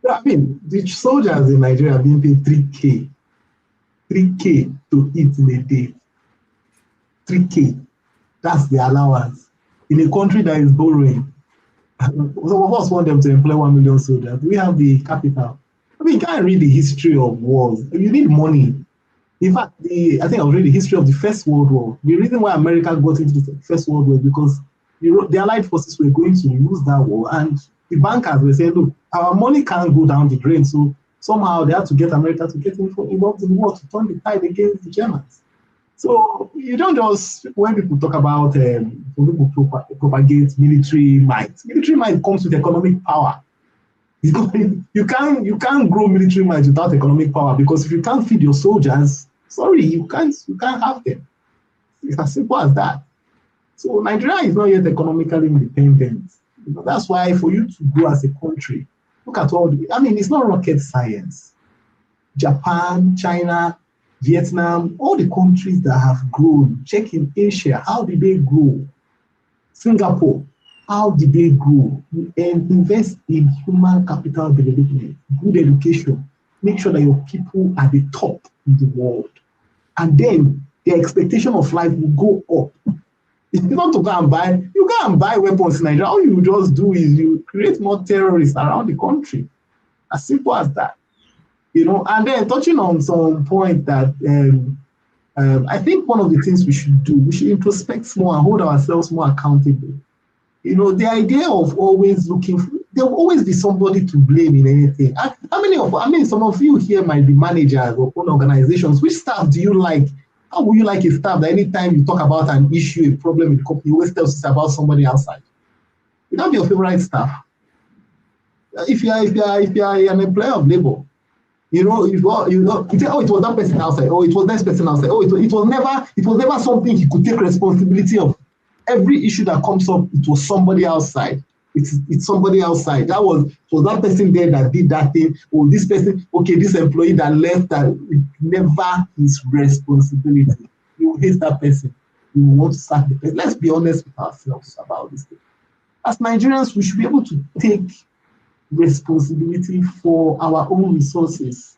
I mean, the soldiers in Nigeria are being paid 3K. 3K to eat in a day. 3K. That's the allowance. In a country that is borrowing, some of us want them to employ 1 million soldiers. We have the capital. I mean, you can't read the history of wars. You need money. In fact, I think I was reading the history of the First World War. The reason why America got into the First World War is because the Allied forces were going to lose that war, and the bankers were saying, look, our money can't go down the drain, so somehow they had to get America to get involved in the war to turn the tide against the Germans. So you don't just, when people talk about, people propagate military might. Military might comes with economic power. You can't grow military might without economic power, because if you can't feed your soldiers, sorry, you can't have them. It's as simple as that. So Nigeria is not yet economically independent. That's why for you to grow as a country, look at it's not rocket science. Japan, China, Vietnam, all the countries that have grown, check in Asia, how did they grow? Singapore, how did they grow? And invest in human capital development, good education, make sure that your people are the top in the world. And then the expectation of life will go up. If you want to go and buy weapons in Nigeria, all you just do is you create more terrorists around the country. As simple as that. And then touching on some point that I think one of the things we should do, we should introspect more and hold ourselves more accountable. The idea of always there will always be somebody to blame in anything. Some of you here might be managers or own organizations. Which staff do you like? How would you like a staff that anytime you talk about an issue, a problem in the company, you always tell us about somebody outside? Would that be your favorite staff? If you are an employer of labor, you say, oh, it was that person outside, oh, it was this person outside, oh, it was never something he could take responsibility of. Every issue that comes up, it was somebody outside. It's somebody outside. It was that person there that did that thing, or this person, okay, this employee that left, that it never his responsibility. You hate that person. You want to sack the person. Let's be honest with ourselves about this thing. As Nigerians, we should be able to take responsibility for our own resources.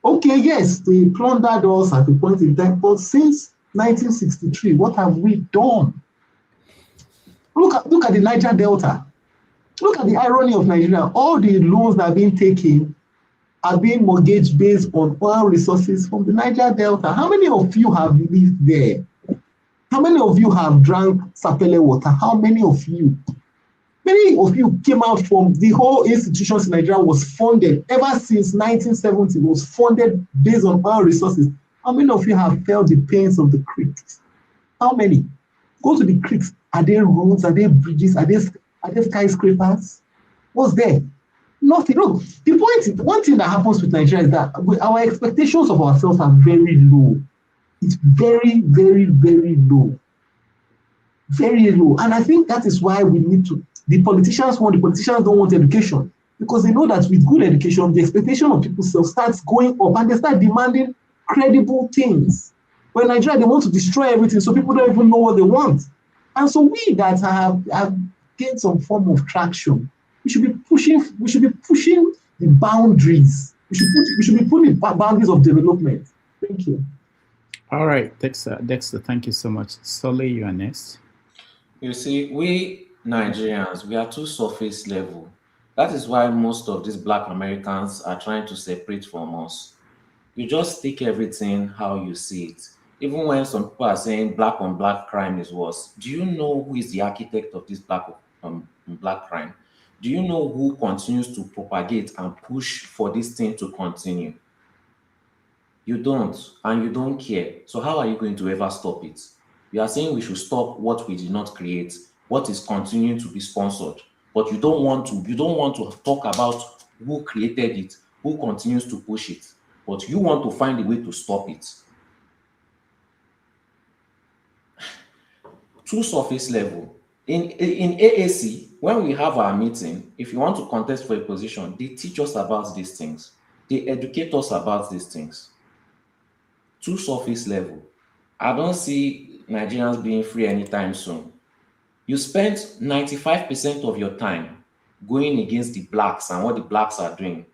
Okay, yes, they plundered us at a point in time, but since 1963, what have we done? Look at the Niger Delta. Look at the irony of Nigeria. All the loans that have been taken are being mortgaged based on oil resources from the Niger Delta. How many of you have lived there? How many of you have drank sapele water? How many of you? Many of you came out from the whole institutions in Nigeria was funded ever since 1970, was funded based on oil resources. How many of you have felt the pains of the creeks? How many? Go to the creeks. Are there roads? Are there bridges? Are there skyscrapers? What's there? Nothing. Look, one thing that happens with Nigeria is that our expectations of ourselves are very low. It's very, very, very low. Very low. And I think that is why we need to, the politicians don't want education, because they know that with good education, the expectation of people starts going up and they start demanding credible things. But in Nigeria, they want to destroy everything, so people don't even know what they want. And so we that have gained some form of traction, we should be pushing the boundaries. We should be putting the boundaries of development. Thank you. All right, Dexter, thank you so much. Solly, you are next. You see, we Nigerians, we are too surface level. That is why most of these Black Americans are trying to separate from us. You just take everything how you see it. Even when some people are saying black on black crime is worse, do you know who is the architect of this black crime? Do you know who continues to propagate and push for this thing to continue? You don't, and you don't care. So how are you going to ever stop it? You are saying we should stop what we did not create, what is continuing to be sponsored, but you don't want to talk about who created it, who continues to push it, but you want to find a way to stop it. Too surface level. In AAC, when we have our meeting, if you want to contest for a position, they teach us about these things. They educate us about these things. Too surface level. I don't see Nigerians being free anytime soon. You spend 95% of your time going against the blacks and what the blacks are doing,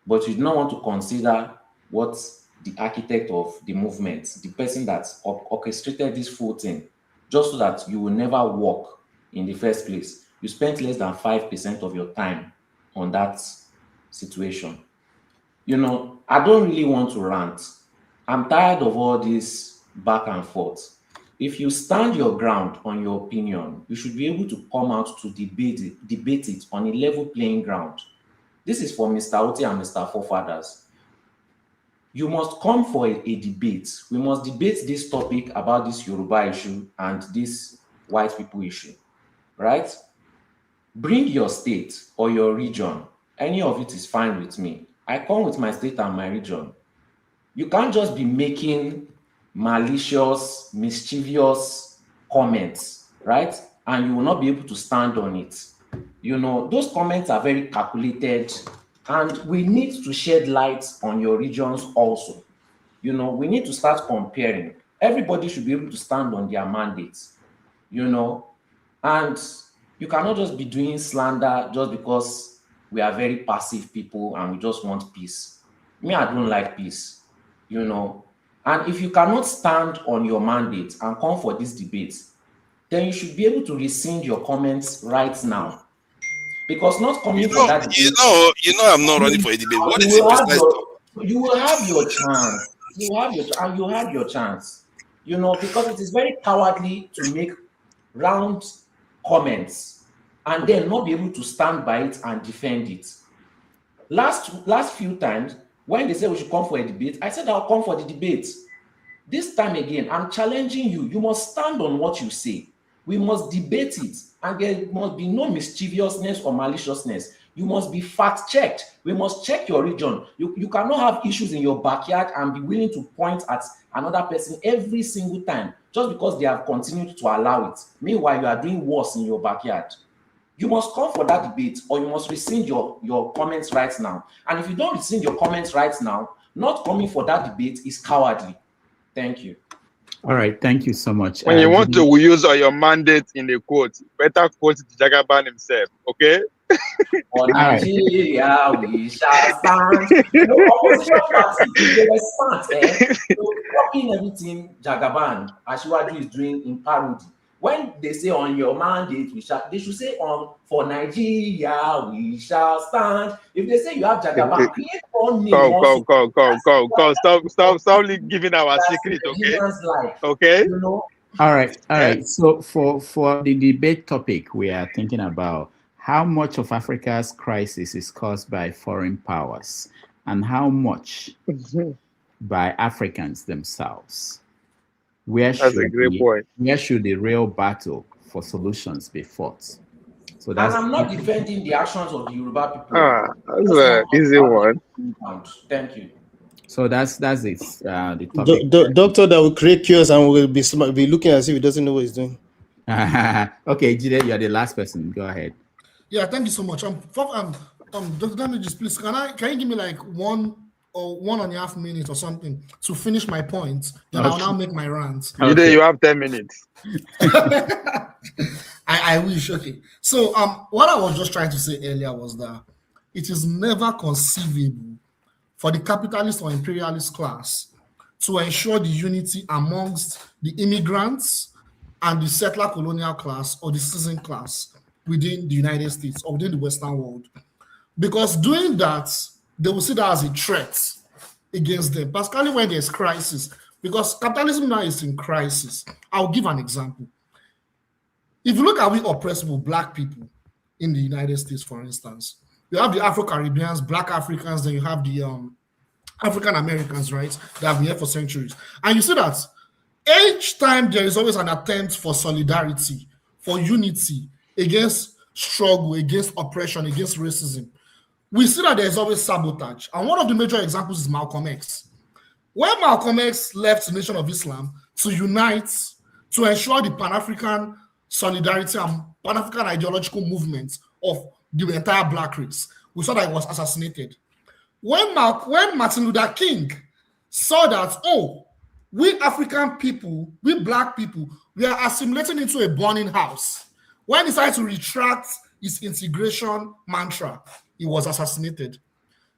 but you do not want to consider what the architect of the movement, the person that orchestrated this full thing, just so that you will never walk in the first place. You spent less than 5% of your time on that situation. I don't really want to rant, I'm tired of all this back and forth. If you stand your ground on your opinion, you should be able to come out to debate it on a level playing ground. This is for Mr. Oti and Mr. Forefathers. You must come for a debate. We must debate this topic about this Yoruba issue and this white people issue, right? Bring your state or your region. Any of it is fine with me. I come with my state and my region. You can't just be making malicious, mischievous comments, right? And you will not be able to stand on it. You know, those comments are very calculated, and we need to shed light on your regions also. You know, we need to start comparing. Everybody should be able to stand on their mandates, you know, and you cannot just be doing slander just because we are very passive people and we just want peace. Me, I don't like peace, you know. And if you cannot stand on your mandate and come for this debate, then you should be able to rescind your comments right now. Because not coming for that debate, I'm not running for a debate. What is the precise topic? You will have your chance. You have your chance. You know, because it is very cowardly to make round comments and then not be able to stand by it and defend it. Last few times, when they said we should come for a debate, I said I'll come for the debate. This time again, I'm challenging you. You must stand on what you say. We must debate it, and there must be no mischievousness or maliciousness. You must be fact-checked. We must check your region. You cannot have issues in your backyard and be willing to point at another person every single time just because they have continued to allow it. Meanwhile, you are doing worse in your backyard. You must come for that debate, or you must rescind your comments right now. And if you don't rescind your comments right now, not coming for that debate is cowardly. Thank you. All right, thank you so much. When you want to use your mandate in a quote, better quote Jagaban himself, okay? For Nigeria, we shall stand. You know, opposition parties, they were smart, eh? So copying everything Jagaban, Asiwaju is doing in parody. When they say on your mandate, they should say for Nigeria, we shall stand. If they say you have Jagaban, create one name. Come. Stop giving our secret, okay? Okay. You know? All right. So for the debate topic, we are thinking about how much of Africa's crisis is caused by foreign powers and how much by Africans themselves. Where should the real battle for solutions be fought? So that's, and I'm not defending the actions of the Yoruba people. That's an easy one. Thank you. So that's it. The topic. Doctor that will create chaos and will be looking as if he doesn't know what he's doing. Okay, Jide, you're the last person. Go ahead. Yeah, thank you so much. Dr. Damages, please, can you give me like 1.5 minutes or something to finish my point? Then I'll now make my rant. Okay. You have 10 minutes. I wish. Okay. So what I was just trying to say earlier was that it is never conceivable for the capitalist or imperialist class to ensure the unity amongst the immigrants and the settler colonial class or the citizen class within the United States or within the Western world. Because doing that, they will see that as a threat against them, particularly when there's crisis. Because capitalism now is in crisis. I'll give an example. If you look at we oppressible Black people in the United States, for instance, you have the Afro-Caribbeans, Black Africans, then you have the African Americans, right? They have been here for centuries. And you see that each time there is always an attempt for solidarity, for unity, against struggle, against oppression, against racism, we see that there's always sabotage. And one of the major examples is Malcolm X. When Malcolm X left the Nation of Islam to unite, to ensure the Pan-African solidarity and Pan-African ideological movement of the entire Black race, we saw that he was assassinated. When Martin Luther King saw that, we African people, we Black people, we are assimilating into a burning house. When he decided to retract his integration mantra, he was assassinated.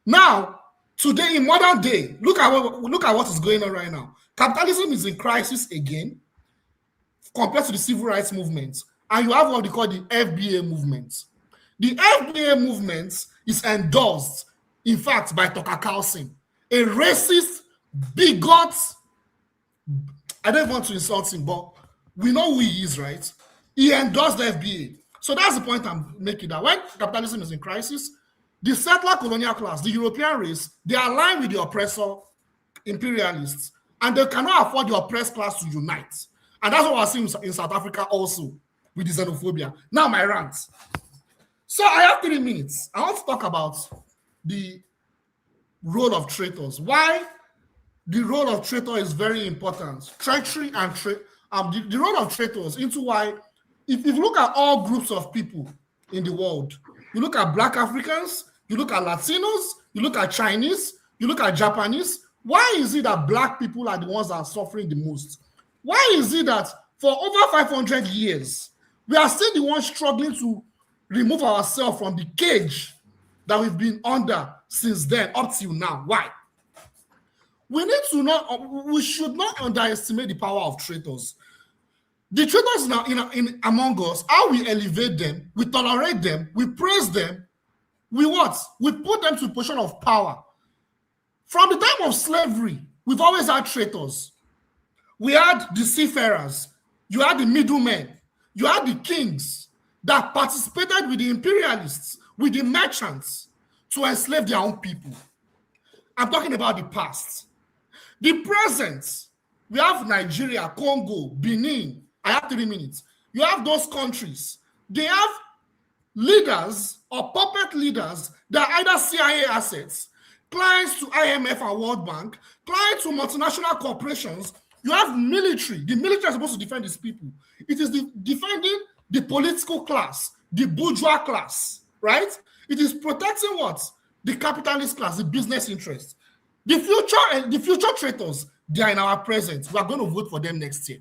Now, today, in modern day, look at what is going on right now. Capitalism is in crisis again compared to the civil rights movement. And you have what they call the FBA movement. The FBA movement is endorsed, in fact, by Tucker Carlson, a racist bigot. I don't want to insult him, but we know who he is, right? He endorsed the FBA. So that's the point I'm making, that when capitalism is in crisis, the settler colonial class, the European race, they align with the oppressor imperialists, and they cannot afford the oppressed class to unite. And that's what we're seeing in South Africa also with the xenophobia. Now my rant. So I have 3 minutes. I want to talk about the role of traitors. Why the role of traitor is very important. Treachery and the role of traitors into why, if you look at all groups of people in the world, you look at Black Africans, you look at Latinos, you look at Chinese, you look at Japanese, why is it that Black people are the ones that are suffering the most? Why is it that for over 500 years, we are still the ones struggling to remove ourselves from the cage that we've been under since then up till now? Why? We should not underestimate the power of traitors. The traitors now in among us, how we elevate them, we tolerate them, we praise them, we what? We put them to a position of power. From the time of slavery, we've always had traitors. We had the seafarers, you had the middlemen, you had the kings that participated with the imperialists, with the merchants to enslave their own people. I'm talking about the past. The present, we have Nigeria, Congo, Benin. I have 3 minutes. You have those countries. They have leaders or puppet leaders that are either CIA assets, clients to IMF and World Bank, clients to multinational corporations. You have military. The military is supposed to defend these people. It is defending the political class, the bourgeois class, right? It is protecting what? The capitalist class, the business interests. The future traitors, they are in our present. We are going to vote for them next year.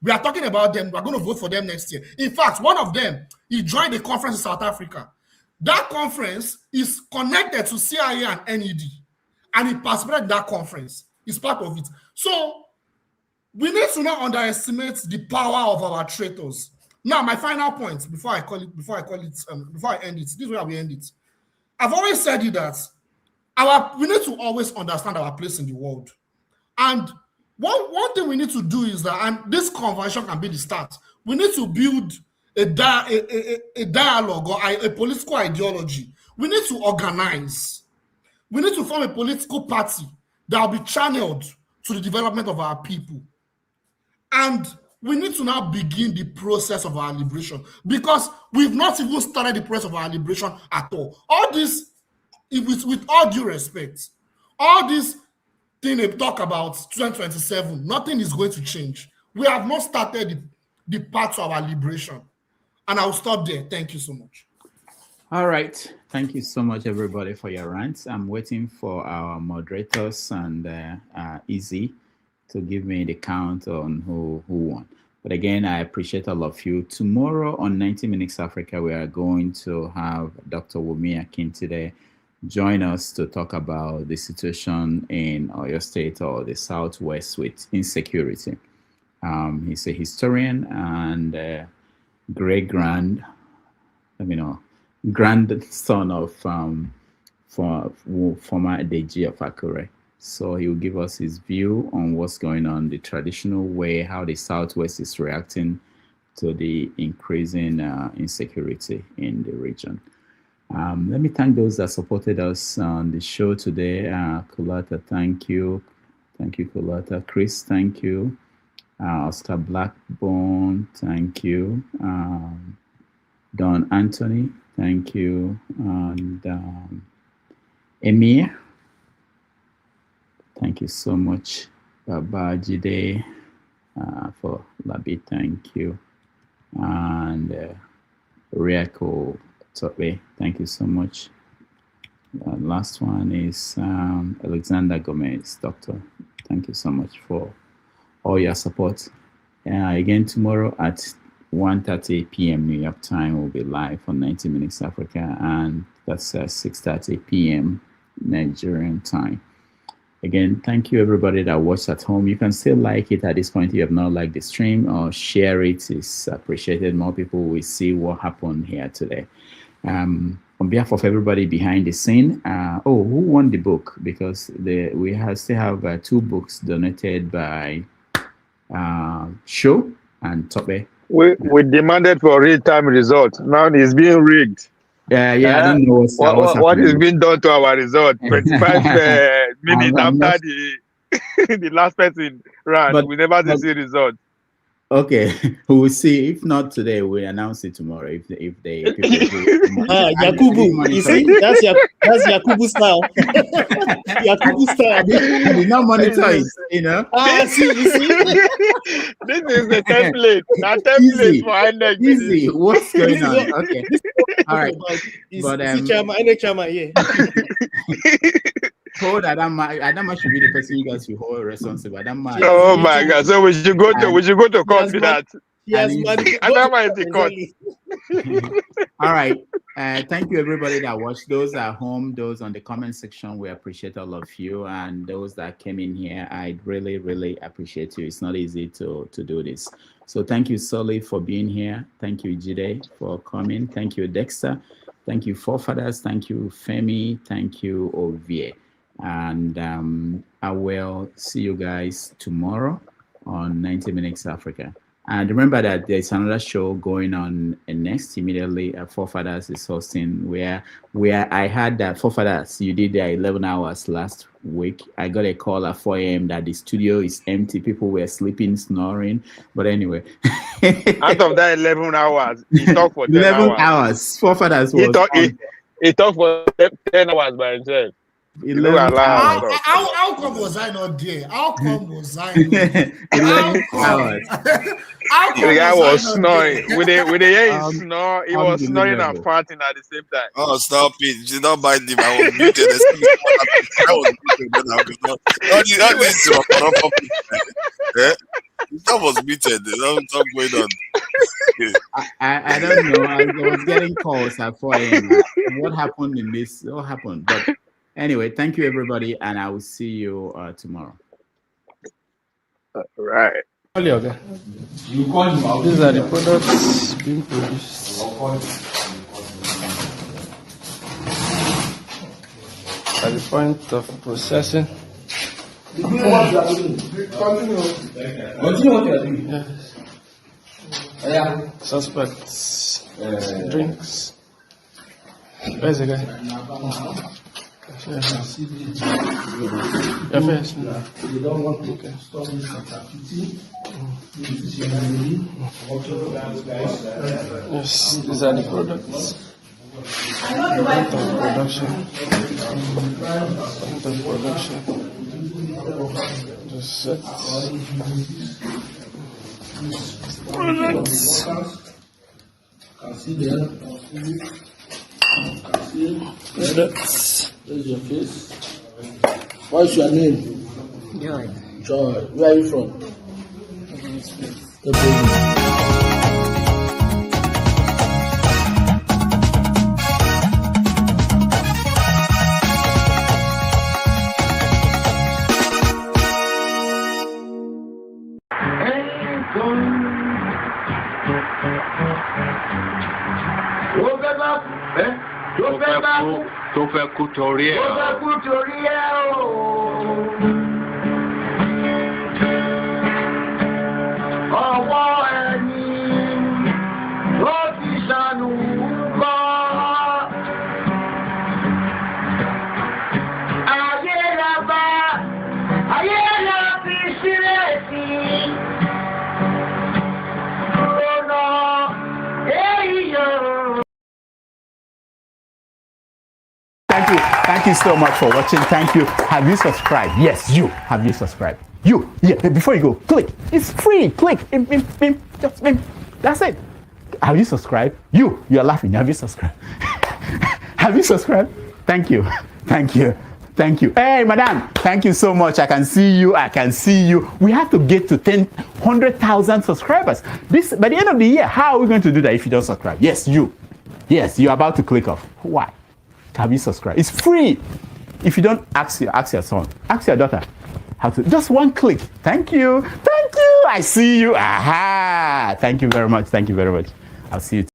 We are talking about them. We are going to vote for them next year. In fact, one of them, he joined a conference in South Africa. That conference is connected to CIA and NED. And he participated in that conference. He's part of it. So we need to not underestimate the power of our traitors. Now, my final point before I end it. This is where we end it. I've always said it that we need to always understand our place in the world. And one thing we need to do is that, and this conversation can be the start, we need to build a dialogue or a political ideology. We need to organize. We need to form a political party that will be channeled to the development of our people. And we need to now begin the process of our liberation, because we've not even started the process of our liberation at all. All this, with all due respect, all this thing they talk about 2027, nothing is going to change. We have not started the path to our liberation. And I'll stop there. Thank you so much. All right. Thank you so much, everybody, for your rants. I'm waiting for our moderators and Easy to give me the count on who won. But again, I appreciate all of you. Tomorrow on 90 Minutes Africa, we are going to have Dr. Wumi Akintide join us to talk about the situation in your state or the Southwest with insecurity. He's a historian and grandson of former DG of Akure. So he will give us his view on what's going on, the traditional way, how the Southwest is reacting to the increasing insecurity in the region. Let me thank those that supported us on the show today. Kulata, thank you. Thank you, Kulata. Chris, thank you. Oscar Blackbone, thank you. Don Anthony, thank you. And Emir, thank you so much. Baba Jide for Labi, thank you. And Rieko Tope, thank you so much. Last one is Alexander Gomez, Doctor. Thank you so much for all your support. Again, tomorrow at 1:30 p.m. New York time, we'll be live on 90 Minutes Africa, and that's 6:30 p.m. Nigerian time. Again, thank you everybody that watched at home. You can still like it at this point if you have not liked the stream, or share it. It's appreciated. More people will see what happened here today. on behalf of everybody behind the scene, who won the book? Because we still have 2 books donated by Show and Tope. We demanded for real-time results. Now it's being rigged. I don't know what is being done to our result. 25 minutes after the last person ran, we never see result. Okay, we will see. If not today, we announce it tomorrow. If they Yakubu, you see, that's Yakubu style. Yakubu style. I did not monitor it, you know. See, you see. This is the template. That template for INEC. Easy. What's going on? Okay. All right. But INEC chairman, yeah. Hold Adama should be the person you guys will hold responsible. Adama. Oh my God! So we should go to court for that. Adama is the court. All right. Thank you, everybody that watched. Those at home, those on the comment section, we appreciate all of you, and those that came in here, I really, really appreciate you. It's not easy to do this. So thank you, Sully, for being here. Thank you, Jide, for coming. Thank you, Dexter. Thank you, Forefathers. Thank you, Femi. Thank you, Ovie. And I will see you guys tomorrow on 90 Minutes Africa. And remember that there's another show going on next immediately. Forefathers is hosting where I had that Forefathers, you did there 11 hours last week. I got a call at 4 a.m. that the studio is empty. People were sleeping, snoring. But anyway. Out of that 11 hours, he talked for 10 11 hours. Forefathers was he talked for 10 hours by himself. How come was I not there? How come was I not there? 11 hours. The guy was snoring. With the air he snore, he was snoring and farting at the same time. Oh, stop it. You did not bite him. I was muted. I was muted. That was muted. Stop going on. I don't know. I was getting calls at 4 a.m. What happened in this? What happened? But anyway, thank you, everybody, and I will see you tomorrow. Right. These are the products being produced. At the point of processing. Continue what you are doing. Yes. Suspects. Drinks. Where's the guy? Your face. You don't want to stop this activity. Yes, these are the products. Point of production. Point of production. The set. Products. Can see there. Products. Where's your face? What's your name? Joy. Joy. Where are you from? Tó fẹ́ kú torí ẹ̀. Ọwọ́ ẹni ló ti ṣàánú kọ́. Ayé la bá, ayé la fi sílẹ̀ sí. Ọ̀nà èyí yóò. Thank you so much for watching. Thank you. Have you subscribed? Yes, you. Have you subscribed? You. Yeah, before you go, click. It's free. Click. Just that's it. Have you subscribed? You are laughing. Have you subscribed? Have you subscribed? Thank you. Thank you. Thank you. Hey, madam. Thank you so much. I can see you. I can see you. We have to get to 100,000 subscribers. By the end of the year, how are we going to do that if you don't subscribe? Yes, you. Yes, you're about to click off. Why? Have you subscribed? It's free. If you don't, ask your son, ask your daughter how to. Just one click. Thank you. Thank you. I see you. Aha. Thank you very much. Thank you very much. I'll see you.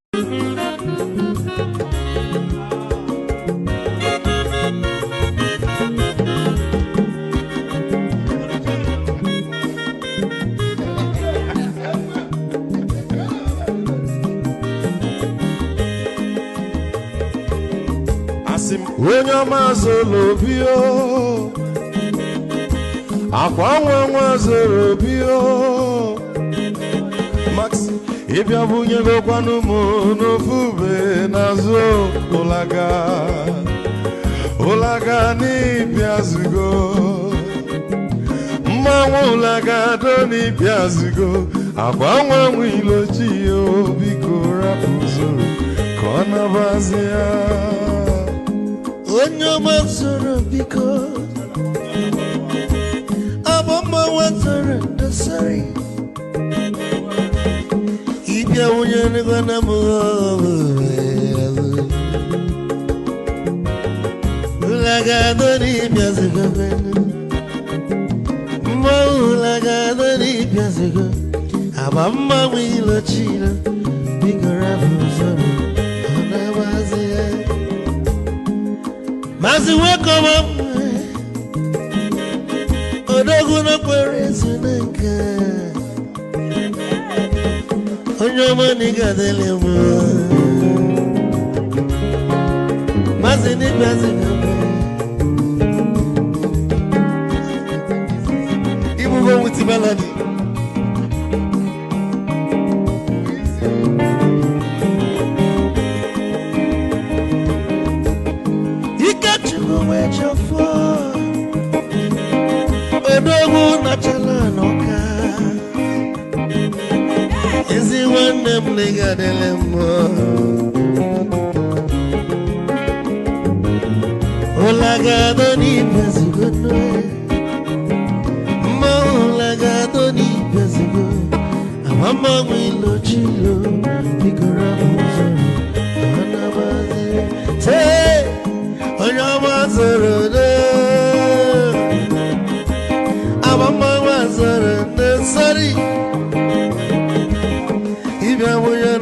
Onyama Zolobio Akwa Zolobio Max Ibia bunye go kwanu mo no fube nazo Olaga ni piazugo Mmanwu ulaga do ni piazugo Akwa nwa ilochi o biko rapuzoro Kona bazia Onyama Zolobiko Abamba wazara dasari Ibia unyane gwana Ulagado ni biazigo Ulagado ni biazigo Abamba wilo chila Bigora fuzoro Ona wazia Mazi weko mamu Odogu no kwerezu nanka Onyama nigadele mo Mazi ni biazigo Go with the melody. You got to go with your phone. Odogu nachala noka. Is it one them nigga delemo? Olaga doni pesi good night. Laga ni pesigo Amama wilo chilo Bigora muzoro Ana bazi Say Onyama zoro Amama wazoro Sorry Ibya muya